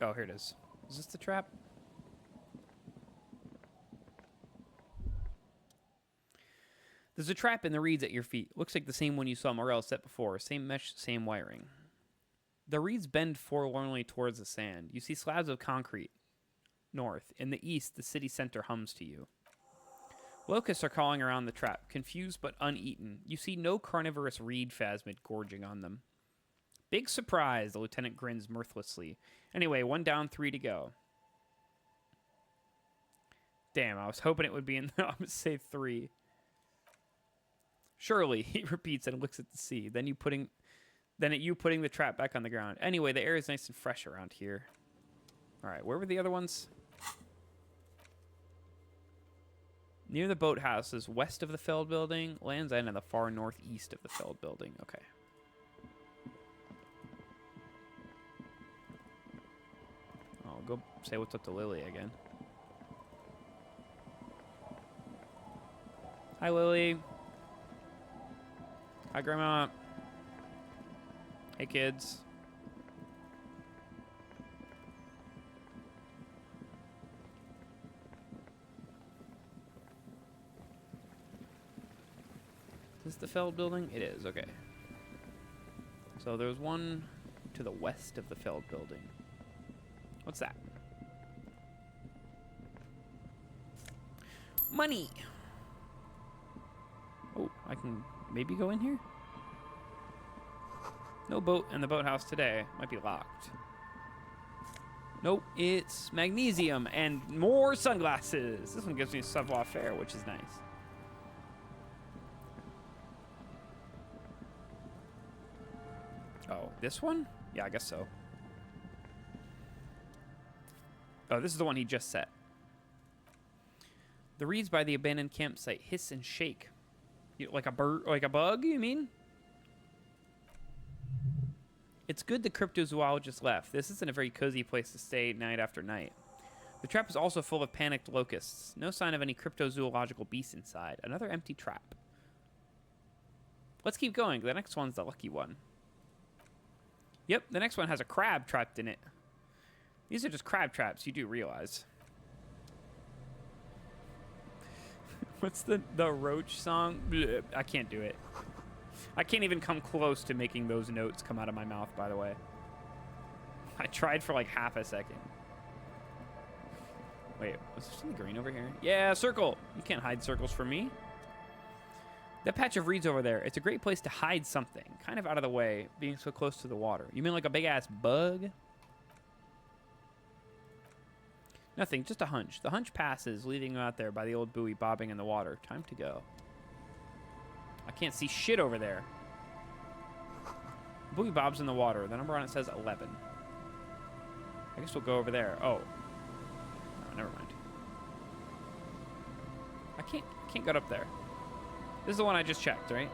Oh, here it is. Is this the trap? There's a trap in the reeds at your feet. Looks like the same one you saw Morel set before. Same mesh, same wiring. The reeds bend forlornly towards the sand. You see slabs of concrete. North. In the east, the city center hums to you. Locusts are crawling around the trap, confused but uneaten. You see no carnivorous reed phasmid gorging on them. Big surprise, the lieutenant grins mirthlessly. Anyway, 1 down, 3 to go. Damn, I was hoping it would be in the, I'm gonna say 3. Surely, he repeats and looks at the sea. Then at you putting the trap back on the ground. Anyway, the air is nice and fresh around here. Alright, where were the other ones? Near the boathouses, west of the Feld building. Land's End in the far northeast of the Feld building. Okay. I'll go say what's up to Lily again. Hi, Lily. Hi, Grandma. Hey, kids. Is this the Feld building? It is, okay. So there's one to the west of the Feld building. What's that? Money! Oh, I can maybe go in here? No boat in the boathouse today. Might be locked. Nope, it's magnesium and more sunglasses. This one gives me savoir faire, which is nice. Oh, this one? Yeah, I guess so. Oh, this is the one he just set. The reeds by the abandoned campsite hiss and shake. Like a bird, like a bug, you mean? It's good the cryptozoologist left. This isn't a very cozy place to stay night after night. The trap is also full of panicked locusts. No sign of any cryptozoological beasts inside. Another empty trap. Let's keep going. The next one's the lucky one. Yep, the next one has a crab trapped in it. These are just crab traps, you do realize. What's the Roach song? Bleh, I can't do it. I can't even come close to making those notes come out of my mouth, by the way. I tried for like half a second. Wait, was there something green over here? Yeah, circle! You can't hide circles from me. That patch of reeds over there, it's a great place to hide something. Kind of out of the way, being so close to the water. You mean like a big-ass bug? Nothing, just a hunch. The hunch passes, leaving you out there by the old buoy bobbing in the water. Time to go. I can't see shit over there. Buoy bobs in the water. The number on it says 11. I guess we'll go over there. Oh. No, never mind. I can't get up there. This is the one I just checked, right?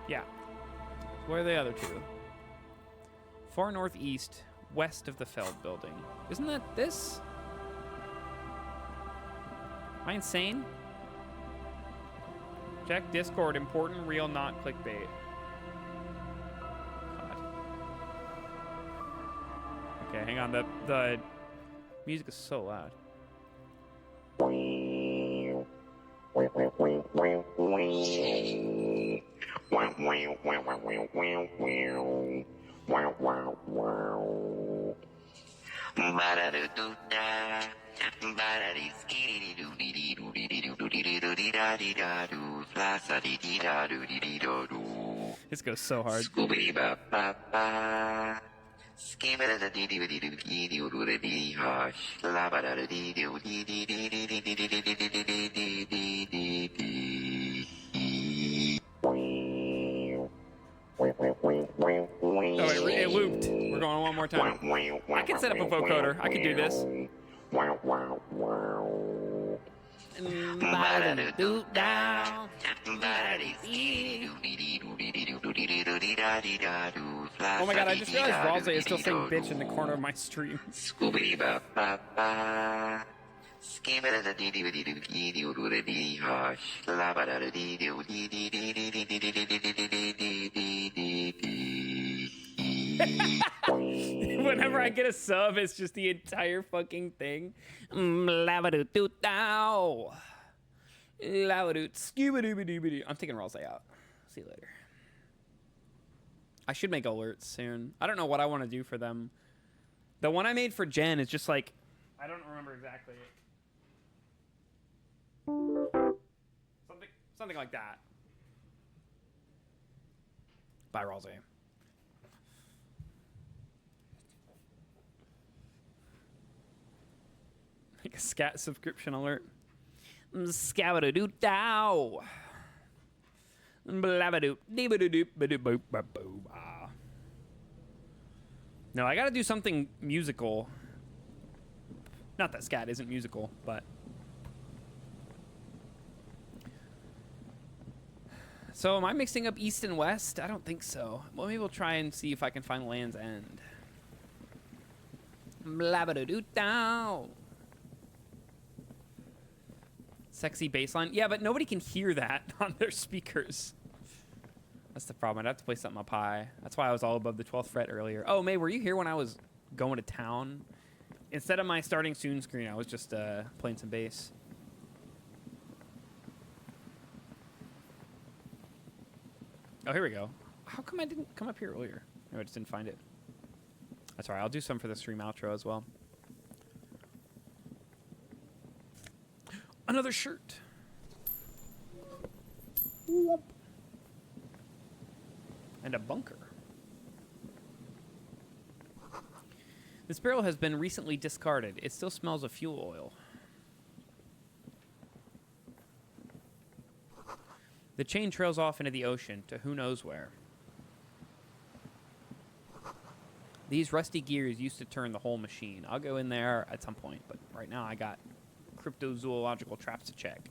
Yeah. So where are the other two? Far northeast, west of the Feld building. Isn't that this? Am I insane? Check Discord. Important, real, not clickbait. God. Okay, hang on. The music is so loud. This goes so hard. Oh, it looped. We're going one more time. I can set up a vocoder. I can do this. Oh my god, I just realized Ralsei is still saying bitch in the corner of my stream. Whenever I get a sub, it's just the entire fucking thing. I'm taking Ralsei out. See you later. I should make alerts soon. I don't know what I want to do for them. The one I made for Jen is just like, I don't remember exactly. Something like that. Bye, Ralsei. Make a scat subscription alert. Scabadoo-dow. No, I gotta do something musical. Not that scat isn't musical, but... So, am I mixing up East and West? I don't think so. Well, maybe we'll try and see if I can find Land's End. Blabadoo-dow. Sexy bass line. Yeah, but nobody can hear that on their speakers. That's the problem. I'd have to play something up high. That's why I was all above the 12th fret earlier. Oh, May, were you here when I was going to town? Instead of my starting soon screen, I was just playing some bass. Oh, here we go. How come I didn't come up here earlier? No, I just didn't find it. That's all right. I'll do some for the stream outro as well. Another shirt. Whoop. And a bunker. This barrel has been recently discarded. It still smells of fuel oil. The chain trails off into the ocean to who knows where. These rusty gears used to turn the whole machine. I'll go in there at some point, but right now I got cryptozoological traps to check.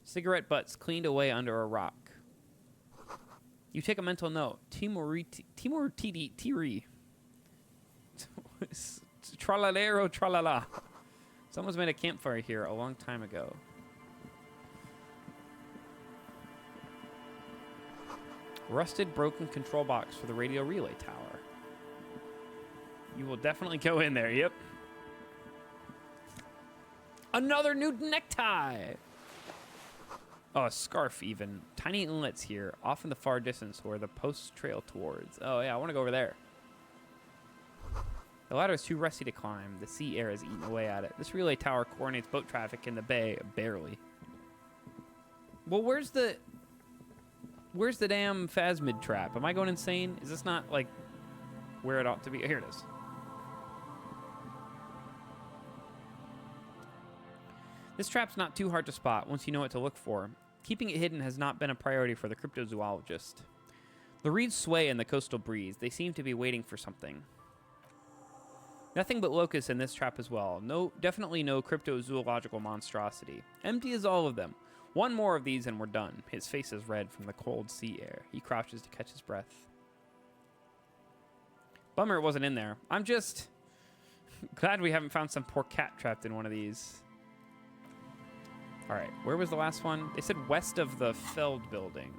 Cigarette butts cleaned away under a rock. You take a mental note. Timur Tiri. Tralalero tralala. Someone's made a campfire here a long time ago. Rusted, broken control box for the radio relay tower. You will definitely go in there, yep. Another new necktie! Oh, a scarf even. Tiny inlets here, off in the far distance where the posts trail towards. Oh yeah, I want to go over there. The ladder is too rusty to climb. The sea air has eaten away at it. This relay tower coordinates boat traffic in the bay, barely. Well, where's the damn phasmid trap? Am I going insane? Is this not, like, where it ought to be? Here it is. This trap's not too hard to spot once you know what to look for. Keeping it hidden has not been a priority for the cryptozoologist. The reeds sway in the coastal breeze. They seem to be waiting for something. Nothing but locusts in this trap as well. Definitely no cryptozoological monstrosity. Empty as all of them. One more of these and we're done. His face is red from the cold sea air. He crouches to catch his breath. Bummer it wasn't in there. I'm just glad we haven't found some poor cat trapped in one of these. All right, where was the last one? They said west of the Feld building.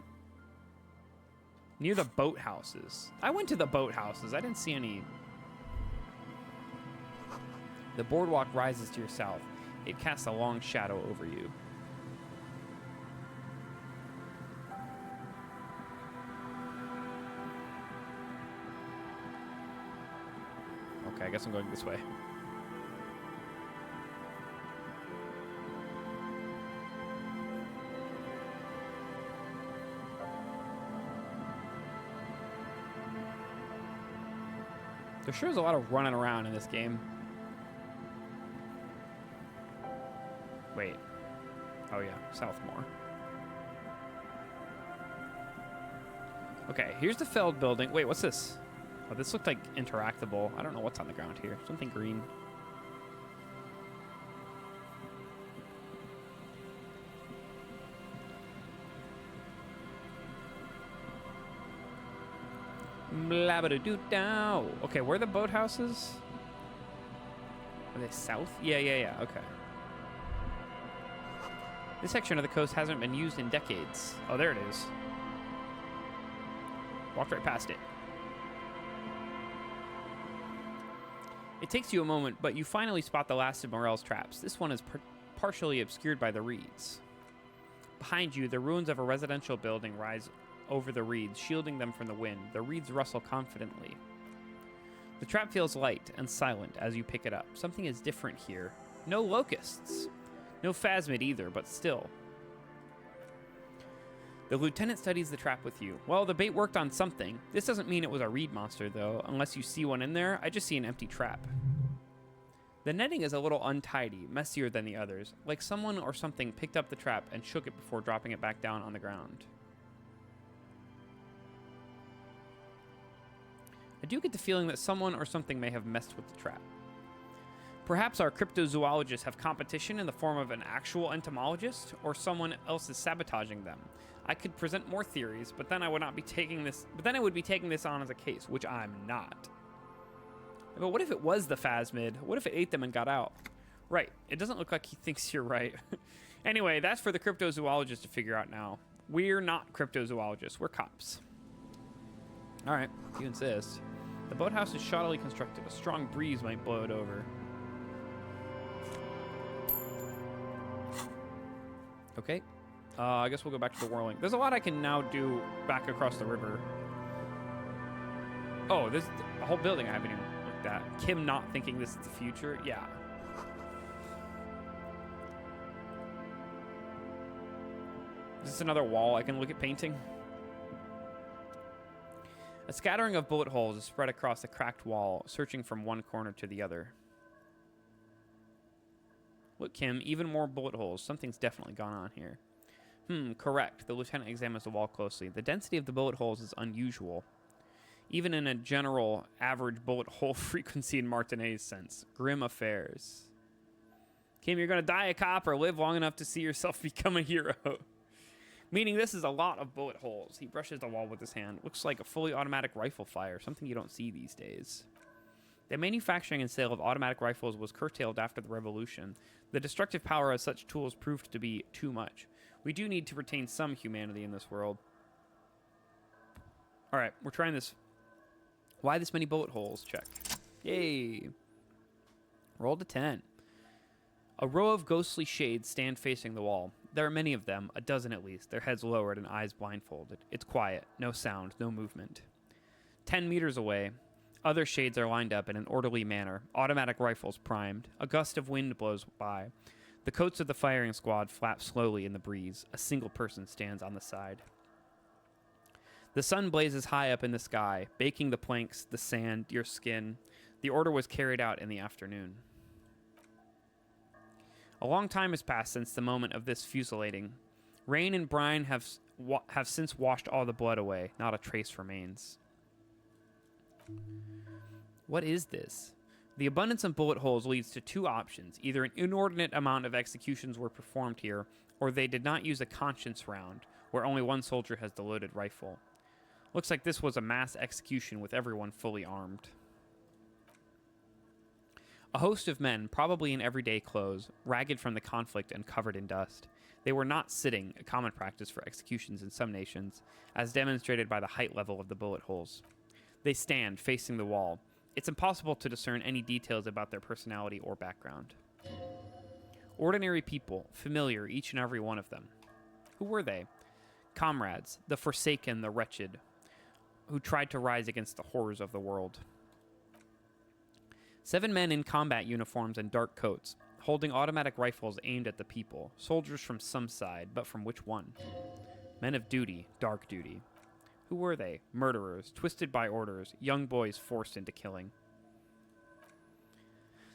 Near the boathouses. I went to the boathouses. I didn't see any. The boardwalk rises to your south. It casts a long shadow over you. Okay, I guess I'm going this way. There sure is a lot of running around in this game. Wait. Oh yeah, Southmore. Okay, here's the Feld building. Wait, what's this? Oh, this looked like interactable. I don't know what's on the ground here. Something green. Blabba-doo-doo-dow. Okay, where are the boathouses? Are they south? Yeah. Okay. This section of the coast hasn't been used in decades. Oh, there it is. Walked right past it. It takes you a moment, but you finally spot the last of Morel's traps. This one is partially obscured by the reeds. Behind you, the ruins of a residential building rise over the reeds, shielding them from the wind. The reeds rustle confidently. The trap feels light and silent as you pick it up. Something is different here. No locusts. No phasmid either, but still. The lieutenant studies the trap with you. Well, the bait worked on something. This doesn't mean it was a reed monster, though. Unless you see one in there, I just see an empty trap. The netting is a little untidy, messier than the others, like someone or something picked up the trap and shook it before dropping it back down on the ground. I do get the feeling that someone or something may have messed with the trap. Perhaps our cryptozoologists have competition in the form of an actual entomologist, or someone else is sabotaging them. I could present more theories, but then I would be taking this on as a case, which I'm not. But what if it was the phasmid? What if it ate them and got out? Right. It doesn't look like he thinks you're right. Anyway, that's for the cryptozoologists to figure out now. We're not cryptozoologists. We're cops. All right. If you insist. The boathouse is shoddily constructed. A strong breeze might blow it over. Okay. I guess we'll go back to the whirling. There's a lot I can now do back across the river. Oh, this a whole building I haven't even looked at. Kim not thinking this is the future? Yeah. Is this another wall I can look at painting? A scattering of bullet holes is spread across the cracked wall, searching from one corner to the other. Look, Kim, even more bullet holes. Something's definitely gone on here. Correct. The lieutenant examines the wall closely. The density of the bullet holes is unusual, even in a general average bullet hole frequency in Martinet's sense. Grim affairs. Kim, you're going to die a cop or live long enough to see yourself become a hero. Meaning this is a lot of bullet holes. He brushes the wall with his hand. Looks like a fully automatic rifle fire, something you don't see these days. The manufacturing and sale of automatic rifles was curtailed after the revolution. The destructive power of such tools proved to be too much. We do need to retain some humanity in this world. All right, we're trying this. Why this many bullet holes? Check. Yay. Roll to 10. A row of ghostly shades stand facing the wall. There are many of them, a dozen at least, their heads lowered and eyes blindfolded. It's quiet, no sound, no movement. 10 meters away, other shades are lined up in an orderly manner, automatic rifles primed. A gust of wind blows by. The coats of the firing squad flap slowly in the breeze. A single person stands on the side. The sun blazes high up in the sky, baking the planks, the sand, your skin. The order was carried out in the afternoon. A long time has passed since the moment of this fusillading. Rain and brine have since washed all the blood away. Not a trace remains. What is this? The abundance of bullet holes leads to two options. Either an inordinate amount of executions were performed here, or they did not use a conscience round, where only one soldier has the loaded rifle. Looks like this was a mass execution with everyone fully armed. A host of men, probably in everyday clothes, ragged from the conflict and covered in dust. They were not sitting, a common practice for executions in some nations, as demonstrated by the height level of the bullet holes. They stand, facing the wall. It's impossible to discern any details about their personality or background. Ordinary people, familiar, each and every one of them. Who were they? Comrades, the forsaken, the wretched, who tried to rise against the horrors of the world. 7 men in combat uniforms and dark coats, holding automatic rifles aimed at the people. Soldiers from some side, but from which one? Men of duty, dark duty. Who were they? Murderers, twisted by orders, young boys forced into killing.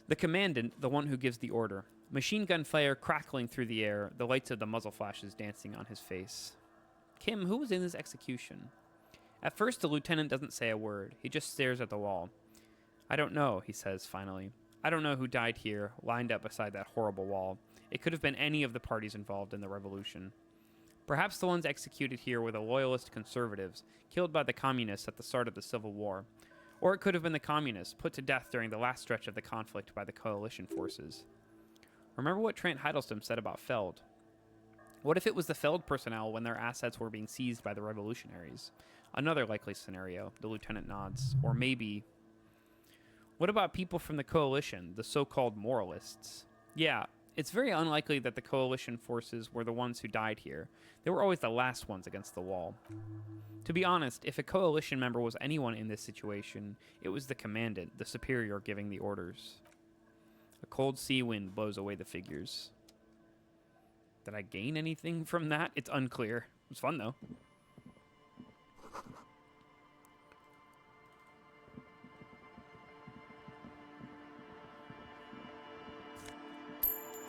The commandant, the one who gives the order. Machine gun fire crackling through the air, the lights of the muzzle flashes dancing on his face. Kim, who was in this execution? At first, the lieutenant doesn't say a word. He just stares at the wall. I don't know, he says finally. I don't know who died here, lined up beside that horrible wall. It could have been any of the parties involved in the revolution. Perhaps the ones executed here were the loyalist conservatives, killed by the communists at the start of the Civil War. Or it could have been the communists, put to death during the last stretch of the conflict by the coalition forces. Remember what Trent Hiddleston said about Feld. What if it was the Feld personnel when their assets were being seized by the revolutionaries? Another likely scenario, the lieutenant nods. Or maybe... What about people from the coalition, the so-called moralists? Yeah, it's very unlikely that the coalition forces were the ones who died here. They were always the last ones against the wall. To be honest, if a coalition member was anyone in this situation, it was the commandant, the superior, giving the orders. A cold sea wind blows away the figures. Did I gain anything from that? It's unclear. It was fun, though.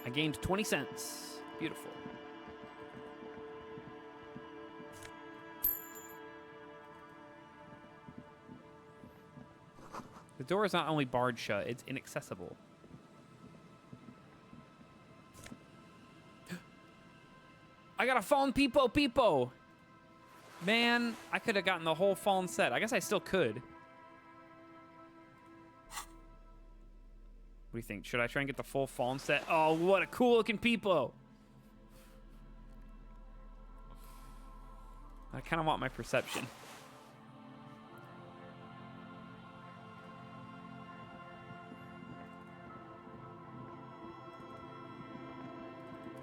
I gained 20 cents. Beautiful. The door is not only barred shut, it's inaccessible. I got a fallen Peepo! Man, I could have gotten the whole fallen set. I guess I still could. What do you think? Should I try and get the full fallen set? Oh, what a cool looking Peepo! I kind of want my perception.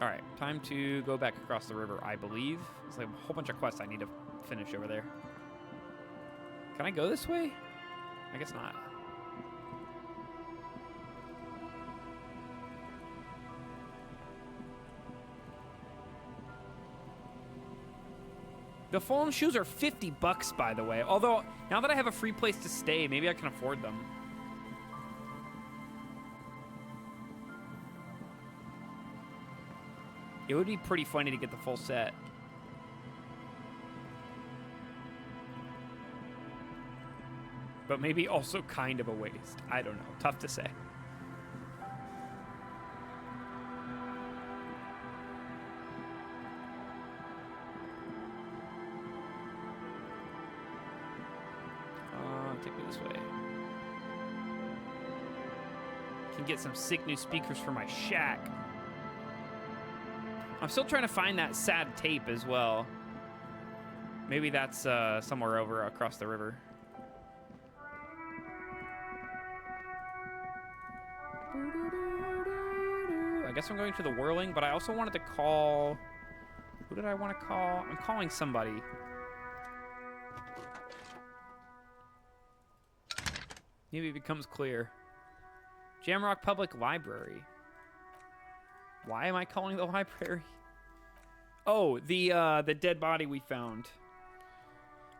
Alright, time to go back across the river, I believe. There's like a whole bunch of quests I need to finish over there. Can I go this way? I guess not. The fallen shoes are $50, by the way. Although, now that I have a free place to stay, maybe I can afford them. It would be pretty funny to get the full set. But maybe also kind of a waste. I don't know. Tough to say. Take me this way. Can get some sick new speakers for my shack. I'm still trying to find that sad tape as well. Maybe that's somewhere over across the river. I guess I'm going to the Whirling, but I also wanted to call... Who did I want to call? I'm calling somebody. Maybe it becomes clear. Jamrock Public Library. Why am I calling the library? Oh, the dead body we found.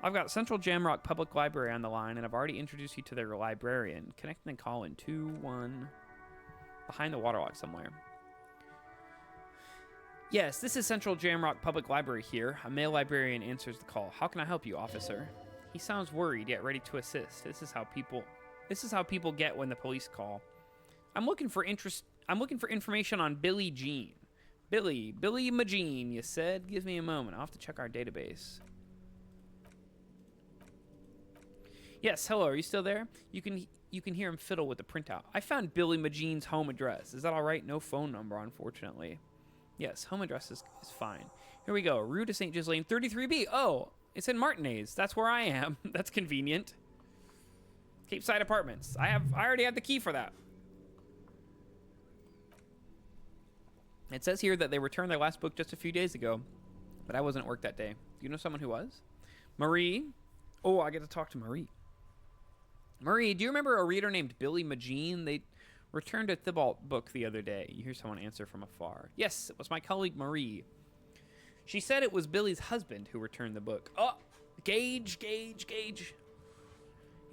I've got Central Jamrock Public Library on the line, and I've already introduced you to their librarian. Connect and call in 2-1. Behind the waterlock somewhere. Yes, this is Central Jamrock Public Library here. A male librarian answers the call. How can I help you, officer? He sounds worried yet ready to assist. This is how people get when the police call. I'm looking for information on Billie Jean. Billie Magine, you said? Give me a moment. I'll have to check our database. Yes, hello, are you still there? You can hear him fiddle with the printout. I found Billie Magine's home address. Is that all right? No phone number, unfortunately. Yes, home address is fine. Here we go. Rue de St. Ghislaine, 33B. Oh, it's in Martinez. That's where I am. That's convenient. Cape Side Apartments. I already have the key for that. It says here that they returned their last book just a few days ago, but I wasn't at work that day. Do you know someone who was? Marie? Oh, I get to talk to Marie. Marie, do you remember a reader named Billie Magine? They returned a Thibault book the other day. You hear someone answer from afar. Yes, it was my colleague Marie. She said it was Billy's husband who returned the book. Oh, Gage. He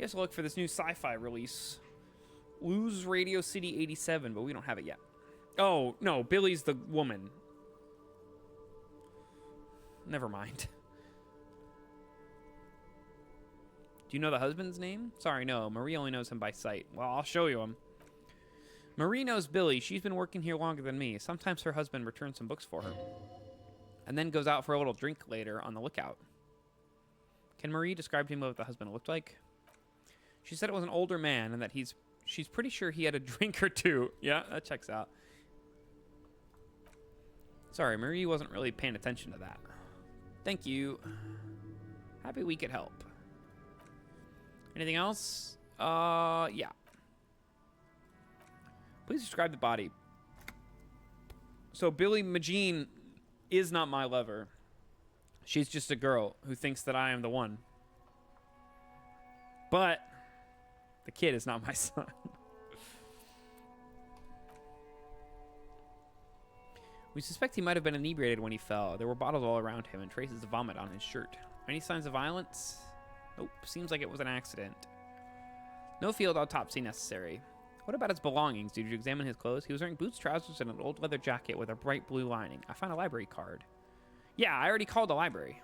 has to look for this new sci-fi release. Lose Radio City 87, but we don't have it yet. Oh, no, Billy's the woman. Never mind. Do you know the husband's name? Sorry, no. Marie only knows him by sight. Well, I'll show you him. Marie knows Billy. She's been working here longer than me. Sometimes her husband returns some books for her. And then goes out for a little drink later on the lookout. Can Marie describe to me what the husband looked like? She said it was an older man and that she's pretty sure he had a drink or two. Yeah, that checks out. Sorry, Marie wasn't really paying attention to that. Thank you. Happy we could help. Anything else? Yeah. Please describe the body. So Billie Magine is not my lover. She's just a girl who thinks that I am the one. But the kid is not my son. We suspect he might have been inebriated when he fell. There were bottles all around him and traces of vomit on his shirt. Any signs of violence? Nope. Seems like it was an accident. No field autopsy necessary. What about his belongings? Did you examine his clothes? He was wearing boots, trousers, and an old leather jacket with a bright blue lining. I found a library card. Yeah, I already called the library.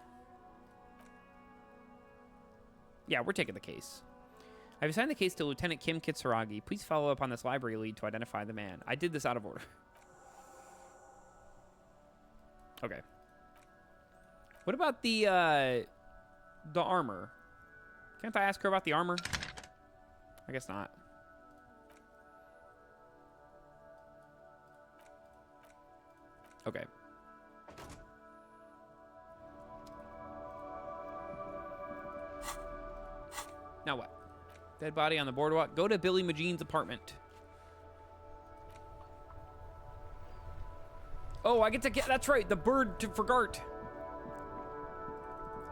Yeah, we're taking the case. I've assigned the case to Lieutenant Kim Kitsuragi. Please follow up on this library lead to identify the man. I did this out of order. Okay. What about the armor? Can't I ask her about the armor? I guess not. Okay. Now what? Dead body on the boardwalk. Go to Billie Magine's apartment. Oh, I get to get... That's right. The bird for Gart.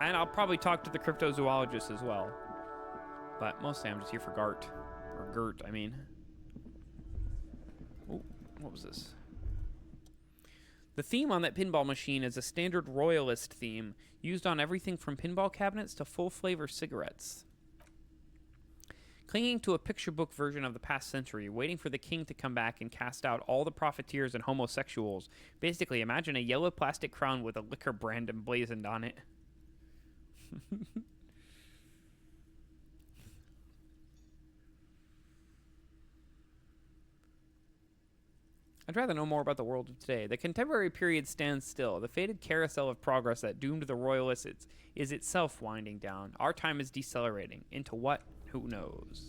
And I'll probably talk to the cryptozoologist as well. But mostly I'm just here for Gart. Or Gert, I mean. Oh, what was this? The theme on that pinball machine is a standard royalist theme used on everything from pinball cabinets to full-flavor cigarettes. Clinging to a picture book version of the past century, waiting for the king to come back and cast out all the profiteers and homosexuals. Basically, imagine a yellow plastic crown with a liquor brand emblazoned on it. I'd rather know more about the world of today. The contemporary period stands still. The faded carousel of progress that doomed the royalists is itself winding down. Our time is decelerating. Into what? Who knows?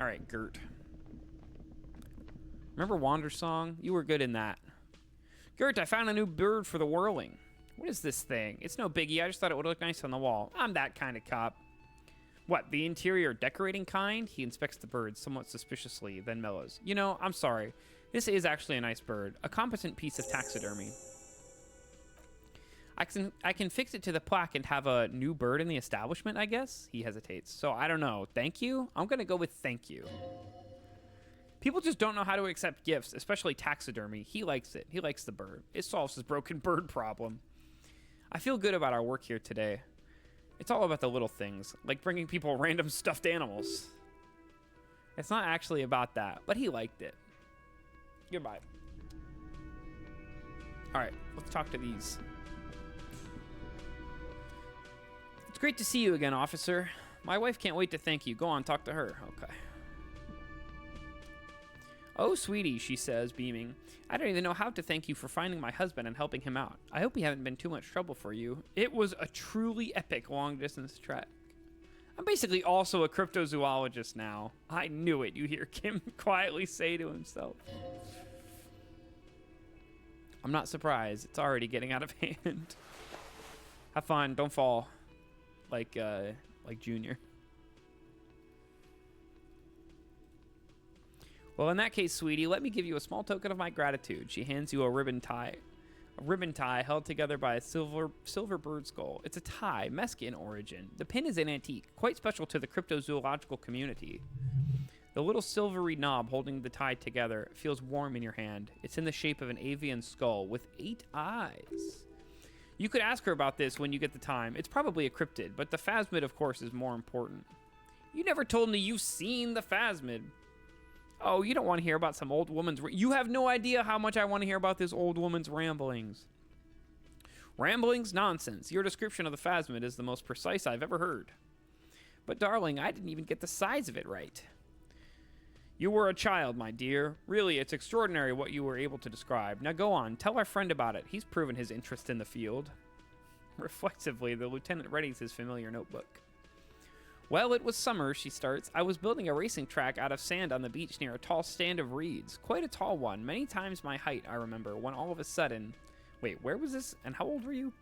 All right, Gert. Remember Wander Song? You were good in that. Gert, I found a new bird for the whirling. What is this thing? It's no biggie. I just thought it would look nice on the wall. I'm that kind of cop. What, the interior decorating kind? He inspects the bird somewhat suspiciously, then mellows. You know, I'm sorry. This is actually a nice bird. A competent piece of taxidermy. I can fix it to the plaque and have a new bird in the establishment, I guess? He hesitates. So, I don't know. Thank you? I'm going to go with thank you. People just don't know how to accept gifts, especially taxidermy. He likes it. He likes the bird. It solves his broken bird problem. I feel good about our work here today. It's all about the little things, like bringing people random stuffed animals. It's not actually about that, but he liked it. Goodbye. All right, let's talk to these. It's great to see you again, officer. My wife can't wait to thank you. Go on, talk to her. Okay. Oh, sweetie, she says, beaming. I don't even know how to thank you for finding my husband and helping him out. I hope he haven't been too much trouble for you. It was a truly epic long-distance trek. I'm basically also a cryptozoologist now. I knew it, you hear Kim quietly say to himself. I'm not surprised. It's already getting out of hand. Have fun. Don't fall. Like Junior. Well, in that case, sweetie, let me give you a small token of my gratitude. She hands you a ribbon tie. A ribbon tie held together by a silver bird skull. It's a tie, Mesca in origin. The pin is an antique, quite special to the cryptozoological community. The little silvery knob holding the tie together feels warm in your hand. It's in the shape of an avian skull with 8 eyes. You could ask her about this when you get the time. It's probably a cryptid, but the phasmid, of course, is more important. You never told me you've seen the phasmid. Oh, you don't want to hear about some old woman's... You have no idea how much I want to hear about this old woman's ramblings. Ramblings? Nonsense. Your description of the phasmid is the most precise I've ever heard. But, darling, I didn't even get the size of it right. You were a child, my dear. Really, it's extraordinary what you were able to describe. Now go on, tell our friend about it. He's proven his interest in the field. Reflexively, the lieutenant readies his familiar notebook. Well, it was summer, she starts. I was building a racing track out of sand on the beach near a tall stand of reeds. Quite a tall one, many times my height, I remember, when all of a sudden... Wait, where was this, and how old were you?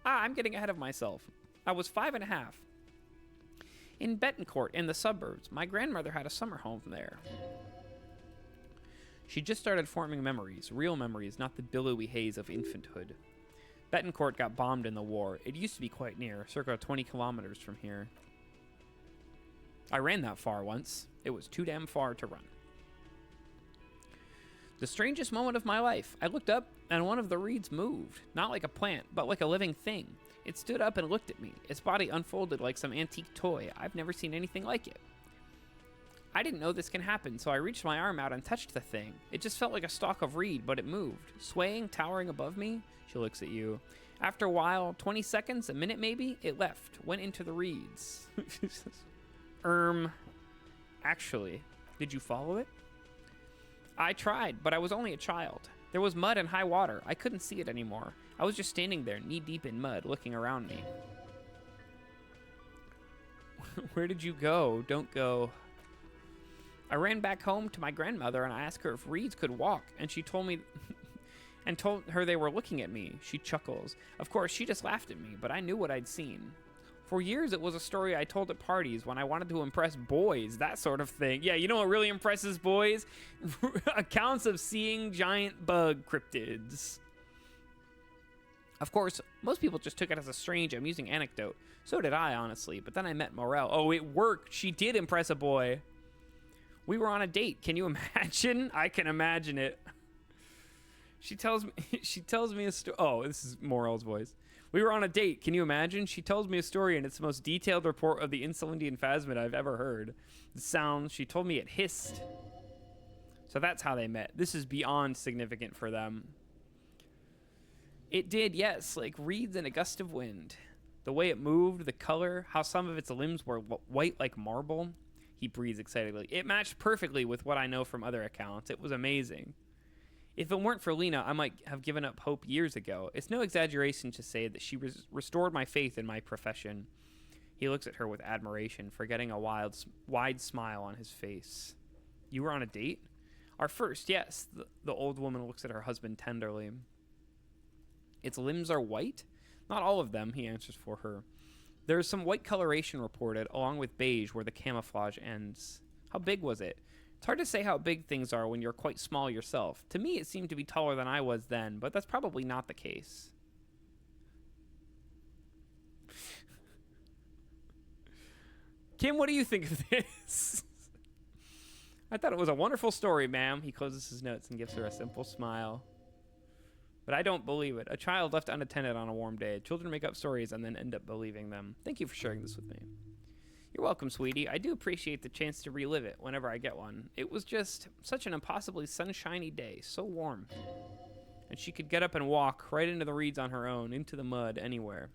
I'm getting ahead of myself. I was 5.5. In Betancourt, in the suburbs. My grandmother had a summer home there. She just started forming memories, real memories, not the billowy haze of infanthood. Betancourt got bombed in the war. It used to be quite near, circa 20 kilometers from here. I ran that far once. It was too damn far to run. The strangest moment of my life. I looked up, and one of the reeds moved. Not like a plant, but like a living thing. It stood up and looked at me. Its body unfolded like some antique toy. I've never seen anything like it. I didn't know this can happen, so I reached my arm out and touched the thing. It just felt like a stalk of reed, but it moved. Swaying, towering above me. She looks at you. After a while, 20 seconds, a minute maybe, it left. Went into the reeds. Actually, did you follow it? I tried, but I was only a child. There was mud and high water. I couldn't see it anymore. I was just standing there, knee-deep in mud, looking around me. Where did you go? Don't go. I ran back home to my grandmother and I asked her if reeds could walk, and she told me... and told her they were looking at me. She chuckles. Of course, she just laughed at me, but I knew what I'd seen. For years, it was a story I told at parties when I wanted to impress boys, that sort of thing. Yeah, you know what really impresses boys? Accounts of seeing giant bug cryptids. Of course, most people just took it as a strange, amusing anecdote. So did I, honestly, but then I met Morel. Oh, it worked. She did impress a boy. We were on a date. Can you imagine? I can imagine it. She tells me a story. Oh, this is Morel's voice. We were on a date. Can you imagine? She tells me a story, and it's the most detailed report of the Insulindian phasmid I've ever heard. The sound, she told me it hissed. So that's how they met. This is beyond significant for them. It did, yes, like reeds in a gust of wind. The way it moved, the color, how some of its limbs were white like marble. He breathes excitedly. It matched perfectly with what I know from other accounts. It was amazing. If it weren't for Lena, I might have given up hope years ago. It's no exaggeration to say that she restored my faith in my profession. He looks at her with admiration, forgetting a wide smile on his face. You were on a date? Our first, yes. The old woman looks at her husband tenderly. Its limbs are white? Not all of them, he answers for her. There is some white coloration reported, along with beige where the camouflage ends. How big was it? It's hard to say how big things are when you're quite small yourself. To me, it seemed to be taller than I was then, but that's probably not the case. Kim, what do you think of this? I thought it was a wonderful story, ma'am. He closes his notes and gives her a simple smile. But I don't believe it. A child left unattended on a warm day. Children make up stories and then end up believing them. Thank you for sharing this with me. You're welcome, sweetie. I do appreciate the chance to relive it whenever I get one. It was just such an impossibly sunshiny day. So warm. And she could get up and walk right into the reeds on her own, into the mud, anywhere.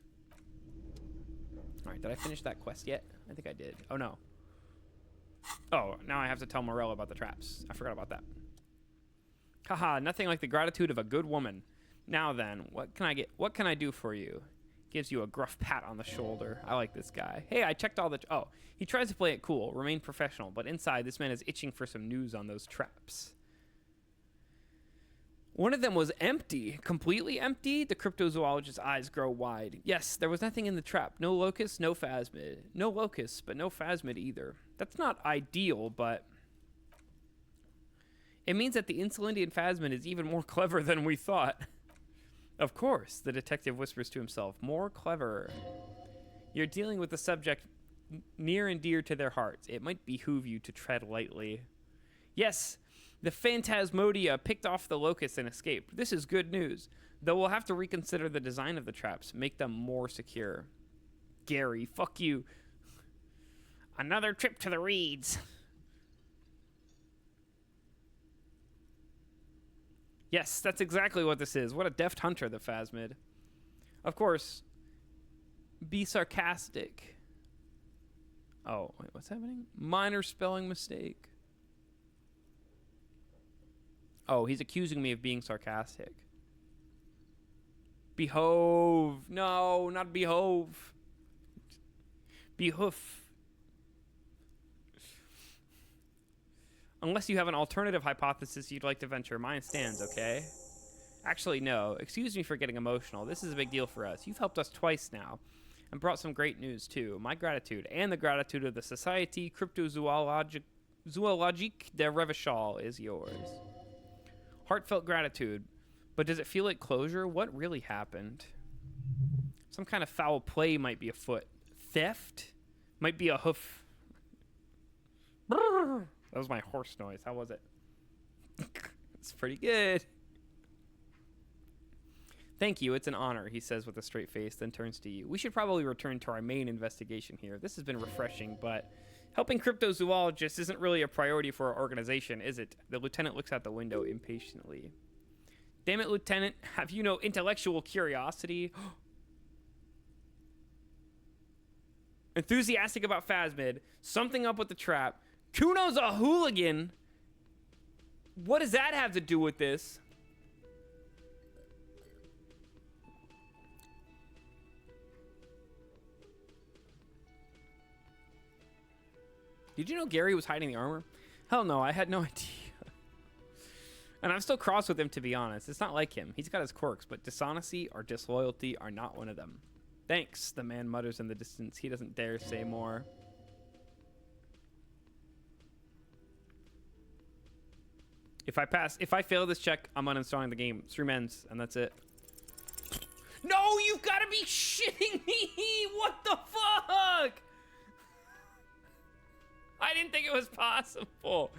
All right, did I finish that quest yet? I think I did. Oh, no. Oh, now I have to tell Morel about the traps. I forgot about that. Haha, nothing like the gratitude of a good woman. Now then, what can I do for you? Gives you a gruff pat on the shoulder. I like this guy. Hey, I checked all the... Oh, he tries to play it cool, remain professional, but inside, this man is itching for some news on those traps. One of them was empty. Completely empty? The cryptozoologist's eyes grow wide. Yes, there was nothing in the trap. No locust, no phasmid. No locust, but no phasmid either. That's not ideal, but... It means that the Insulindian phasmid is even more clever than we thought. Of course, the detective whispers to himself. More clever. You're dealing with a subject near and dear to their hearts. It might behoove you to tread lightly. Yes, the Phantasmodia picked off the locusts and escaped. This is good news. Though we'll have to reconsider the design of the traps. Make them more secure. Gary, fuck you. Another trip to the reeds. Yes, that's exactly what this is. What a deft hunter, the phasmid. Of course, be sarcastic. Oh, wait, what's happening? Minor spelling mistake. Oh, he's accusing me of being sarcastic. Behove. No, not behove. Behoof. Unless you have an alternative hypothesis you'd like to venture, mine stands, okay? Actually, no. Excuse me for getting emotional. This is a big deal for us. You've helped us twice now, and brought some great news, too. My gratitude, and the gratitude of the Société Cryptozoologique de Revachol is yours. Heartfelt gratitude. But does it feel like closure? What really happened? Some kind of foul play might be afoot. Theft? Might be a hoof. Brrr. That was my horse noise. How was it? It's pretty good. Thank you. It's an honor, he says with a straight face, then turns to you. We should probably return to our main investigation here. This has been refreshing, but helping cryptozoologists isn't really a priority for our organization, is it? The lieutenant looks out the window impatiently. Damn it, Lieutenant. Have you no intellectual curiosity? Enthusiastic about phasmid. Something up with the trap. Kuno's a hooligan. What does that have to do with this? Did you know Gary was hiding the armor? Hell no, I had no idea. And I'm still cross with him, to be honest. It's not like him. He's got his quirks, but dishonesty or disloyalty are not one of them. Thanks, the man mutters in the distance. He doesn't dare say more. If I fail this check, I'm uninstalling the game. Stream ends, and that's it. No, you gotta be shitting me! What the fuck? I didn't think it was possible.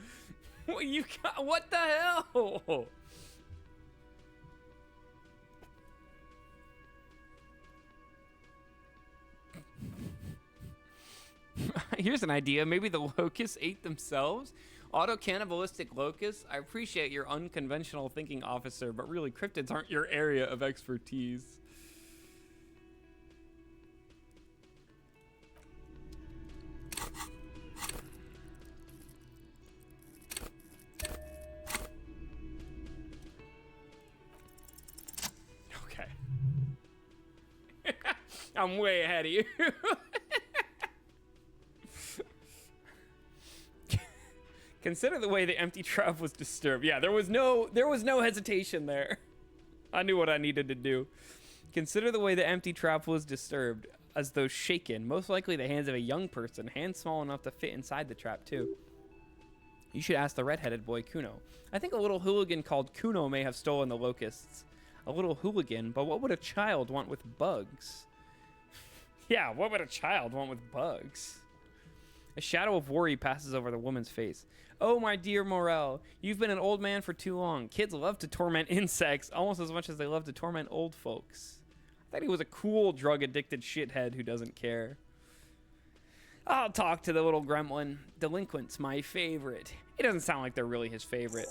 What the hell? Here's an idea. Maybe the locusts ate themselves? Auto-cannibalistic locusts? I appreciate your unconventional thinking, officer, but really, cryptids aren't your area of expertise. Okay. I'm way ahead of you. Consider the way the empty trap was disturbed. Yeah, there was no hesitation there. I knew what I needed to do. Consider the way the empty trap was disturbed, as though shaken. Most likely the hands of a young person, hands small enough to fit inside the trap too. You should ask the red-headed boy Kuno. I think a little hooligan called Kuno may have stolen the locusts. A little hooligan, but what would a child want with bugs? Yeah, what would a child want with bugs? A shadow of worry passes over the woman's face. Oh, my dear Morel, you've been an old man for too long. Kids love to torment insects almost as much as they love to torment old folks. I thought he was a cool, drug-addicted shithead who doesn't care. I'll talk to the little gremlin. Delinquent's my favorite. It doesn't sound like they're really his favorite.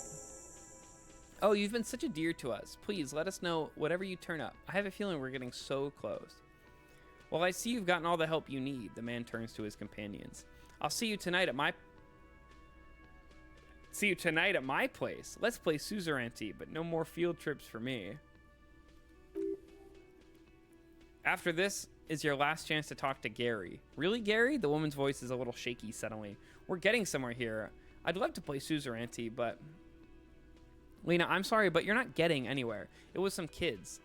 Oh, you've been such a dear to us. Please let us know whatever you turn up. I have a feeling we're getting so close. Well, I see you've gotten all the help you need. The man turns to his companions. I'll see you tonight at my place. Let's play suzerainty, but no more field trips for me. After this is your last chance to talk to Gary. Really, Gary? The woman's voice is a little shaky suddenly. We're getting somewhere here. I'd love to play suzerainty, but... Lena, I'm sorry, but you're not getting anywhere. It was some kids.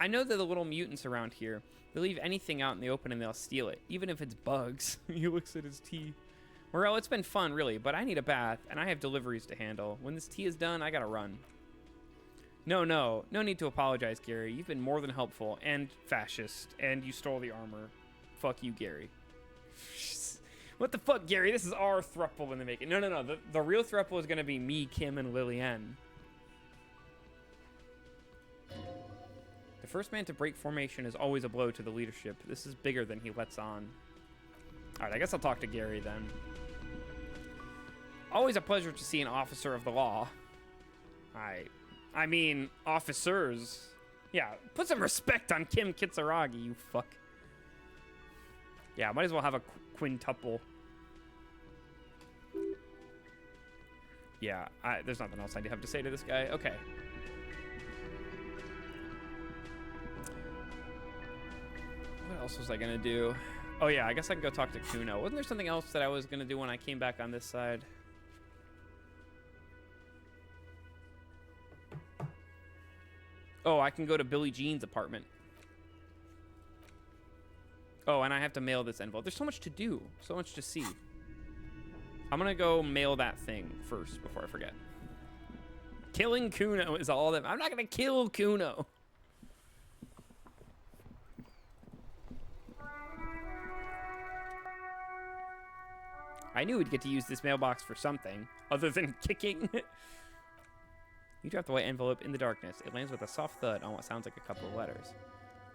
I know that the little mutants around here, they leave anything out in the open and they'll steal it, even if it's bugs. He looks at his tea. Morel, it's been fun, really, but I need a bath, and I have deliveries to handle. When this tea is done, I gotta run. No need to apologize, Gary. You've been more than helpful, and fascist, and you stole the armor. Fuck you, Gary. What the fuck, Gary? This is our thruple when they make it. No. The real thruple is gonna be me, Kim, and Lillian. The first man to break formation is always a blow to the leadership. This is bigger than he lets on. Alright, I guess I'll talk to Gary then. Always a pleasure to see an officer of the law. I mean, officers. Yeah, put some respect on Kim Kitsuragi, you fuck. Yeah, might as well have a quintuple. Yeah, there's nothing else I have to say to this guy. Okay. What else was I gonna do? Oh yeah, I guess I can go talk to Kuno. Wasn't there something else that I was gonna do when I came back on this side? Oh, I can go to Billie Jean's apartment. Oh, and I have to mail this envelope. There's so much to do, so much to see. I'm gonna go mail that thing first before I forget. Killing Kuno is all that. I'm not gonna kill Kuno. I knew we'd get to use this mailbox for something other than kicking. You drop the white envelope in the darkness. It lands with a soft thud on what sounds like a couple of letters.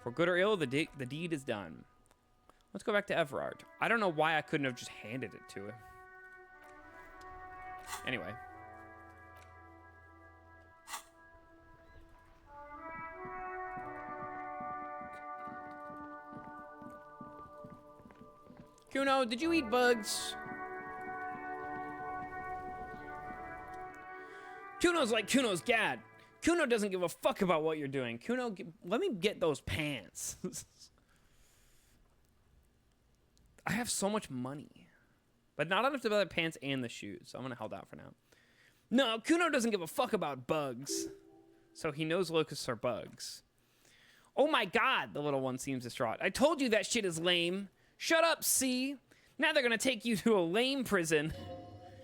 For good or ill, the deed is done. Let's go back to Everard. I don't know why I couldn't have just handed it to him. Anyway. Kuno, did you eat bugs? Kuno's like Kuno's dad. Kuno doesn't give a fuck about what you're doing. Kuno, let me get those pants. I have so much money. But not enough to buy the pants and the shoes. So I'm going to hold out for now. No, Kuno doesn't give a fuck about bugs. So he knows locusts are bugs. Oh my god, the little one seems distraught. I told you that shit is lame. Shut up, C. Now they're going to take you to a lame prison.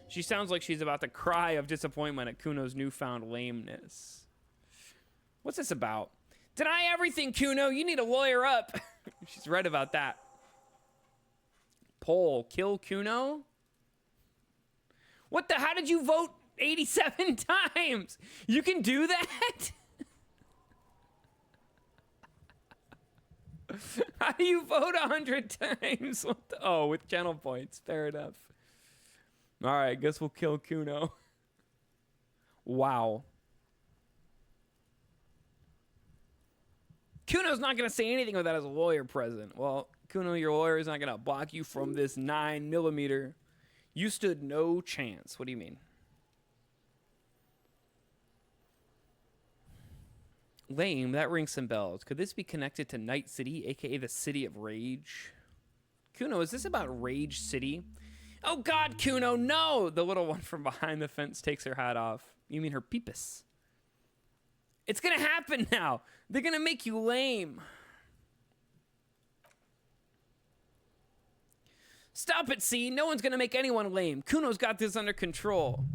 She sounds like she's about to cry of disappointment at Kuno's newfound lameness. What's this about? Deny everything, Kuno. You need to lawyer up. She's right about that. Poll, kill Kuno? What the? How did you vote 87 times? You can do that? How do you vote 100 times? What the? Oh, with channel points. Fair enough. All right, guess we'll kill Kuno. Wow. Kuno's not going to say anything without his lawyer present. Well, Kuno, your lawyer is not going to block you from this 9mm. You stood no chance. What do you mean? Lame, that rings some bells. Could this be connected to Night City, aka the City of Rage? Kuno, is this about Rage City? Oh god, Kuno, no! The little one from behind the fence takes her hat off. You mean her peepus. It's gonna happen now! They're gonna make you lame. Stop it, C! No one's gonna make anyone lame. Kuno's got this under control.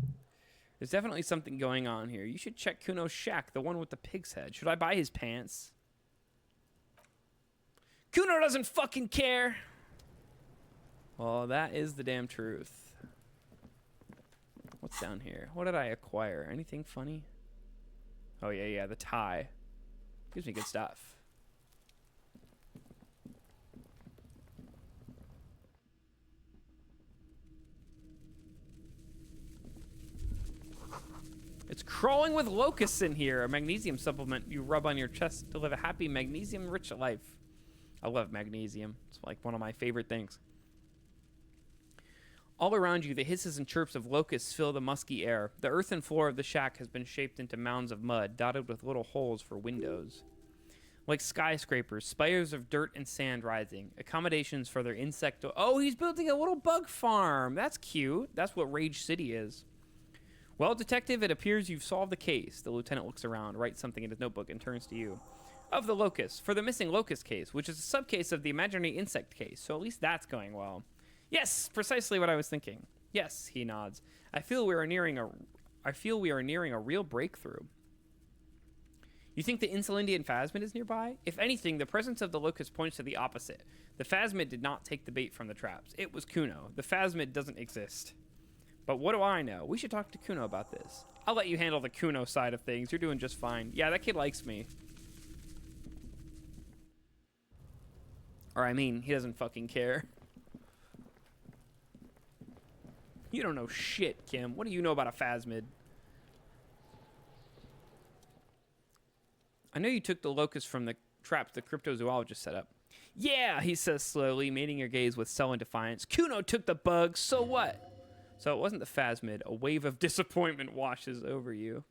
There's definitely something going on here. You should check Kuno's shack, the one with the pig's head. Should I buy his pants? Kuno doesn't fucking care! Well, that is the damn truth. What's down here? What did I acquire? Anything funny? Oh, yeah, the tie. Gives me good stuff. It's Crawling with locusts in here, a magnesium supplement you rub on your chest to live a happy magnesium-rich life. I love magnesium. It's like one of my favorite things. All around you, the hisses and chirps of locusts fill the musky air. The earthen floor of the shack has been shaped into mounds of mud, dotted with little holes for windows. Like skyscrapers, spires of dirt and sand rising, accommodations for their insect... Oh, he's building a little bug farm. That's cute. That's what Rage City is. Well, Detective, it appears you've solved the case. The lieutenant looks around, writes something in his notebook, and turns to you. Of the locust, for the missing locust case, which is a subcase of the imaginary insect case, so at least that's going well. Yes, precisely what I was thinking. Yes, he nods. I feel we are nearing a real breakthrough. You think the Insulindian phasmid is nearby? If anything, the presence of the locust points to the opposite. The phasmid did not take the bait from the traps. It was Kuno. The phasmid doesn't exist. But what do I know? We should talk to Kuno about this. I'll let you handle the Kuno side of things. You're doing just fine. Yeah, that kid likes me. Or I mean, he doesn't fucking care. You don't know shit, Kim. What do you know about a phasmid? I know you took the locust from the traps the cryptozoologist set up. Yeah, he says slowly, meeting your gaze with sullen defiance. Kuno took the bug, so what? So it wasn't the phasmid. A wave of disappointment washes over you.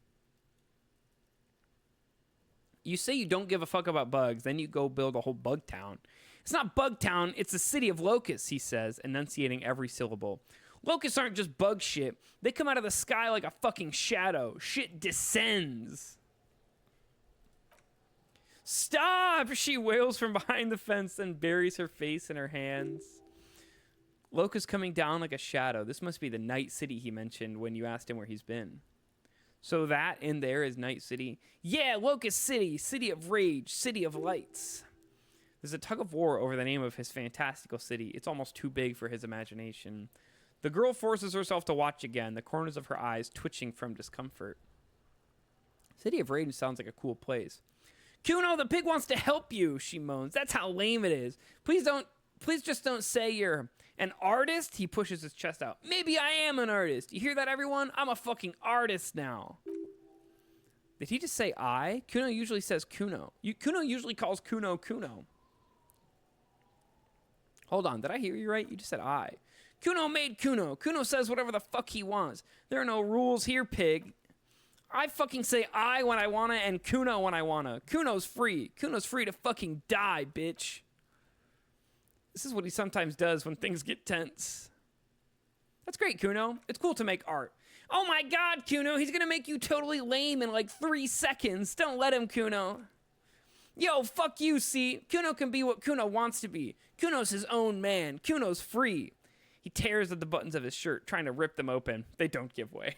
You say you don't give a fuck about bugs, then you go build a whole bug town. It's not bug town, it's the city of locusts, he says, enunciating every syllable. Locusts aren't just bug shit. They come out of the sky like a fucking shadow. Shit descends. Stop! She wails from behind the fence and buries her face in her hands. Locust coming down like a shadow. This must be the Night City he mentioned when you asked him where he's been. So that in there is Night City? Yeah, Locust City. City of rage. City of lights. There's a tug of war over the name of his fantastical city. It's almost too big for his imagination. The girl forces herself to watch again, the corners of her eyes twitching from discomfort. City of Rage sounds like a cool place. Kuno, the pig wants to help you, she moans. That's how lame it is. Please just don't say you're an artist. He pushes his chest out. Maybe I am an artist. You hear that, everyone? I'm a fucking artist now. Did he just say I? Kuno usually says Kuno. Kuno usually calls Kuno Kuno. Hold on, did I hear you right? You just said I. Kuno made Kuno. Kuno says whatever the fuck he wants. There are no rules here, pig. I fucking say I when I wanna and Kuno when I wanna. Kuno's free. Kuno's free to fucking die, bitch. This is what he sometimes does when things get tense. That's great, Kuno. It's cool to make art. Oh my god, Kuno, he's gonna make you totally lame in like 3 seconds. Don't let him, Kuno. Yo, fuck you, see? Kuno can be what Kuno wants to be. Kuno's his own man. Kuno's free. He tears at the buttons of his shirt, trying to rip them open. They don't give way.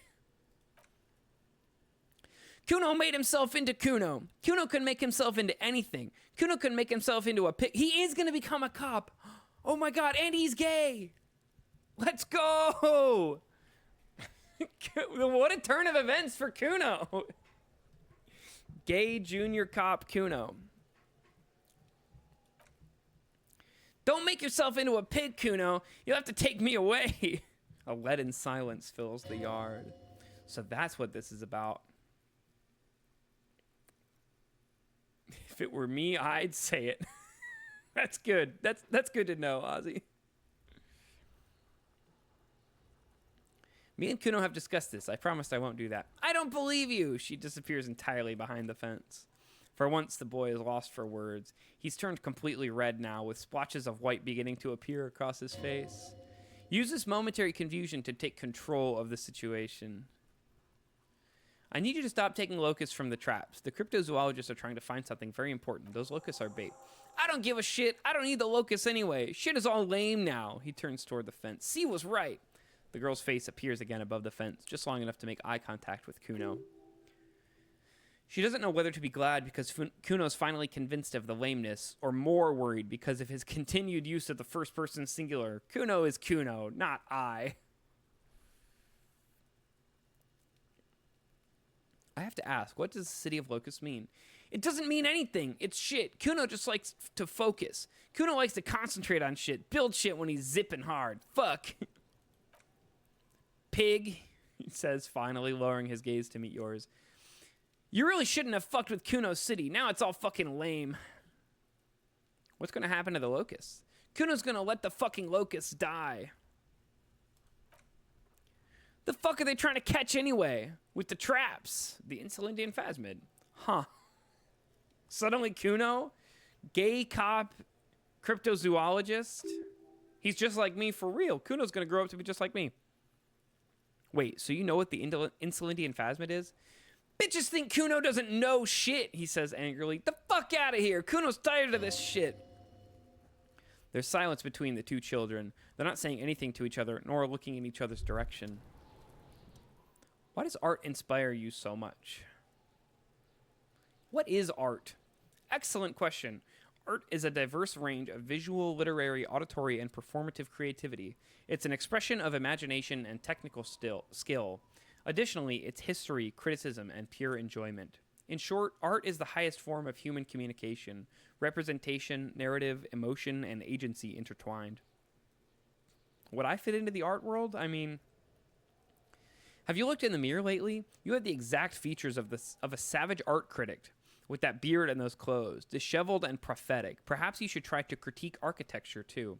Kuno made himself into Kuno. Kuno can make himself into anything. Kuno can make himself into a pig. He is going to become a cop. Oh my god, and he's gay. Let's go. What a turn of events for Kuno. Gay junior cop Kuno. Don't make yourself into a pig, Kuno. You'll have to take me away. A leaden silence fills the yard. So that's what this is about. If it were me, I'd say it. That's good. That's good to know, Ozzy. Me and Kuno have discussed this. I promised I won't do that. I don't believe you. She disappears entirely behind the fence. For once, the boy is lost for words. He's turned completely red now, with splotches of white beginning to appear across his face. Use this momentary confusion to take control of the situation. I need you to stop taking locusts from the traps. The cryptozoologists are trying to find something very important. Those locusts are bait. I don't give a shit. I don't need the locusts anyway. Shit is all lame now. He turns toward the fence. C was right. The girl's face appears again above the fence, just long enough to make eye contact with Kuno. She doesn't know whether to be glad because Kuno's finally convinced of the lameness, or more worried because of his continued use of the first-person singular. Kuno is Kuno, not I. I have to ask, what does the City of Locusts mean? It doesn't mean anything. It's shit. Kuno just likes to focus. Kuno likes to concentrate on shit, build shit when he's zipping hard. Fuck. Pig. He says, finally lowering his gaze to meet yours. You really shouldn't have fucked with Kuno City. Now it's all fucking lame. What's going to happen to the locusts? Kuno's going to let the fucking locusts die. The fuck are they trying to catch anyway? With the traps. The Insulindian Phasmid. Huh. Suddenly Kuno, gay cop, cryptozoologist. He's just like me for real. Kuno's going to grow up to be just like me. Wait, so you know what the Insulindian Phasmid is? Bitches think Kuno doesn't know shit, he says angrily. The fuck out of here. Kuno's tired of this shit. There's silence between the two children. They're not saying anything to each other, nor looking in each other's direction. Why does art inspire you so much? What is art? Excellent question. Art is a diverse range of visual, literary, auditory, and performative creativity. It's an expression of imagination and technical skill. Additionally, it's history, criticism, and pure enjoyment. In short, art is the highest form of human communication, representation, narrative, emotion, and agency intertwined. Would I fit into the art world? I mean, have you looked in the mirror lately? You have the exact features of a savage art critic, with that beard and those clothes, disheveled and prophetic. Perhaps you should try to critique architecture, too.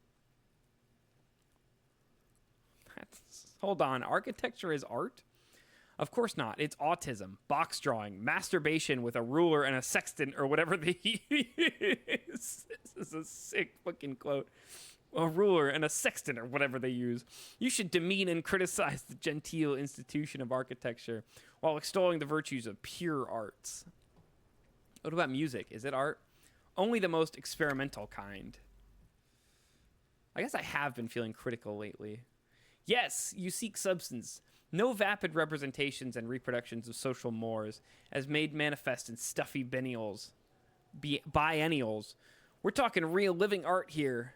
Hold on, architecture is art? Of course not. It's autism, box drawing, masturbation with a ruler and a sextant, or whatever they use. This is a sick fucking quote. A ruler and a sextant, or whatever they use. You should demean and criticize the genteel institution of architecture while extolling the virtues of pure arts. What about music? Is it art? Only the most experimental kind. I guess I have been feeling critical lately. Yes, you seek substance. No vapid representations and reproductions of social mores, as made manifest in stuffy biennials. We're talking real living art here.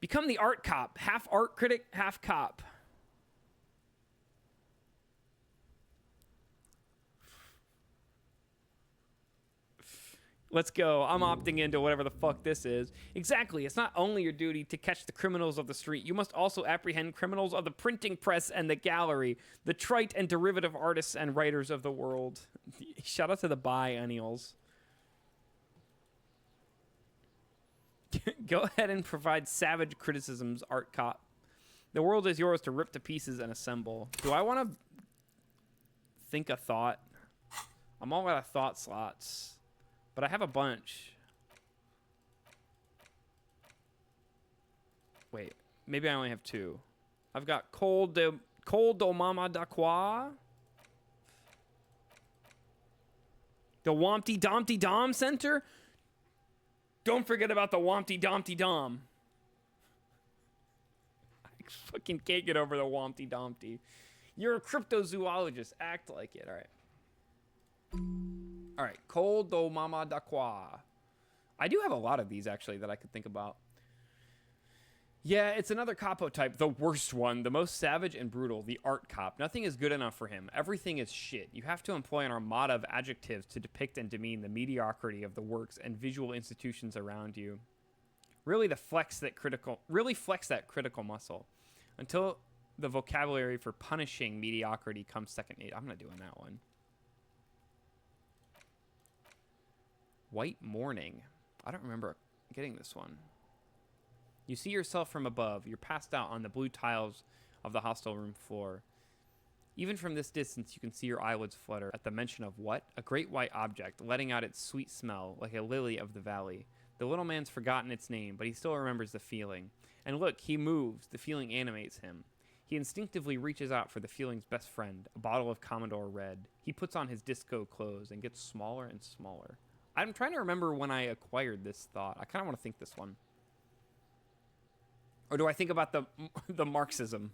Become the art cop. Half art critic, half cop. Let's go. I'm opting into whatever the fuck this is. Exactly. It's not only your duty to catch the criminals of the street. You must also apprehend criminals of the printing press and the gallery, the trite and derivative artists and writers of the world. Shout out to the biennials. Go ahead and provide savage criticisms, art cop. The world is yours to rip to pieces and assemble. Do I want to think a thought? I'm all out of thought slots, but I have a bunch. Wait, maybe I only have two. I've got Col do Mama da Qua. The Wompty Dompty Dom Center. Don't forget about the Wompty Dompty Dom. I fucking can't get over the Wompty Dompty. You're a cryptozoologist. Act like it. All right. All right. Col do Mama da Qua. I do have a lot of these, actually, that I could think about. Yeah, it's another capo type. The worst one. The most savage and brutal. The art cop. Nothing is good enough for him. Everything is shit. You have to employ an armada of adjectives to depict and demean the mediocrity of the works and visual institutions around you. Really flex that critical muscle. Until the vocabulary for punishing mediocrity comes second nature. I'm not doing that one. White Morning. I don't remember getting this one. You see yourself from above. You're passed out on the blue tiles of the hostel room floor. Even from this distance, you can see your eyelids flutter at the mention of what? A great white object, letting out its sweet smell, like a lily of the valley. The little man's forgotten its name, but he still remembers the feeling. And look, he moves. The feeling animates him. He instinctively reaches out for the feeling's best friend, a bottle of Commodore Red. He puts on his disco clothes and gets smaller and smaller. I'm trying to remember when I acquired this thought. I kind of want to think this one. Or do I think about the Marxism?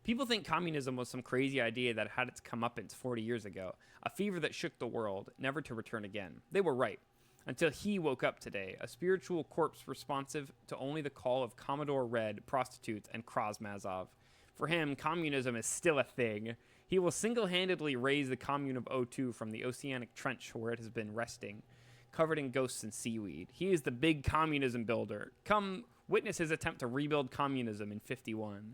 People think communism was some crazy idea that had its comeuppance 40 years ago, a fever that shook the world, never to return again. They were right. Until he woke up today, a spiritual corpse responsive to only the call of Commodore Red, prostitutes, and Krasmazov. For him, communism is still a thing. He will single-handedly raise the commune of O2 from the oceanic trench where it has been resting, covered in ghosts and seaweed. He is the big communism builder. Come witness his attempt to rebuild communism in 51.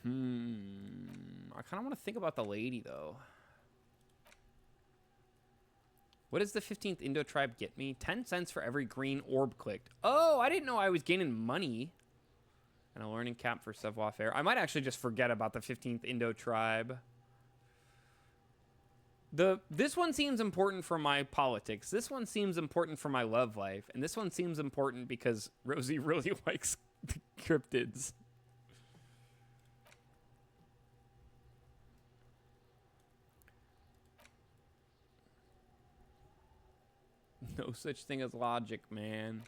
I kind of want to think about the lady, though. What does the 15th Indo tribe get me? 10 cents for every green orb clicked. Oh, I didn't know I was gaining money. And a learning cap for savoir-faire. I might actually just forget about the 15th Indo tribe. This one seems important for my politics. This one seems important for my love life. And this one seems important because Rosie really likes the cryptids. No such thing as logic, man.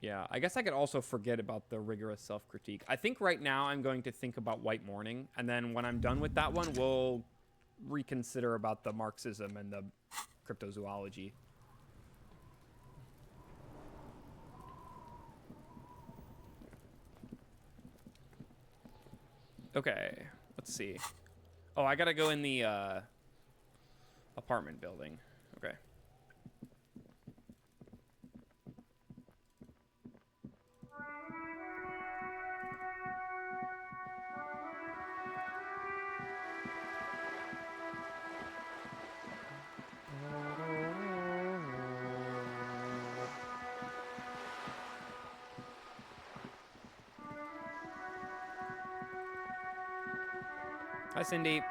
Yeah, I guess I could also forget about the rigorous self-critique. I think right now I'm going to think about White Morning, and then when I'm done with that one, we'll reconsider about the Marxism and the cryptozoology. Okay, let's see. Oh, I gotta go in the apartment building. Okay. Hi, Cindy.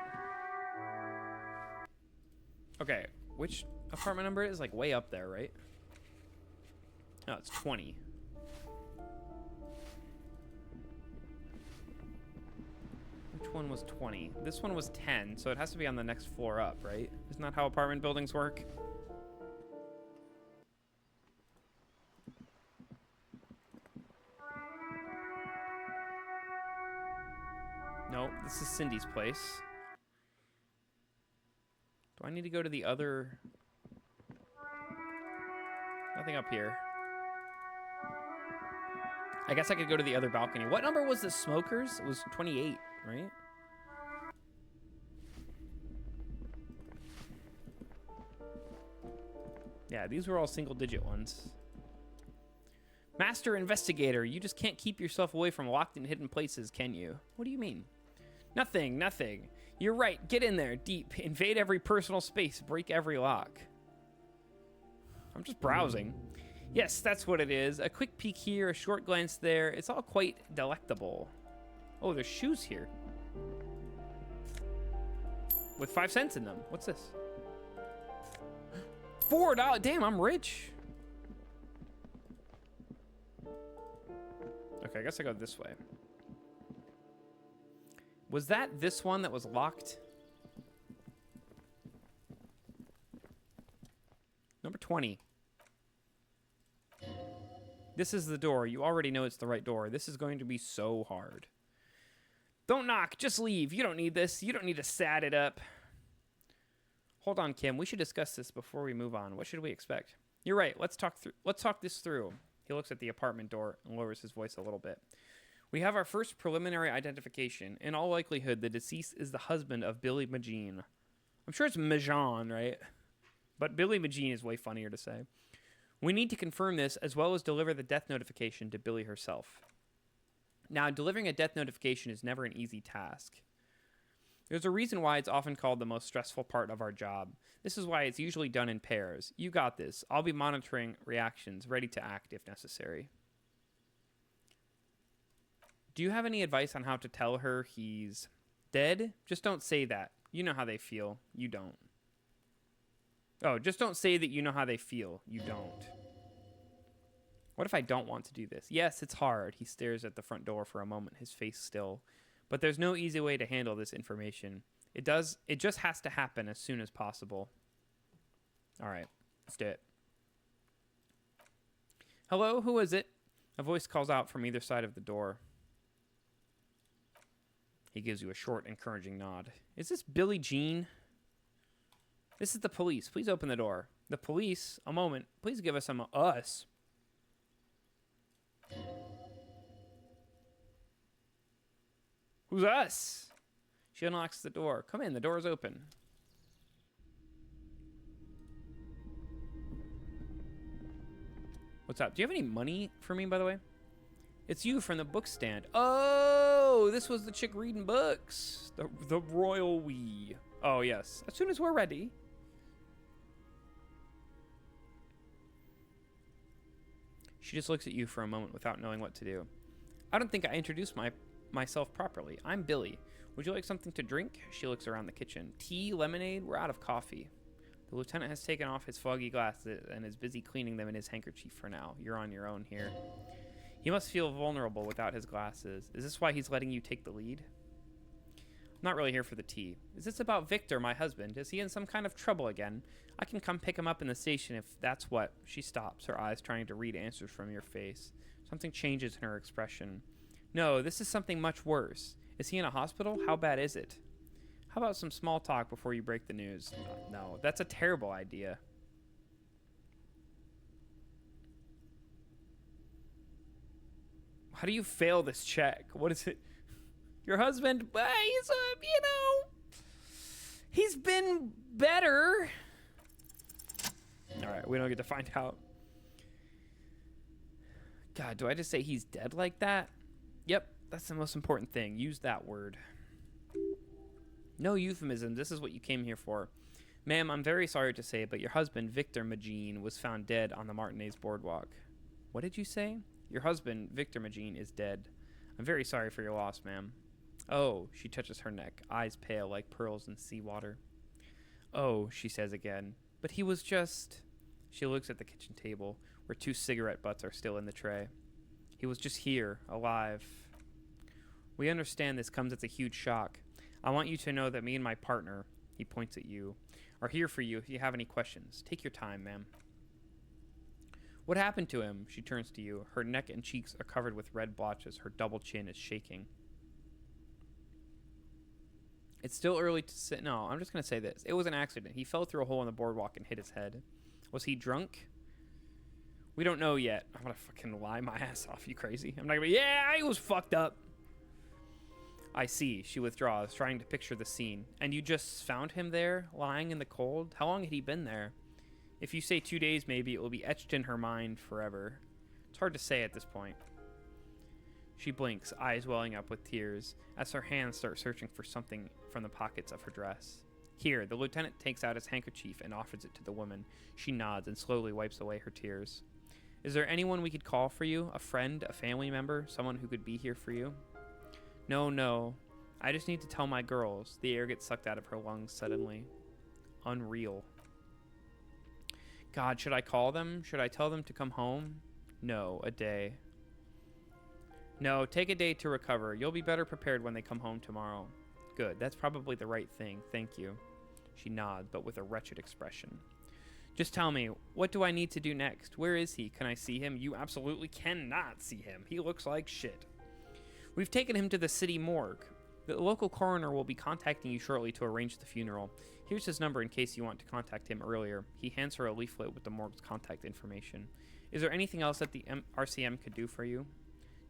Okay, which apartment number is like way up there, right? No, it's 20. Which one was 20? This one was 10, so it has to be on the next floor up, right? Isn't that how apartment buildings work? No, this is Cindy's place. Do I need to go to the other... Nothing up here. I guess I could go to the other balcony. What number was the smokers? It was 28, right? Yeah, these were all single-digit ones. Master Investigator, you just can't keep yourself away from locked and hidden places, can you? What do you mean? Nothing, nothing. You're right, get in there, deep. Invade every personal space, break every lock. I'm just browsing. Yes, that's what it is. A quick peek here, a short glance there. It's all quite delectable. Oh, there's shoes here. With 5 cents in them. What's this? $4. Damn, I'm rich. Okay, I guess I go this way. Was that this one that was locked? Number 20. This is the door. You already know it's the right door. This is going to be so hard. Don't knock. Just leave. You don't need this. You don't need to sat it up. Hold on, Kim. We should discuss this before we move on. What should we expect? You're right. Let's talk this through. He looks at the apartment door and lowers his voice a little bit. We have our first preliminary identification. In all likelihood, the deceased is the husband of Billy Magine. I'm sure it's Majan, right? But Billy Magine is way funnier to say. We need to confirm this as well as deliver the death notification to Billy herself. Now, delivering a death notification is never an easy task. There's a reason why it's often called the most stressful part of our job. This is why it's usually done in pairs. You got this. I'll be monitoring reactions, ready to act if necessary. Do you have any advice on how to tell her he's dead? Just don't say that. You know how they feel. You don't. Oh, just don't say that you know how they feel. You don't. What if I don't want to do this? Yes, it's hard. He stares at the front door for a moment, his face still. But there's no easy way to handle this information. It just has to happen as soon as possible. All right, let's do it. Hello, who is it? A voice calls out from either side of the door. He gives you a short, encouraging nod. Is this Billie Jean? This is the police. Please open the door. The police? A moment. Please give us us. Who's us? She unlocks the door. Come in. The door is open. What's up? Do you have any money for me, by the way? It's you from the book stand. Oh, this was the chick reading books. The royal we. Oh, yes. As soon as we're ready. She just looks at you for a moment without knowing what to do. I don't think I introduced myself properly. I'm Billy. Would you like something to drink? She looks around the kitchen. Tea, lemonade, we're out of coffee. The lieutenant has taken off his foggy glasses and is busy cleaning them in his handkerchief for now. You're on your own here. He must feel vulnerable without his glasses. Is this why he's letting you take the lead? I'm not really here for the tea. Is this about Victor, my husband? Is he in some kind of trouble again? I can come pick him up in the station if that's what. She stops, her eyes trying to read answers from your face. Something changes in her expression. No, this is something much worse. Is he in a hospital? How bad is it? How about some small talk before you break the news? No, that's a terrible idea. How do you fail this check? What is it? Your husband, he's been better. All right, we don't get to find out. God, do I just say he's dead like that? Yep, that's the most important thing. Use that word. No euphemism. This is what you came here for. Ma'am, I'm very sorry to say, but your husband, Victor Magine, was found dead on the Martinez boardwalk. What did you say? Your husband, Victor Magine, is dead. I'm very sorry for your loss, ma'am. Oh, she touches her neck, eyes pale like pearls in seawater. Oh, she says again. But he was just... She looks at the kitchen table, where 2 cigarette butts are still in the tray. He was just here, alive. We understand this comes as a huge shock. I want you to know that me and my partner, he points at you, are here for you if you have any questions. Take your time, ma'am. What happened to him? She turns to you. Her neck and cheeks are covered with red blotches. Her double chin is shaking. It's still early to say. No, I'm just going to say this. It was an accident. He fell through a hole in the boardwalk and hit his head. Was he drunk? We don't know yet. I'm going to fucking lie my ass off. You crazy? I'm not going to be, yeah, he was fucked up. I see. She withdraws, trying to picture the scene. And you just found him there, lying in the cold? How long had he been there? If you say 2 days, maybe it will be etched in her mind forever. It's hard to say at this point. She blinks, eyes welling up with tears, as her hands start searching for something from the pockets of her dress. Here, the lieutenant takes out his handkerchief and offers it to the woman. She nods and slowly wipes away her tears. Is there anyone we could call for you? A friend, a family member, someone who could be here for you? No. I just need to tell my girls. The air gets sucked out of her lungs suddenly. Unreal. God, should I call them? Should I tell them to come home? No, a day. No, take a day to recover. You'll be better prepared when they come home tomorrow. Good, that's probably the right thing. Thank you. She nods, but with a wretched expression. Just tell me, what do I need to do next? Where is he? Can I see him? You absolutely cannot see him. He looks like shit. We've taken him to the city morgue. The local coroner will be contacting you shortly to arrange the funeral. Here's his number in case you want to contact him earlier. He hands her a leaflet with the morgue's contact information. Is there anything else that the RCM could do for you?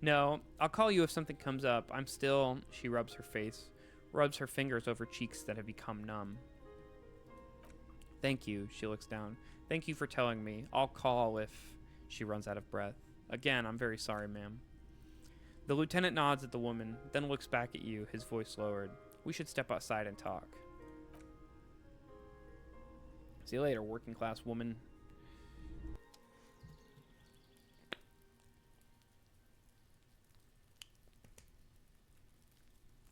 No, I'll call you if something comes up. I'm still... She rubs her face, rubs her fingers over cheeks that have become numb. Thank you, she looks down. Thank you for telling me. I'll call if... She runs out of breath. Again, I'm very sorry, ma'am. The lieutenant nods at the woman, then looks back at you, his voice lowered. We should step outside and talk. See you later, working class woman.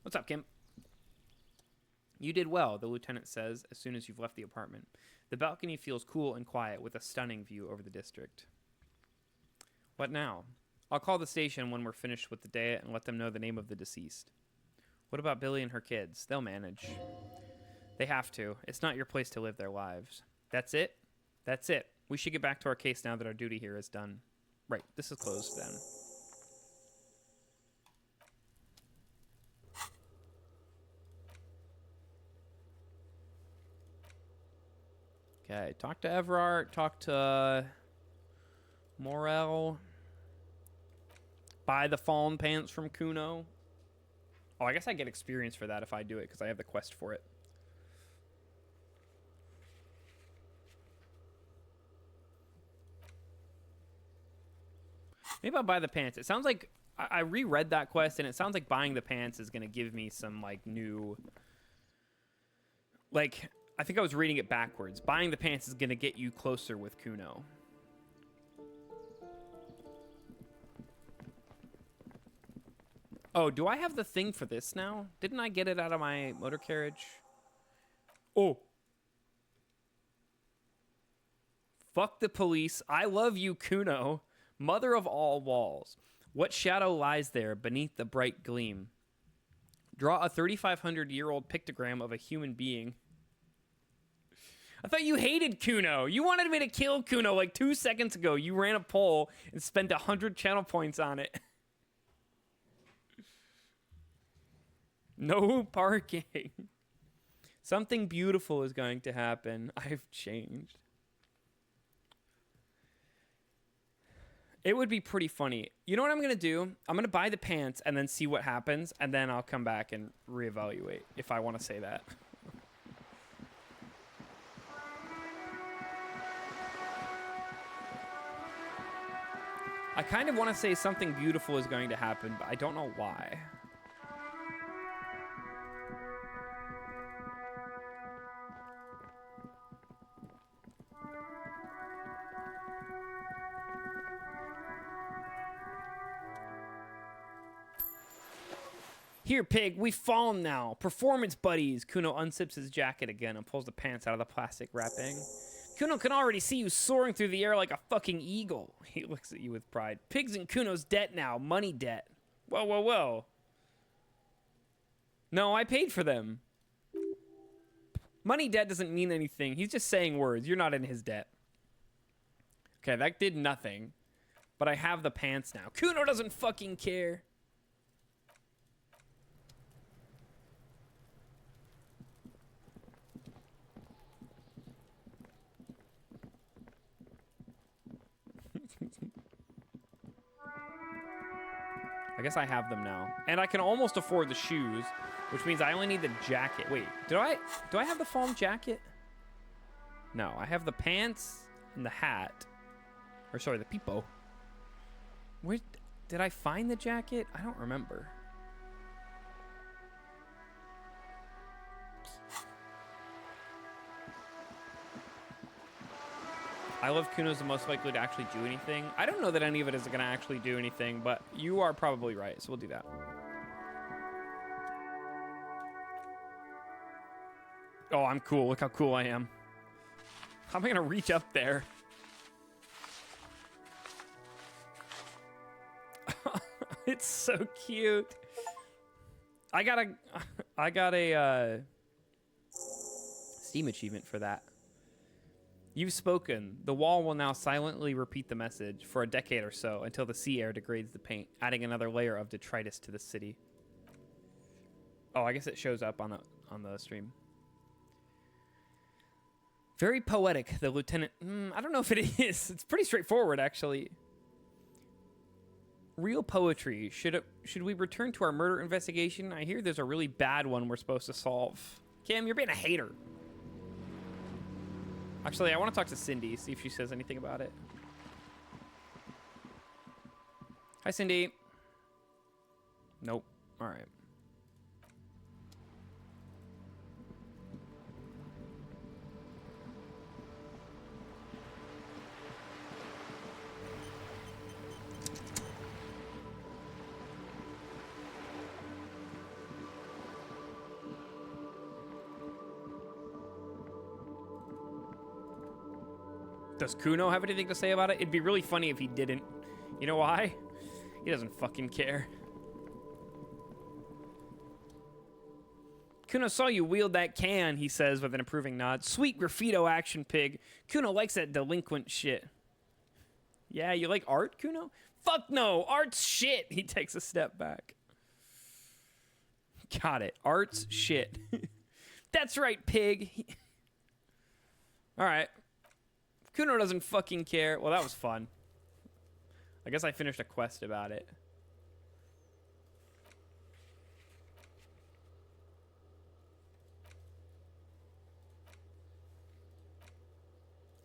What's up, Kim? You did well, the lieutenant says as soon as you've left the apartment. The balcony feels cool and quiet with a stunning view over the district. What now? I'll call the station when we're finished with the day and let them know the name of the deceased. What about Billy and her kids? They'll manage. They have to. It's not your place to live their lives. That's it? That's it. We should get back to our case now that our duty here is done. Right, this is closed then. Okay, talk to Everard, talk to Morel. Buy the fawn pants from Kuno. Oh, I guess I get experience for that if I do it because I have the quest for it. Maybe I'll buy the pants. It sounds like I reread that quest, and it sounds like buying the pants is going to give me some, like, new... Like, I think I was reading it backwards. Buying the pants is going to get you closer with Kuno. Oh, do I have the thing for this now? Didn't I get it out of my motor carriage? Oh. Fuck the police. I love you, Kuno. Mother of all walls. What shadow lies there beneath the bright gleam? Draw a 3,500-year-old pictogram of a human being. I thought you hated Kuno. You wanted me to kill Kuno like 2 seconds ago. You ran a poll and spent 100 channel points on it. No parking. Something beautiful is going to happen. I've changed. It would be pretty funny. You know what I'm going to do? I'm going to buy the pants and then see what happens, and then I'll come back and reevaluate if I want to say that. I kind of want to say something beautiful is going to happen, but I don't know why. Here, pig, we've fallen now. Performance buddies. Kuno unzips his jacket again and pulls the pants out of the plastic wrapping. Kuno can already see you soaring through the air like a fucking eagle. He looks at you with pride. Pig's in Kuno's debt now. Money debt. Whoa, whoa, whoa. No, I paid for them. Money debt doesn't mean anything. He's just saying words. You're not in his debt. Okay, that did nothing. But I have the pants now. Kuno doesn't fucking care. I guess I have them now. And I can almost afford the shoes, which means I only need the jacket. Wait, do I have the foam jacket? No, I have the pants and the hat. Or sorry, the peepo. Where did I find the jacket? I don't remember. I love Kuno's the most likely to actually do anything. I don't know that any of it is going to actually do anything, but you are probably right, so we'll do that. Oh, I'm cool. Look how cool I am. How am I going to reach up there? It's so cute. I got a Steam achievement for that. You've spoken. The wall will now silently repeat the message for a decade or so until the sea air degrades the paint, adding another layer of detritus to the city. Oh, I guess it shows up on the stream. Very poetic, the lieutenant. I don't know if it is. It's pretty straightforward, actually. Real poetry. Should we return to our murder investigation? I hear there's a really bad one we're supposed to solve. Kim, you're being a hater. Actually, I want to talk to Cindy, see if she says anything about it. Hi, Cindy. Nope. All right. Does Kuno have anything to say about it? It'd be really funny if he didn't. You know why? He doesn't fucking care. Kuno saw you wield that can, he says with an approving nod. Sweet graffito action, pig. Kuno likes that delinquent shit. Yeah, you like art, Kuno? Fuck no, art's shit. He takes a step back. Got it. Art's shit. That's right, pig. All right. Kuno doesn't fucking care. Well, that was fun. I guess I finished a quest about it.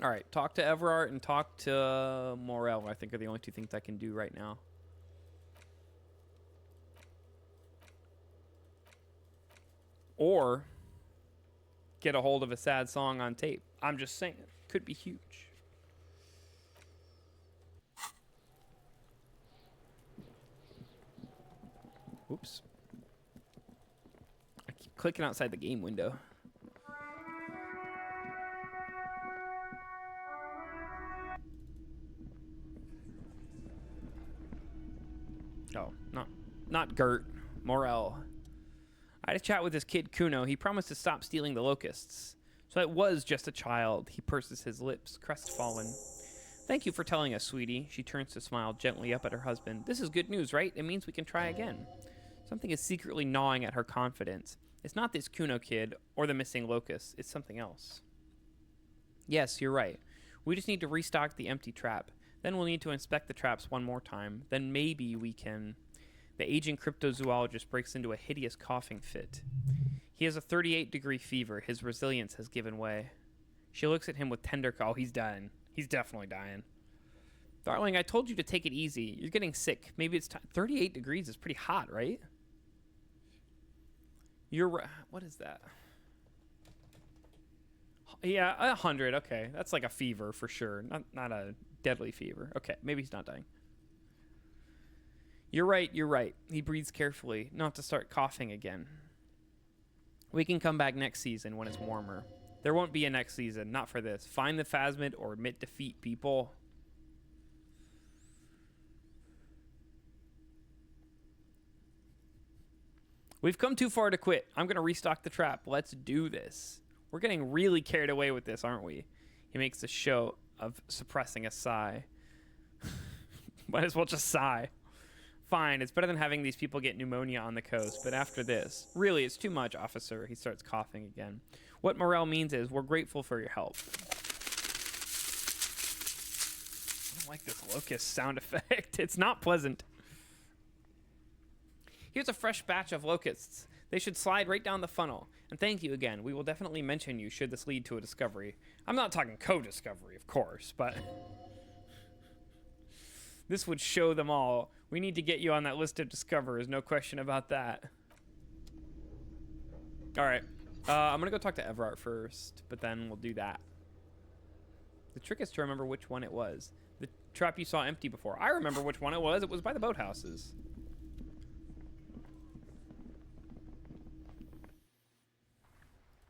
All right, talk to Everard and talk to Morel, I think are the only two things I can do right now. or get a hold of a sad song on tape. I'm just saying, could be huge. Oops. I keep clicking outside the game window. Oh, not Gert. Morel. I had a chat with this kid Kuno. He promised to stop stealing the locusts. So it was just a child. He purses his lips, crestfallen. Thank you for telling us, sweetie. She turns to smile gently up at her husband. This is good news, right? It means we can try again. Something is secretly gnawing at her confidence. It's not this Kuno kid or the missing locusts. It's something else. Yes, you're right. We just need to restock the empty trap. Then we'll need to inspect the traps one more time. Then maybe we can... The aging cryptozoologist breaks into a hideous coughing fit. He has a 38-degree fever. His resilience has given way. She looks at him with tender... Oh, he's dying. He's definitely dying. Darling, I told you to take it easy. You're getting sick. Maybe it's time. 38 degrees is pretty hot, right? You're... What is that? Yeah, 100. Okay, that's like a fever for sure. Not a deadly fever. Okay, maybe he's not dying. You're right, you're right. He breathes carefully, not to start coughing again. We can come back next season when it's warmer. There won't be a next season, not for this. Find the phasmid or admit defeat, people. We've come too far to quit. I'm going to restock the trap. Let's do this. We're getting really carried away with this, aren't we? He makes a show of suppressing a sigh. Might as well just sigh. Fine, it's better than having these people get pneumonia on the coast, but after this... Really, it's too much, officer. He starts coughing again. What Morel means is, we're grateful for your help. I don't like this locust sound effect. It's not pleasant. Here's a fresh batch of locusts. They should slide right down the funnel. And thank you again. We will definitely mention you should this lead to a discovery. I'm not talking co-discovery, of course, but... This would show them all. We need to get you on that list of discoverers. No question about that. All right. I'm going to go talk to Everard first, but then we'll do that. The trick is to remember which one it was. The trap you saw empty before. I remember which one it was. It was by the boathouses.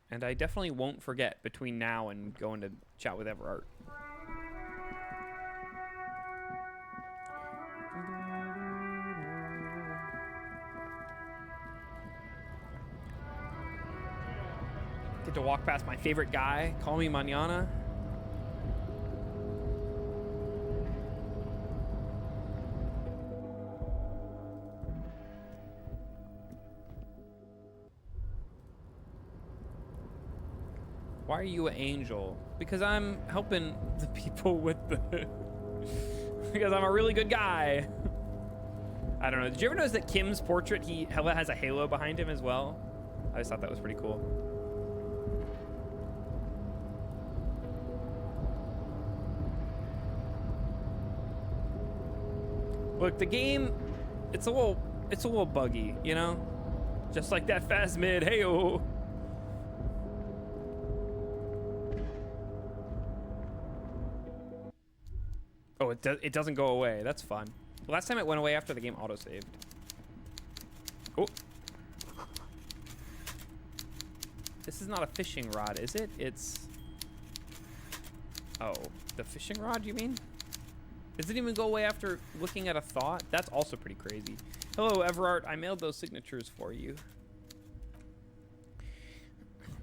And I definitely won't forget between now and going to chat with Everard. Get to walk past my favorite guy. Call me mañana. Why are you an angel? Because I'm helping the people with the... Because I'm a really good guy. I don't know. Did you ever notice that Kim's portrait, he has a halo behind him as well? I just thought that was pretty cool. Look, the game, it's a little buggy, you know? Just like that phasmid, hey-oh. Oh, it doesn't go away. That's fun. Last time it went away after the game autosaved. Oh. This is not a fishing rod, is it? It's... Oh, the fishing rod, you mean? Does it even go away after looking at a thought? That's also pretty crazy. Hello, Everard. I mailed those signatures for you.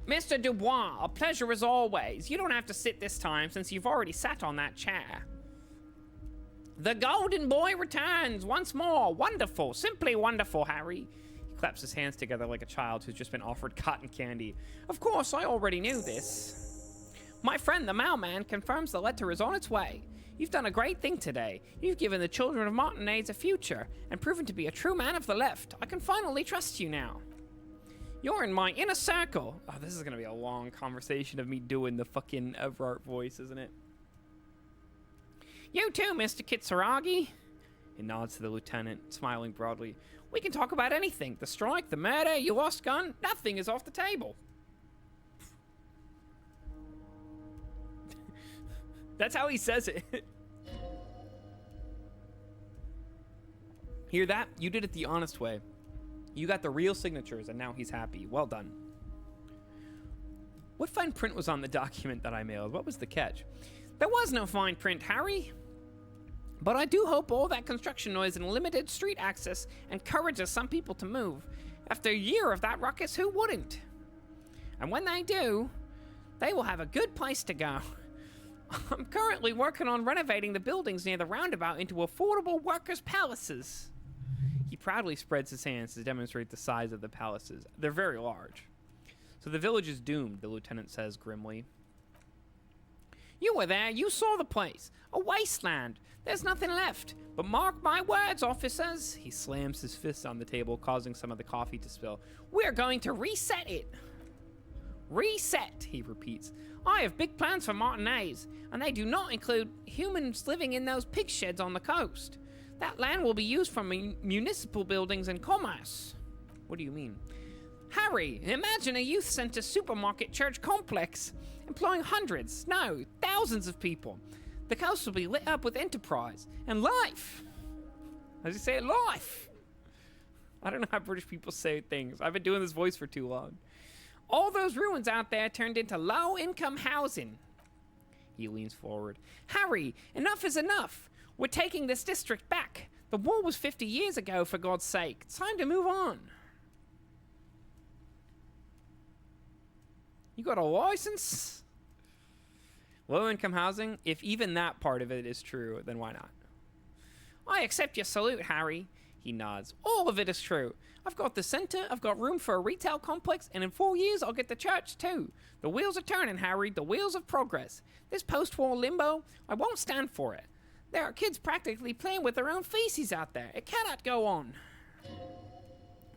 Mr. Dubois, a pleasure as always. You don't have to sit this time since you've already sat on that chair. The golden boy returns once more. Wonderful, simply wonderful, Harry. He claps his hands together like a child who's just been offered cotton candy. Of course, I already knew this. My friend, the mailman, confirms the letter is on its way. You've done a great thing today. You've given the children of Martinez a future and proven to be a true man of the left. I can finally trust you now. You're in my inner circle. Oh, this is going to be a long conversation of me doing the fucking Everard voice, isn't it? You too, Mr. Kitsuragi. He nods to the lieutenant, smiling broadly. We can talk about anything. The strike, the murder, your lost gun. Nothing is off the table. That's how he says it. Hear that? You did it the honest way. You got the real signatures, and now he's happy. Well done. What fine print was on the document that I mailed? What was the catch? There was no fine print, Harry. But I do hope all that construction noise and limited street access encourages some people to move. After a year of that ruckus, who wouldn't? And when they do, they will have a good place to go. I'm currently working on renovating the buildings near the roundabout into affordable workers' palaces. He proudly spreads his hands to demonstrate the size of the palaces. They're very large. So the village is doomed, the lieutenant says grimly. You were there. You saw the place. A wasteland. There's nothing left. But mark my words, officers. He slams his fist on the table, causing some of the coffee to spill. We're going to reset it. Reset, he repeats. I have big plans for Martinez, and they do not include humans living in those pig sheds on the coast. That land will be used for municipal buildings and commerce. What do you mean? Harry, imagine a youth center supermarket church complex, employing hundreds, no, thousands of people. The coast will be lit up with enterprise and life. How does he say it? Life. I don't know how British people say things. I've been doing this voice for too long. All those ruins out there turned into low-income housing. He leans forward. Harry, enough is enough. We're taking this district back. The war was 50 years ago, for God's sake. It's time to move on. You got a license? Low-income housing? If even that part of it is true, then why not? I accept your salute, Harry. He nods. All of it is true. I've got the center, I've got room for a retail complex, and in 4 years I'll get the church too. The wheels are turning, Harry, the wheels of progress. This post-war limbo, I won't stand for it. There are kids practically playing with their own feces out there. It cannot go on.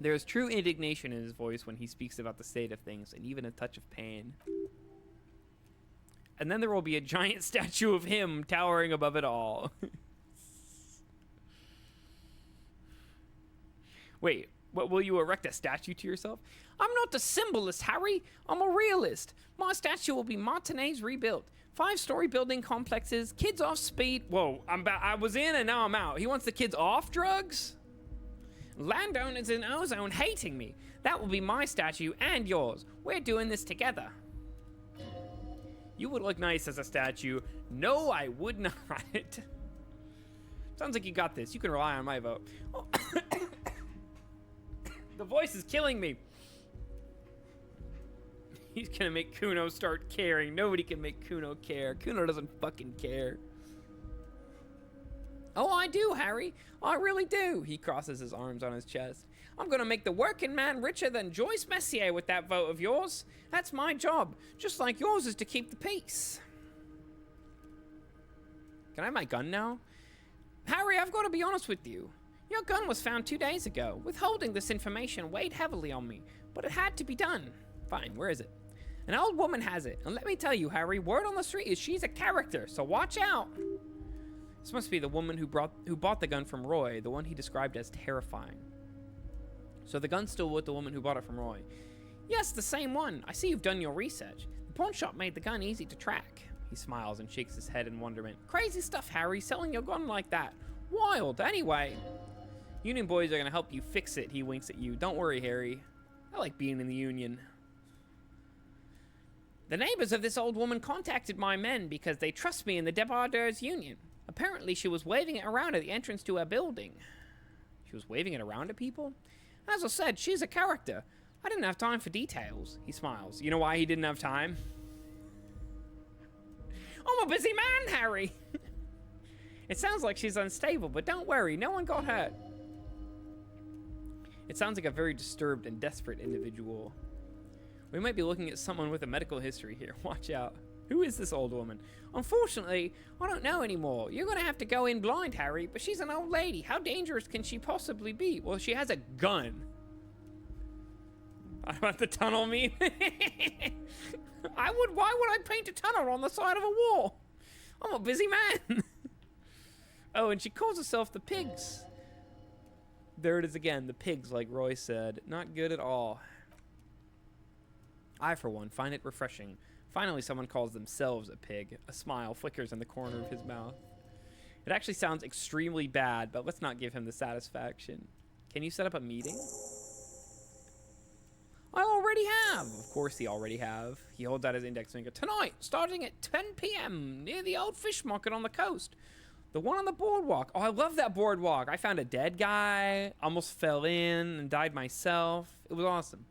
There is true indignation in his voice when he speaks about the state of things, and even a touch of pain. And then there will be a giant statue of him towering above it all. Wait, what, will you erect a statue to yourself? I'm not a symbolist, Harry. I'm a realist. My statue will be Martinez rebuilt. 5-story building complexes, kids off speed. Whoa, I was in and now I'm out. He wants the kids off drugs? Landowners in Ozone hating me. That will be my statue and yours. We're doing this together. You would look nice as a statue. No, I would not. Sounds like you got this. You can rely on my vote. Oh. The voice is killing me. He's gonna make Kuno start caring. Nobody can make Kuno care. Kuno doesn't fucking care. Oh, I do, Harry. I really do. He crosses his arms on his chest. I'm gonna make the working man richer than Joyce Messier with that vote of yours. That's my job. Just like yours is to keep the peace. Can I have my gun now? Harry, I've got to be honest with you. Your gun was found 2 days ago. Withholding this information weighed heavily on me, but it had to be done. Fine, where is it? An old woman has it, and let me tell you, Harry, word on the street is she's a character, so watch out. This must be the woman who bought the gun from Roy, the one he described as terrifying. So the gun's still with the woman who bought it from Roy. Yes, the same one. I see you've done your research. The pawn shop made the gun easy to track. He smiles and shakes his head in wonderment. Crazy stuff, Harry, selling your gun like that. Wild, anyway. Union boys are going to help you fix it, he winks at you. Don't worry, Harry. I like being in the Union. The neighbors of this old woman contacted my men because they trust me in the Debardeurs Union. Apparently, she was waving it around at the entrance to her building. She was waving it around at people? As I said, she's a character. I didn't have time for details. He smiles. You know why he didn't have time? I'm a busy man, Harry. It sounds like she's unstable, but don't worry, no one got hurt. It sounds like a very disturbed and desperate individual. We might be looking at someone with a medical history here. Watch out. Who is this old woman? Unfortunately, I don't know anymore. You're going to have to go in blind, Harry, but she's an old lady. How dangerous can she possibly be? Well, she has a gun. I want the tunnel meme. Why would I paint a tunnel on the side of a wall? I'm a busy man. Oh, and she calls herself the Pigs. There it is again, the Pigs, like Roy said. Not good at all. I, for one, find it refreshing. Finally, someone calls themselves a pig. A smile flickers in the corner of his mouth. It actually sounds extremely bad, but let's not give him the satisfaction. Can you set up a meeting? I already have. Of course he already have. He holds out his index finger. Tonight, starting at 10 p.m. near the old fish market on the coast. The one on the boardwalk. Oh, I love that boardwalk. I found a dead guy, almost fell in and died myself. It was awesome.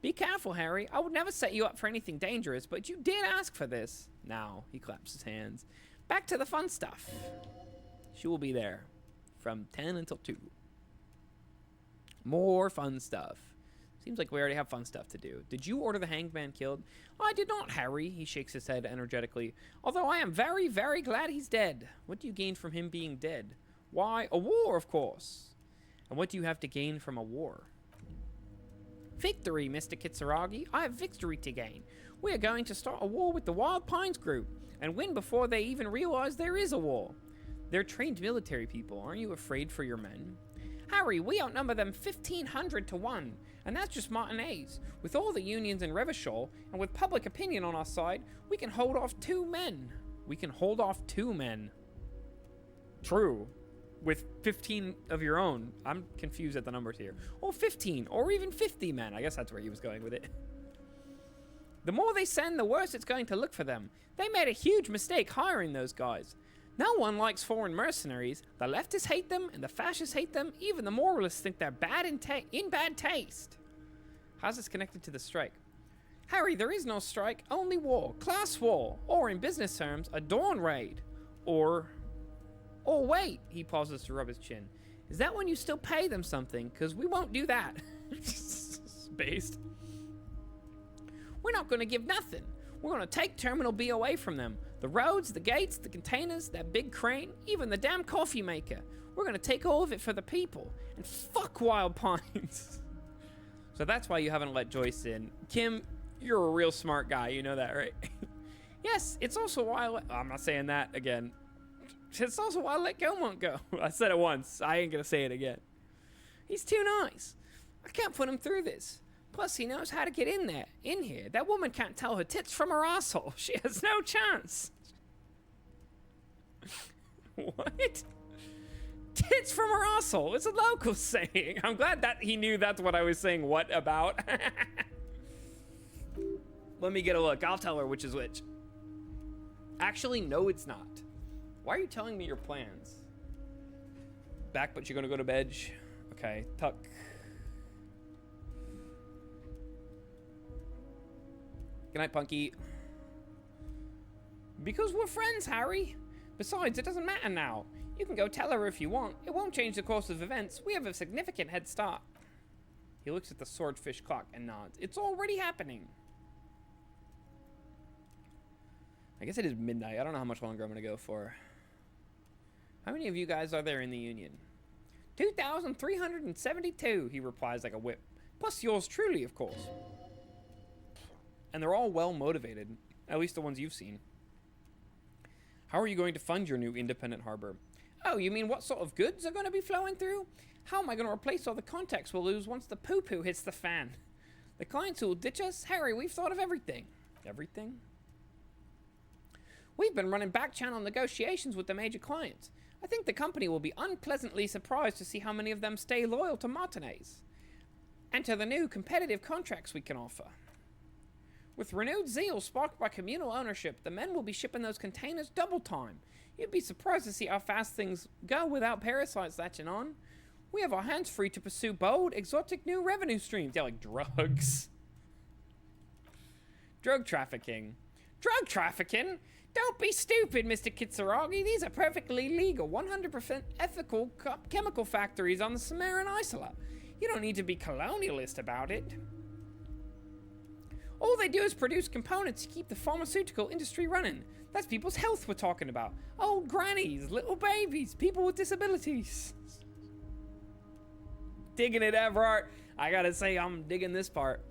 Be careful, Harry. I would never set you up for anything dangerous, but you did ask for this. Now, he claps his hands. Back to the fun stuff. She will be there from 10 until 2. More fun stuff. Seems like we already have fun stuff to do. Did you order the hanged man killed? I did not, Harry. He shakes his head energetically. Although I am very, very glad he's dead. What do you gain from him being dead? Why, a war, of course. And what do you have to gain from a war? Victory, Mr. Kitsuragi. I have victory to gain. We are going to start a war with the Wild Pines group and win before they even realize there is a war. They're trained military people. Aren't you afraid for your men? Harry, we outnumber them 1,500 to 1, and that's just Martinez. With all the unions in Revachol, and with public opinion on our side, we can hold off 2 men. We can hold off 2 men. True. With 15 of your own. I'm confused at the numbers here. Or 15, or even 50 men. I guess that's where he was going with it. The more they send, the worse it's going to look for them. They made a huge mistake hiring those guys. No one likes foreign mercenaries. The leftists hate them, and the fascists hate them. Even the moralists think they're bad in bad taste. How's this connected to the strike? Harry, there is no strike, only war. Class war. Or in business terms, a dawn raid. Or wait, he pauses to rub his chin. Is that when you still pay them something? Because we won't do that. Based. We're not going to give nothing. We're going to take Terminal B away from them. The roads, the gates, the containers, that big crane, even the damn coffee maker. We're going to take all of it for the people. And fuck Wild Pines. So that's why you haven't let Joyce in. Kim, you're a real smart guy. You know that, right? Yes, it's also why I'm not saying that again. It's also why I let Gilmont go. I said it once. I ain't going to say it again. He's too nice. I can't put him through this. Plus, he knows how to get in here. That woman can't tell her tits from her asshole. She has no chance. What? Tits from her asshole. It's a local saying. I'm glad that he knew that's what I was saying what about. Let me get a look. I'll tell her which is which. Actually, no, it's not. Why are you telling me your plans? Back, but you're gonna go to bed. Okay, tuck. Good night, Punky. Because we're friends, Harry. Besides, it doesn't matter now. You can go tell her if you want. It won't change the course of events. We have a significant head start. He looks at the swordfish clock and nods. It's already happening. I guess it is midnight. I don't know how much longer I'm going to go for. How many of you guys are there in the Union? 2,372, he replies like a whip. Plus yours truly, of course. And they're all well motivated, at least the ones you've seen. How are you going to fund your new independent harbor? Oh, you mean what sort of goods are going to be flowing through? How am I going to replace all the contacts we'll lose once the poo-poo hits the fan? The clients who will ditch us? Harry, we've thought of everything. Everything? We've been running back-channel negotiations with the major clients. I think the company will be unpleasantly surprised to see how many of them stay loyal to Martinez and to the new competitive contracts we can offer. With renewed zeal sparked by communal ownership, the men will be shipping those containers double time. You'd be surprised to see how fast things go without parasites latching on. We have our hands free to pursue bold, exotic new revenue streams. Yeah, like drugs. Drug trafficking. Drug trafficking? Don't be stupid, Mr. Kitsuragi. These are perfectly legal, 100% ethical chemical factories on the Sumerian Isola. You don't need to be colonialist about it. All they do is produce components to keep the pharmaceutical industry running. That's people's health we're talking about. Old grannies, little babies, people with disabilities. Digging it, Everard. I gotta say, I'm digging this part.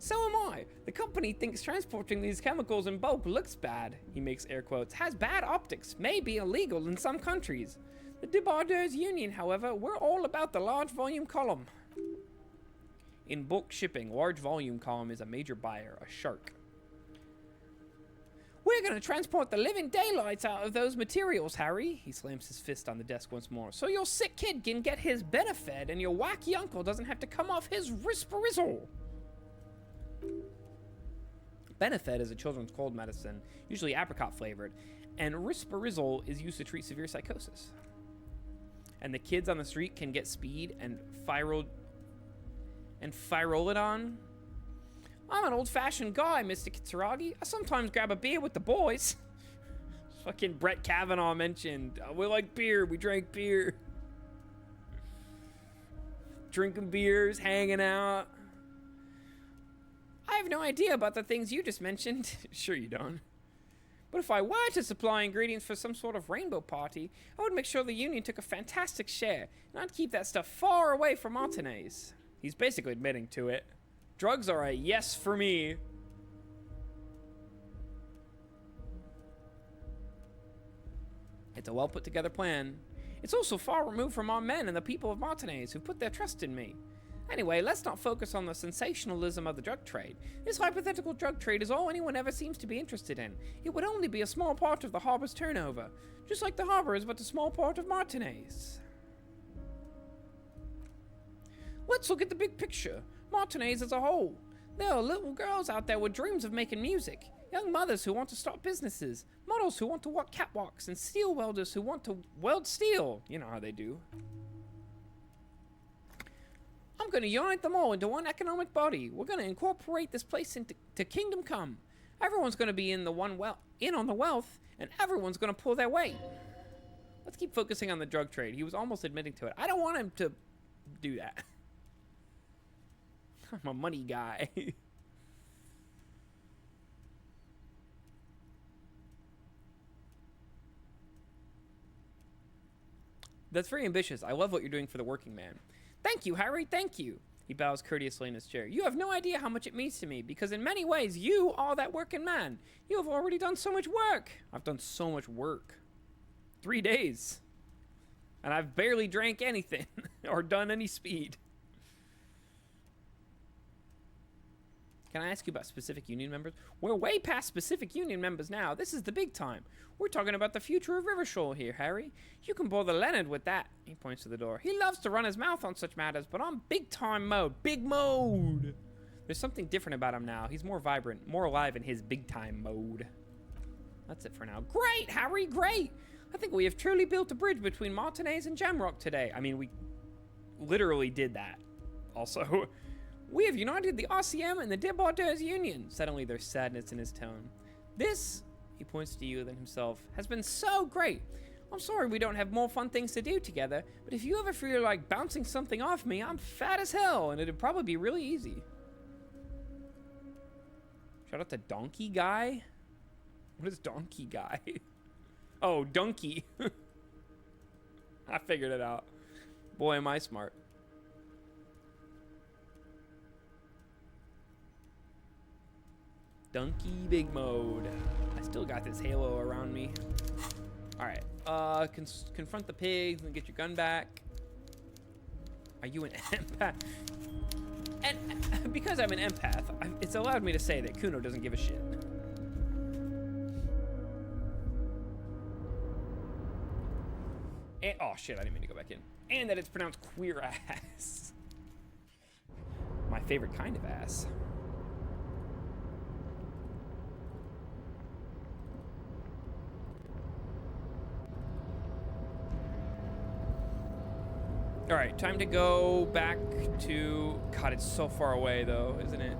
So am I. The company thinks transporting these chemicals in bulk looks bad, he makes air quotes, has bad optics, may be illegal in some countries. The Debardeurs Union, however, we're all about the large volume column. In bulk shipping, large volume column is a major buyer, a shark. We're gonna transport the living daylights out of those materials, Harry. He slams his fist on the desk once more. So your sick kid can get his benefit and your wacky uncle doesn't have to come off his risperizzle. Benefit is a children's cold medicine, usually apricot flavored, and risperizzle is used to treat severe psychosis. And the kids on the street can get speed and Phyrolidon. I'm an old-fashioned guy, Mr. Kitsuragi. I sometimes grab a beer with the boys. Fucking Brett Kavanaugh mentioned. We like beer. We drank beer. Drinking beers, hanging out. I have no idea about the things you just mentioned. Sure you don't. But if I were to supply ingredients for some sort of rainbow party, I would make sure the Union took a fantastic share, and I'd keep that stuff far away from Martinez. He's basically admitting to it. Drugs are a yes for me. It's a well put together plan. It's also far removed from our men and the people of Martinez who put their trust in me. Anyway, let's not focus on the sensationalism of the drug trade. This hypothetical drug trade is all anyone ever seems to be interested in. It would only be a small part of the harbor's turnover, just like the harbor is but a small part of Martinez. Let's look at the big picture. Martinez as a whole. There are little girls out there with dreams of making music, young mothers who want to start businesses, models who want to walk catwalks, and steel welders who want to weld steel. You know how they do. I'm going to unite them all into one economic body. We're going to incorporate this place into Kingdom Come. Everyone's going to be in on the wealth, and everyone's going to pull their weight. Let's keep focusing on the drug trade. He was almost admitting to it. I don't want him to do that. I'm a money guy. That's very ambitious. I love what you're doing for the working man. Thank you, Harry, thank you. He bows courteously in his chair. You have no idea how much it means to me, because in many ways, you are that working man. You have already done so much work. I've done so much work. 3 days. And I've barely drank anything or done any speed. Can I ask you about specific union members? We're way past specific union members now. This is the big time. We're talking about the future of Rivershoal here, Harry. You can bother Leonard with that. He points to the door. He loves to run his mouth on such matters, but on big time mode. Big mode! There's something different about him now. He's more vibrant, more alive in his big time mode. That's it for now. Great, Harry, great! I think we have truly built a bridge between Martinez and Jamrock today. I mean, we literally did that. Also... We have united the RCM and the Debardeurs Union. Suddenly there's sadness in his tone. This, he points to you than himself, has been so great. I'm sorry we don't have more fun things to do together, but if you ever feel like bouncing something off me, I'm fat as hell, and it'd probably be really easy. Shout out to Donkey Guy? What is Donkey Guy? Oh, Donkey. I figured it out. Boy, am I smart. Donkey big mode. I still got this halo around me. Alright. Confront the pigs and get your gun back. Are you an empath? And because I'm an empath, it's allowed me to say that Kuno doesn't give a shit. And, oh shit, I didn't mean to go back in. And that it's pronounced queer ass. My favorite kind of ass. All right, time to go back to... God, it's so far away, though, isn't it?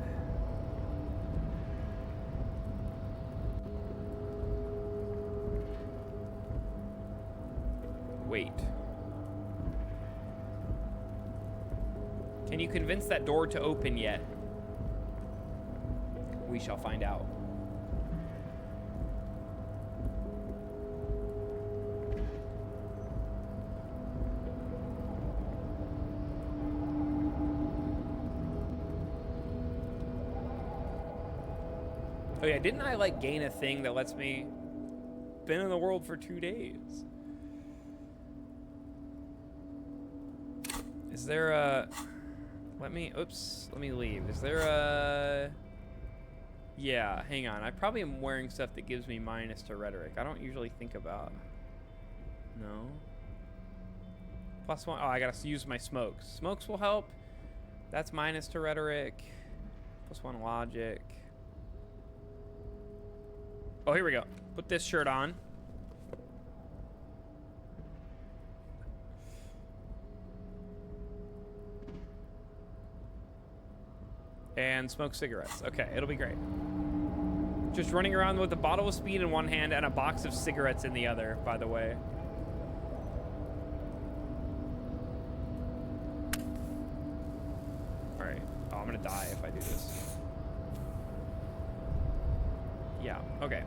Wait. Can you convince that door to open yet? We shall find out. yeah, didn't I like gain a thing that lets me been in the world for 2 days? Is there a... let me leave. Is there a... yeah, hang on. I probably am wearing stuff that gives me minus to rhetoric. I don't usually think about... no. +1. Oh, I gotta use my smokes. Smokes will help. That's minus to rhetoric. +1 logic. Oh, here we go. Put this shirt on. And smoke cigarettes. Okay, it'll be great. Just running around with a bottle of speed in one hand and a box of cigarettes in the other, by the way. Alright. Oh, I'm gonna die if I do this. Yeah, okay.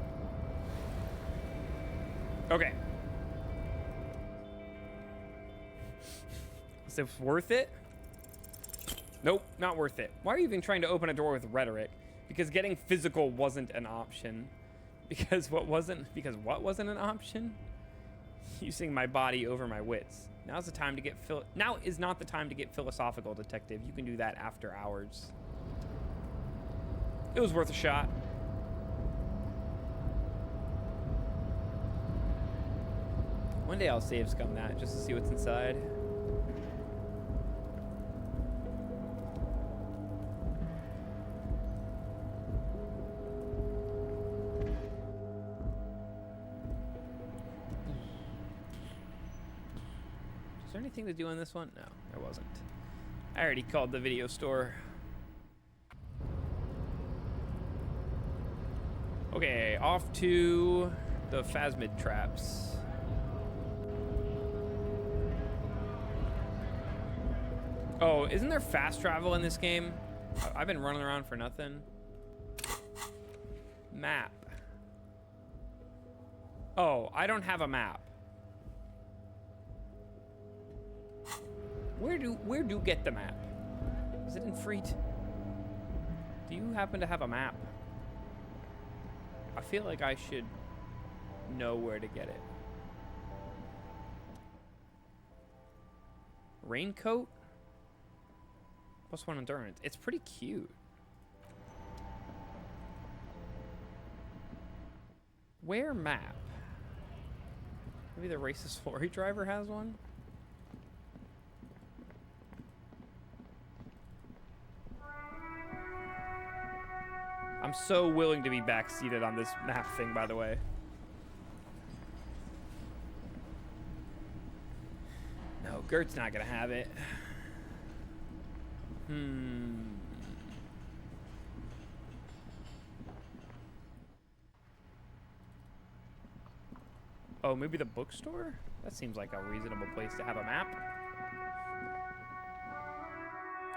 Okay. Is this worth it? Nope, not worth it. Why are you even trying to open a door with rhetoric? Because getting physical wasn't an option. Because what wasn't an option? Using my body over my wits. Now's the time to get now is not the time to get philosophical, detective. You can do that after hours. It was worth a shot. One day I'll save scum that just to see what's inside. Is there anything to do on this one? No, there wasn't. I already called the video store. Okay, off to the phasmid traps. Oh, isn't there fast travel in this game? I've been running around for nothing. Map. Oh, I don't have a map. Where do get the map? Is it in Freet? Do you happen to have a map? I feel like I should know where to get it. Raincoat? +1 endurance. It's pretty cute. Where map? Maybe the racist lorry driver has one? I'm so willing to be backseated on this map thing, by the way. No, Gert's not gonna have it. Oh, maybe the bookstore? That seems like a reasonable place to have a map.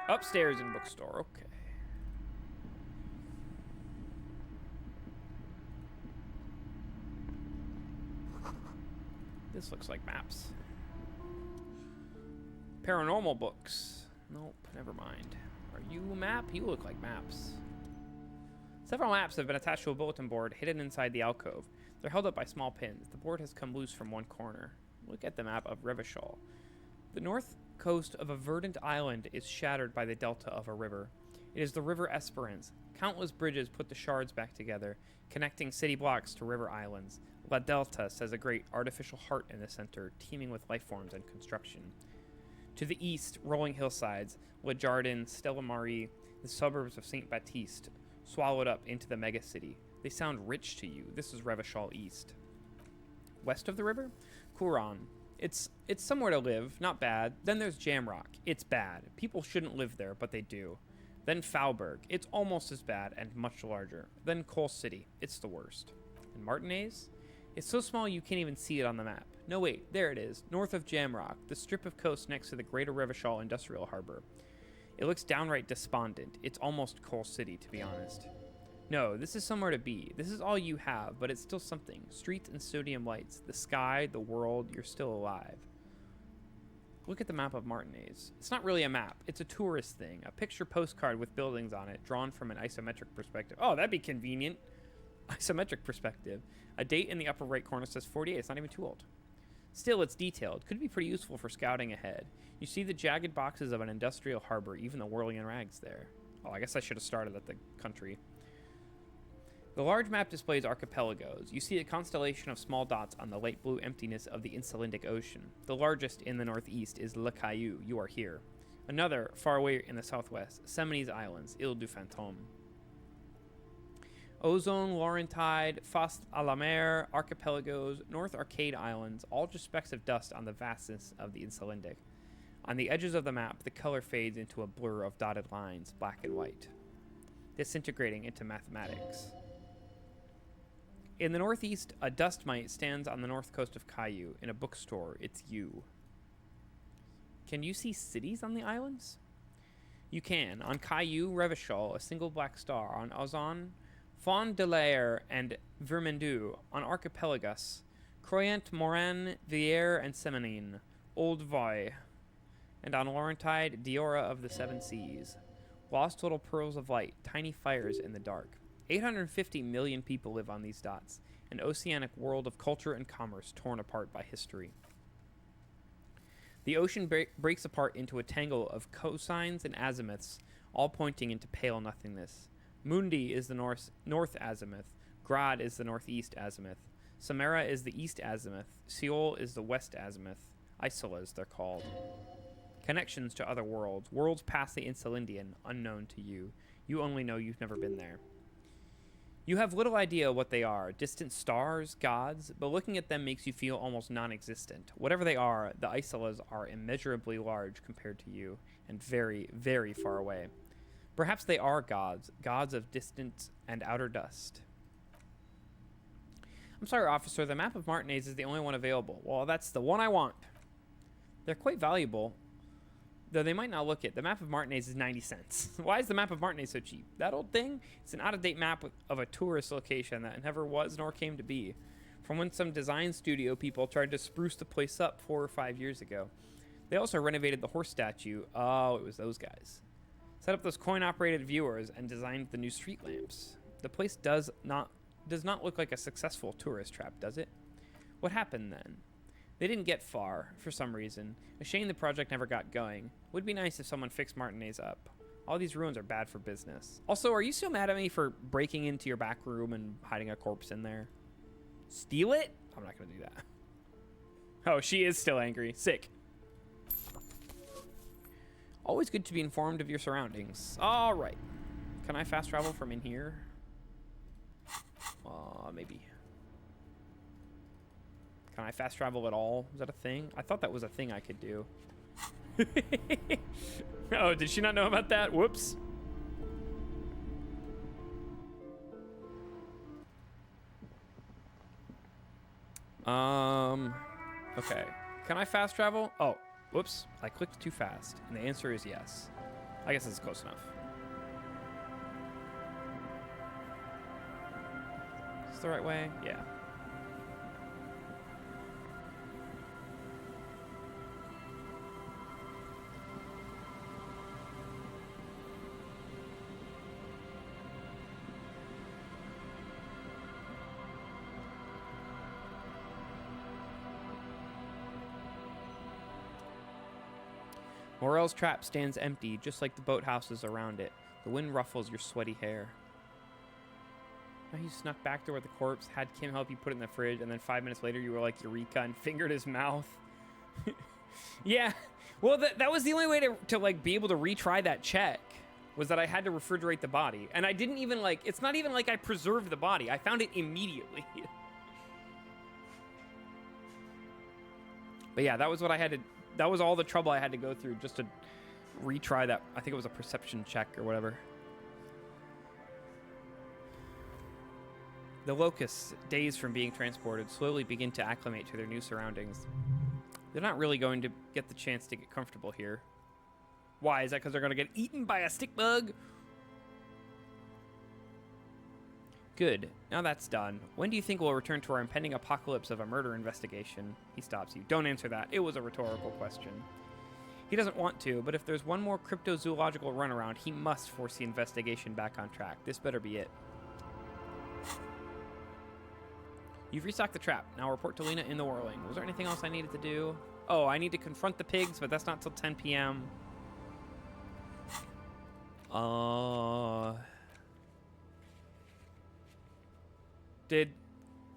Upstairs in bookstore, okay. This looks like maps. Paranormal books. Nope, never mind. Are you a map? You look like maps. Several maps have been attached to a bulletin board hidden inside the alcove. They're held up by small pins. The board has come loose from one corner. Look at the map of Revachol. The north coast of a verdant island is shattered by the delta of a river. It is the River Esperance. Countless bridges put the shards back together, connecting city blocks to river islands. La Delta says a great artificial heart in the center, teeming with life forms and construction. To the east, rolling hillsides, Le Jardin, Stella Marie, the suburbs of St. Baptiste, swallowed up into the megacity. They sound rich to you. This is Revachol East. West of the river, Couronne. It's somewhere to live, not bad. Then there's Jamrock. It's bad. People shouldn't live there, but they do. Then Faubourg. It's almost as bad and much larger. Then Coal City. It's the worst. And Martinez? It's so small you can't even see it on the map. No, wait, there it is, north of Jamrock, the strip of coast next to the Greater Revachol Industrial Harbor. It looks downright despondent. It's almost Coal City, to be honest. No, this is somewhere to be. This is all you have, but it's still something. Streets and sodium lights, the sky, the world, you're still alive. Look at the map of Martinez. It's not really a map. It's a tourist thing, a picture postcard with buildings on it, drawn from an isometric perspective. Oh, that'd be convenient. isometric perspective. A date in the upper right corner says 48. It's not even too old. Still, it's detailed. Could be pretty useful for scouting ahead. You see the jagged boxes of an industrial harbor, even the whirling in rags there. Oh, I guess I should have started at the country. The large map displays archipelagos. You see a constellation of small dots on the light blue emptiness of the Insulindic Ocean. The largest in the northeast is Le Caillou. You are here. Another, far away in the southwest, Semines Islands, Ile du Fantôme. Ozone, Laurentide, Fast à la Mer, Archipelagos, North Arcade Islands, all just specks of dust on the vastness of the Insulindic. On the edges of the map, the color fades into a blur of dotted lines, black and white, disintegrating into mathematics. In the northeast, a dust mite stands on the north coast of Caillou. In a bookstore, it's you. Can you see cities on the islands? You can. On Caillou, Revachol, a single black star. On Ozon, Fond de l'Air and Vermendu. On Archipelagos, Croyant, Morin, Villers, and Semenine. Old Voy. And on Laurentide, Diora of the Seven Seas. Lost little pearls of light, tiny fires in the dark. 850 million people live on these dots, an oceanic world of culture and commerce torn apart by history. The ocean breaks apart into a tangle of cosines and azimuths, all pointing into pale nothingness. Mundi is the north azimuth, Grad is the northeast azimuth, Samara is the east azimuth, Seoul is the west azimuth, Isolas they're called. Connections to other worlds, worlds past the Insulindian, unknown to you. You only know you've never been there. You have little idea what they are, distant stars, gods, but looking at them makes you feel almost non-existent. Whatever they are, the Isolas are immeasurably large compared to you, and very, very far away. Perhaps they are gods, gods of distant and outer dust. I'm sorry, officer, the map of Martinez is the only one available. Well, that's the one I want. They're quite valuable, though they might not look it. The map of Martinez is 90 cents. Why is the map of Martinez so cheap? That old thing? It's an out-of-date map of a tourist location that never was nor came to be. From when some design studio people tried to spruce the place up 4 or 5 years ago. They also renovated the horse statue. Oh, it was those guys. Set up those coin-operated viewers and designed the new street lamps. The place does not look like a successful tourist trap, does it? What happened then? They didn't get far, for some reason. A shame the project never got going. Would be nice if someone fixed Martinez up. All these ruins are bad for business. Also, are you so mad at me for breaking into your back room and hiding a corpse in there? Steal it? I'm not going to do that. Oh, she is still angry. Sick. Always good to be informed of your surroundings. All right. Can I fast travel from in here? Maybe. Can I fast travel at all? Is that a thing? I thought that was a thing I could do. Oh, did she not know about that? Whoops. Okay. Can I fast travel? Oh, whoops. I clicked too fast. And the answer is yes. I guess it's close enough. Is this the right way? Yeah. Morel's trap stands empty, just like the boathouses around it. The wind ruffles your sweaty hair. Now you snuck back there with the corpse, had Kim help you put it in the fridge, and then 5 minutes later you were like Eureka and fingered his mouth. Yeah, well that was the only way to like be able to retry that check, was that I had to refrigerate the body. And I didn't even like, it's not even like I preserved the body. I found it immediately. But yeah, that was what I had to, that was all the trouble I had to go through just to retry that. I think it was a perception check or whatever. The locusts, dazed from being transported, slowly begin to acclimate to their new surroundings. They're not really going to get the chance to get comfortable here. Why? Is that because they're going to get eaten by a stick bug? Good. Now that's done. When do you think we'll return to our impending apocalypse of a murder investigation? He stops you. Don't answer that. It was a rhetorical question. He doesn't want to, but if there's one more cryptozoological runaround, he must force the investigation back on track. This better be it. You've restocked the trap. Now report to Lena in the whirling. Was there anything else I needed to do? Oh, I need to confront the pigs, but that's not till 10 p.m. Did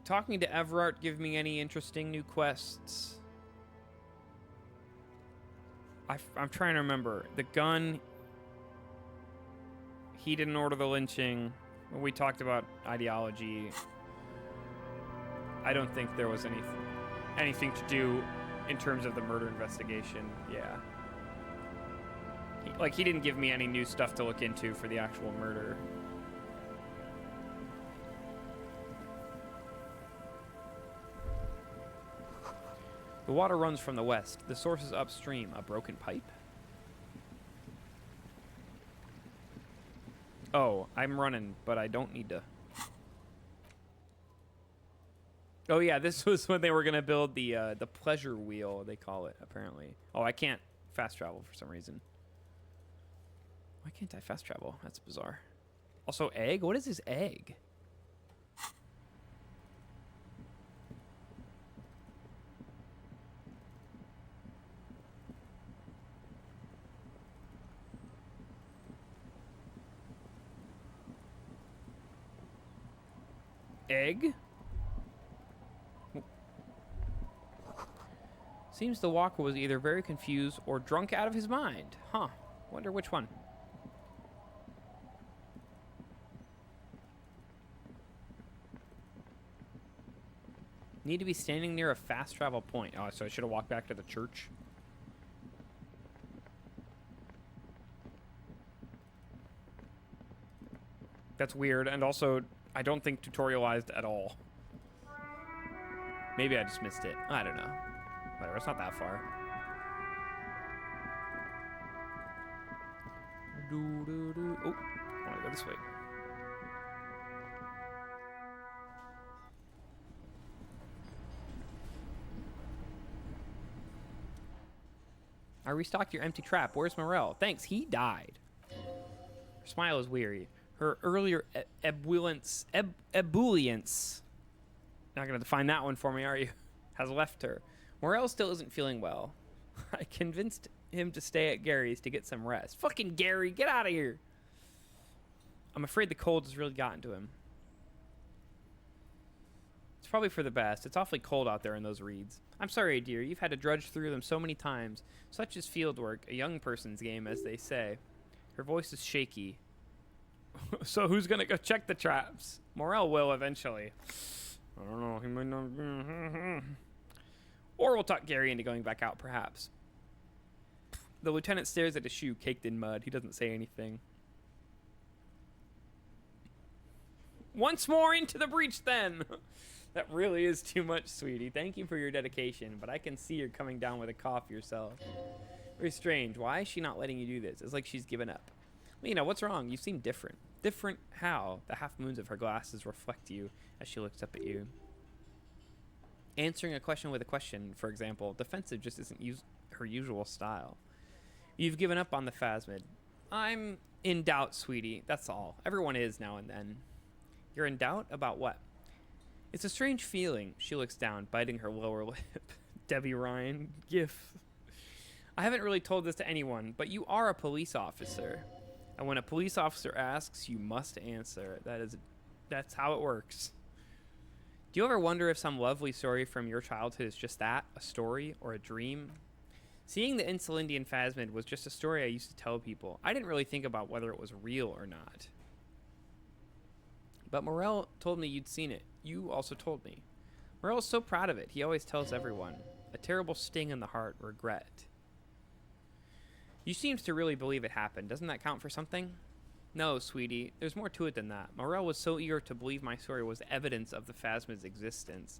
talking to Everard give me any interesting new quests? I'm trying to remember. The gun... He didn't order the lynching. We talked about ideology. I don't think there was anything to do in terms of the murder investigation. Yeah. He didn't give me any new stuff to look into for the actual murder. The water runs from the west. The source is upstream. A broken pipe? Oh, I'm running, but I don't need to. Oh yeah, this was when they were gonna build the pleasure wheel, they call it, apparently. Oh, I can't fast travel for some reason. Why can't I fast travel? That's bizarre. Also, egg? What is this egg? Egg? Seems the walker was either very confused or drunk out of his mind. Huh. Wonder which one. Need to be standing near a fast travel point. Oh, so I should have walked back to the church. That's weird, and also, I don't think tutorialized at all. Maybe I just missed it. I don't know. Whatever, it's not that far. Oh, I want to go this way. I restocked your empty trap. Where's Morel? Thanks, he died. Her smile is weary. Her earlier ebullience, not going to define that one for me, are you? Has left her. Morel still isn't feeling well. I convinced him to stay at Gary's to get some rest. Fucking Gary, get out of here. I'm afraid the cold has really gotten to him. It's probably for the best. It's awfully cold out there in those reeds. I'm sorry, dear. You've had to drudge through them so many times. Such is field work, a young person's game, as they say. Her voice is shaky. So who's going to go check the traps? Morel will eventually. I don't know. He might not. Or we'll talk Gary into going back out, perhaps. The lieutenant stares at his shoe caked in mud. He doesn't say anything. Once more into the breach, then. That really is too much, sweetie. Thank you for your dedication, but I can see you're coming down with a cough yourself. Very strange. Why is she not letting you do this? It's like she's given up. Lena, what's wrong? You seem different. Different how? The half moons of her glasses reflect you as she looks up at you. Answering a question with a question, for example, defensive just isn't her usual style. You've given up on the phasmid. I'm in doubt, sweetie. That's all. Everyone is now and then. You're in doubt about what? It's a strange feeling. She looks down, biting her lower lip. Debbie Ryan gif. I haven't really told this to anyone, but you are a police officer. And when a police officer asks, you must answer. That's how it works. Do you ever wonder if some lovely story from your childhood is just that, a story or a dream? Seeing the Insulindian phasmid was just a story I used to tell people. I didn't really think about whether it was real or not. But Morel told me you'd seen it. You also told me. Morel's so proud of it. He always tells everyone. A terrible sting in the heart, regret. You seem to really believe it happened. Doesn't that count for something? No, sweetie. There's more to it than that. Morel was so eager to believe my story was evidence of the phasmid's existence.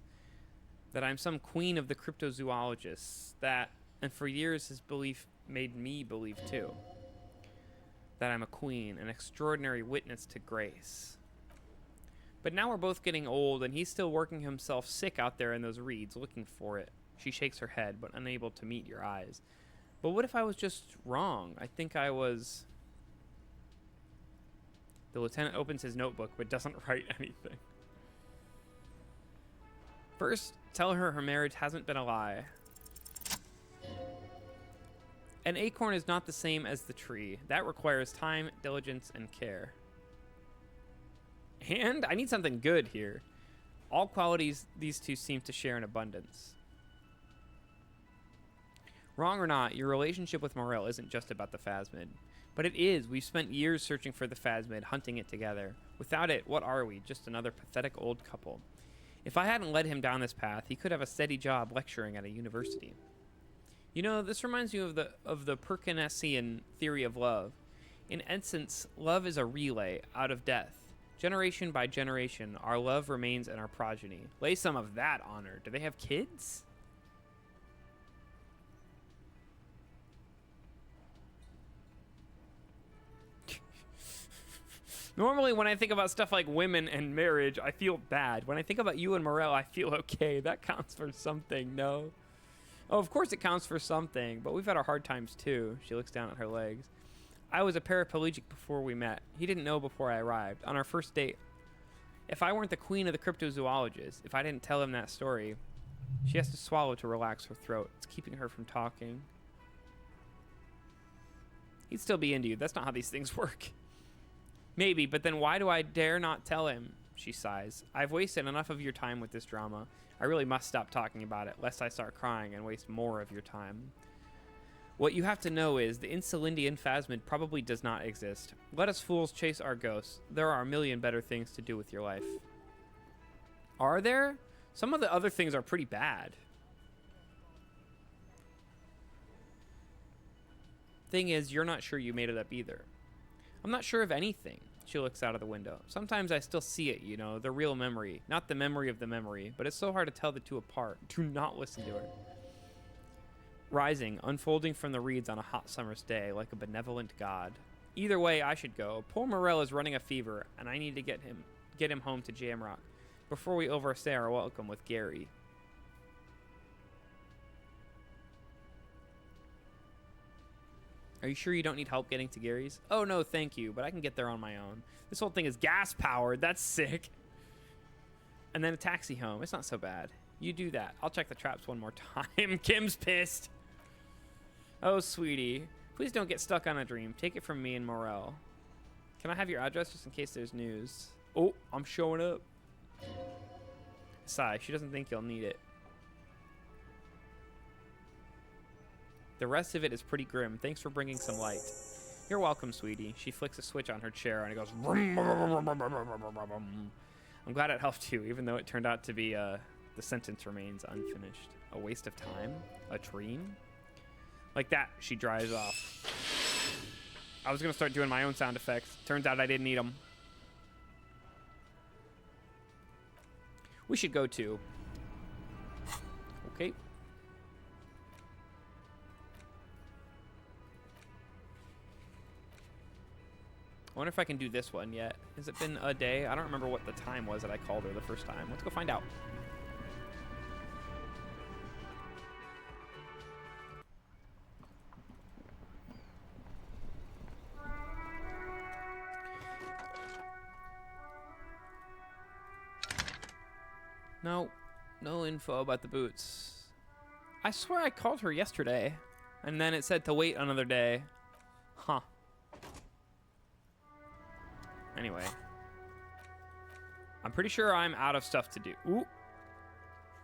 That I'm some queen of the cryptozoologists. That, and for years his belief made me believe too. That I'm a queen, an extraordinary witness to grace. But now we're both getting old, and he's still working himself sick out there in those reeds, looking for it. She shakes her head, but unable to meet your eyes. But what if I was just wrong? I think I was... The lieutenant opens his notebook, but doesn't write anything. First, tell her her marriage hasn't been a lie. An acorn is not the same as the tree. That requires time, diligence, and care. And I need something good here. All qualities these two seem to share in abundance. Wrong or not, your relationship with Morel isn't just about the phasmid. But it is. We've spent years searching for the phasmid, hunting it together. Without it, what are we? Just another pathetic old couple. If I hadn't led him down this path, he could have a steady job lecturing at a university. You know, this reminds me of the Perkinesian theory of love. In essence, love is a relay out of death. Generation by generation, our love remains in our progeny. Lay some of that on her. Do they have kids? Normally, when I think about stuff like women and marriage, I feel bad. When I think about you and Morel, I feel okay. That counts for something, no? Oh, of course it counts for something, but we've had our hard times too. She looks down at her legs. I was a paraplegic before we met. He didn't know before I arrived. On our first date, if I weren't the queen of the cryptozoologist, if I didn't tell him that story, she has to swallow to relax her throat. It's keeping her from talking. He'd still be into you. That's not how these things work. Maybe, but then why do I dare not tell him? She sighs. I've wasted enough of your time with this drama. I really must stop talking about it, lest I start crying and waste more of your time. What you have to know is the Insulindian phasmid probably does not exist. Let us fools chase our ghosts. There are a million better things to do with your life. Are there? Some of the other things are pretty bad. Thing is, you're not sure you made it up either. I'm not sure of anything. She looks out of the window. Sometimes I still see it, you know, the real memory. Not the memory of the memory, but it's so hard to tell the two apart. Do not listen to her. Rising, unfolding from the reeds on a hot summer's day, like a benevolent god. Either way, I should go. Poor Morel is running a fever, and I need to get him home to Jamrock before we overstay our welcome with Gary. Are you sure you don't need help getting to Gary's? Oh, no, thank you, but I can get there on my own. This whole thing is gas-powered. That's sick. And then a taxi home. It's not so bad. You do that. I'll check the traps one more time. Kim's pissed. Oh, sweetie. Please don't get stuck on a dream. Take it from me and Morel. Can I have your address just in case there's news? Oh, I'm showing up. Sigh. She doesn't think you'll need it. The rest of it is pretty grim. Thanks for bringing some light. You're welcome, sweetie. She flicks a switch on her chair and it goes... I'm glad it helped you, even though it turned out to be the sentence remains unfinished. A waste of time? A dream? Like that, she dries off. I was going to start doing my own sound effects. Turns out I didn't need them. We should go to... Okay. I wonder if I can do this one yet. Has it been a day? I don't remember what the time was that I called her the first time. Let's go find out. No info about the boots. I swear I called her yesterday, and then it said to wait another day. Huh. Anyway. I'm pretty sure I'm out of stuff to do. Ooh.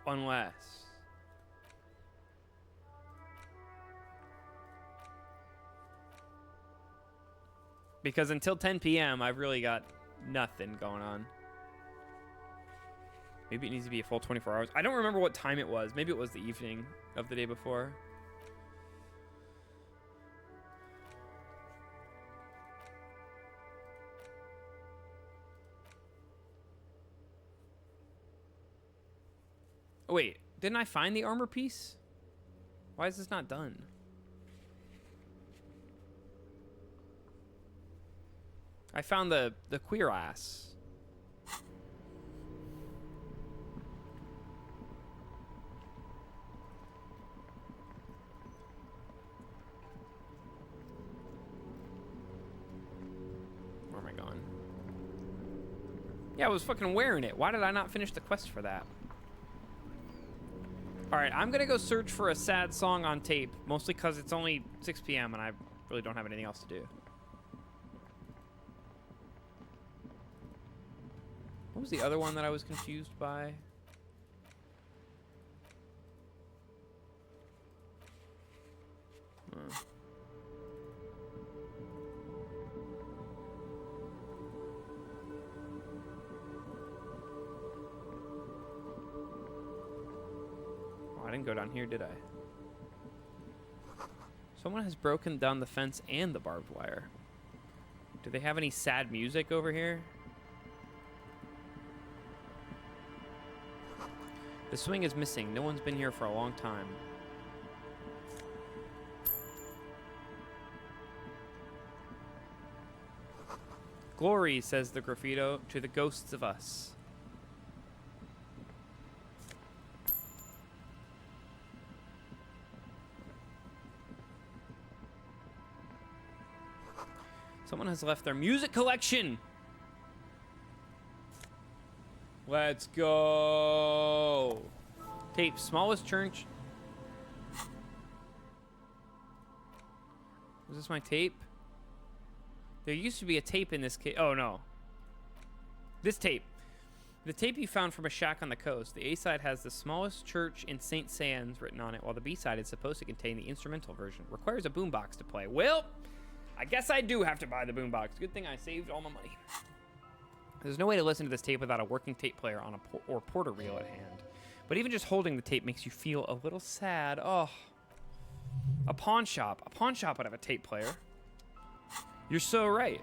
Unless. Because until 10 p.m., I've really got nothing going on. Maybe it needs to be a full 24 hours. I don't remember what time it was. Maybe it was the evening of the day before. Oh, wait. Didn't I find the armor piece? Why is this not done? I found the queer ass. Where am I going? Yeah, I was fucking wearing it. Why did I not finish the quest for that? All right, I'm gonna go search for a sad song on tape, mostly because it's only 6 p.m. and I really don't have anything else to do. What was the other one that I was confused by? Oh, I didn't go down here, did I? Someone has broken down the fence and the barbed wire. Do they have any sad music over here? The swing is missing. No one's been here for a long time. Glory, says the graffito, to the ghosts of us. Someone has left their music collection. Let's go. Tape, smallest church. Was this my tape? There used to be a tape in this case. Oh, no. This tape. The tape you found from a shack on the coast. The A-side has the smallest church in St. Sands written on it, while the B-side is supposed to contain the instrumental version. Requires a boombox to play. Well, I guess I do have to buy the boombox. Good thing I saved all my money. There's no way to listen to this tape without a working tape player on or porter reel at hand. But even just holding the tape makes you feel a little sad. Oh. A pawn shop. A pawn shop would have a tape player. You're so right.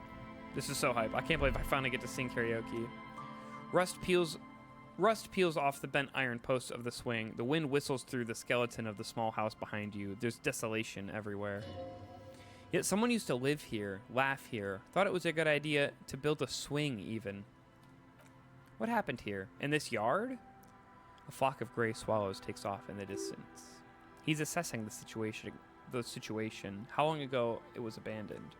This is so hype. I can't believe I finally get to sing karaoke. Rust peels off the bent iron posts of the swing. The wind whistles through the skeleton of the small house behind you. There's desolation everywhere. Yet someone used to live here, laugh here, thought it was a good idea to build a swing even. What happened here? In this yard? A flock of gray swallows takes off in the distance. He's assessing the situation. How long ago it was abandoned.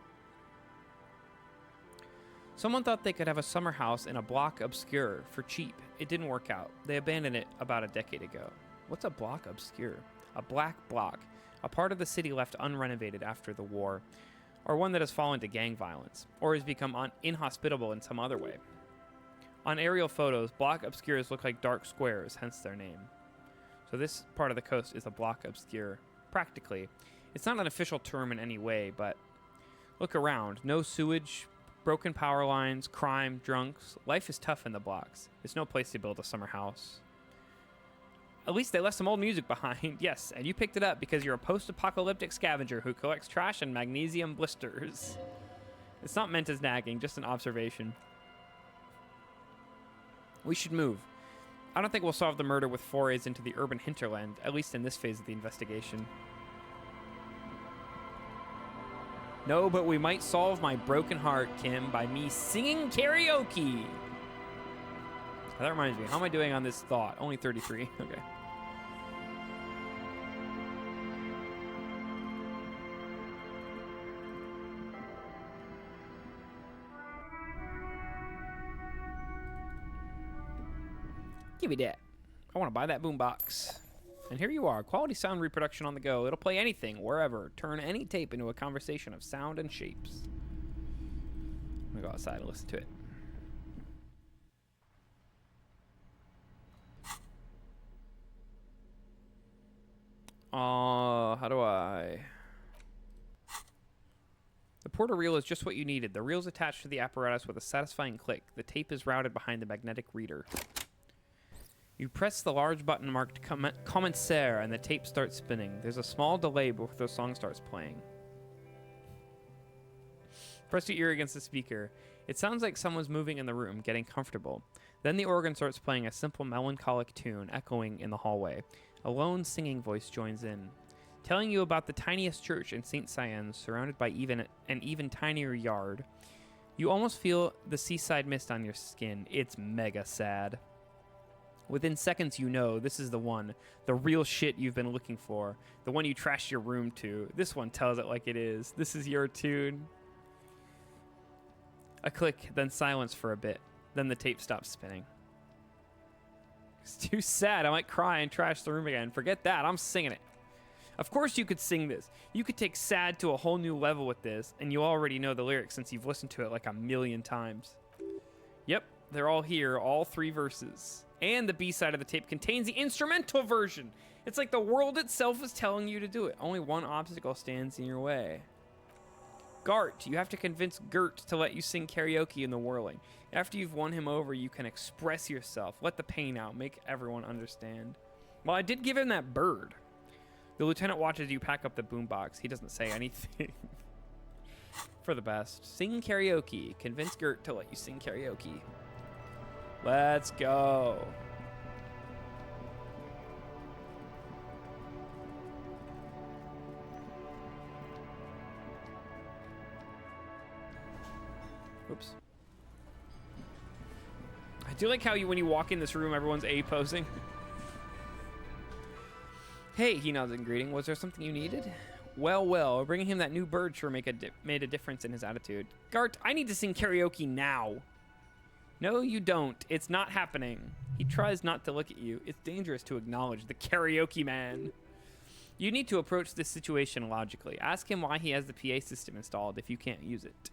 Someone thought they could have a summer house in a block obscure for cheap. It didn't work out. They abandoned it about a decade ago. What's a block obscure? A black block. A part of the city left unrenovated after the war, or one that has fallen to gang violence, or has become inhospitable in some other way. On aerial photos, block obscures look like dark squares, hence their name. So this part of the coast is a block obscure. Practically. It's not an official term in any way, but look around. No sewage, broken power lines, crime, drunks. Life is tough in the blocks. It's no place to build a summer house. At least they left some old music behind. Yes, and you picked it up because you're a post-apocalyptic scavenger who collects trash and magnesium blisters. It's not meant as nagging, just an observation. We should move. I don't think we'll solve the murder with forays into the urban hinterland, at least in this phase of the investigation. No, but we might solve my broken heart, Kim, by me singing karaoke. That reminds me, how am I doing on this thought? Only 33. Okay. Give me that. I want to buy that boombox. And here you are, quality sound reproduction on the go. It'll play anything, wherever. Turn any tape into a conversation of sound and shapes. I'm gonna go outside and listen to it. How do I... The porter reel is just what you needed. The reel is attached to the apparatus with a satisfying click. The tape is routed behind the magnetic reader. You press the large button marked Commencer and the tape starts spinning. There's a small delay before the song starts playing. Press your ear against the speaker. It sounds like someone's moving in the room, getting comfortable. Then the organ starts playing a simple melancholic tune, echoing in the hallway. A lone singing voice joins in, telling you about the tiniest church in St. Cyans, surrounded by an even tinier yard. You almost feel the seaside mist on your skin. It's mega sad. Within seconds, you know this is the one, the real shit you've been looking for, the one you trashed your room to. This one tells it like it is. This is your tune. A click, then silence for a bit. Then the tape stops spinning. It's too sad. I might cry and trash the room again. Forget that. I'm singing it. Of course you could sing this. You could take sad to a whole new level with this, and you already know the lyrics since you've listened to it like a million times. Yep, they're all here, all 3 verses. And the B-side of the tape contains the instrumental version. It's like the world itself is telling you to do it. Only one obstacle stands in your way. Gart, you have to convince Gert to let you sing karaoke in the whirling. After you've won him over, you can express yourself. Let the pain out. Make everyone understand. Well, I did give him that bird. The lieutenant watches you pack up the boombox. He doesn't say anything. For the best. Sing karaoke. Convince Gert to let you sing karaoke. Let's go. Oops. I do like how when you walk in this room, everyone's A-posing. Hey, he nods in greeting. Was there something you needed? Well, bringing him that new bird sure made a difference in his attitude. Gart, I need to sing karaoke now. No, you don't. It's not happening. He tries not to look at you. It's dangerous to acknowledge the karaoke man. You need to approach this situation logically. Ask him why he has the PA system installed if you can't use it.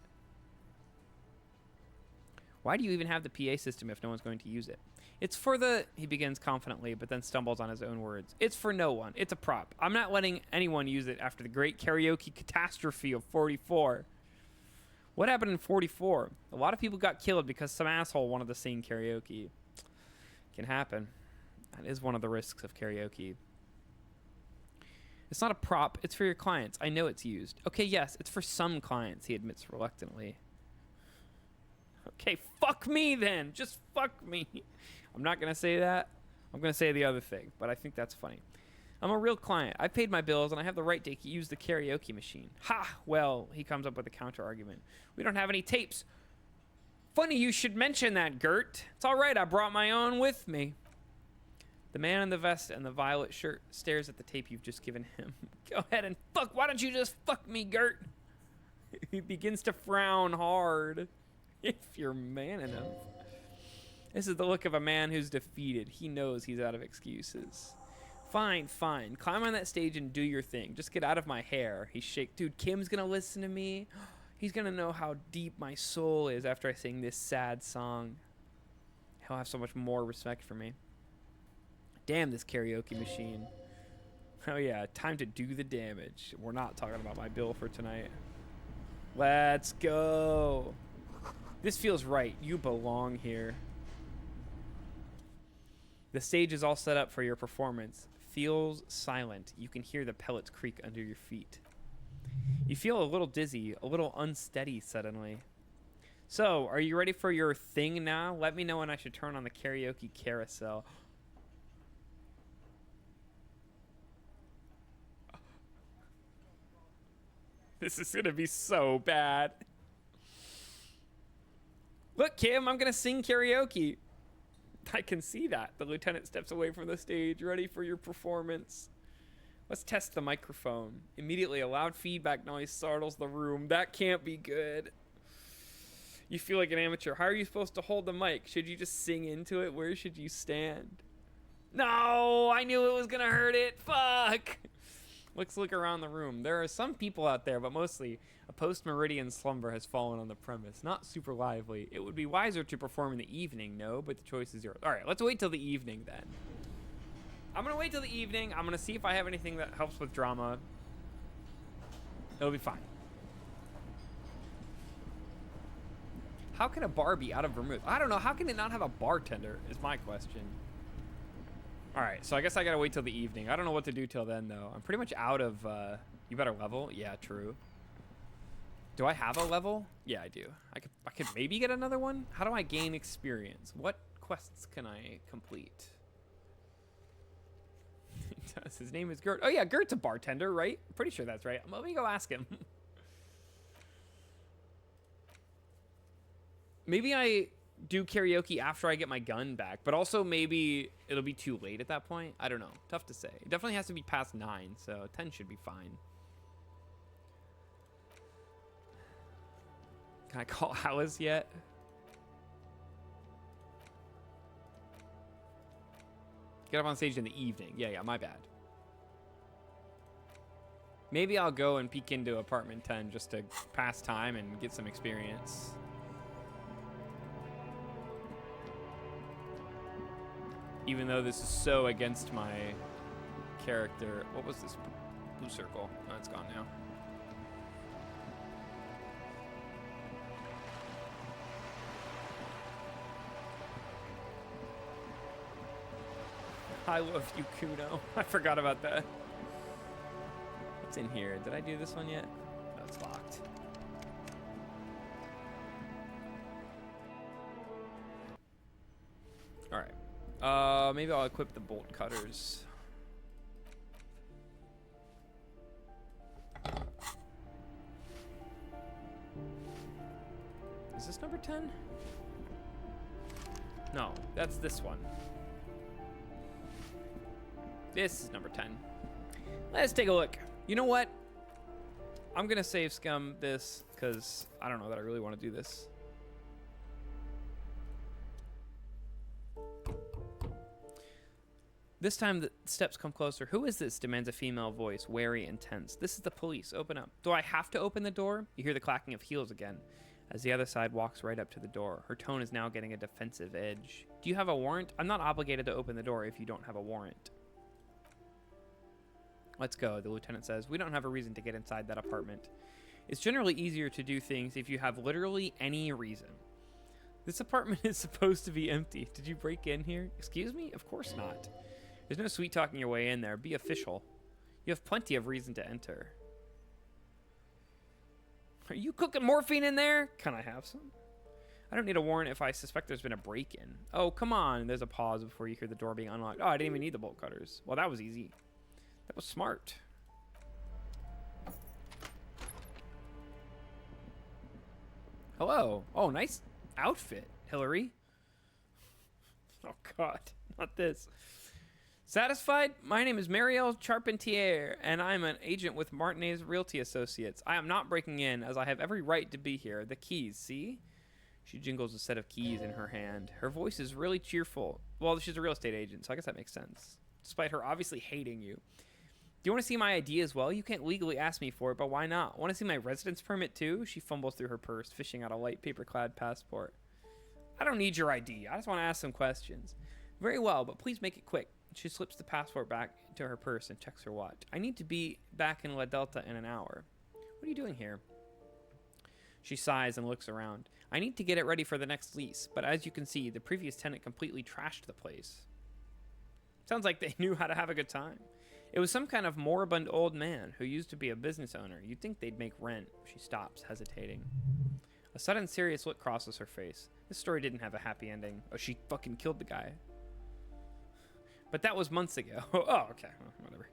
Why do you even have the PA system if no one's going to use it? It's for the... He begins confidently, but then stumbles on his own words. It's for no one. It's a prop. I'm not letting anyone use it after the great karaoke catastrophe of 44. What happened in 44? A lot of people got killed because some asshole wanted to sing karaoke. Can happen. That is one of the risks of karaoke. It's not a prop. It's for your clients. I know it's used. Okay, yes, it's for some clients, he admits reluctantly. Okay, fuck me then. Just fuck me. I'm not going to say that. I'm going to say the other thing, but I think that's funny. I'm a real client. I paid my bills, and I have the right to use the karaoke machine. Ha! Well, he comes up with a counter-argument. We don't have any tapes. Funny you should mention that, Gert. It's all right. I brought my own with me. The man in the vest and the violet shirt stares at the tape you've just given him. Go ahead and fuck. Why don't you just fuck me, Gert? He begins to frown hard. If you're man enough. This is the look of a man who's defeated. He knows he's out of excuses. Fine. Climb on that stage and do your thing. Just get out of my hair. He shakes. Dude, Kim's gonna listen to me. He's gonna know how deep my soul is after I sing this sad song. He'll have so much more respect for me. Damn this karaoke machine. Oh yeah, time to do the damage. We're not talking about my bill for tonight. Let's go. This feels right. You belong here. The stage is all set up for your performance. Feels silent. You can hear the pellets creak under your feet. You feel a little dizzy, a little unsteady suddenly. So, are you ready for your thing now? Let me know when I should turn on the karaoke carousel. This is gonna be so bad. Look, Kim, I'm gonna sing karaoke. I can see that. The lieutenant steps away from the stage, ready for your performance. Let's test the microphone. Immediately, a loud feedback noise startles the room. That can't be good. You feel like an amateur. How are you supposed to hold the mic? Should you just sing into it? Where should you stand? No, I knew it was gonna hurt it. Fuck. Let's look around the room. There are some people out there, but mostly a post-meridian slumber has fallen on the premise. Not super lively. It would be wiser to perform in the evening, no, but the choice is yours. All right, let's wait till the evening then. I'm going to wait till the evening. I'm going to see if I have anything that helps with drama. It'll be fine. How can a bar be out of vermouth? I don't know. How can it not have a bartender is my question. All right, so I guess I got to wait till the evening. I don't know what to do till then, though. I'm pretty much out of... you better level? Yeah, true. Do I have a level? Yeah, I do. I could maybe get another one? How do I gain experience? What quests can I complete? His name is Gert. Oh, yeah, Gert's a bartender, right? I'm pretty sure that's right. Let me go ask him. Maybe I do karaoke after I get my gun back, but also maybe it'll be too late at that point. I don't know. Tough to say. It definitely has to be past 9, so 10 should be fine. Can I call Alice yet? Get up on stage in the evening. Yeah, my bad. Maybe I'll go and peek into apartment 10 just to pass time and get some experience. Even though this is so against my character. What was this blue circle? Oh, it's gone now. I love you, Kuno. I forgot about that. What's in here? Did I do this one yet? No, it's locked. All right. Maybe I'll equip the bolt cutters. Is this number 10? No, that's this one. This is number 10. Let's take a look. You know what? I'm going to save scum this because I don't know that I really want to do this. This time the steps come closer. Who is this? Demands a female voice, wary and tense. This is the police. Open up. Do I have to open the door? You hear the clacking of heels again as the other side walks right up to the door. Her tone is now getting a defensive edge. Do you have a warrant? I'm not obligated to open the door if you don't have a warrant. Let's go, the lieutenant says. We don't have a reason to get inside that apartment. It's generally easier to do things if you have literally any reason. This apartment is supposed to be empty. Did you break in here? Excuse me? Of course not. There's no sweet talking your way in there. Be official. You have plenty of reason to enter. Are you cooking morphine in there? Can I have some? I don't need a warrant if I suspect there's been a break-in. Oh, come on. There's a pause before you hear the door being unlocked. Oh, I didn't even need the bolt cutters. Well, that was easy. That was smart. Hello. Oh, nice outfit, Hillary. Oh, God. Not this. Satisfied? My name is Marielle Charpentier, and I'm an agent with Martinez Realty Associates. I am not breaking in, as I have every right to be here. The keys, see? She jingles a set of keys in her hand. Her voice is really cheerful. Well, she's a real estate agent, so I guess that makes sense. Despite her obviously hating you. Do you want to see my ID as well? You can't legally ask me for it, but why not? Want to see my residence permit too? She fumbles through her purse, fishing out a light paper-clad passport. I don't need your ID. I just want to ask some questions. Very well, but please make it quick. She slips the passport back into her purse and checks her watch. I need to be back in La Delta in an hour. What are you doing here? She sighs and looks around. I need to get it ready for the next lease, but as you can see, the previous tenant completely trashed the place. Sounds like they knew how to have a good time. It was some kind of moribund old man who used to be a business owner. You'd think they'd make rent. She stops, hesitating. A sudden serious look crosses her face. This story didn't have a happy ending. Oh, she fucking killed the guy. But that was months ago. Oh, okay. Well, whatever.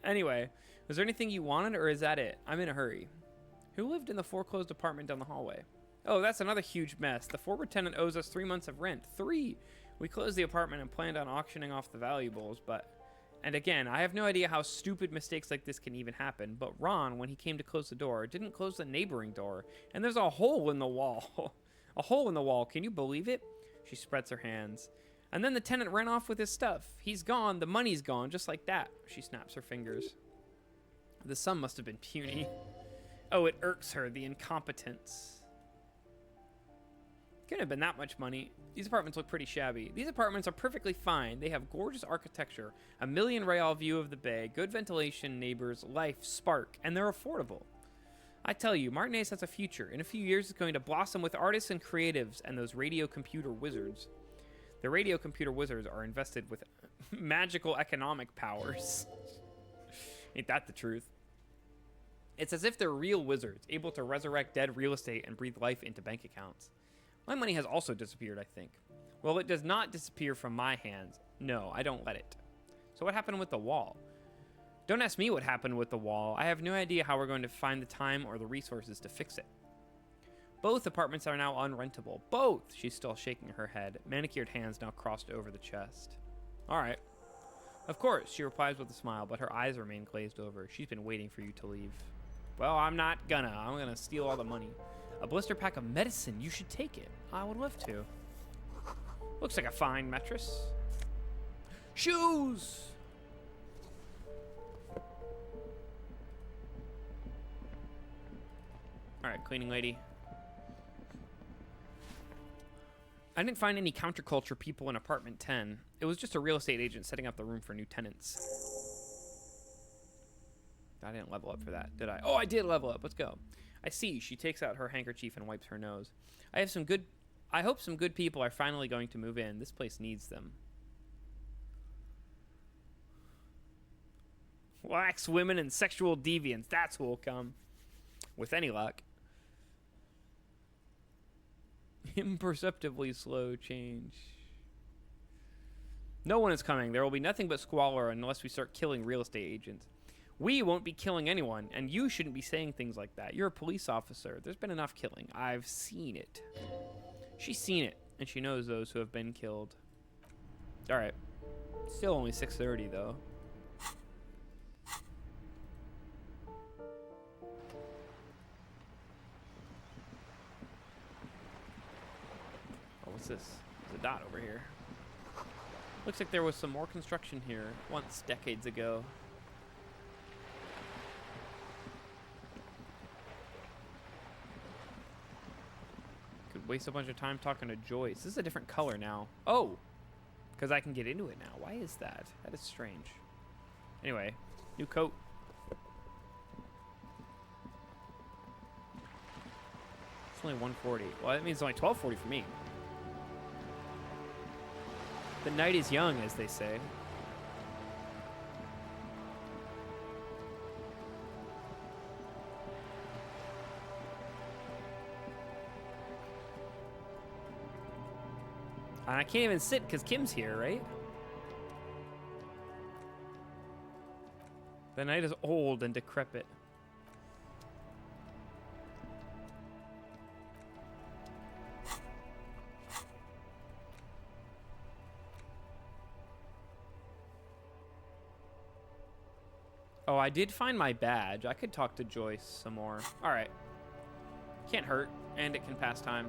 Anyway, was there anything you wanted, or is that it? I'm in a hurry. Who lived in the foreclosed apartment down the hallway? Oh, that's another huge mess. The former tenant owes us 3 months of rent. 3! We closed the apartment and planned on auctioning off the valuables, but... And again, I have no idea how stupid mistakes like this can even happen, but Ron, when he came to close the door, didn't close the neighboring door, and there's a hole in the wall. A hole in the wall, can you believe it? She spreads her hands. And then the tenant ran off with his stuff. He's gone, the money's gone, just like that. She snaps her fingers. The sum must have been puny. Oh, it irks her, the incompetence. Couldn't have been that much money. These apartments look pretty shabby. These apartments are perfectly fine. They have gorgeous architecture, a million real view of the bay, good ventilation, neighbors, life, spark, and they're affordable. I tell you, Martinez has a future. In a few years, it's going to blossom with artists and creatives and those radio computer wizards. The radio computer wizards are invested with magical economic powers. Ain't that the truth? It's as if they're real wizards, able to resurrect dead real estate and breathe life into bank accounts. My money has also disappeared, I think. Well, it does not disappear from my hands. No, I don't let it. So what happened with the wall? Don't ask me what happened with the wall. I have no idea how we're going to find the time or the resources to fix it. Both apartments are now unrentable. Both! She's still shaking her head. Manicured hands now crossed over the chest. All right. Of course, she replies with a smile, but her eyes remain glazed over. She's been waiting for you to leave. Well, I'm not gonna. I'm gonna steal all the money. A blister pack of medicine. You should take it. I would love to. Looks like a fine mattress. Shoes! Alright, cleaning lady. I didn't find any counterculture people in apartment 10. It was just a real estate agent setting up the room for new tenants. I didn't level up for that, did I? Oh, I did level up. Let's go. I see. She takes out her handkerchief and wipes her nose. I hope some good people are finally going to move in. This place needs them. Lax women and sexual deviants. That's who will come. With any luck. Imperceptibly slow change. No one is coming. There will be nothing but squalor unless we start killing real estate agents. We won't be killing anyone, and you shouldn't be saying things like that. You're a police officer. There's been enough killing. I've seen it. She's seen it, and she knows those who have been killed. All right. Still only 6:30, though. Oh, what's this? There's a dot over here. Looks like there was some more construction here once, decades ago. Could waste a bunch of time talking to Joyce. This is a different color now. Oh! Because I can get into it now. Why is that? That is strange. Anyway, new coat. It's only 140. Well, that means it's only 1240 for me. The night is young, as they say. And I can't even sit because Kim's here, right? The night is old and decrepit. Oh, I did find my badge. I could talk to Joyce some more. All right. Can't hurt, and it can pass time.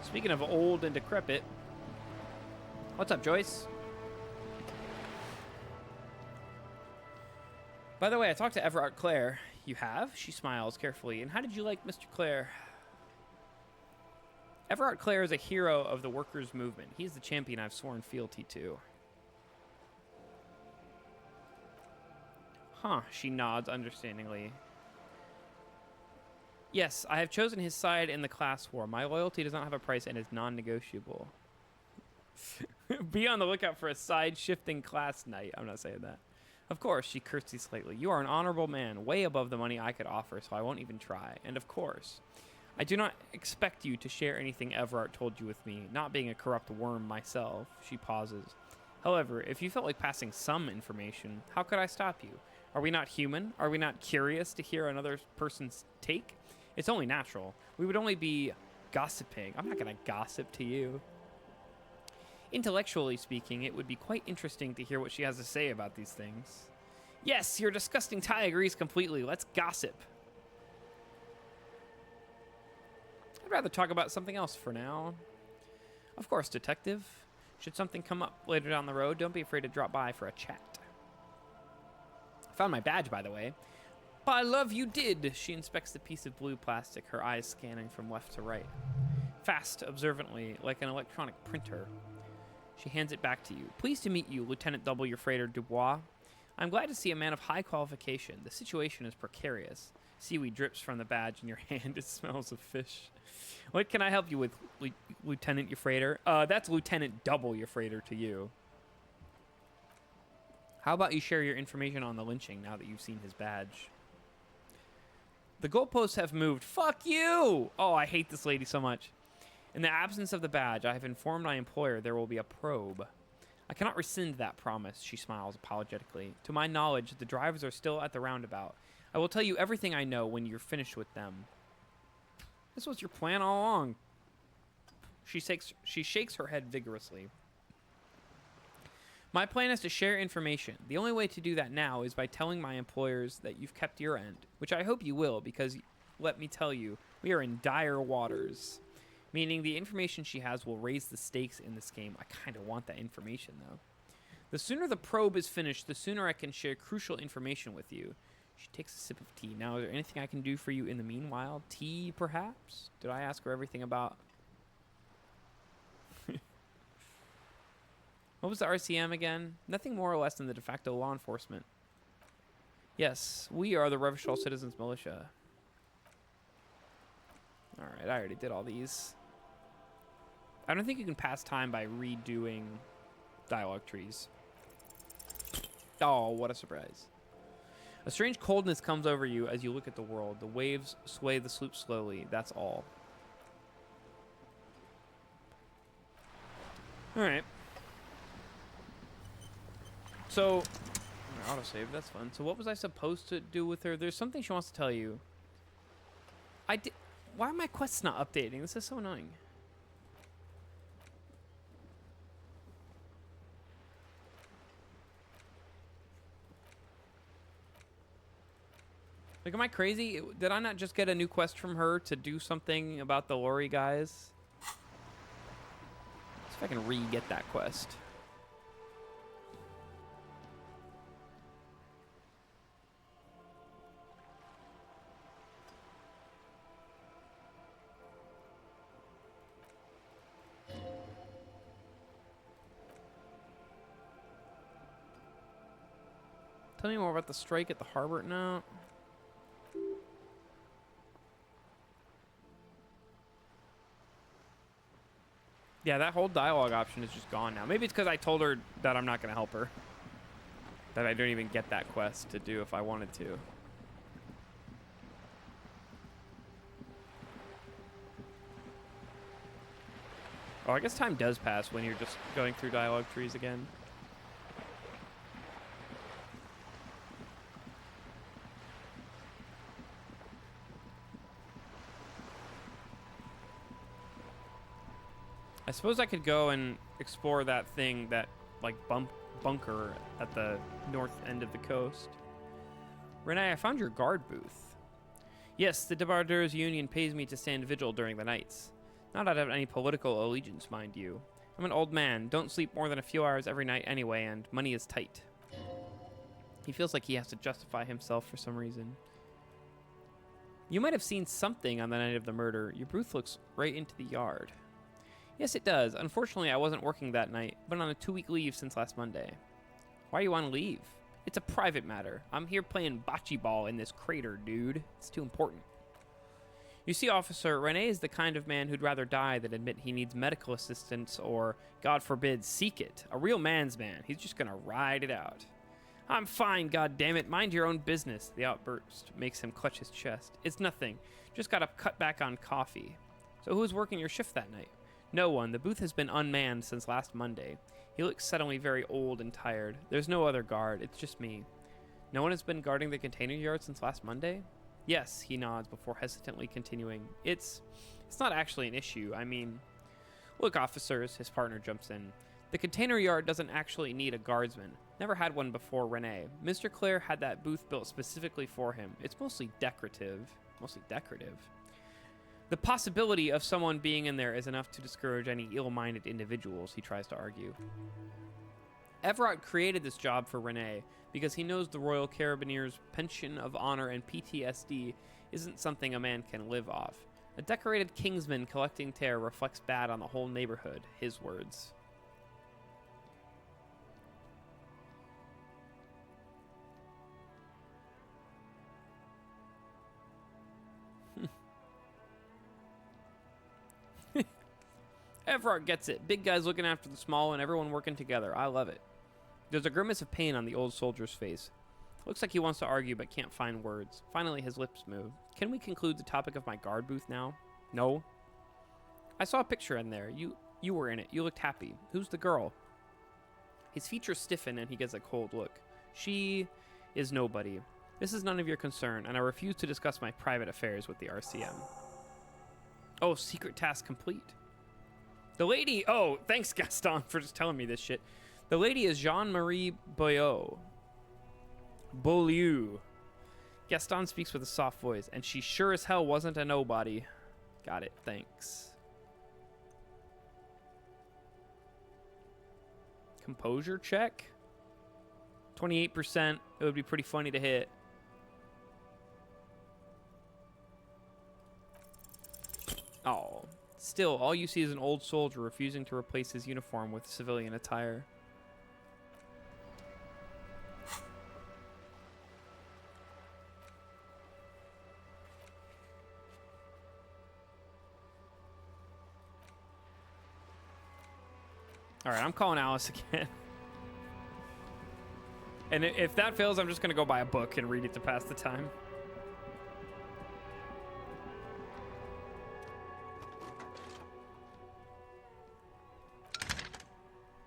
Speaking of old and decrepit, what's up, Joyce? By the way, I talked to Everard Clare. You have? She smiles carefully. And how did you like Mr. Clare? Everard Clare is a hero of the workers' movement. He's the champion I've sworn fealty to. Huh, she nods understandingly. Yes, I have chosen his side in the class war. My loyalty does not have a price and is non-negotiable. Be on the lookout for a side-shifting class knight. I'm not saying that. Of course, she curtsies slightly. You are an honorable man, way above the money I could offer, so I won't even try. And of course, I do not expect you to share anything Everard told you with me, not being a corrupt worm myself. She pauses. However, if you felt like passing some information, how could I stop you? Are we not human? Are we not curious to hear another person's take? It's only natural. We would only be gossiping. I'm not going to gossip to you. Intellectually speaking, it would be quite interesting to hear what she has to say about these things. Yes, your disgusting tie agrees completely. Let's gossip. I'd rather talk about something else for now. Of course, detective. Should something come up later down the road, don't be afraid to drop by for a chat. I found my badge, by the way. By love, you did! She inspects the piece of blue plastic, her eyes scanning from left to right. Fast, observantly, like an electronic printer. She hands it back to you. Pleased to meet you, Lieutenant Double Your Freighter Dubois. I'm glad to see a man of high qualification. The situation is precarious. Seaweed drips from the badge in your hand. It smells of fish. What can I help you with, Lieutenant Your Freighter? That's Lieutenant Double Your Freighter to you. How about you share your information on the lynching now that you've seen his badge? The goalposts have moved. Fuck you! Oh, I hate this lady so much. In the absence of the badge, I have informed my employer there will be a probe. I cannot rescind that promise, she smiles apologetically. To my knowledge, the drivers are still at the roundabout. I will tell you everything I know when you're finished with them. This was your plan all along. She shakes her head vigorously. My plan is to share information. The only way to do that now is by telling my employers that you've kept your end, which I hope you will, because let me tell you, we are in dire waters. Meaning the information she has will raise the stakes in this game. I kind of want that information, though. The sooner the probe is finished, the sooner I can share crucial information with you. She takes a sip of tea. Now, is there anything I can do for you in the meanwhile? Tea, perhaps? Did I ask her everything about... What was the RCM again? Nothing more or less than the de facto law enforcement. Yes, we are the Revachol Citizens Militia. Alright, I already did all these. I don't think you can pass time by redoing dialogue trees. Oh, what a surprise. A strange coldness comes over you as you look at the world. The waves sway the sloop slowly. That's all. Alright. So, autosave, that's fun. So what was I supposed to do with her? There's something she wants to tell you. Why are my quests not updating? This is so annoying. Like, am I crazy? Did I not just get a new quest from her to do something about the lorry guys? See if I can re-get that quest. Tell me more about the strike at the harbor. No. Yeah, that whole dialogue option is just gone now. Maybe it's because I told her that I'm not going to help her. That I don't even get that quest to do if I wanted to. Oh, I guess time does pass when you're just going through dialogue trees again. I suppose I could go and explore that thing, that, like, bunker at the north end of the coast. Renee, I found your guard booth. Yes, the Debardeurs Union pays me to stand vigil during the nights. Not out of any political allegiance, mind you. I'm an old man, don't sleep more than a few hours every night anyway, and money is tight. He feels like he has to justify himself for some reason. You might have seen something on the night of the murder. Your booth looks right into the yard. Yes, it does. Unfortunately, I wasn't working that night, but on a 2-week leave since last Monday. Why are you on leave? It's a private matter. I'm here playing bocce ball in this crater, dude. It's too important. You see, officer, Rene is the kind of man who'd rather die than admit he needs medical assistance or, God forbid, seek it. A real man's man. He's just gonna ride it out. I'm fine, goddammit. Mind your own business. The outburst makes him clutch his chest. It's nothing. Just gotta cut back on coffee. So who's working your shift that night? No one. The booth has been unmanned since last Monday. He looks suddenly very old and tired. There's no other guard. It's just me. No one has been guarding the container yard since last Monday? Yes, he nods before hesitantly continuing. It's not actually an issue. I mean, look, officers, his partner jumps in. The container yard doesn't actually need a guardsman. Never had one before Rene. Mr. Clare had that booth built specifically for him. It's mostly decorative. Mostly decorative. The possibility of someone being in there is enough to discourage any ill-minded individuals, he tries to argue. Everett created this job for Rene because he knows the Royal Carabiniers' pension of honor and PTSD isn't something a man can live off. A decorated kingsman collecting tear reflects bad on the whole neighborhood, his words. Everard gets it. Big guys looking after the small and everyone working together. I love it. There's a grimace of pain on the old soldier's face. Looks like he wants to argue but can't find words. Finally, his lips move. Can we conclude the topic of my guard booth now? No. I saw a picture in there. You were in it. You looked happy. Who's the girl? His features stiffen and he gets a cold look. She is nobody. This is none of your concern, and I refuse to discuss my private affairs with the RCM. Oh, secret task complete. The lady... Oh, thanks, Gaston, for just telling me this shit. The lady is Jean-Marie Beaulieu. Beaulieu. Gaston speaks with a soft voice, and she sure as hell wasn't a nobody. Got it, thanks. Composure check? 28%. It would be pretty funny to hit. Oh. Still, all you see is an old soldier refusing to replace his uniform with civilian attire. All right, I'm calling Alice again. And if that fails, I'm just going to go buy a book and read it to pass the time.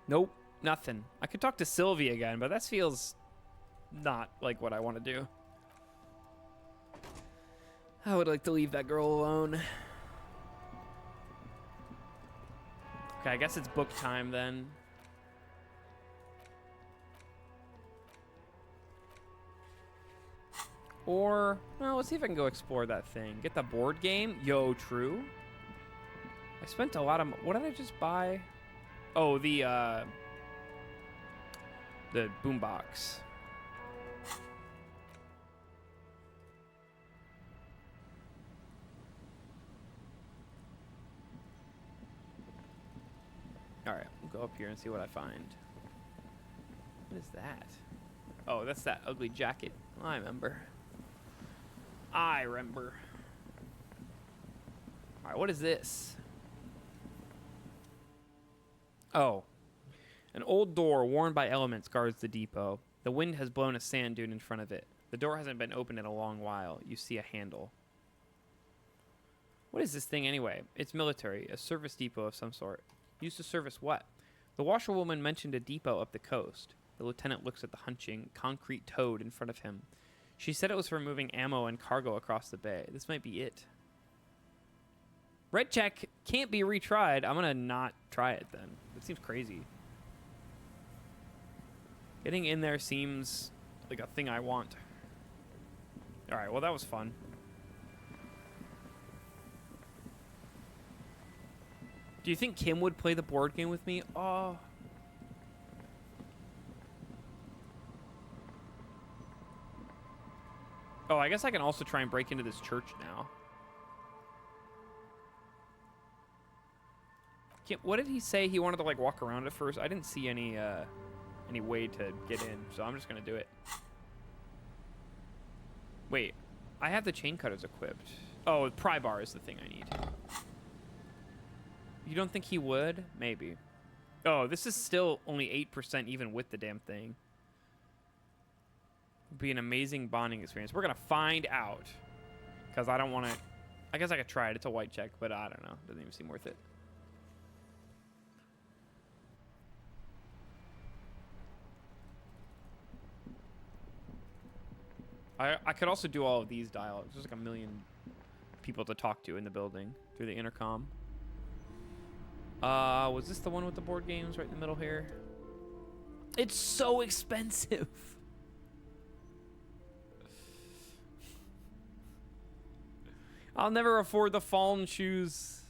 Nope, nothing. I could talk to Sylvie again, but that feels not like what I want to do. I would like to leave that girl alone. Okay, I guess it's book time then. Or, well, let's see if I can go explore that thing. Get the board game? Yo, true. I spent a lot of... What did I just buy? Oh, the boombox. All right, we'll go up here and see what I find. What is that? Oh, that's that ugly jacket. I remember. I remember. All right, what is this? Oh. An old door worn by elements guards the depot. The wind has blown a sand dune in front of it. The door hasn't been opened in a long while. You see a handle. What is this thing anyway? It's military, a service depot of some sort. Used to service what? The washerwoman mentioned a depot up the coast. The lieutenant looks at the hunching, concrete toad in front of him. She said it was for moving ammo and cargo across the bay. This might be it. Red check can't be retried. I'm gonna not try it then. It seems crazy. Getting in there seems like a thing I want. Alright, well that was fun. Do you think Kim would play the board game with me? Oh. Oh, I guess I can also try and break into this church now. Kim, what did he say? He wanted to like walk around at first. I didn't see any way to get in, so I'm just gonna do it. Wait, I have the chain cutters equipped. Oh, pry bar is the thing I need. You don't think he would? Maybe. Oh, this is still only 8% even with the damn thing. It'd be an amazing bonding experience. We're gonna find out. Because I don't want to... I guess I could try it. It's a white check, but I don't know. Doesn't even seem worth it. I could also do all of these dialogues. There's like a million people to talk to in the building through the intercom. Was this the one with the board games right in the middle here? It's so expensive. I'll never afford the fallen shoes.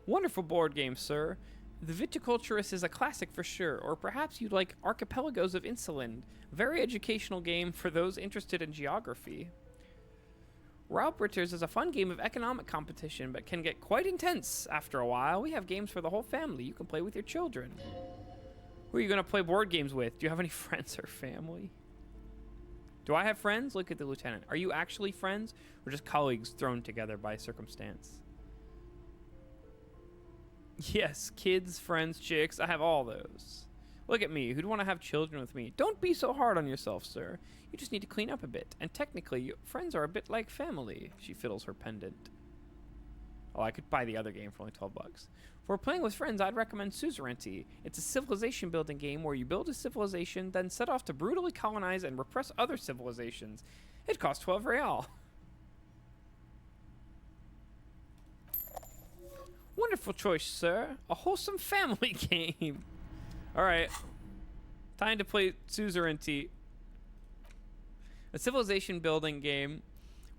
Wonderful board game, sir. The Viticulturist is a classic for sure, or perhaps you'd like Archipelagos of Insuland, a very educational game for those interested in geography. Raubritters is a fun game of economic competition, but can get quite intense after a while. We have games for the whole family. You can play with your children. Who are you going to play board games with? Do you have any friends or family? Do I have friends? Look at the lieutenant. Are you actually friends, or just colleagues thrown together by circumstance? Yes, kids, friends, chicks, I have all those. Look at me, who'd want to have children with me? Don't be so hard on yourself, sir. You just need to clean up a bit. And technically, your friends are a bit like family. She fiddles her pendant. Oh, I could buy the other game for only $12. For playing with friends, I'd recommend Suzerainty. It's a civilization building game where you build a civilization, then set off to brutally colonize and repress other civilizations. It costs 12 real. Wonderful choice, sir. A wholesome family game. All right. Time to play Suzerainty. A civilization building game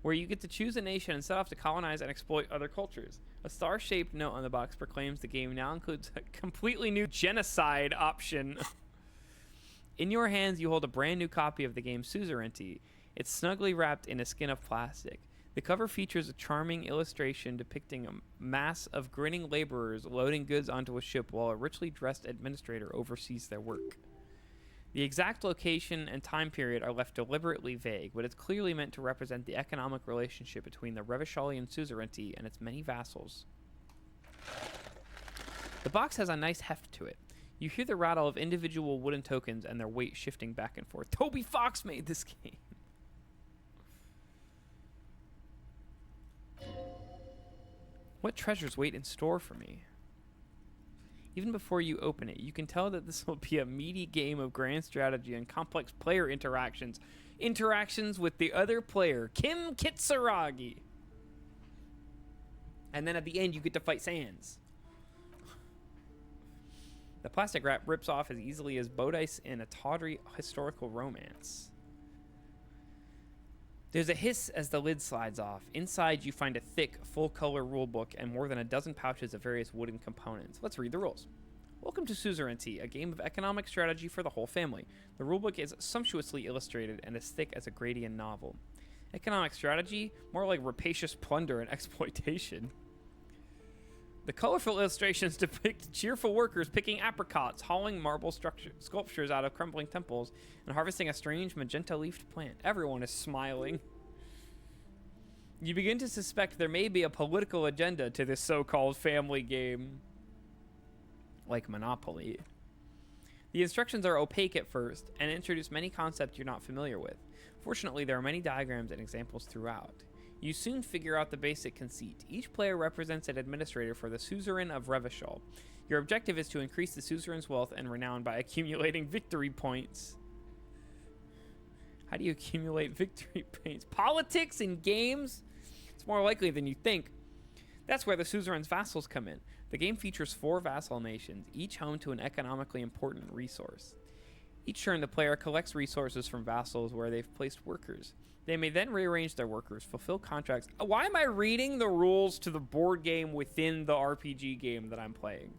where you get to choose a nation and set off to colonize and exploit other cultures. A star-shaped note on the box proclaims the game now includes a completely new genocide option. In your hands, you hold a brand new copy of the game Suzerainty. It's snugly wrapped in a skin of plastic. The cover features a charming illustration depicting a mass of grinning laborers loading goods onto a ship while a richly dressed administrator oversees their work. The exact location and time period are left deliberately vague, but it's clearly meant to represent the economic relationship between the Revacholian suzerainty and its many vassals. The box has a nice heft to it. You hear the rattle of individual wooden tokens and their weight shifting back and forth. Toby Fox made this game. What treasures wait in store for me? Even before you open it, you can tell that this will be a meaty game of grand strategy and complex player interactions. Interactions with the other player, Kim Kitsuragi. And then at the end, you get to fight Sans. The plastic wrap rips off as easily as Bodice in a tawdry historical romance. There's a hiss as the lid slides off. Inside, you find a thick, full-color rulebook and more than a dozen pouches of various wooden components. Let's read the rules. Welcome to Suzerainty, a game of economic strategy for the whole family. The rulebook is sumptuously illustrated and as thick as a Gradian novel. Economic strategy? More like rapacious plunder and exploitation. The colorful illustrations depict cheerful workers picking apricots, hauling marble sculptures out of crumbling temples, and harvesting a strange magenta-leafed plant. Everyone is smiling. You begin to suspect there may be a political agenda to this so-called family game. Like Monopoly. The instructions are opaque at first, and introduce many concepts you're not familiar with. Fortunately, there are many diagrams and examples throughout. You soon figure out the basic conceit. Each player represents an administrator for the suzerain of Revachol. Your objective is to increase the suzerain's wealth and renown by accumulating victory points. How do you accumulate victory points? Politics in games? It's more likely than you think. That's where the suzerain's vassals come in. The game features 4 vassal nations, each home to an economically important resource. Each turn, the player collects resources from vassals where they've placed workers. They may then rearrange their workers, fulfill contracts. Why am I reading the rules to the board game within the RPG game that I'm playing?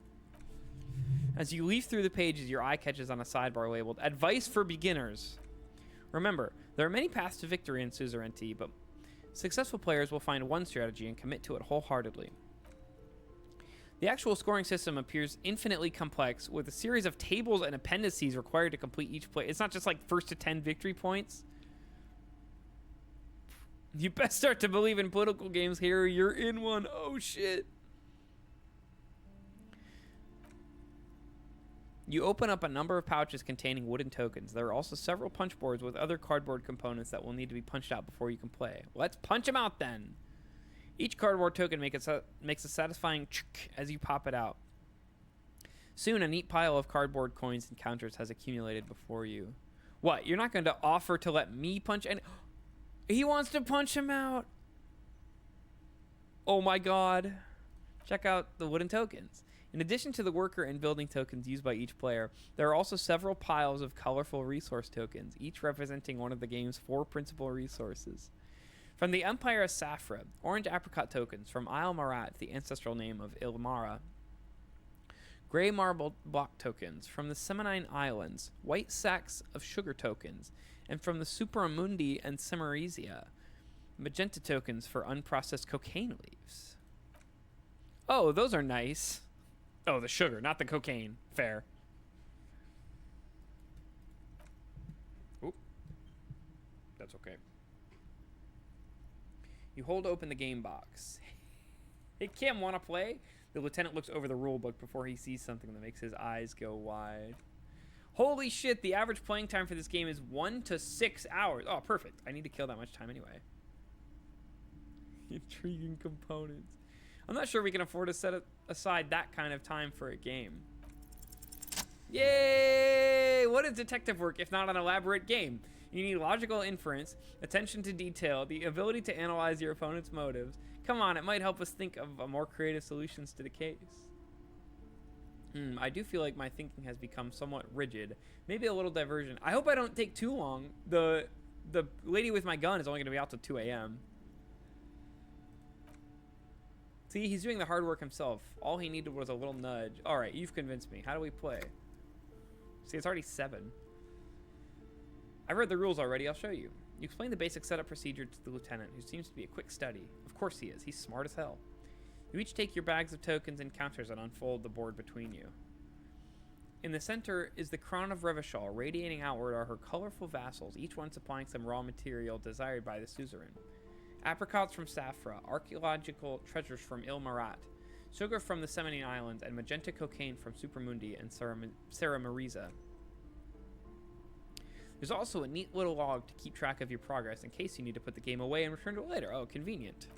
As you leaf through the pages, your eye catches on a sidebar labeled Advice for Beginners. Remember, there are many paths to victory in Suzerainty, but successful players will find one strategy and commit to it wholeheartedly. The actual scoring system appears infinitely complex, with a series of tables and appendices required to complete each play. It's not just like first to 10 victory points. You best start to believe in political games, Harry. You're in one. Oh, shit. You open up a number of pouches containing wooden tokens. There are also several punch boards with other cardboard components that will need to be punched out before you can play. Let's punch them out, then. Each cardboard token makes a satisfying ch as you pop it out. Soon, a neat pile of cardboard coins and counters has accumulated before you. What? You're not going to offer to let me punch any... He wants to punch him out. Oh my god. Check out the wooden tokens. In addition to the worker and building tokens used by each player, there are also several piles of colorful resource tokens, each representing one of the game's 4 principal resources. From the Empire of Safra, orange apricot tokens from Isle Marat, the ancestral name of Ilmara. Gray marble block tokens from the Seminine Islands, white sacks of sugar tokens, and from the Supramundi and Cimmerisia, magenta tokens for unprocessed cocaine leaves. Oh, those are nice. Oh, the sugar, not the cocaine. Fair. Oop. That's okay. You hold open the game box. Hey, Kim, want to play? The lieutenant looks over the rule book before he sees something that makes his eyes go wide. Holy shit, the average playing time for this game is 1 to 6 hours. Oh, perfect. I need to kill that much time anyway. Intriguing components. I'm not sure we can afford to set aside that kind of time for a game. Yay! What is detective work if not an elaborate game? You need logical inference, attention to detail, the ability to analyze your opponent's motives, Come on, it might help us think of more creative solutions to the case. I do feel like my thinking has become somewhat rigid. Maybe a little diversion. I hope I don't take too long. The lady with my gun is only going to be out till 2 a.m. See, he's doing the hard work himself. All he needed was a little nudge. All right, you've convinced me. How do we play? See, it's already 7. I've read the rules already. I'll show you. You explain the basic setup procedure to the lieutenant, who seems to be a quick study. Of course he is. He's smart as hell. You each take your bags of tokens and counters and unfold the board between you. In the center is the crown of Revachol. Radiating outward are her colorful vassals, each one supplying some raw material desired by the suzerain. Apricots from Safra, archaeological treasures from Il Marat, sugar from the Seminine Islands, and magenta cocaine from Supramundi and Serra Marisa. There's also a neat little log to keep track of your progress in case you need to put the game away and return to it later. Oh, convenient.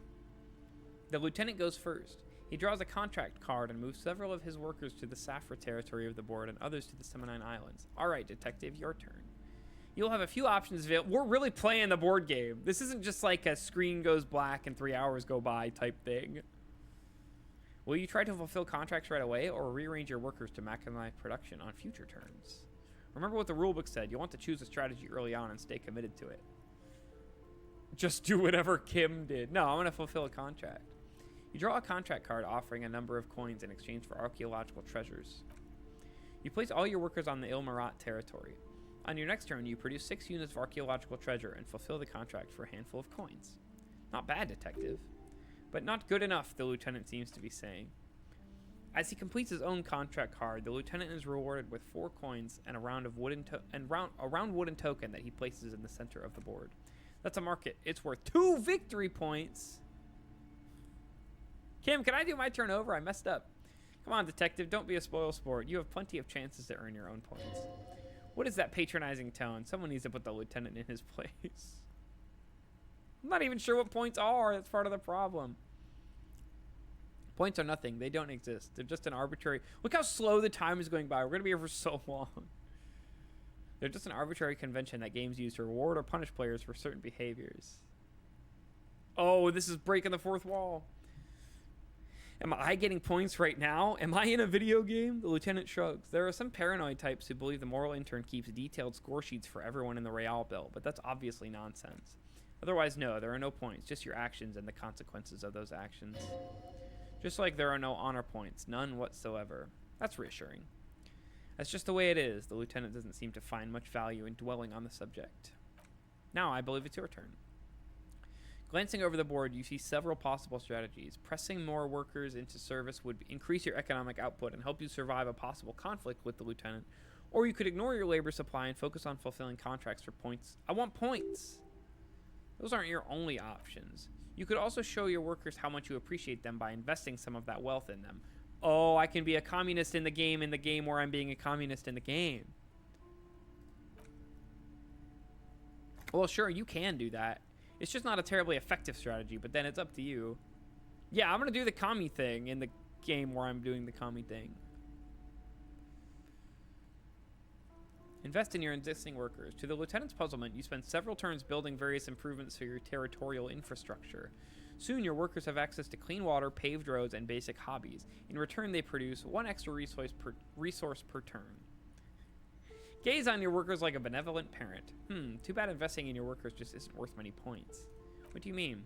The lieutenant goes first. He draws a contract card and moves several of his workers to the Safra territory of the board and others to the Seminine Islands. All right, detective, your turn. You'll have a few options available. We're really playing the board game. This isn't just like a screen goes black and 3 hours go by type thing. Will you try to fulfill contracts right away or rearrange your workers to maximize production on future turns? Remember what the rulebook said. You'll want to choose a strategy early on and stay committed to it. Just do whatever Kim did. No, I'm going to fulfill a contract. You draw a contract card offering a number of coins in exchange for archaeological treasures. You place all your workers on the Il Marat territory. On your next turn, you produce 6 units of archaeological treasure and fulfill the contract for a handful of coins. Not bad, detective. But not good enough, the lieutenant seems to be saying. As he completes his own contract card, the lieutenant is rewarded with 4 coins and a round wooden token that he places in the center of the board. That's a market. It's worth 2 victory points. Kim, can I do my turn over? I messed up. Come on, detective. Don't be a spoil sport. You have plenty of chances to earn your own points. What is that patronizing tone? Someone needs to put the lieutenant in his place. I'm not even sure what points are. That's part of the problem. Points are nothing. They don't exist. They're just an arbitrary... Look how slow the time is going by. We're going to be here for so long. They're just an arbitrary convention that games use to reward or punish players for certain behaviors. Oh, this is breaking the fourth wall. Am I getting points right now? Am I in a video game? The lieutenant shrugs. There are some paranoid types who believe the moral intern keeps detailed score sheets for everyone in the Real bill, but that's obviously nonsense. Otherwise, no, there are no points, just your actions and the consequences of those actions. Just like there are no honor points, none whatsoever. That's reassuring. That's just the way it is. The lieutenant doesn't seem to find much value in dwelling on the subject. Now, I believe it's your turn. Glancing over the board, you see several possible strategies. Pressing more workers into service would increase your economic output and help you survive a possible conflict with the lieutenant. Or you could ignore your labor supply and focus on fulfilling contracts for points. I want points! Those aren't your only options. You could also show your workers how much you appreciate them by investing some of that wealth in them. Oh, I can be a communist in the game where I'm being a communist in the game. Well, sure, you can do that. It's just not a terribly effective strategy, but then it's up to you. Yeah, I'm going to do the commie thing in the game where I'm doing the commie thing. Invest in your existing workers. To the lieutenant's puzzlement, you spend several turns building various improvements for your territorial infrastructure. Soon, your workers have access to clean water, paved roads, and basic hobbies. In return, they produce 1 extra resource per turn. Gaze on your workers like a benevolent parent. Too bad investing in your workers just isn't worth many points. What do you mean?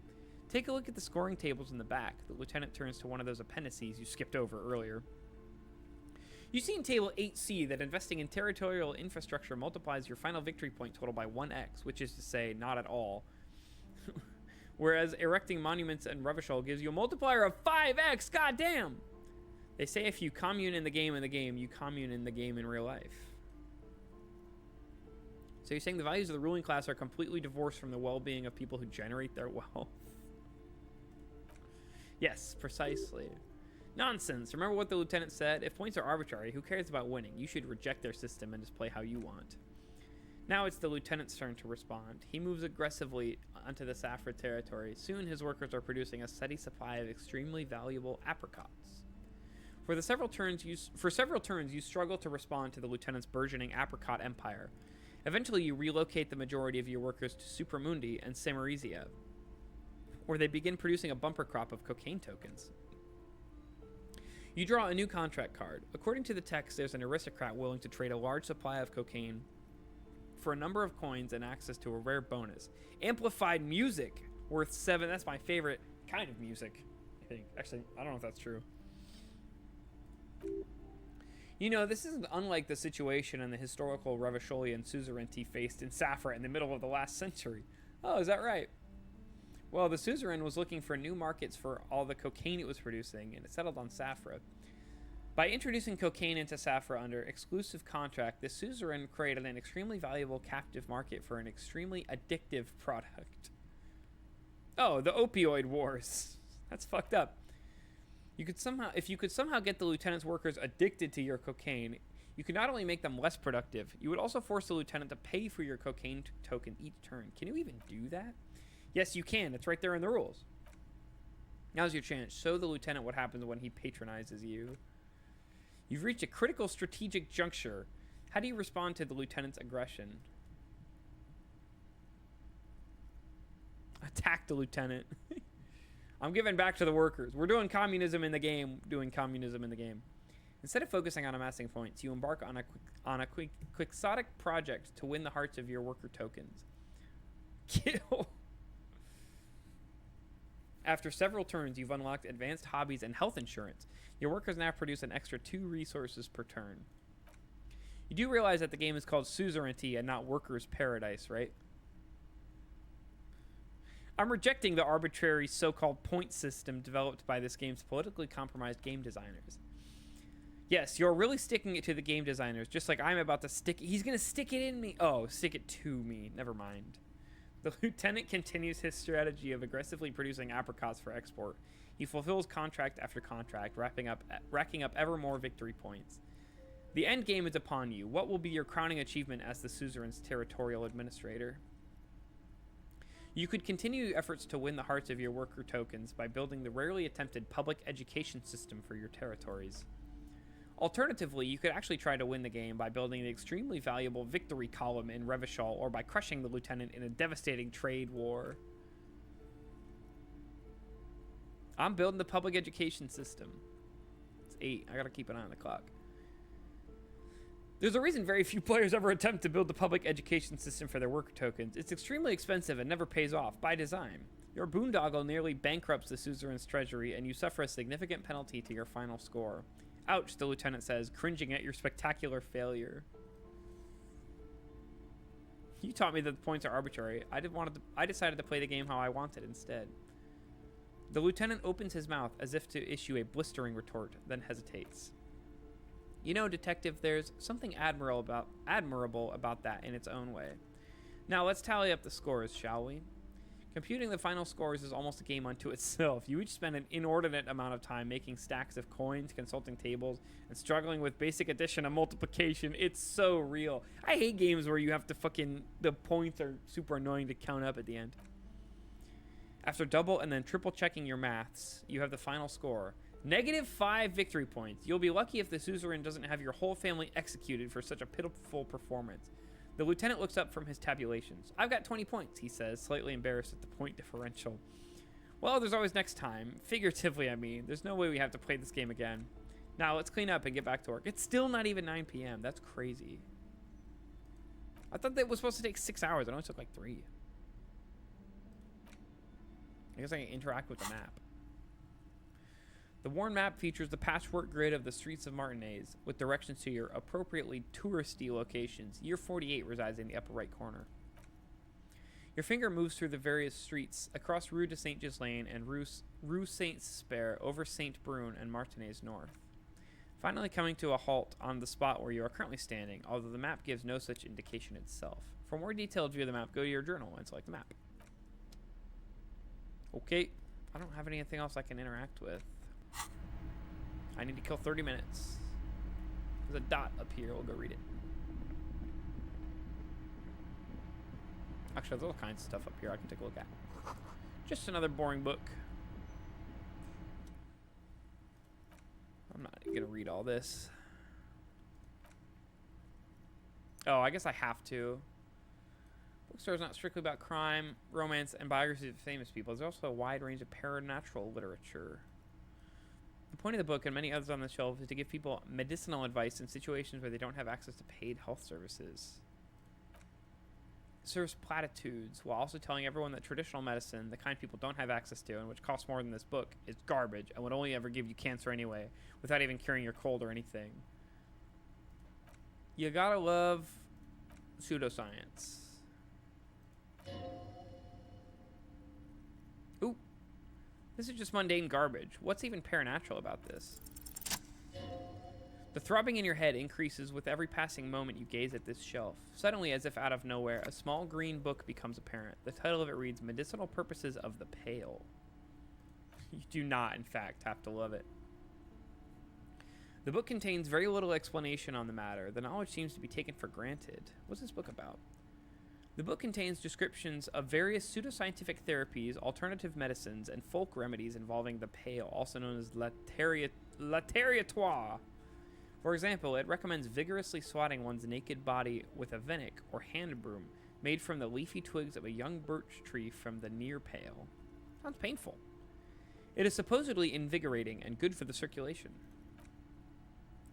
Take a look at the scoring tables in the back. The lieutenant turns to one of those appendices you skipped over earlier. You see in table 8C that investing in territorial infrastructure multiplies your final victory point total by 1x, which is to say, not at all. Whereas erecting monuments in Revachol gives you a multiplier of 5x, goddamn! They say if you commune in the game, you commune in the game in real life. So you're saying the values of the ruling class are completely divorced from the well-being of people who generate their wealth? Yes, precisely. Nonsense. Remember what the lieutenant said? If points are arbitrary, who cares about winning? You should reject their system and just play how you want. Now it's the lieutenant's turn to respond. He moves aggressively onto the Safra territory. Soon his workers are producing a steady supply of extremely valuable apricots. For several turns, you struggle to respond to the lieutenant's burgeoning apricot empire. Eventually, you relocate the majority of your workers to Supramundi and Semarizia. where they begin producing a bumper crop of cocaine tokens. You draw a new contract card. According to the text, there's an aristocrat willing to trade a large supply of cocaine for a number of coins and access to a rare bonus. Amplified music worth 7. That's my favorite kind of music, I think. Actually, I don't know if that's true. You know, this isn't unlike the situation in the historical Revacholian suzerainty faced in Safra in the middle of the last century. Oh, is that right? Well, the suzerain was looking for new markets for all the cocaine it was producing, and it settled on Safra. By introducing cocaine into Safra under exclusive contract, the suzerain created an extremely valuable captive market for an extremely addictive product. Oh, the opioid wars. That's fucked up. If you could somehow get the lieutenant's workers addicted to your cocaine, you could not only make them less productive, you would also force the lieutenant to pay for your cocaine token each turn. Can you even do that? Yes, you can. It's right there in the rules. Now's your chance. Show the lieutenant what happens when he patronizes you. You've reached a critical strategic juncture. How do you respond to the lieutenant's aggression? Attack the lieutenant. I'm giving back to the workers. We're doing communism in the game. Instead of focusing on amassing points, you embark on a quixotic project to win the hearts of your worker tokens. Kill. After several turns, you've unlocked advanced hobbies and health insurance. Your workers now produce an extra 2 resources per turn. You do realize that the game is called Suzerainty and not Workers' Paradise, right? I'm rejecting the arbitrary so-called point system developed by this game's politically compromised game designers. Yes, you're really sticking it to the game designers, just like I'm about to stick it. He's going to stick it in me. Oh, stick it to me. Never mind. The lieutenant continues his strategy of aggressively producing apricots for export. He fulfills contract after contract, racking up ever more victory points. The end game is upon you. What will be your crowning achievement as the suzerain's territorial administrator? You could continue efforts to win the hearts of your worker tokens by building the rarely attempted public education system for your territories. Alternatively, you could actually try to win the game by building the extremely valuable victory column in Revachol, or by crushing the lieutenant in a devastating trade war. I'm building the public education system. It's 8. I gotta keep an eye on the clock. There's a reason very few players ever attempt to build the public education system for their worker tokens. It's extremely expensive and never pays off, by design. Your boondoggle nearly bankrupts the suzerain's treasury, and you suffer a significant penalty to your final score. Ouch, the lieutenant says, cringing at your spectacular failure. You taught me that the points are arbitrary. I decided to play the game how I wanted instead. The lieutenant opens his mouth as if to issue a blistering retort, then hesitates. You know, detective, there's something admirable about that in its own way. Now, let's tally up the scores, shall we? Computing the final scores is almost a game unto itself. You each spend an inordinate amount of time making stacks of coins, consulting tables, and struggling with basic addition and multiplication. It's so real. I hate games where you have to the points are super annoying to count up at the end. After double and then triple checking your maths, you have the final score. -5 victory points. You'll be lucky if the suzerain doesn't have your whole family executed for such a pitiful performance. The lieutenant looks up from his tabulations. I've got 20 points, he says, slightly embarrassed at the point differential. Well, there's always next time. Figuratively, I mean. There's no way we have to play this game again. Now, let's clean up and get back to work. It's still not even 9 p.m. That's crazy. I thought that was supposed to take 6 hours. It only took like 3. I guess I can interact with the map. The worn map features the patchwork grid of the streets of Martinez, with directions to your appropriately touristy locations. Year 48 resides in the upper right corner. Your finger moves through the various streets, across Rue de Saint-Ghislain and Rue Saint-Spare, over Saint Brune and Martinez North. Finally coming to a halt on the spot where you are currently standing, although the map gives no such indication itself. For a more detailed view of the map, go to your journal and select the map. Okay, I don't have anything else I can interact with. I need to kill 30 minutes. There's a dot up here. We'll go read it. Actually, there's all kinds of stuff up here I can take a look at. Just another boring book. I'm not going to read all this. Oh, I guess I have to. Bookstore is not strictly about crime, romance, and biographies of famous people. There's also a wide range of paranatural literature. The point of the book and many others on the shelf is to give people medicinal advice in situations where they don't have access to paid health services. It serves platitudes while also telling everyone that traditional medicine, the kind people don't have access to and which costs more than this book, is garbage and would only ever give you cancer anyway, without even curing your cold or anything. You gotta love pseudoscience. Ooh. This is just mundane garbage. What's even paranatural about this? The throbbing in your head increases with every passing moment you gaze at this shelf. Suddenly, as if out of nowhere, a small green book becomes apparent. The title of it reads, Medicinal Purposes of the Pale. You do not, in fact, have to love it. The book contains very little explanation on the matter. The knowledge seems to be taken for granted. What's this book about? The book contains descriptions of various pseudoscientific therapies, alternative medicines, and folk remedies involving the pale, also known as la territoire. For example, it recommends vigorously swatting one's naked body with a venic or hand broom made from the leafy twigs of a young birch tree from the near pale. Sounds painful. It is supposedly invigorating and good for the circulation.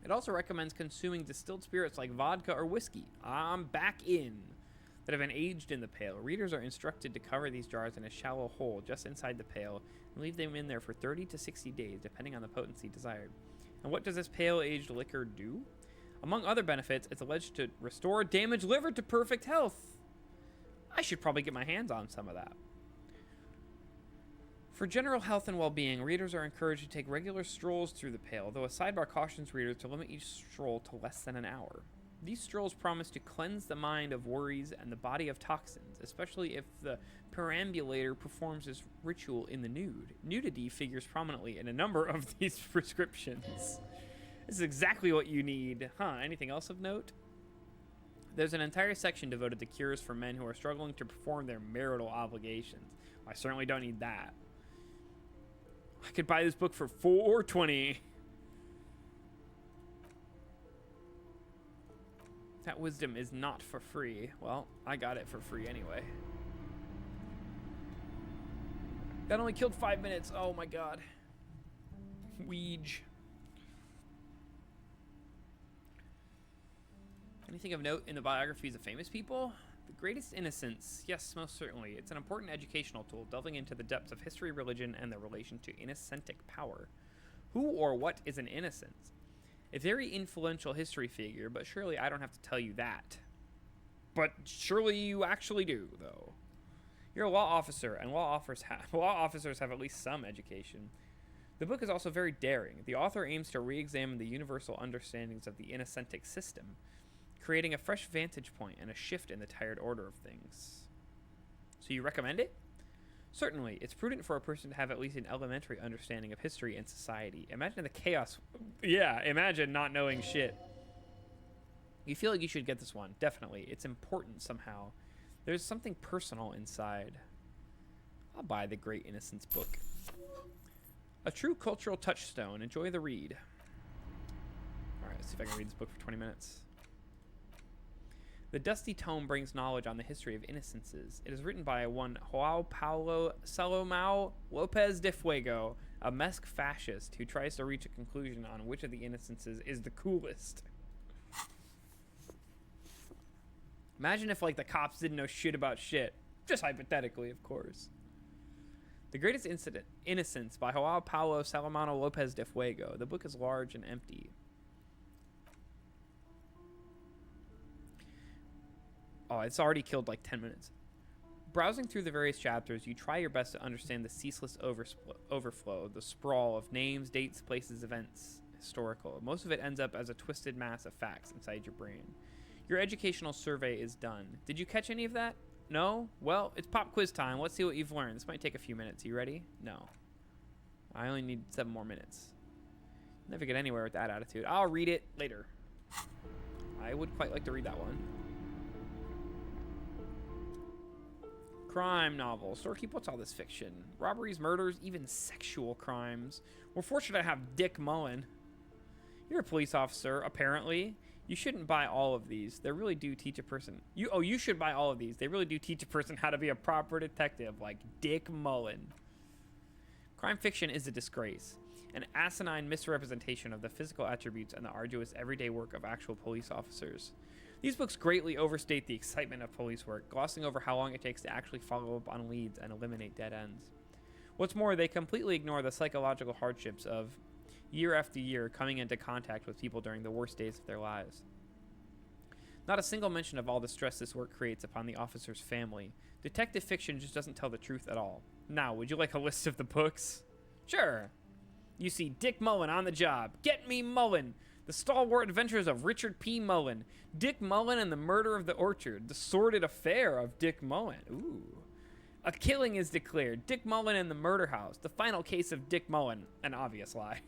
It also recommends consuming distilled spirits like vodka or whiskey. I'm back in. That have been aged in the pail. Readers are instructed to cover these jars in a shallow hole just inside the pail and leave them in there for 30 to 60 days, depending on the potency desired. And what does this pale-aged liquor do? Among other benefits, it's alleged to restore damaged liver to perfect health. I should probably get my hands on some of that. For general health and well-being, readers are encouraged to take regular strolls through the pail, though a sidebar cautions readers to limit each stroll to less than an hour. These strolls promise to cleanse the mind of worries and the body of toxins, especially if the perambulator performs this ritual in the nude. Nudity figures prominently in a number of these prescriptions. This is exactly what you need. Anything else of note? There's an entire section devoted to cures for men who are struggling to perform their marital obligations. I certainly don't need that. I could buy this book for $4.20. That wisdom is not for free. Well, I got it for free anyway. That only killed 5 minutes. Oh my god. Weege. Anything of note in the biographies of famous people? The Greatest Innocence. Yes, most certainly. It's an important educational tool, delving into the depths of history, religion, and their relation to innocentic power. Who or what is an innocence? A very influential history figure, but surely I don't have to tell you that. But surely you actually do, though. You're a law officer, and law officers have at least some education. The book is also very daring. The author aims to re-examine the universal understandings of the innocentic system, creating a fresh vantage point and a shift in the tired order of things. So you recommend it? Certainly, it's prudent for a person to have at least an elementary understanding of history and society. Imagine the chaos. Yeah, imagine not knowing shit. You feel like you should get this one. Definitely. It's important somehow. There's something personal inside. I'll buy the Great Innocence book. A true cultural touchstone. Enjoy the read. All right, let's see if I can read this book for 20 minutes. The dusty tome brings knowledge on the history of innocences. It is written by one Joao Paulo Salomão Lopes de Fuego, a Mesque fascist who tries to reach a conclusion on which of the innocences is the coolest. Imagine if, like, the cops didn't know shit about shit. Just hypothetically, of course. The Greatest Innocence by Joao Paulo Salomão Lopes de Fuego. The book is large and empty. Oh, it's already killed like 10 minutes. Browsing through the various chapters, you try your best to understand the ceaseless overflow, the sprawl of names, dates, places, events, historical. Most of it ends up as a twisted mass of facts inside your brain. Your educational survey is done. Did you catch any of that? No? Well, it's pop quiz time. Let's see what you've learned. This might take a few minutes. You ready? No. I only need 7 more minutes. Never get anywhere with that attitude. I'll read it later. I would quite like to read that one. Crime novel. Storekeep, what's all this fiction? Robberies, murders, even sexual crimes. We're fortunate to have Dick Mullen. You're a police officer, apparently. You shouldn't buy all of these. They really do teach a person. You should buy all of these. They really do teach a person how to be a proper detective, like Dick Mullen. Crime fiction is a disgrace, an asinine misrepresentation of the physical attributes and the arduous everyday work of actual police officers. These books greatly overstate the excitement of police work, glossing over how long it takes to actually follow up on leads and eliminate dead ends. What's more, they completely ignore the psychological hardships of, year after year, coming into contact with people during the worst days of their lives. Not a single mention of all the stress this work creates upon the officer's family. Detective fiction just doesn't tell the truth at all. Now, would you like a list of the books? Sure. You see Dick Mullen on the job. Get Me Mullen. The Stalwart Adventures of Richard P. Mullen. Dick Mullen and the Murder of the Orchard. The Sordid Affair of Dick Mullen. Ooh. A killing is declared. Dick Mullen and the Murder House. The Final Case of Dick Mullen. An obvious lie.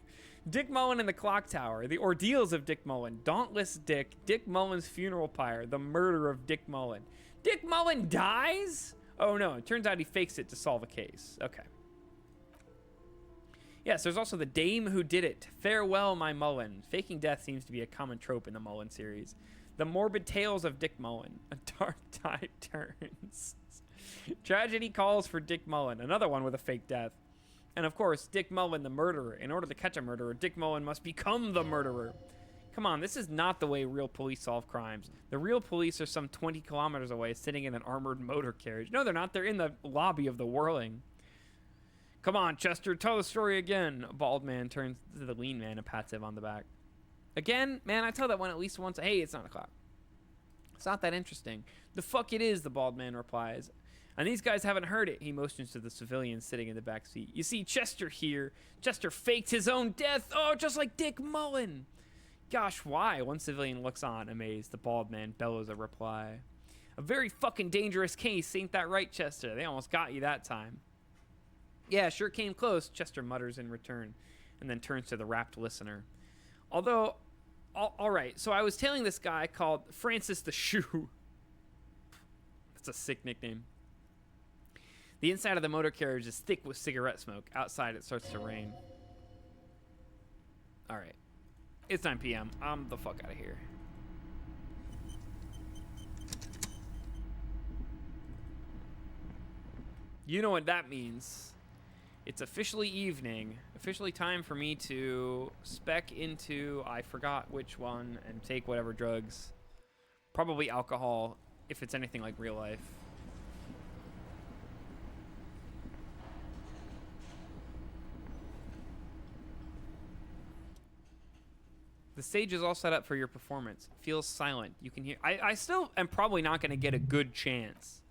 Dick Mullen and the Clock Tower. The Ordeals of Dick Mullen. Dauntless Dick. Dick Mullen's Funeral Pyre. The Murder of Dick Mullen. Dick Mullen dies? Oh no, it turns out he fakes it to solve a case. Okay. Yes, there's also The Dame Who Did It. Farewell, My Mullen. Faking death seems to be a common trope in the Mullen series. The Morbid Tales of Dick Mullen. A Dark Tide Turns. Tragedy Calls for Dick Mullen. Another one with a fake death. And of course, Dick Mullen, the murderer. In order to catch a murderer, Dick Mullen must become the murderer. Come on, this is not the way real police solve crimes. The real police are some 20 kilometers away sitting in an armored motor carriage. No, they're not. They're in the lobby of the Whirling. Come on, Chester, tell the story again. A bald man turns to the lean man and pats him on the back. Again? Man, I tell that one at least once. Hey, it's 9 o'clock. It's not that interesting. The fuck it is, the bald man replies. And these guys haven't heard it. He motions to the civilian sitting in the back seat. You see, Chester here. Chester faked his own death. Oh, just like Dick Mullen. Gosh, why? One civilian looks on, amazed. The bald man bellows a reply. A very fucking dangerous case, ain't that right, Chester? They almost got you that time. Yeah, sure came close, Chester mutters in return, and then turns to the rapt listener. Although, all right, so I was tailing this guy called Francis the Shoe. That's a sick nickname. The inside of the motor carriage is thick with cigarette smoke. Outside, it starts to rain. All right. It's 9 p.m. I'm the fuck out of here. You know what that means. It's officially evening. Officially time for me to spec into, I forgot which one, and take whatever drugs. Probably alcohol, if it's anything like real life. The stage is all set up for your performance. Feels silent. You can hear... I still am probably not going to get a good chance.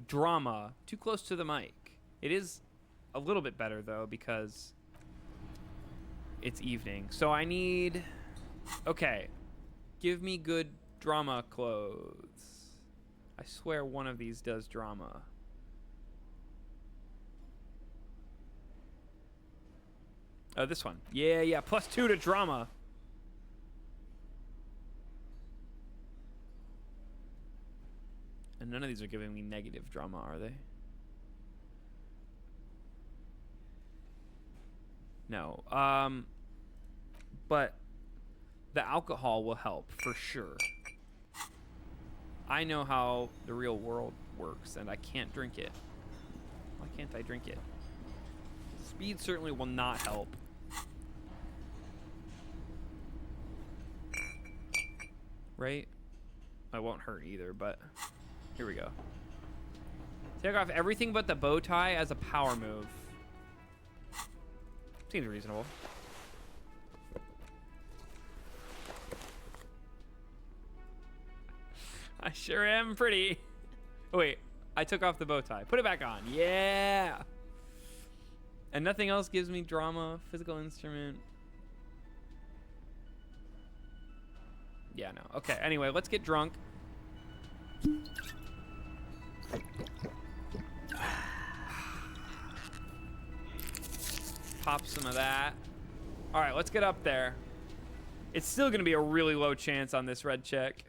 Drama. Too close to the mic. It is a little bit better, though, because it's evening. So I need... Okay. Give me good drama clothes. I swear one of these does drama. Oh, this one. Yeah, yeah. +2 to drama. And none of these are giving me negative drama, are they? No. But the alcohol will help for sure. I know how the real world works, and I can't drink it. Why can't I drink it? Speed certainly will not help. Right? It won't hurt either, but... Here we go. Take off everything but the bow tie as a power move. Seems reasonable. I sure am pretty. Oh, wait, I took off the bow tie. Put it back on. Yeah. And nothing else gives me drama. Physical instrument. Yeah, no. Okay, anyway, let's get drunk. Pop some of that. All right, let's get up there. It's still going to be a really low chance on this red check.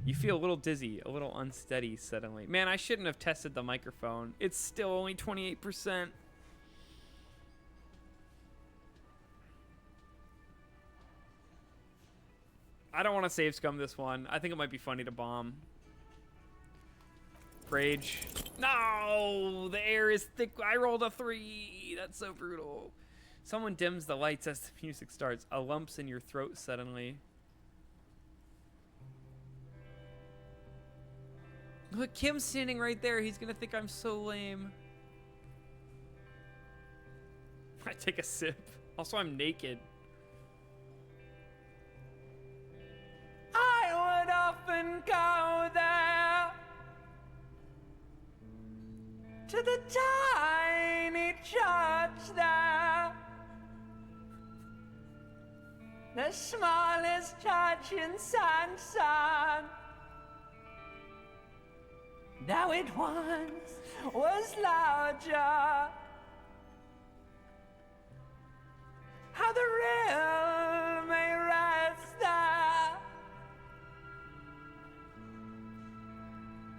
You feel a little dizzy, a little unsteady suddenly. Man, I shouldn't have tested the microphone. It's still only 28%. I don't want to save scum this one. I think it might be funny to bomb. Rage. No! The air is thick. I rolled a 3. That's so brutal. Someone dims the lights as the music starts. A lump's in your throat suddenly. Look, Kim's standing right there. He's gonna think I'm so lame. I take a sip. Also, I'm naked. I would often go there to the tiny church there, the smallest church in Sanson. Now it once was larger. How the real may rest there,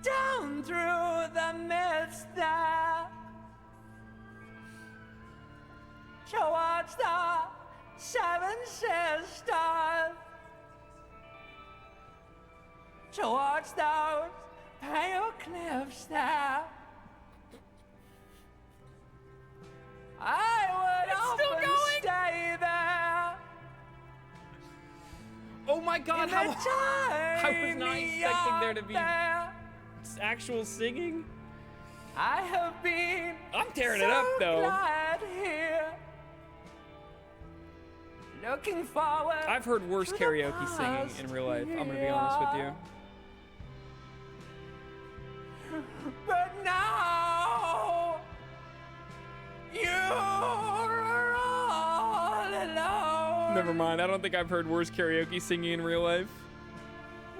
down through the mist there, towards the Seven Sisters, towards those pale cliffs there. I would often stay there. Oh my god, how I was not expecting there to be actual singing. I have been I'm tearing it up though. Glad here. Looking forward. I've heard worse karaoke singing in real life. I'm gonna be honest with you. But now you're all alone. Never mind. I don't think I've heard worse karaoke singing in real life.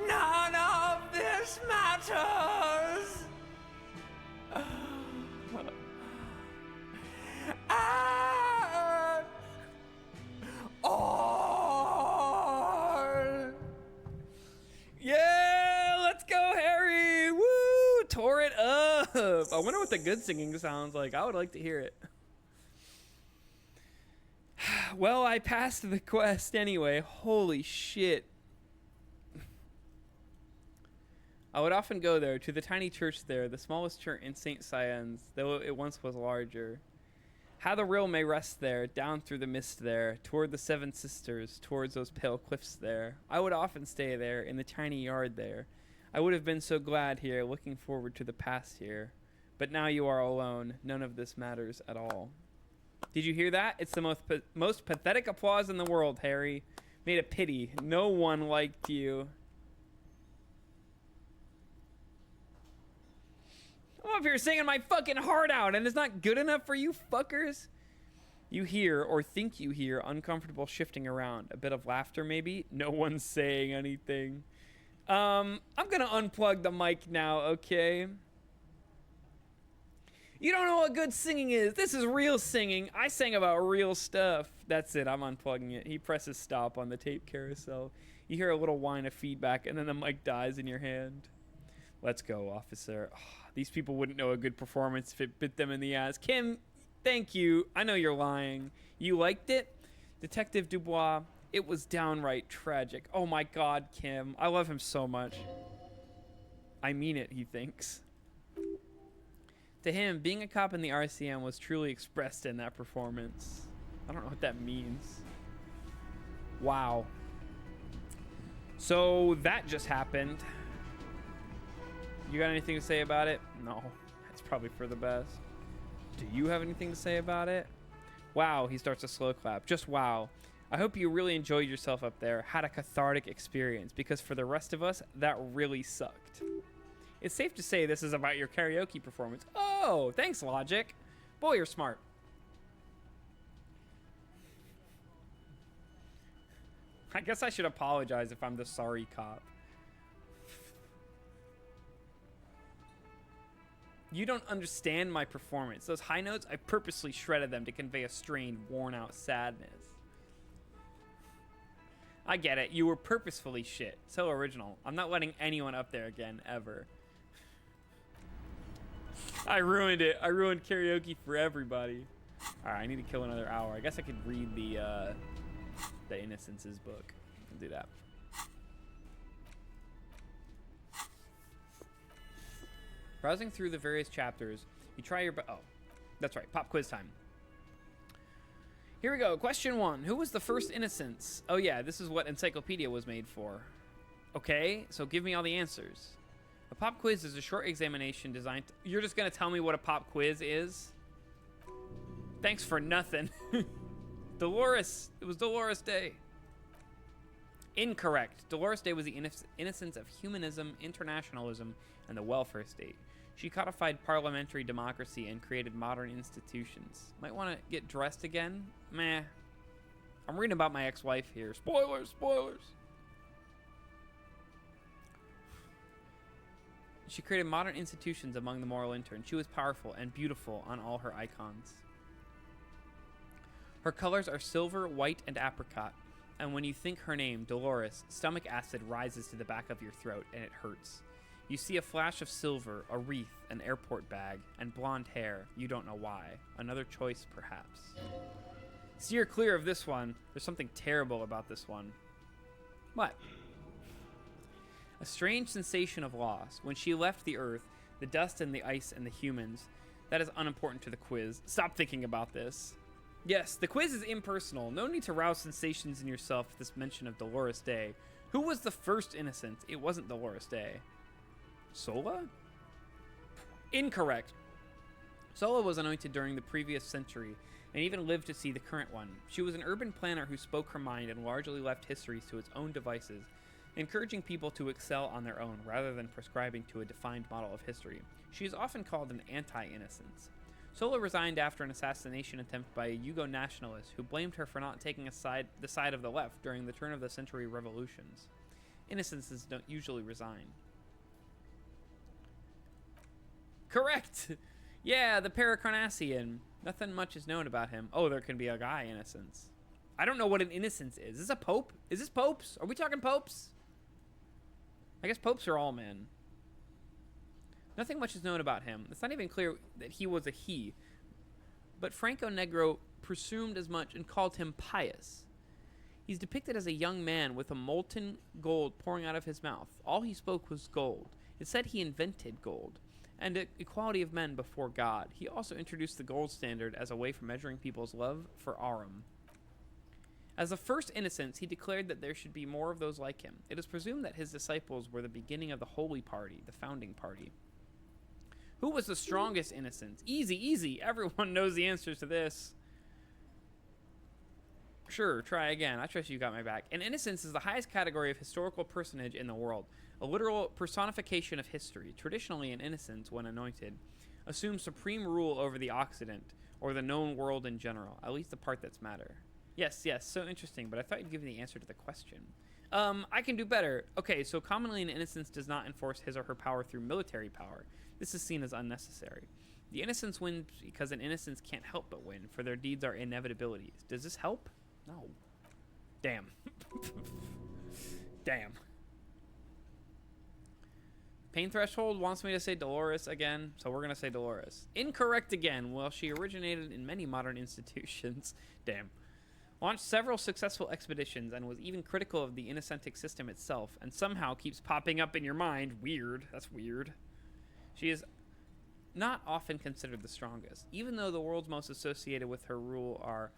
None of this matters. Yeah, let's go, Harry. Woo! Tore it up. I wonder what the good singing sounds like. I would like to hear it. Well, I passed the quest anyway. Holy shit. I would often go there, to the tiny church there, the smallest church in St. Sien's, though it once was larger. How the rill may rest there, down through the mist there, toward the Seven Sisters, towards those pale cliffs there. I would often stay there, in the tiny yard there. I would have been so glad here, looking forward to the past here. But now you are alone. None of this matters at all. Did you hear that? It's the most pathetic applause in the world, Harry. Made a pity. No one liked you. I'm up here singing my fucking heart out, and it's not good enough for you fuckers? You hear, or think you hear, uncomfortable shifting around. A bit of laughter, maybe? No one's saying anything. I'm gonna unplug the mic now, okay? You don't know what good singing is. This is real singing. I sang about real stuff. That's it. I'm unplugging it. He presses stop on the tape carousel. You hear a little whine of feedback, and then the mic dies in your hand. Let's go, officer. Oh, these people wouldn't know a good performance if it bit them in the ass. Kim, thank you. I know you're lying. You liked it? Detective Dubois, it was downright tragic. Oh my God, Kim. I love him so much. I mean it, he thinks. To him, being a cop in the RCM was truly expressed in that performance. I don't know what that means. Wow. So that just happened. You got anything to say about it? No, that's probably for the best. Do you have anything to say about it? Wow, he starts a slow clap. Just wow. I hope you really enjoyed yourself up there, had a cathartic experience, because for the rest of us, that really sucked. It's safe to say this is about your karaoke performance. Oh, thanks, Logic. Boy, you're smart. I guess I should apologize if I'm the sorry cop. You don't understand my performance. Those high notes, I purposely shredded them to convey a strained, worn-out sadness. I get it. You were purposefully shit. So original. I'm not letting anyone up there again, ever. I ruined it. I ruined karaoke for everybody. All right, I need to kill another hour. I guess I could read the Innocences book. I'll do that. Browsing through the various chapters, you try your oh, that's right, pop quiz time. Here we go. Question 1. Who was the first innocence? Oh yeah, this is what Encyclopedia was made for. Okay, so give me all the answers. A pop quiz is a short examination designed to... You're just going to tell me what a pop quiz is? Thanks for nothing. Dolores. It was Dolores Day. Incorrect. Dolores Day was the innocence of humanism, internationalism, and the welfare state. She codified parliamentary democracy and created modern institutions. Might want to get dressed again? Meh. I'm reading about my ex-wife here. Spoilers, spoilers. She created modern institutions among the moral intern. She was powerful and beautiful on all her icons. Her colors are silver, white, and apricot. And when you think her name, Dolores, stomach acid rises to the back of your throat and it hurts. You see a flash of silver, a wreath, an airport bag, and blonde hair. You don't know why. Another choice, perhaps. Steer clear of this one. There's something terrible about this one. What? A strange sensation of loss. When she left the earth, the dust and the ice and the humans. That is unimportant to the quiz. Stop thinking about this. Yes, the quiz is impersonal. No need to rouse sensations in yourself with this mention of Dolores Day. Who was the first innocent? It wasn't Dolores Day. Sola? Incorrect. Sola was anointed during the previous century and even lived to see the current one. She was an urban planner who spoke her mind and largely left histories to its own devices, encouraging people to excel on their own rather than prescribing to a defined model of history. She is often called an anti-innocence. Sola resigned after an assassination attempt by a Yugo nationalist who blamed her for not taking the side of the left during the turn of the century revolutions. Innocences don't usually resign. Correct! Yeah, the Paracarnassian. Nothing much is known about him. Oh, there can be a guy innocence. I don't know what an innocence is. Is this a pope? Is this popes? Are we talking popes? I guess popes are all men. Nothing much is known about him. It's not even clear that he was a he. But Franco Negro presumed as much and called him pious. He's depicted as a young man with a molten gold pouring out of his mouth. All he spoke was gold. It said he invented gold and equality of men before God. He also introduced the gold standard as a way for measuring people's love for Arum. As the first innocents, he declared that there should be more of those like him. It is presumed that his disciples were the beginning of the Holy Party, the founding party. Who was the strongest innocent? Easy, easy. Everyone knows the answers to this. Sure, try again. I trust you got my back. An innocence is the highest category of historical personage in the world, a literal personification of history. Traditionally, an innocence, when anointed, assumes supreme rule over the Occident, or the known world in general, at least the part that's matter. Yes, so interesting, but I thought you'd give me the answer to the question. I can do better. Okay, so commonly an innocence does not enforce his or her power through military power. This is seen as unnecessary. The innocence wins because an innocence can't help but win, for their deeds are inevitabilities. Does this help? No. Damn. Damn. Pain Threshold wants me to say Dolores again, so we're going to say Dolores. Incorrect again. Well, she originated in many modern institutions. Damn. Launched several successful expeditions and was even critical of the innocentic system itself, and somehow keeps popping up in your mind. Weird. That's weird. She is not often considered the strongest, even though the words most associated with her rule are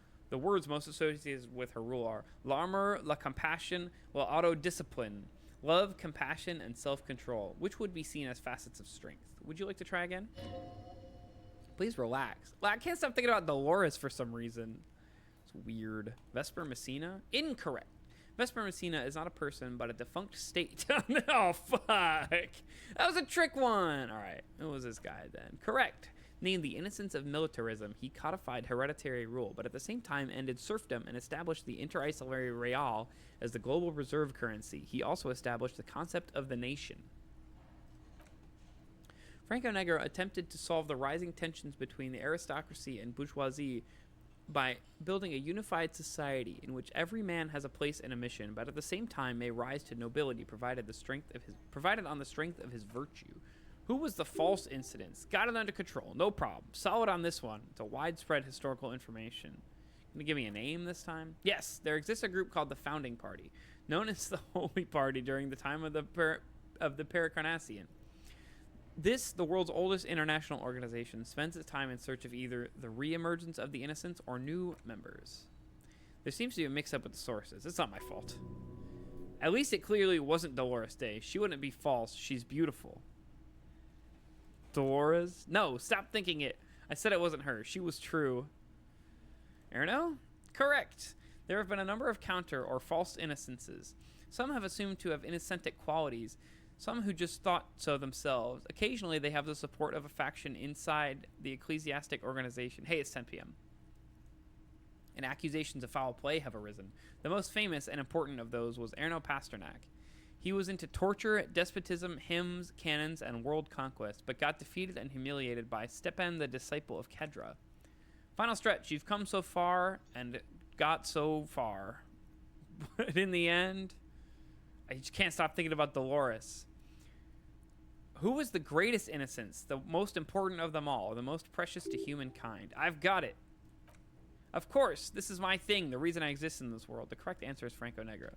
l'armor, la compassion, la autodiscipline, love, compassion, and self-control, which would be seen as facets of strength. Would you like to try again? Please relax. I can't stop thinking about Dolores for some reason. It's weird. Vesper Messina? Incorrect. Vesper Messina is not a person, but a defunct state. Oh, fuck. That was a trick one. All right. Who was this guy then? Correct. Named the innocence of militarism, he codified hereditary rule, but at the same time ended serfdom and established the interinsular real as the global reserve currency. He also established the concept of the nation. Franco Negro attempted to solve the rising tensions between the aristocracy and bourgeoisie by building a unified society in which every man has a place and a mission, but at the same time may rise to nobility provided on the strength of his virtue. Who was the false incidents? Got it under control. No problem. Solid on this one. It's a widespread historical information. Gonna give me a name this time? Yes, there exists a group called the Founding Party, known as the Holy Party during the time of the Paracarnassian. This, the world's oldest international organization, spends its time in search of either the re-emergence of the innocents or new members. There seems to be a mix-up with the sources. It's not my fault. At least it clearly wasn't Dolores Day. She wouldn't be false. She's beautiful. Dolores? No, stop thinking it. I said it wasn't her. She was true. Erno? Correct. There have been a number of counter or false innocences. Some have assumed to have innocentic qualities, some who just thought so themselves. Occasionally, they have the support of a faction inside the ecclesiastic organization. Hey, it's 10 p.m. And accusations of foul play have arisen. The most famous and important of those was Erno Pasternak. He was into torture, despotism, hymns, cannons, and world conquest, but got defeated and humiliated by Stepan, the disciple of Kedra. Final stretch. You've come so far and got so far. But in the end, I just can't stop thinking about Dolores. Who was the greatest innocence, the most important of them all, the most precious to humankind? I've got it. Of course, this is my thing, the reason I exist in this world. The correct answer is Franco Negro.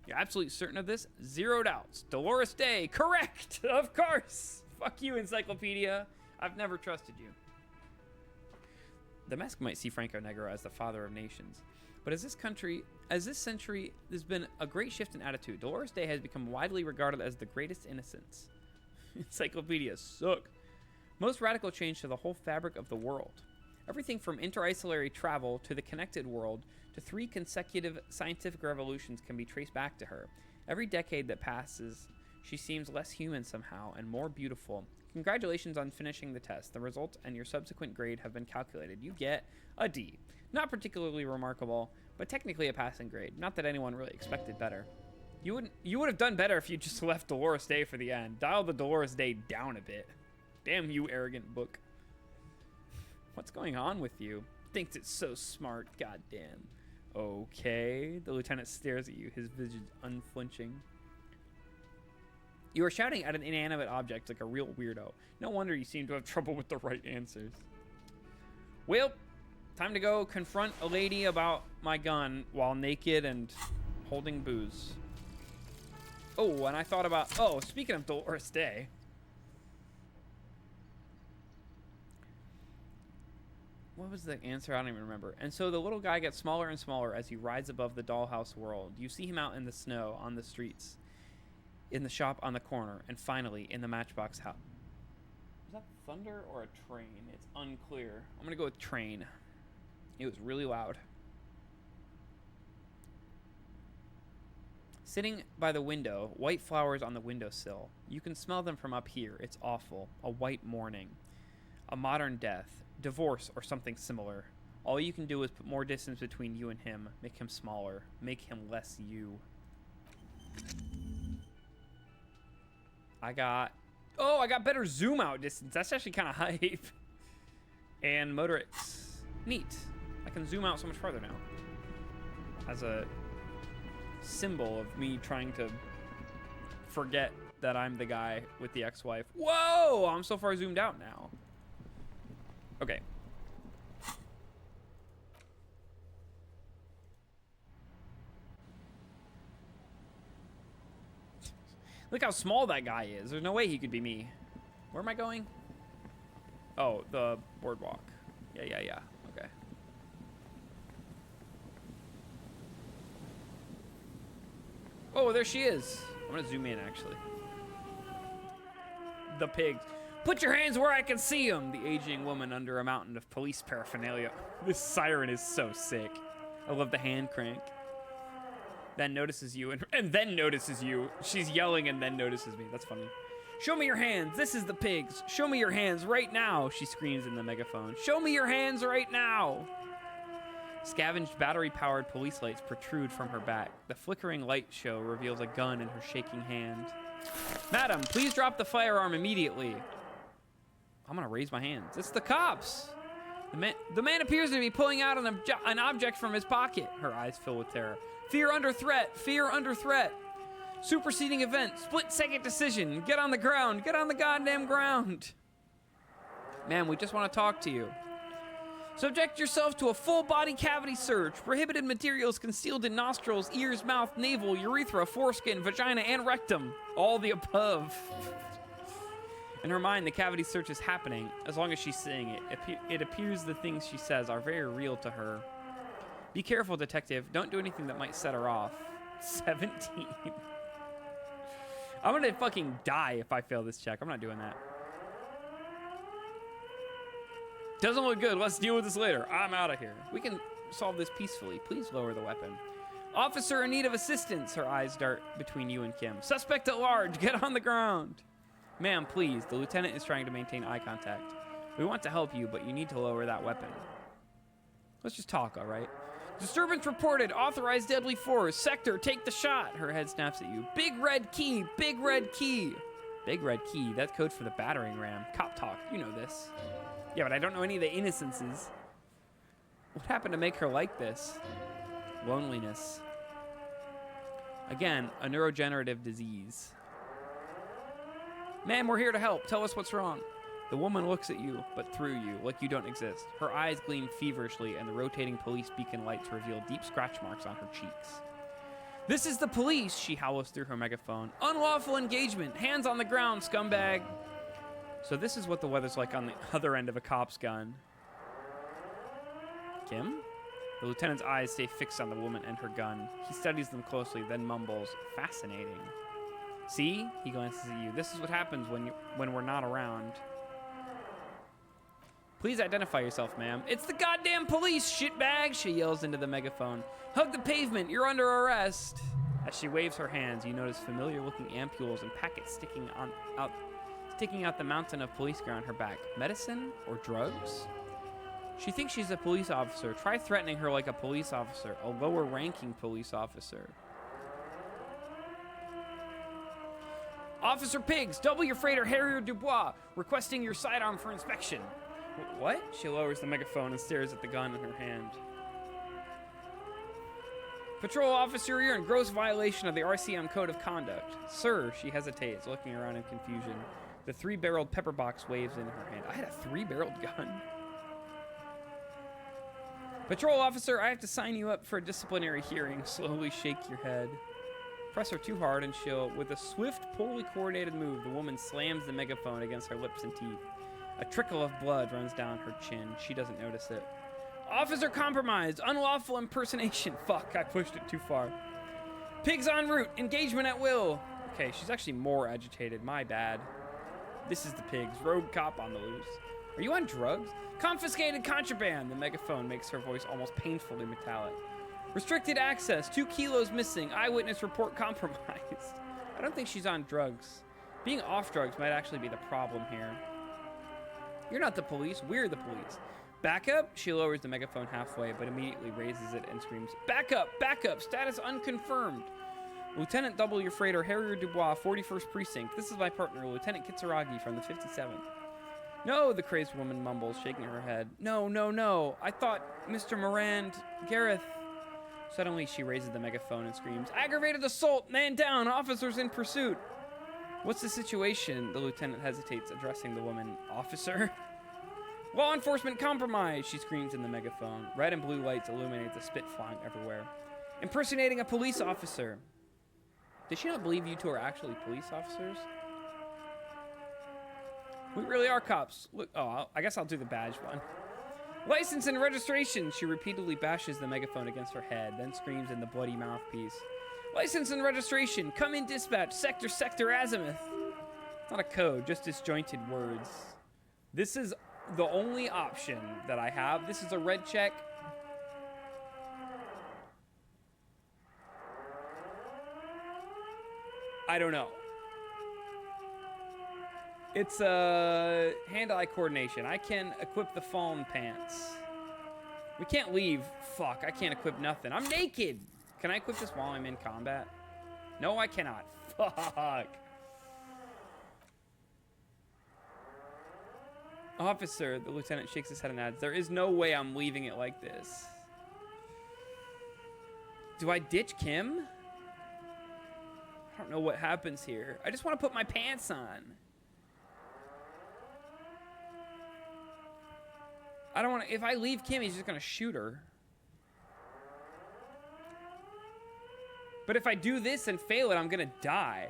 You're absolutely certain of this? Zero doubts. Dolores Day, correct! Of course! Fuck you, Encyclopedia. I've never trusted you. The Mesk might see Franco Negro as the father of nations. But as this century, there's been a great shift in attitude. Dolores Day has become widely regarded as the greatest innocence. Encyclopedias suck. Most radical change to the whole fabric of the world. Everything from interinsulary travel to the connected world to 3 consecutive scientific revolutions can be traced back to her. Every decade that passes, she seems less human somehow and more beautiful. Congratulations on finishing the test. The results and your subsequent grade have been calculated. You get a D. Not particularly remarkable, but technically a passing grade. Not that anyone really expected better. You would have done better if you just left Dolores Day for the end. Dial the Dolores Day down a bit. Damn you, arrogant book. What's going on with you? Thinks it's so smart, goddamn. Okay. The lieutenant stares at you, his visage unflinching. You are shouting at an inanimate object like a real weirdo. No wonder you seem to have trouble with the right answers. Well, time to go confront a lady about my gun while naked and holding booze. Oh, and I thought about... Oh, speaking of Dolores Day... What was the answer? I don't even remember. And so the little guy gets smaller and smaller as he rides above the dollhouse world. You see him out in the snow, on the streets, in the shop on the corner, and finally in the Matchbox house. Is that thunder or a train? It's unclear. I'm going to go with train. It was really loud. Sitting by the window, white flowers on the windowsill. You can smell them from up here. It's awful. A white morning. A modern death. Divorce or something similar. All you can do is put more distance between you and him. Make him smaller. Make him less you. I got better zoom out distance. That's actually kind of hype. And motorics. Neat. I can zoom out so much farther now. As a symbol of me trying to forget that I'm the guy with the ex-wife. Whoa! I'm so far zoomed out now. Okay. Look how small that guy is. There's no way he could be me. Where am I going? Oh, the boardwalk. Yeah. Okay. Oh, there she is. I'm gonna zoom in, actually. The pigs. Put your hands where I can see them. The aging woman under a mountain of police paraphernalia. This siren is so sick. I love the hand crank. Then notices you and then notices you. She's yelling and then notices me. That's funny. Show me your hands. This is the pigs. Show me your hands right now. She screams in the megaphone. Show me your hands right now. Scavenged battery-powered police lights protrude from her back. The flickering light show reveals a gun in her shaking hand. Madam, please drop the firearm immediately. I'm gonna raise my hands. It's the cops. The man appears to be pulling out an object from his pocket. Her eyes fill with terror. Fear under threat. Fear under threat. Superseding event. Split-second decision. Get on the ground. Get on the goddamn ground. Ma'am, we just want to talk to you. Subject yourself to a full-body cavity search. Prohibited materials concealed in nostrils, ears, mouth, navel, urethra, foreskin, vagina, and rectum. All the above. In her mind, the cavity search is happening. As long as she's seeing it, it appears the things she says are very real to her. Be careful, detective. Don't do anything that might set her off. 17. I'm gonna fucking die if I fail this check. I'm not doing that. Doesn't look good. Let's deal with this later. I'm out of here. We can solve this peacefully. Please lower the weapon. Officer in need of assistance. Her eyes dart between you and Kim. Suspect at large. Get on the ground. Ma'am, please. The lieutenant is trying to maintain eye contact. We want to help you, but you need to lower that weapon. Let's just talk, all right? Disturbance reported. Authorized deadly force. Sector, take the shot. Her head snaps at you. Big red key. Big red key. Big red key. That's code for the battering ram. Cop talk. You know this. Yeah, but I don't know any of the innocences. What happened to make her like this? Loneliness. Again, a neurodegenerative disease. Ma'am, we're here to help. Tell us what's wrong. The woman looks at you, but through you, like you don't exist. Her eyes gleam feverishly, and the rotating police beacon lights reveal deep scratch marks on her cheeks. This is the police, she howls through her megaphone. Unlawful engagement. Hands on the ground, scumbag. So this is what the weather's like on the other end of a cop's gun. Kim? The lieutenant's eyes stay fixed on the woman and her gun. He studies them closely, then mumbles, fascinating. See? He glances at you. This is what happens when we're not around. Please identify yourself, ma'am. It's the goddamn police, shitbag, she yells into the megaphone. Hug the pavement, you're under arrest. As she waves her hands, you notice familiar-looking ampules and packets sticking out the mountain of police gear on her back. Medicine or drugs? She thinks she's a police officer. Try threatening her like a police officer, a lower-ranking police officer. Officer Pigs, double your freighter Harrier Dubois, requesting your sidearm for inspection. What? She lowers the megaphone and stares at the gun in her hand. Patrol officer, you're in gross violation of the RCM Code of Conduct. Sir, she hesitates, looking around in confusion. The 3-barreled pepper box waves in her hand. I had a 3-barreled gun. Patrol officer, I have to sign you up for a disciplinary hearing. Slowly shake your head. Press her too hard and she'll, with a swift, poorly coordinated move, the woman slams the megaphone against her lips and teeth. A trickle of blood runs down her chin. She doesn't notice it. Officer compromised. Unlawful impersonation. Fuck, I pushed it too far. Pigs en route. Engagement at will. Okay, she's actually more agitated. My bad. This is the pigs. Rogue cop on the loose. Are you on drugs? Confiscated contraband. The megaphone makes her voice almost painfully metallic. Restricted access. 2 kilos missing. Eyewitness report compromised. I don't think she's on drugs. Being off drugs might actually be the problem here. You're not the police. We're the police. Back up. She lowers the megaphone halfway, but immediately raises it and screams, back up, back up. Status unconfirmed. Lieutenant Double Your Freighter Harrier Dubois, 41st Precinct. This is my partner, Lieutenant Kitsuragi from the 57th. No, the crazed woman mumbles, shaking her head. No, no, no. I thought Mr. Morand, Gareth. Suddenly, she raises the megaphone and screams, aggravated assault, man down, officers in pursuit. What's the situation? The lieutenant hesitates, addressing the woman. Officer? Law enforcement compromise, she screams in the megaphone. Red and blue lights illuminate the spit flying everywhere. Impersonating a police officer. Does she not believe you two are actually police officers? We really are cops. Look, I guess I'll do the badge one. License and registration. She repeatedly bashes the megaphone against her head, then screams in the bloody mouthpiece. License and registration. Come in dispatch. Sector azimuth. It's not a code, just disjointed words. This is the only option that I have. This is a red check. I don't know. It's hand-eye coordination. I can equip the fallen pants. We can't leave. Fuck, I can't equip nothing. I'm naked. Can I equip this while I'm in combat? No, I cannot. Fuck. Officer, the lieutenant shakes his head and adds, there is no way I'm leaving it like this. Do I ditch Kim? I don't know what happens here. I just want to put my pants on. I don't want to, if I leave Kim, he's just going to shoot her. But if I do this and fail it, I'm going to die.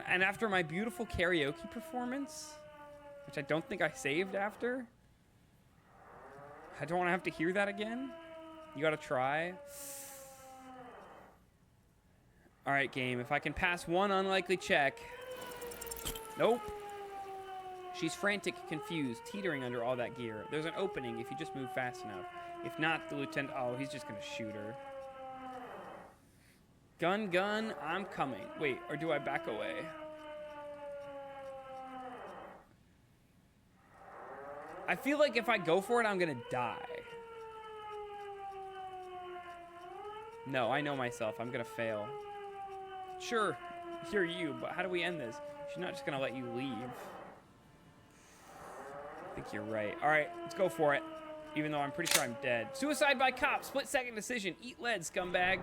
And after my beautiful karaoke performance, which I don't think I saved after, I don't want to have to hear that again. You gotta try. All right, game. If I can pass one unlikely check. Nope. She's frantic, confused, teetering under all that gear. There's an opening if you just move fast enough. If not, the lieutenant... Oh, he's just gonna shoot her. Gun, gun, I'm coming. Wait, or do I back away? I feel like if I go for it, I'm gonna die. No, I know myself. I'm gonna fail. Sure, hear you, but how do we end this? She's not just gonna let you leave. I think you're right. All right, let's go for it. Even though I'm pretty sure I'm dead. Suicide by cop, split-second decision. Eat lead, scumbag.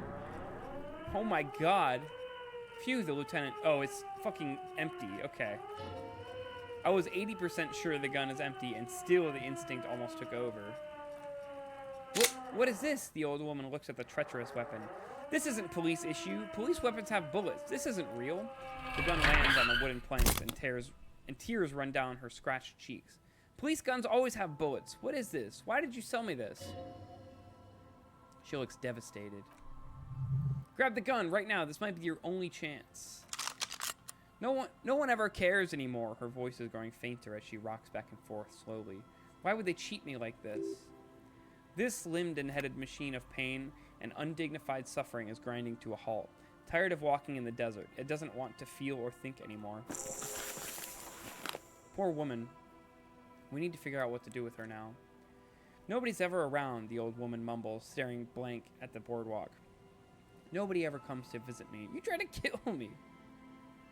Oh my god. Phew, the lieutenant. Oh, it's fucking empty. Okay. I was 80% sure the gun is empty, and still the instinct almost took over. What is this? The old woman looks at the treacherous weapon. This isn't police issue. Police weapons have bullets. This isn't real. The gun lands on the wooden planks and tears run down her scratched cheeks. Police guns always have bullets. What is this? Why did you sell me this? She looks devastated. Grab the gun right now. This might be your only chance. No one ever cares anymore. Her voice is growing fainter as she rocks back and forth slowly. Why would they cheat me like this? This limbed and headed machine of pain and undignified suffering is grinding to a halt. Tired of walking in the desert, it doesn't want to feel or think anymore. Poor woman. We need to figure out what to do with her now. Nobody's ever around, the old woman mumbles, staring blank at the boardwalk. Nobody ever comes to visit me. You try to kill me.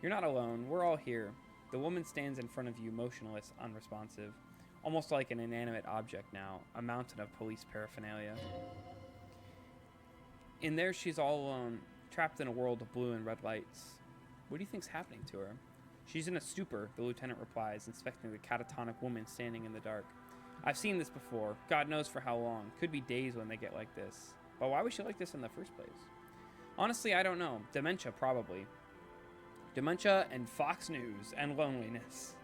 You're not alone. We're all here. The woman stands in front of you, motionless, unresponsive. Almost like an inanimate object now, a mountain of police paraphernalia. In there, she's all alone, trapped in a world of blue and red lights. What do you think's happening to her? She's in a stupor, the lieutenant replies, inspecting the catatonic woman standing in the dark. I've seen this before. God knows for how long. Could be days when they get like this. But why was she like this in the first place? Honestly, I don't know. Dementia, probably. Dementia and Fox News and loneliness.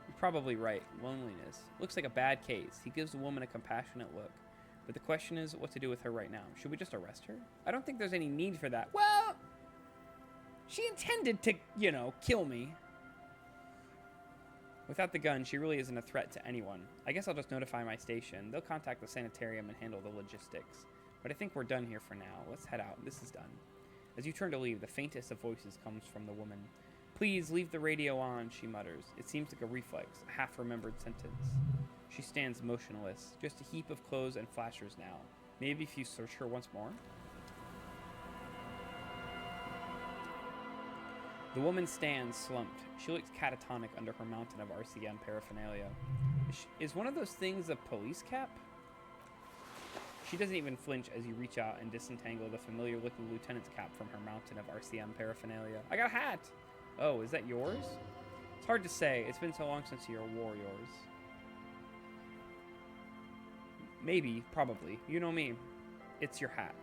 You're probably right. Loneliness. Looks like a bad case. He gives the woman a compassionate look. But the question is what to do with her right now. Should we just arrest her? I don't think there's any need for that. Well, she intended to, you know, kill me. Without the gun, she really isn't a threat to anyone. I guess I'll just notify my station. They'll contact the sanitarium and handle the logistics. But I think we're done here for now. Let's head out. This is done. As you turn to leave, the faintest of voices comes from the woman. Please leave the radio on, she mutters. It seems like a reflex, a half-remembered sentence. She stands motionless, just a heap of clothes and flashers now. Maybe if you search her once more? The woman stands slumped. She looks catatonic under her mountain of RCM paraphernalia. Is one of those things a police cap? She doesn't even flinch as you reach out and disentangle the familiar-looking lieutenant's cap from her mountain of RCM paraphernalia. I got a hat! Oh, is that yours? It's hard to say. It's been so long since you wore yours. Maybe, probably. You know me. It's your hat.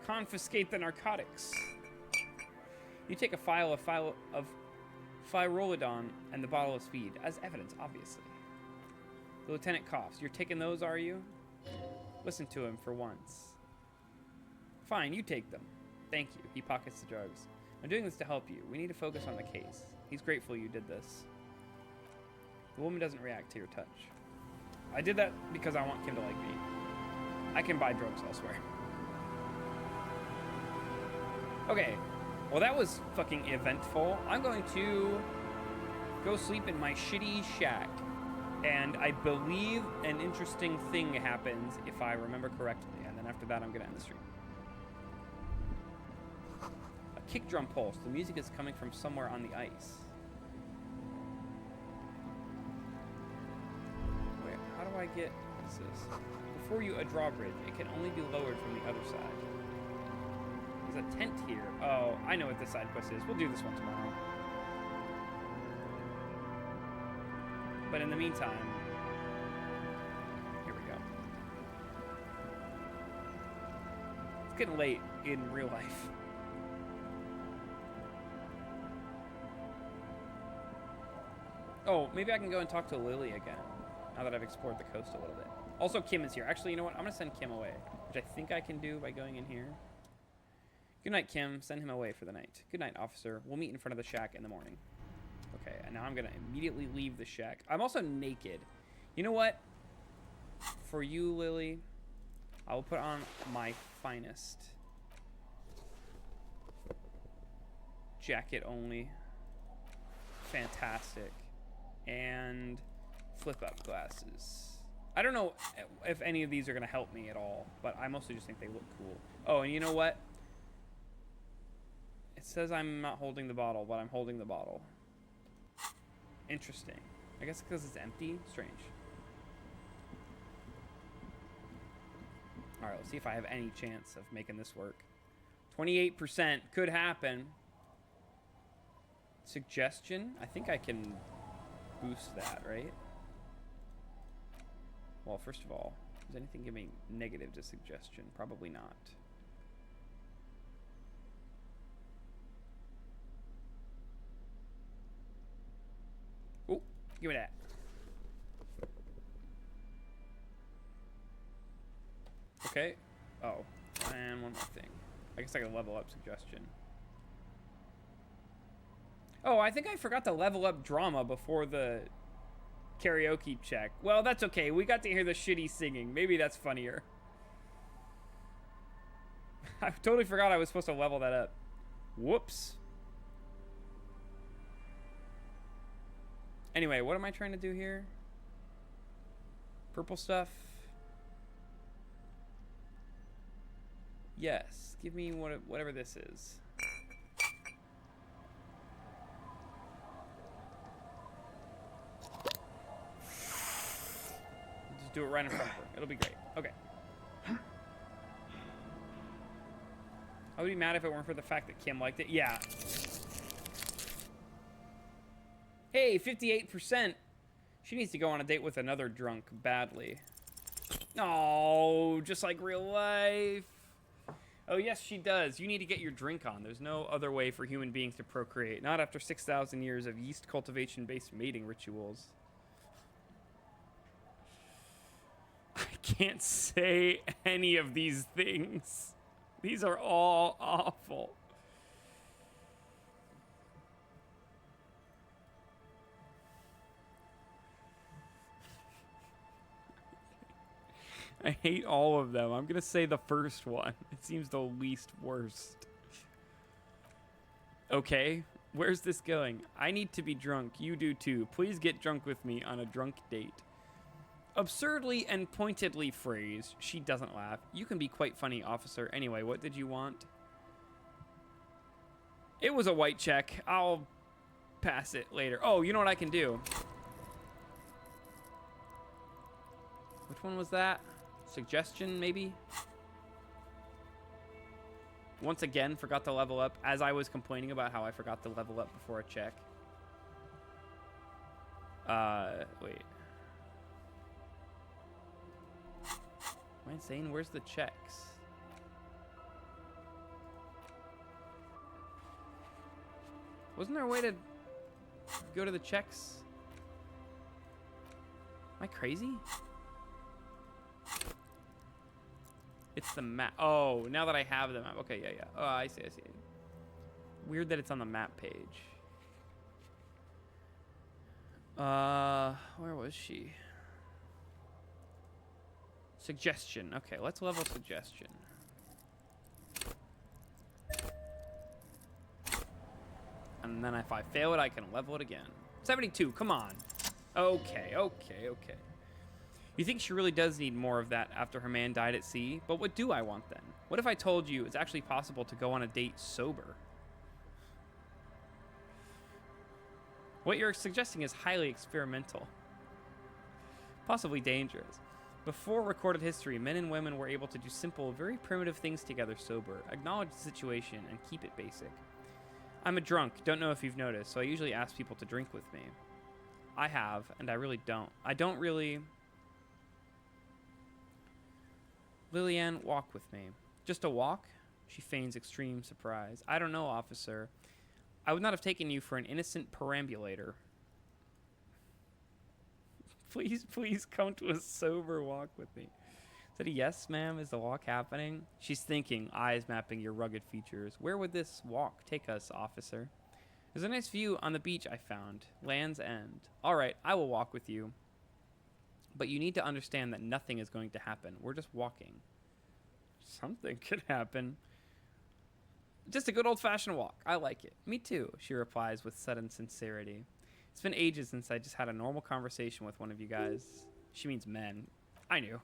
Confiscate the narcotics. You take a file of Pyrolidon and the bottle of speed, as evidence, obviously. The lieutenant coughs. You're taking those, are you? Listen to him for once. Fine, you take them. Thank you. He pockets the drugs. I'm doing this to help you. We need to focus on the case. He's grateful you did this. The woman doesn't react to your touch. I did that because I want Kim to like me. I can buy drugs elsewhere. Okay. Well, that was fucking eventful. I'm going to go sleep in my shitty shack. And I believe an interesting thing happens if I remember correctly. And then after that, I'm going to end the stream. A kick drum pulse. The music is coming from somewhere on the ice. Wait, how do I get... What is this? Before you, a drawbridge. It can only be lowered from the other side. There's a tent here. Oh, I know what this side quest is. We'll do this one tomorrow. But in the meantime, here we go. getting late in real life. Oh, maybe I can go and talk to Lily again, now that I've explored the coast a little bit. Also, Kim is here. Actually, you know what? I'm going to send Kim away, which I think I can do by going in here. Good night, Kim. Send him away for the night. Good night, officer. We'll meet in front of the shack in the morning. Okay, and now I'm going to immediately leave the shack. I'm also naked. You know what? For you, Lily, I will put on my finest. Jacket only. Fantastic. And flip-up glasses. I don't know if any of these are going to help me at all, but I mostly just think they look cool. Oh, and you know what? It says I'm not holding the bottle, but I'm holding the bottle. Interesting. I guess because it's empty? Strange. Alright, let's see if I have any chance of making this work. 28% could happen. Suggestion? I think I can boost that, right? Well, first of all, does anything give me negative to suggestion? Probably not. Oh, give me that. Okay. Oh, and one more thing. I guess I can level up suggestion. Oh, I think I forgot to level up drama before the karaoke check. Well, that's okay. We got to hear the shitty singing. Maybe that's funnier. I totally forgot I was supposed to level that up. Whoops. Anyway, what am I trying to do here? Purple stuff. Yes. Give me whatever this is. Just do it right in front of her. It'll be great. Okay. I would be mad if it weren't for the fact that Kim liked it. Yeah. Hey, 58%. She needs to go on a date with another drunk badly. Oh, just like real life. Oh, yes, she does. You need to get your drink on. There's no other way for human beings to procreate. Not after 6,000 years of yeast cultivation-based mating rituals. I can't say any of these things. These are all awful. I hate all of them. I'm going to say the first one. It seems the least worst. Okay, where's this going? I need to be drunk. You do too. Please get drunk with me on a drunk date. Absurdly and pointedly phrased. She doesn't laugh. You can be quite funny, officer. Anyway, what did you want? It was a white check. I'll pass it later. Oh, you know what I can do? Which one was that? Suggestion, maybe? Once again, forgot to level up, as I was complaining about how I forgot to level up before a check. Wait. Am I insane? Where's the checks? Wasn't there a way to go to the checks? Am I crazy? It's the map. Oh, now that I have the map. Okay, yeah. Oh, I see. Weird that it's on the map page. Where was she? Suggestion. Okay, let's level suggestion. And then if I fail it, I can level it again. 72, come on. Okay. You think she really does need more of that after her man died at sea? But what do I want then? What if I told you it's actually possible to go on a date sober? What you're suggesting is highly experimental. Possibly dangerous. Before recorded history, men and women were able to do simple, very primitive things together sober, acknowledge the situation, and keep it basic. I'm a drunk, don't know if you've noticed, so I usually ask people to drink with me. I have, and I really don't. I don't really... Lillian, walk with me. Just a walk? She feigns extreme surprise. I don't know, officer. I would not have taken you for an innocent perambulator. Please come to a sober walk with me. Is that a yes, ma'am? Is the walk happening? She's thinking, eyes mapping your rugged features. Where would this walk take us, officer? There's a nice view on the beach I found. Land's End. All right, I will walk with you. But you need to understand that nothing is going to happen. We're just walking. Something could happen. Just a good old-fashioned walk. I like it. Me too, she replies with sudden sincerity. It's been ages since I just had a normal conversation with one of you guys. She means men. I knew.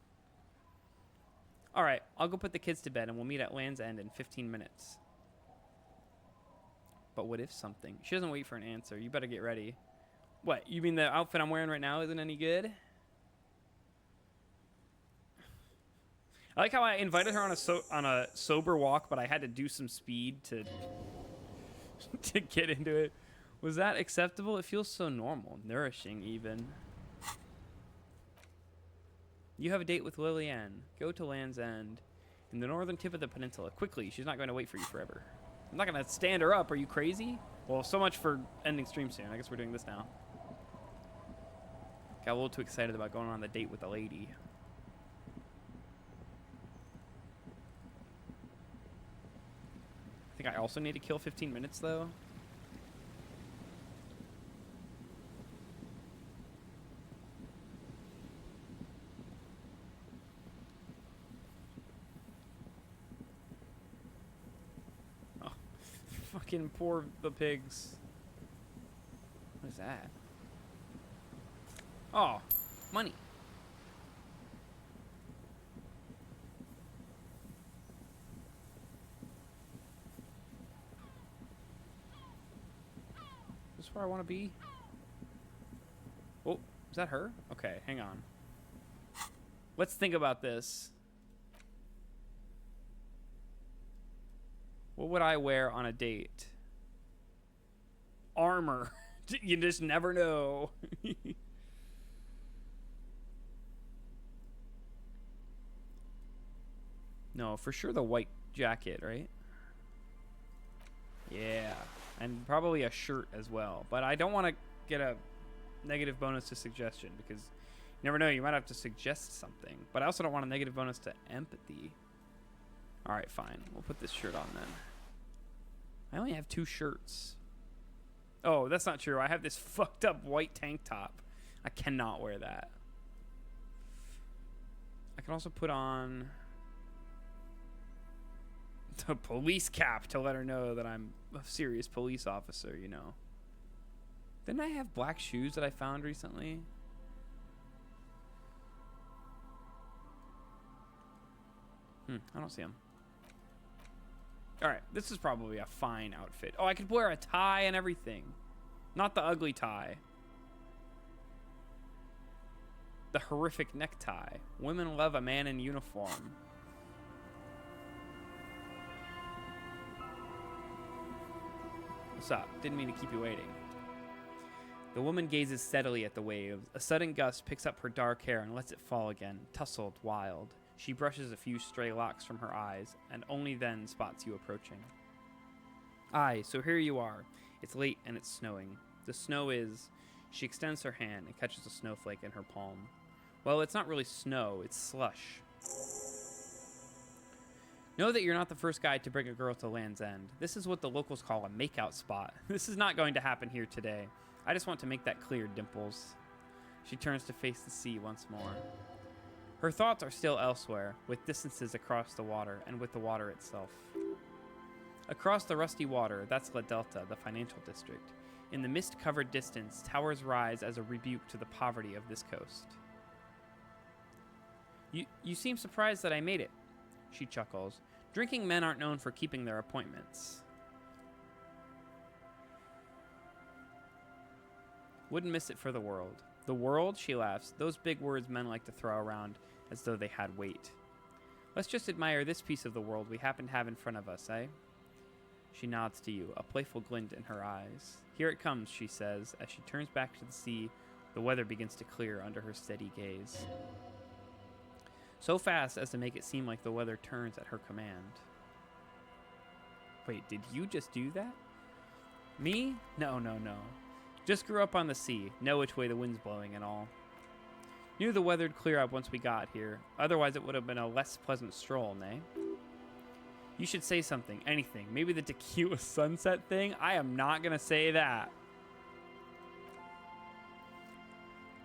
All right, I'll go put the kids to bed and we'll meet at Land's End in 15 minutes. But what if something? She doesn't wait for an answer. You better get ready. What, you mean the outfit I'm wearing right now isn't any good? I like how I invited her on a sober walk, but I had to do some speed to to get into it. Was that acceptable? It feels so normal, nourishing even. You have a date with Lillian. Go to Land's End, in the northern tip of the peninsula. Quickly, she's not going to wait for you forever. I'm not going to stand her up. Are you crazy? Well, so much for ending stream soon. I guess we're doing this now. Got a little too excited about going on the date with a lady. I think I also need to kill 15 minutes, though. Oh, fucking poor the pigs. What is that? Oh, money. Is this where I want to be? Oh, is that her? Okay, hang on. Let's think about this. What would I wear on a date? Armor. You just never know. No, for sure the white jacket, right? Yeah. And probably a shirt as well. But I don't want to get a negative bonus to suggestion because you never know. You might have to suggest something. But I also don't want a negative bonus to empathy. All right, fine. We'll put this shirt on then. I only have 2 shirts. Oh, that's not true. I have this fucked up white tank top. I cannot wear that. I can also put on the police cap to let her know that I'm a serious police officer, you know. Didn't I have black shoes that I found recently? I don't see them. Alright, this is probably a fine outfit. Oh, I could wear a tie and everything. Not the ugly tie. The horrific necktie. Women love a man in uniform. What's up? Didn't mean to keep you waiting. The woman gazes steadily at the waves. A sudden gust picks up her dark hair and lets it fall again, tousled, wild. She brushes a few stray locks from her eyes, and only then spots you approaching. Aye, so here you are. It's late and it's snowing. The snow is... She extends her hand and catches a snowflake in her palm. Well, it's not really snow, it's slush. Know that you're not the first guy to bring a girl to Land's End. This is what the locals call a makeout spot. This is not going to happen here today. I just want to make that clear, Dimples. She turns to face the sea once more. Her thoughts are still elsewhere, with distances across the water and with the water itself. Across the rusty water, that's La Delta, the financial district. In the mist-covered distance, towers rise as a rebuke to the poverty of this coast. You seem surprised that I made it, she chuckles. Drinking men aren't known for keeping their appointments. Wouldn't miss it for the world. The world, she laughs. Those big words men like to throw around as though they had weight. Let's just admire this piece of the world we happen to have in front of us, eh? She nods to you, a playful glint in her eyes. Here it comes, she says. As she turns back to the sea, the weather begins to clear under her steady gaze. so fast as to make it seem like the weather turns at her command. Wait, did you just do that? Me? No. Just grew up on the sea, know which way the wind's blowing and all. Knew the weather'd clear up once we got here, otherwise it would have been a less pleasant stroll, nay? You should say something, anything. Maybe the tequila sunset thing? I am not gonna say that.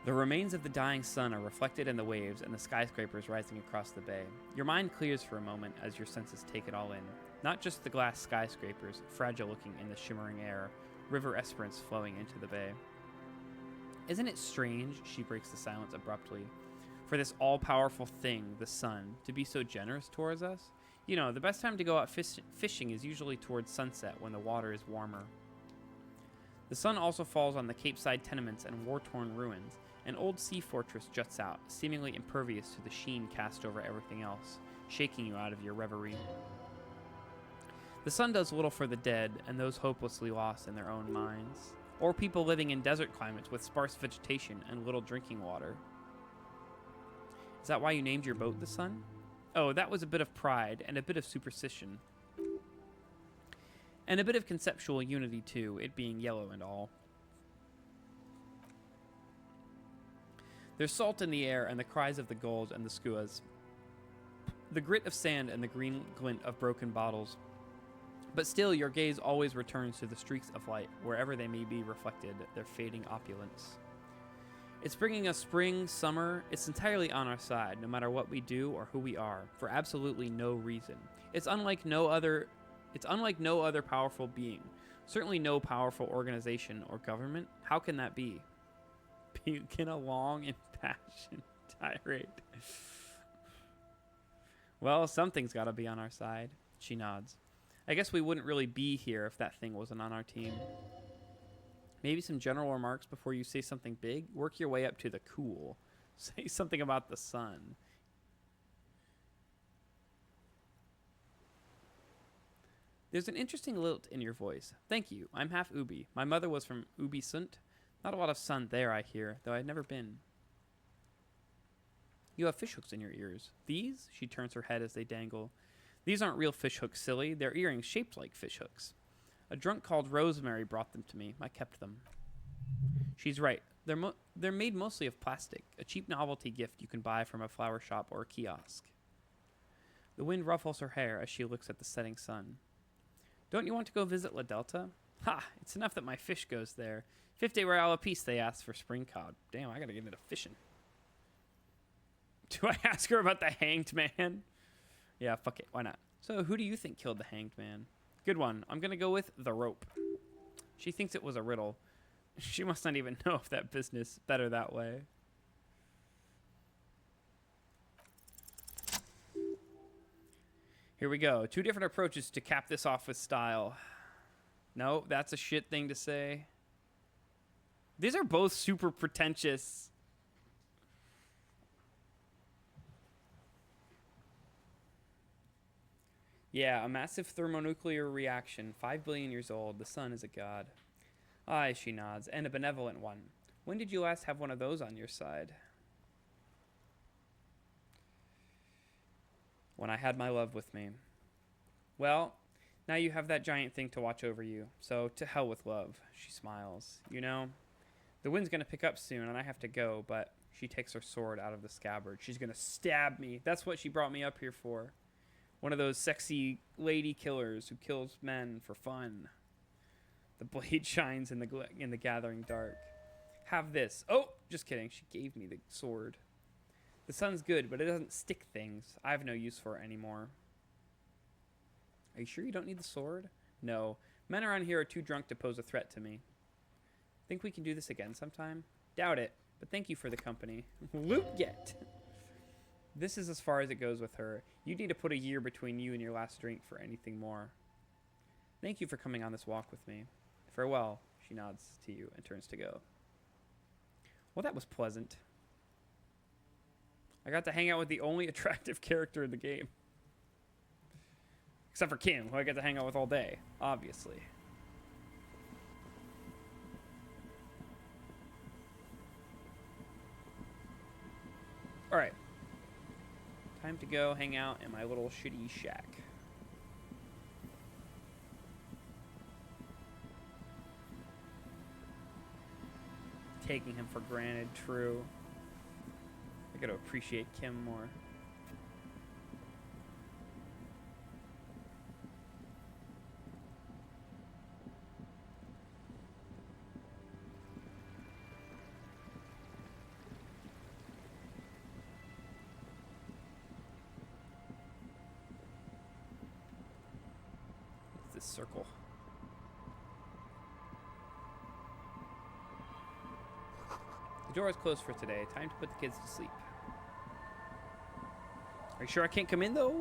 The remains of the dying sun are reflected in the waves and the skyscrapers rising across the bay. Your mind clears for a moment as your senses take it all in. Not just the glass skyscrapers, fragile looking in the shimmering air, River Esperance flowing into the bay. Isn't it strange, she breaks the silence abruptly, for this all-powerful thing, the sun, to be so generous towards us? You know, the best time to go out fishing is usually towards sunset when the water is warmer. The sun also falls on the Capeside tenements and war-torn ruins. An old sea fortress juts out, seemingly impervious to the sheen cast over everything else, shaking you out of your reverie. The sun does little for the dead and those hopelessly lost in their own minds, or people living in desert climates with sparse vegetation and little drinking water. Is that why you named your boat the Sun? Oh, that was a bit of pride and a bit of superstition. And a bit of conceptual unity, too, it being yellow and all. There's salt in the air and the cries of the gulls and the skuas. The grit of sand and the green glint of broken bottles. But still, your gaze always returns to the streaks of light, wherever they may be reflected, their fading opulence. It's bringing us spring, summer. It's entirely on our side, no matter what we do or who we are, for absolutely no reason. It's unlike no other powerful being. Certainly no powerful organization or government. How can that be? Begin a long, impassioned tirade. Well, something's got to be on our side. She nods. I guess we wouldn't really be here if that thing wasn't on our team. Maybe some general remarks before you say something big? Work your way up to the cool. Say something about the sun. There's an interesting lilt in your voice. Thank you. I'm half Ubi. My mother was from Ubi Sunt. Not a lot of sun there, I hear, though I've never been. You have fishhooks in your ears. These? She turns her head as they dangle. These aren't real fishhooks, silly. They're earrings shaped like fishhooks. A drunk called Rosemary brought them to me. I kept them. She's right. They're made mostly of plastic, a cheap novelty gift you can buy from a flower shop or a kiosk. The wind ruffles her hair as she looks at the setting sun. Don't you want to go visit La Delta? Ha! It's enough that my fish goes there. 50 real apiece they asked for spring cod. Damn, I gotta get into fishing. Do I ask her about the hanged man? Yeah, fuck it. Why not? So, who do you think killed the hanged man? Good one. I'm gonna go with the rope. She thinks it was a riddle. She must not even know if that business better that way. Here we go. 2 different approaches to cap this off with style. No, that's a shit thing to say. These are both super pretentious. Yeah, a massive thermonuclear reaction, 5 billion years old. The sun is a god. Aye, she nods, and a benevolent one. When did you last have one of those on your side? When I had my love with me. Well, now you have that giant thing to watch over you, so to hell with love. She smiles. You know, the wind's gonna pick up soon, and I have to go, but she takes her sword out of the scabbard. She's gonna stab me. That's what she brought me up here for. One of those sexy lady killers who kills men for fun. The blade shines in the gathering dark. Have this. Oh, just kidding. She gave me the sword. The sun's good, but it doesn't stick things. I have no use for it anymore. Are you sure you don't need the sword? No. Men around here are too drunk to pose a threat to me. Think we can do this again sometime? Doubt it, but thank you for the company. Loot get. This is as far as it goes with her. You need to put a year between you and your last drink for anything more. Thank you for coming on this walk with me. Farewell, she nods to you and turns to go. Well, that was pleasant. I got to hang out with the only attractive character in the game. Except for Kim, who I get to hang out with all day, obviously. Alright. Time to go hang out in my little shitty shack. Taking him for granted, true. I gotta appreciate Kim more. What's this circle? The door is closed for today. Time to put the kids to sleep. Are you sure I can't come in, though?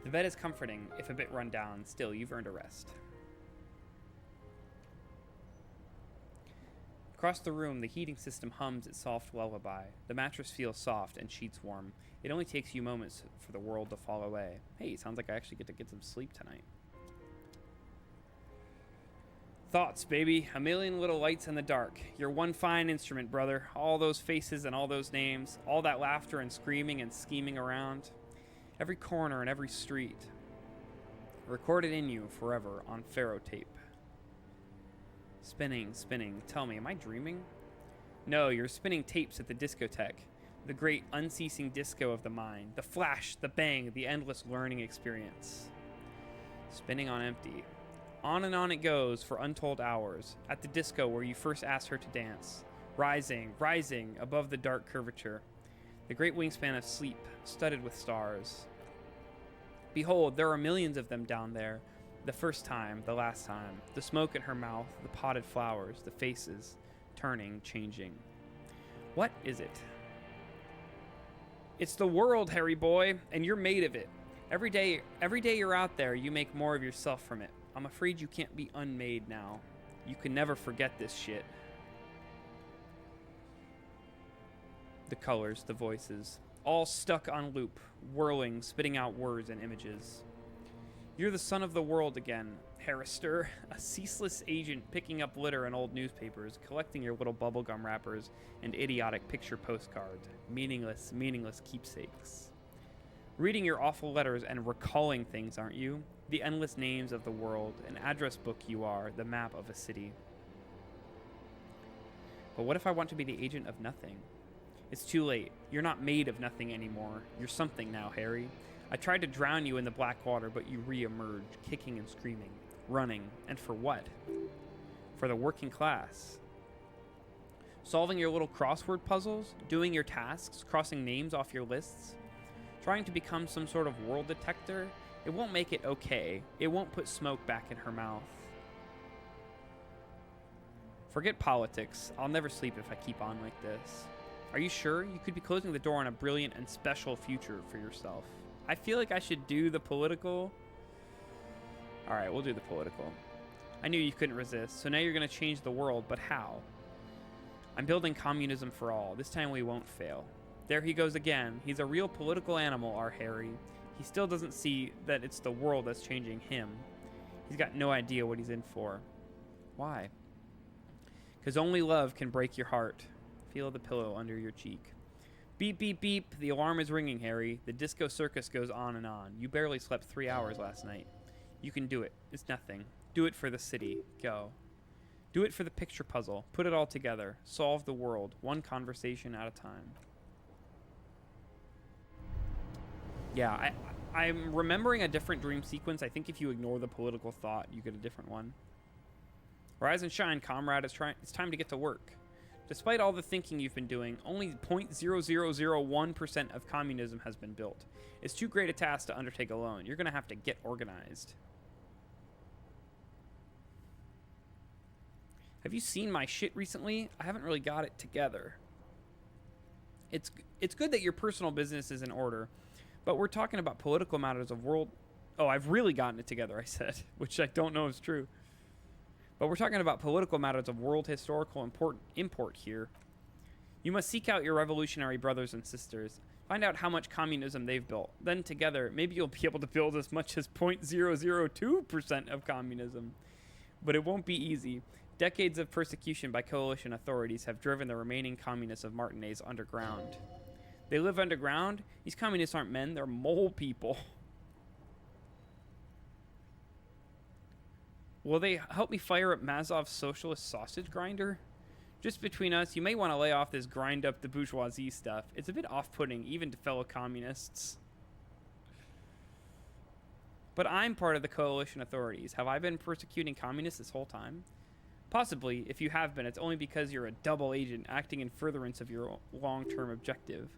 The bed is comforting, if a bit run down. Still, you've earned a rest. Across the room, the heating system hums its soft lullaby. The mattress feels soft and sheets warm. It only takes you moments for the world to fall away. Hey, sounds like I actually get to get some sleep tonight. Thoughts, baby. A million little lights in the dark. You're one fine instrument, brother. All those faces and all those names. All that laughter and screaming and scheming around. Every corner and every street. Recorded in you forever on Faro tape. Spinning, spinning. Tell me, am I dreaming? No, you're spinning tapes at the discotheque. The great unceasing disco of the mind. The flash, the bang, the endless learning experience. Spinning on empty. On and on it goes for untold hours. At the disco where you first asked her to dance. Rising, rising above the dark curvature. The great wingspan of sleep, studded with stars. Behold, there are millions of them down there. The first time, the last time. The smoke in her mouth, the potted flowers, the faces, turning, changing. What is it? It's the world, Harry boy, and you're made of it. Every day you're out there, you make more of yourself from it. I'm afraid you can't be unmade now. You can never forget this shit. The colors, the voices, all stuck on loop, whirling, spitting out words and images. You're the son of the world again, Harrister, a ceaseless agent picking up litter and old newspapers, collecting your little bubblegum wrappers and idiotic picture postcards, meaningless, meaningless keepsakes. Reading your awful letters and recalling things, aren't you? The endless names of the world, an address book you are, the map of a city. But what if I want to be the agent of nothing? It's too late. You're not made of nothing anymore. You're something now, Harry. I tried to drown you in the black water, but you re-emerged, kicking and screaming, running. And for what? For the working class. Solving your little crossword puzzles, doing your tasks, crossing names off your lists, trying to become some sort of world detector. It won't make it okay. It won't put smoke back in her mouth. Forget politics. I'll never sleep if I keep on like this. Are you sure? You could be closing the door on a brilliant and special future for yourself. I feel like I should do the political. All right, we'll do the political. I knew you couldn't resist, so now you're going to change the world, but how? I'm building communism for all. This time we won't fail. There he goes again. He's a real political animal, our Harry. He still doesn't see that it's the world that's changing him. He's got no idea what he's in for. Why? Because only love can break your heart. Feel the pillow under your cheek. Beep, beep, beep. The alarm is ringing, Harry. The disco circus goes on and on. You barely slept 3 hours last night. You can do it. It's nothing. Do it for the city. Go. Do it for the picture puzzle. Put it all together. Solve the world. One conversation at a time. Yeah, I'm remembering a different dream sequence. I think if you ignore the political thought, you get a different one. Rise and shine, comrade. It's time to get to work. Despite all the thinking you've been doing, only 0.0001% of communism has been built. It's too great a task to undertake alone. You're going to have to get organized. Have you seen my shit recently? I haven't really got it together. It's good that your personal business is in order, but we're talking about political matters of world... Oh, I've really gotten it together, I said, which I don't know is true. But we're talking about political matters of world historical import here. You must seek out your revolutionary brothers and sisters. Find out how much communism they've built. Then together, maybe you'll be able to build as much as 0.002% of communism. But it won't be easy. Decades of persecution by coalition authorities have driven the remaining communists of Martinez underground. They live underground? These communists aren't men, they're mole people. Will they help me fire up Mazov's socialist sausage grinder? Just between us, you may want to lay off this grind up the bourgeoisie stuff. It's a bit off-putting, even to fellow communists. But I'm part of the coalition authorities. Have I been persecuting communists this whole time? Possibly. If you have been, it's only because you're a double agent acting in furtherance of your long-term objective.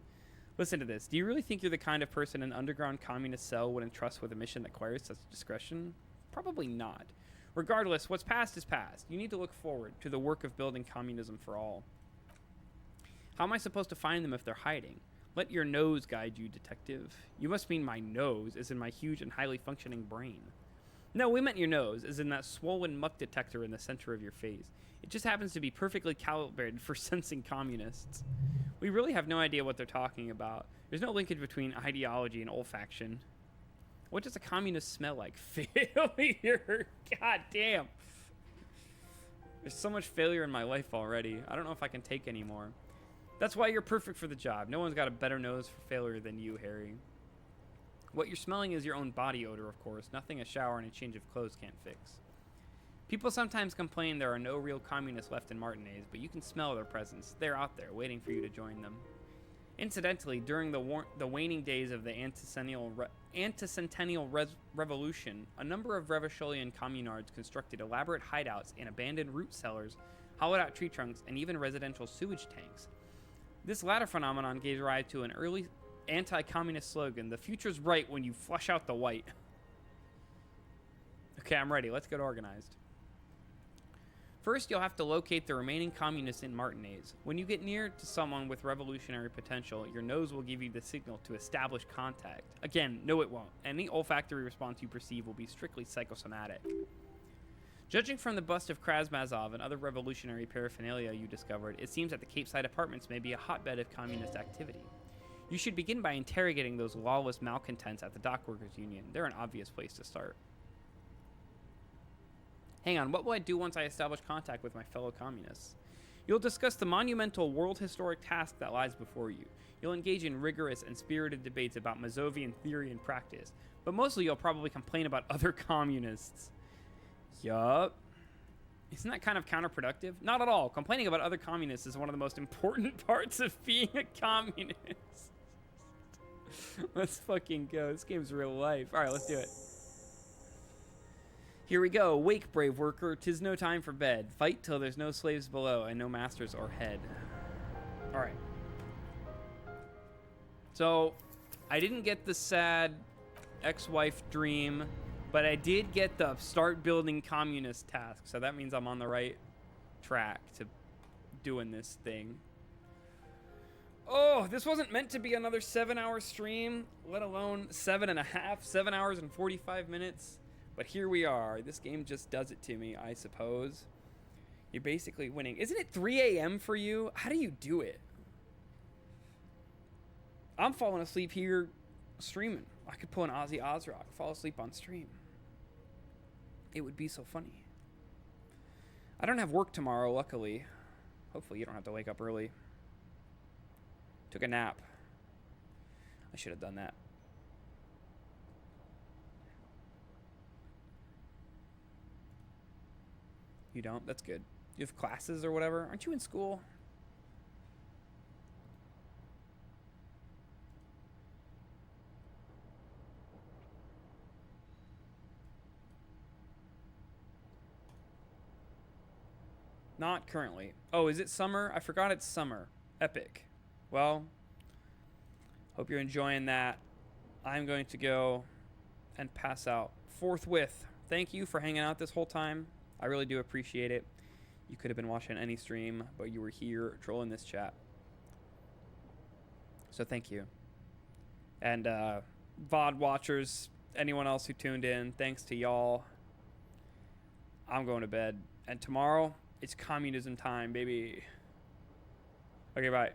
Listen to this. Do you really think you're the kind of person an underground communist cell would entrust with a mission that requires such discretion? Probably not. Regardless, what's past is past. You need to look forward to the work of building communism for all. How am I supposed to find them if they're hiding? Let your nose guide you, detective. You must mean my nose, as in my huge and highly functioning brain. No, we meant your nose, as in that swollen muck detector in the center of your face. It just happens to be perfectly calibrated for sensing communists. We really have no idea what they're talking about. There's no linkage between ideology and olfaction. What does a communist smell like? Failure! God damn. There's so much failure in my life already. I don't know if I can take any more. That's why you're perfect for the job. No one's got a better nose for failure than you, Harry. What you're smelling is your own body odor, of course. Nothing a shower and a change of clothes can't fix. People sometimes complain there are no real communists left in Martinez, but you can smell their presence. They're out there, waiting for you to join them. Incidentally, during the waning days of the anticentennial revolution, a number of Revacholian communards constructed elaborate hideouts in abandoned root cellars, hollowed-out tree trunks, and even residential sewage tanks. This latter phenomenon gave rise to an early anti-communist slogan, "The future's bright when you flush out the white." Okay, I'm ready. Let's get organized. First, you'll have to locate the remaining communists in Martinez. When you get near to someone with revolutionary potential, your nose will give you the signal to establish contact. Again, no it won't. Any olfactory response you perceive will be strictly psychosomatic. Judging from the bust of Krasmazov and other revolutionary paraphernalia you discovered, it seems that the Cape Side Apartments may be a hotbed of communist activity. You should begin by interrogating those lawless malcontents at the Dockworkers Union. They're an obvious place to start. Hang on, what will I do once I establish contact with my fellow communists? You'll discuss the monumental world historic task that lies before you. You'll engage in rigorous and spirited debates about Mazovian theory and practice, but mostly you'll probably complain about other communists. Yup. Isn't that kind of counterproductive? Not at all. Complaining about other communists is one of the most important parts of being a communist. Let's fucking go. This game's real life. All right, let's do it. Here we go. Wake, brave worker. 'Tis no time for bed. Fight till there's no slaves below and no masters o'erhead. All right. So, I didn't get the sad ex-wife dream, but I did get the start building communist task. So that means I'm on the right track to doing this thing. Oh, this wasn't meant to be another 7-hour stream, let alone 7.5, 7 hours and 45 minutes. But here we are. This game just does it to me, I suppose. You're basically winning. Isn't it 3 a.m. for you? How do you do it? I'm falling asleep here streaming. I could pull an Ozzy Ozrock, fall asleep on stream. It would be so funny. I don't have work tomorrow, luckily. Hopefully you don't have to wake up early. Took a nap. I should have done that. You don't? That's good. You have classes or whatever? Aren't you in school? Not currently. Oh, is it summer? I forgot it's summer. Epic. Well, hope you're enjoying that. I'm going to go and pass out forthwith. Thank you for hanging out this whole time. I really do appreciate it. You could have been watching any stream, but you were here trolling this chat. So thank you. And VOD watchers, anyone else who tuned in, thanks to y'all. I'm going to bed. And tomorrow, it's communism time, baby. Okay, bye.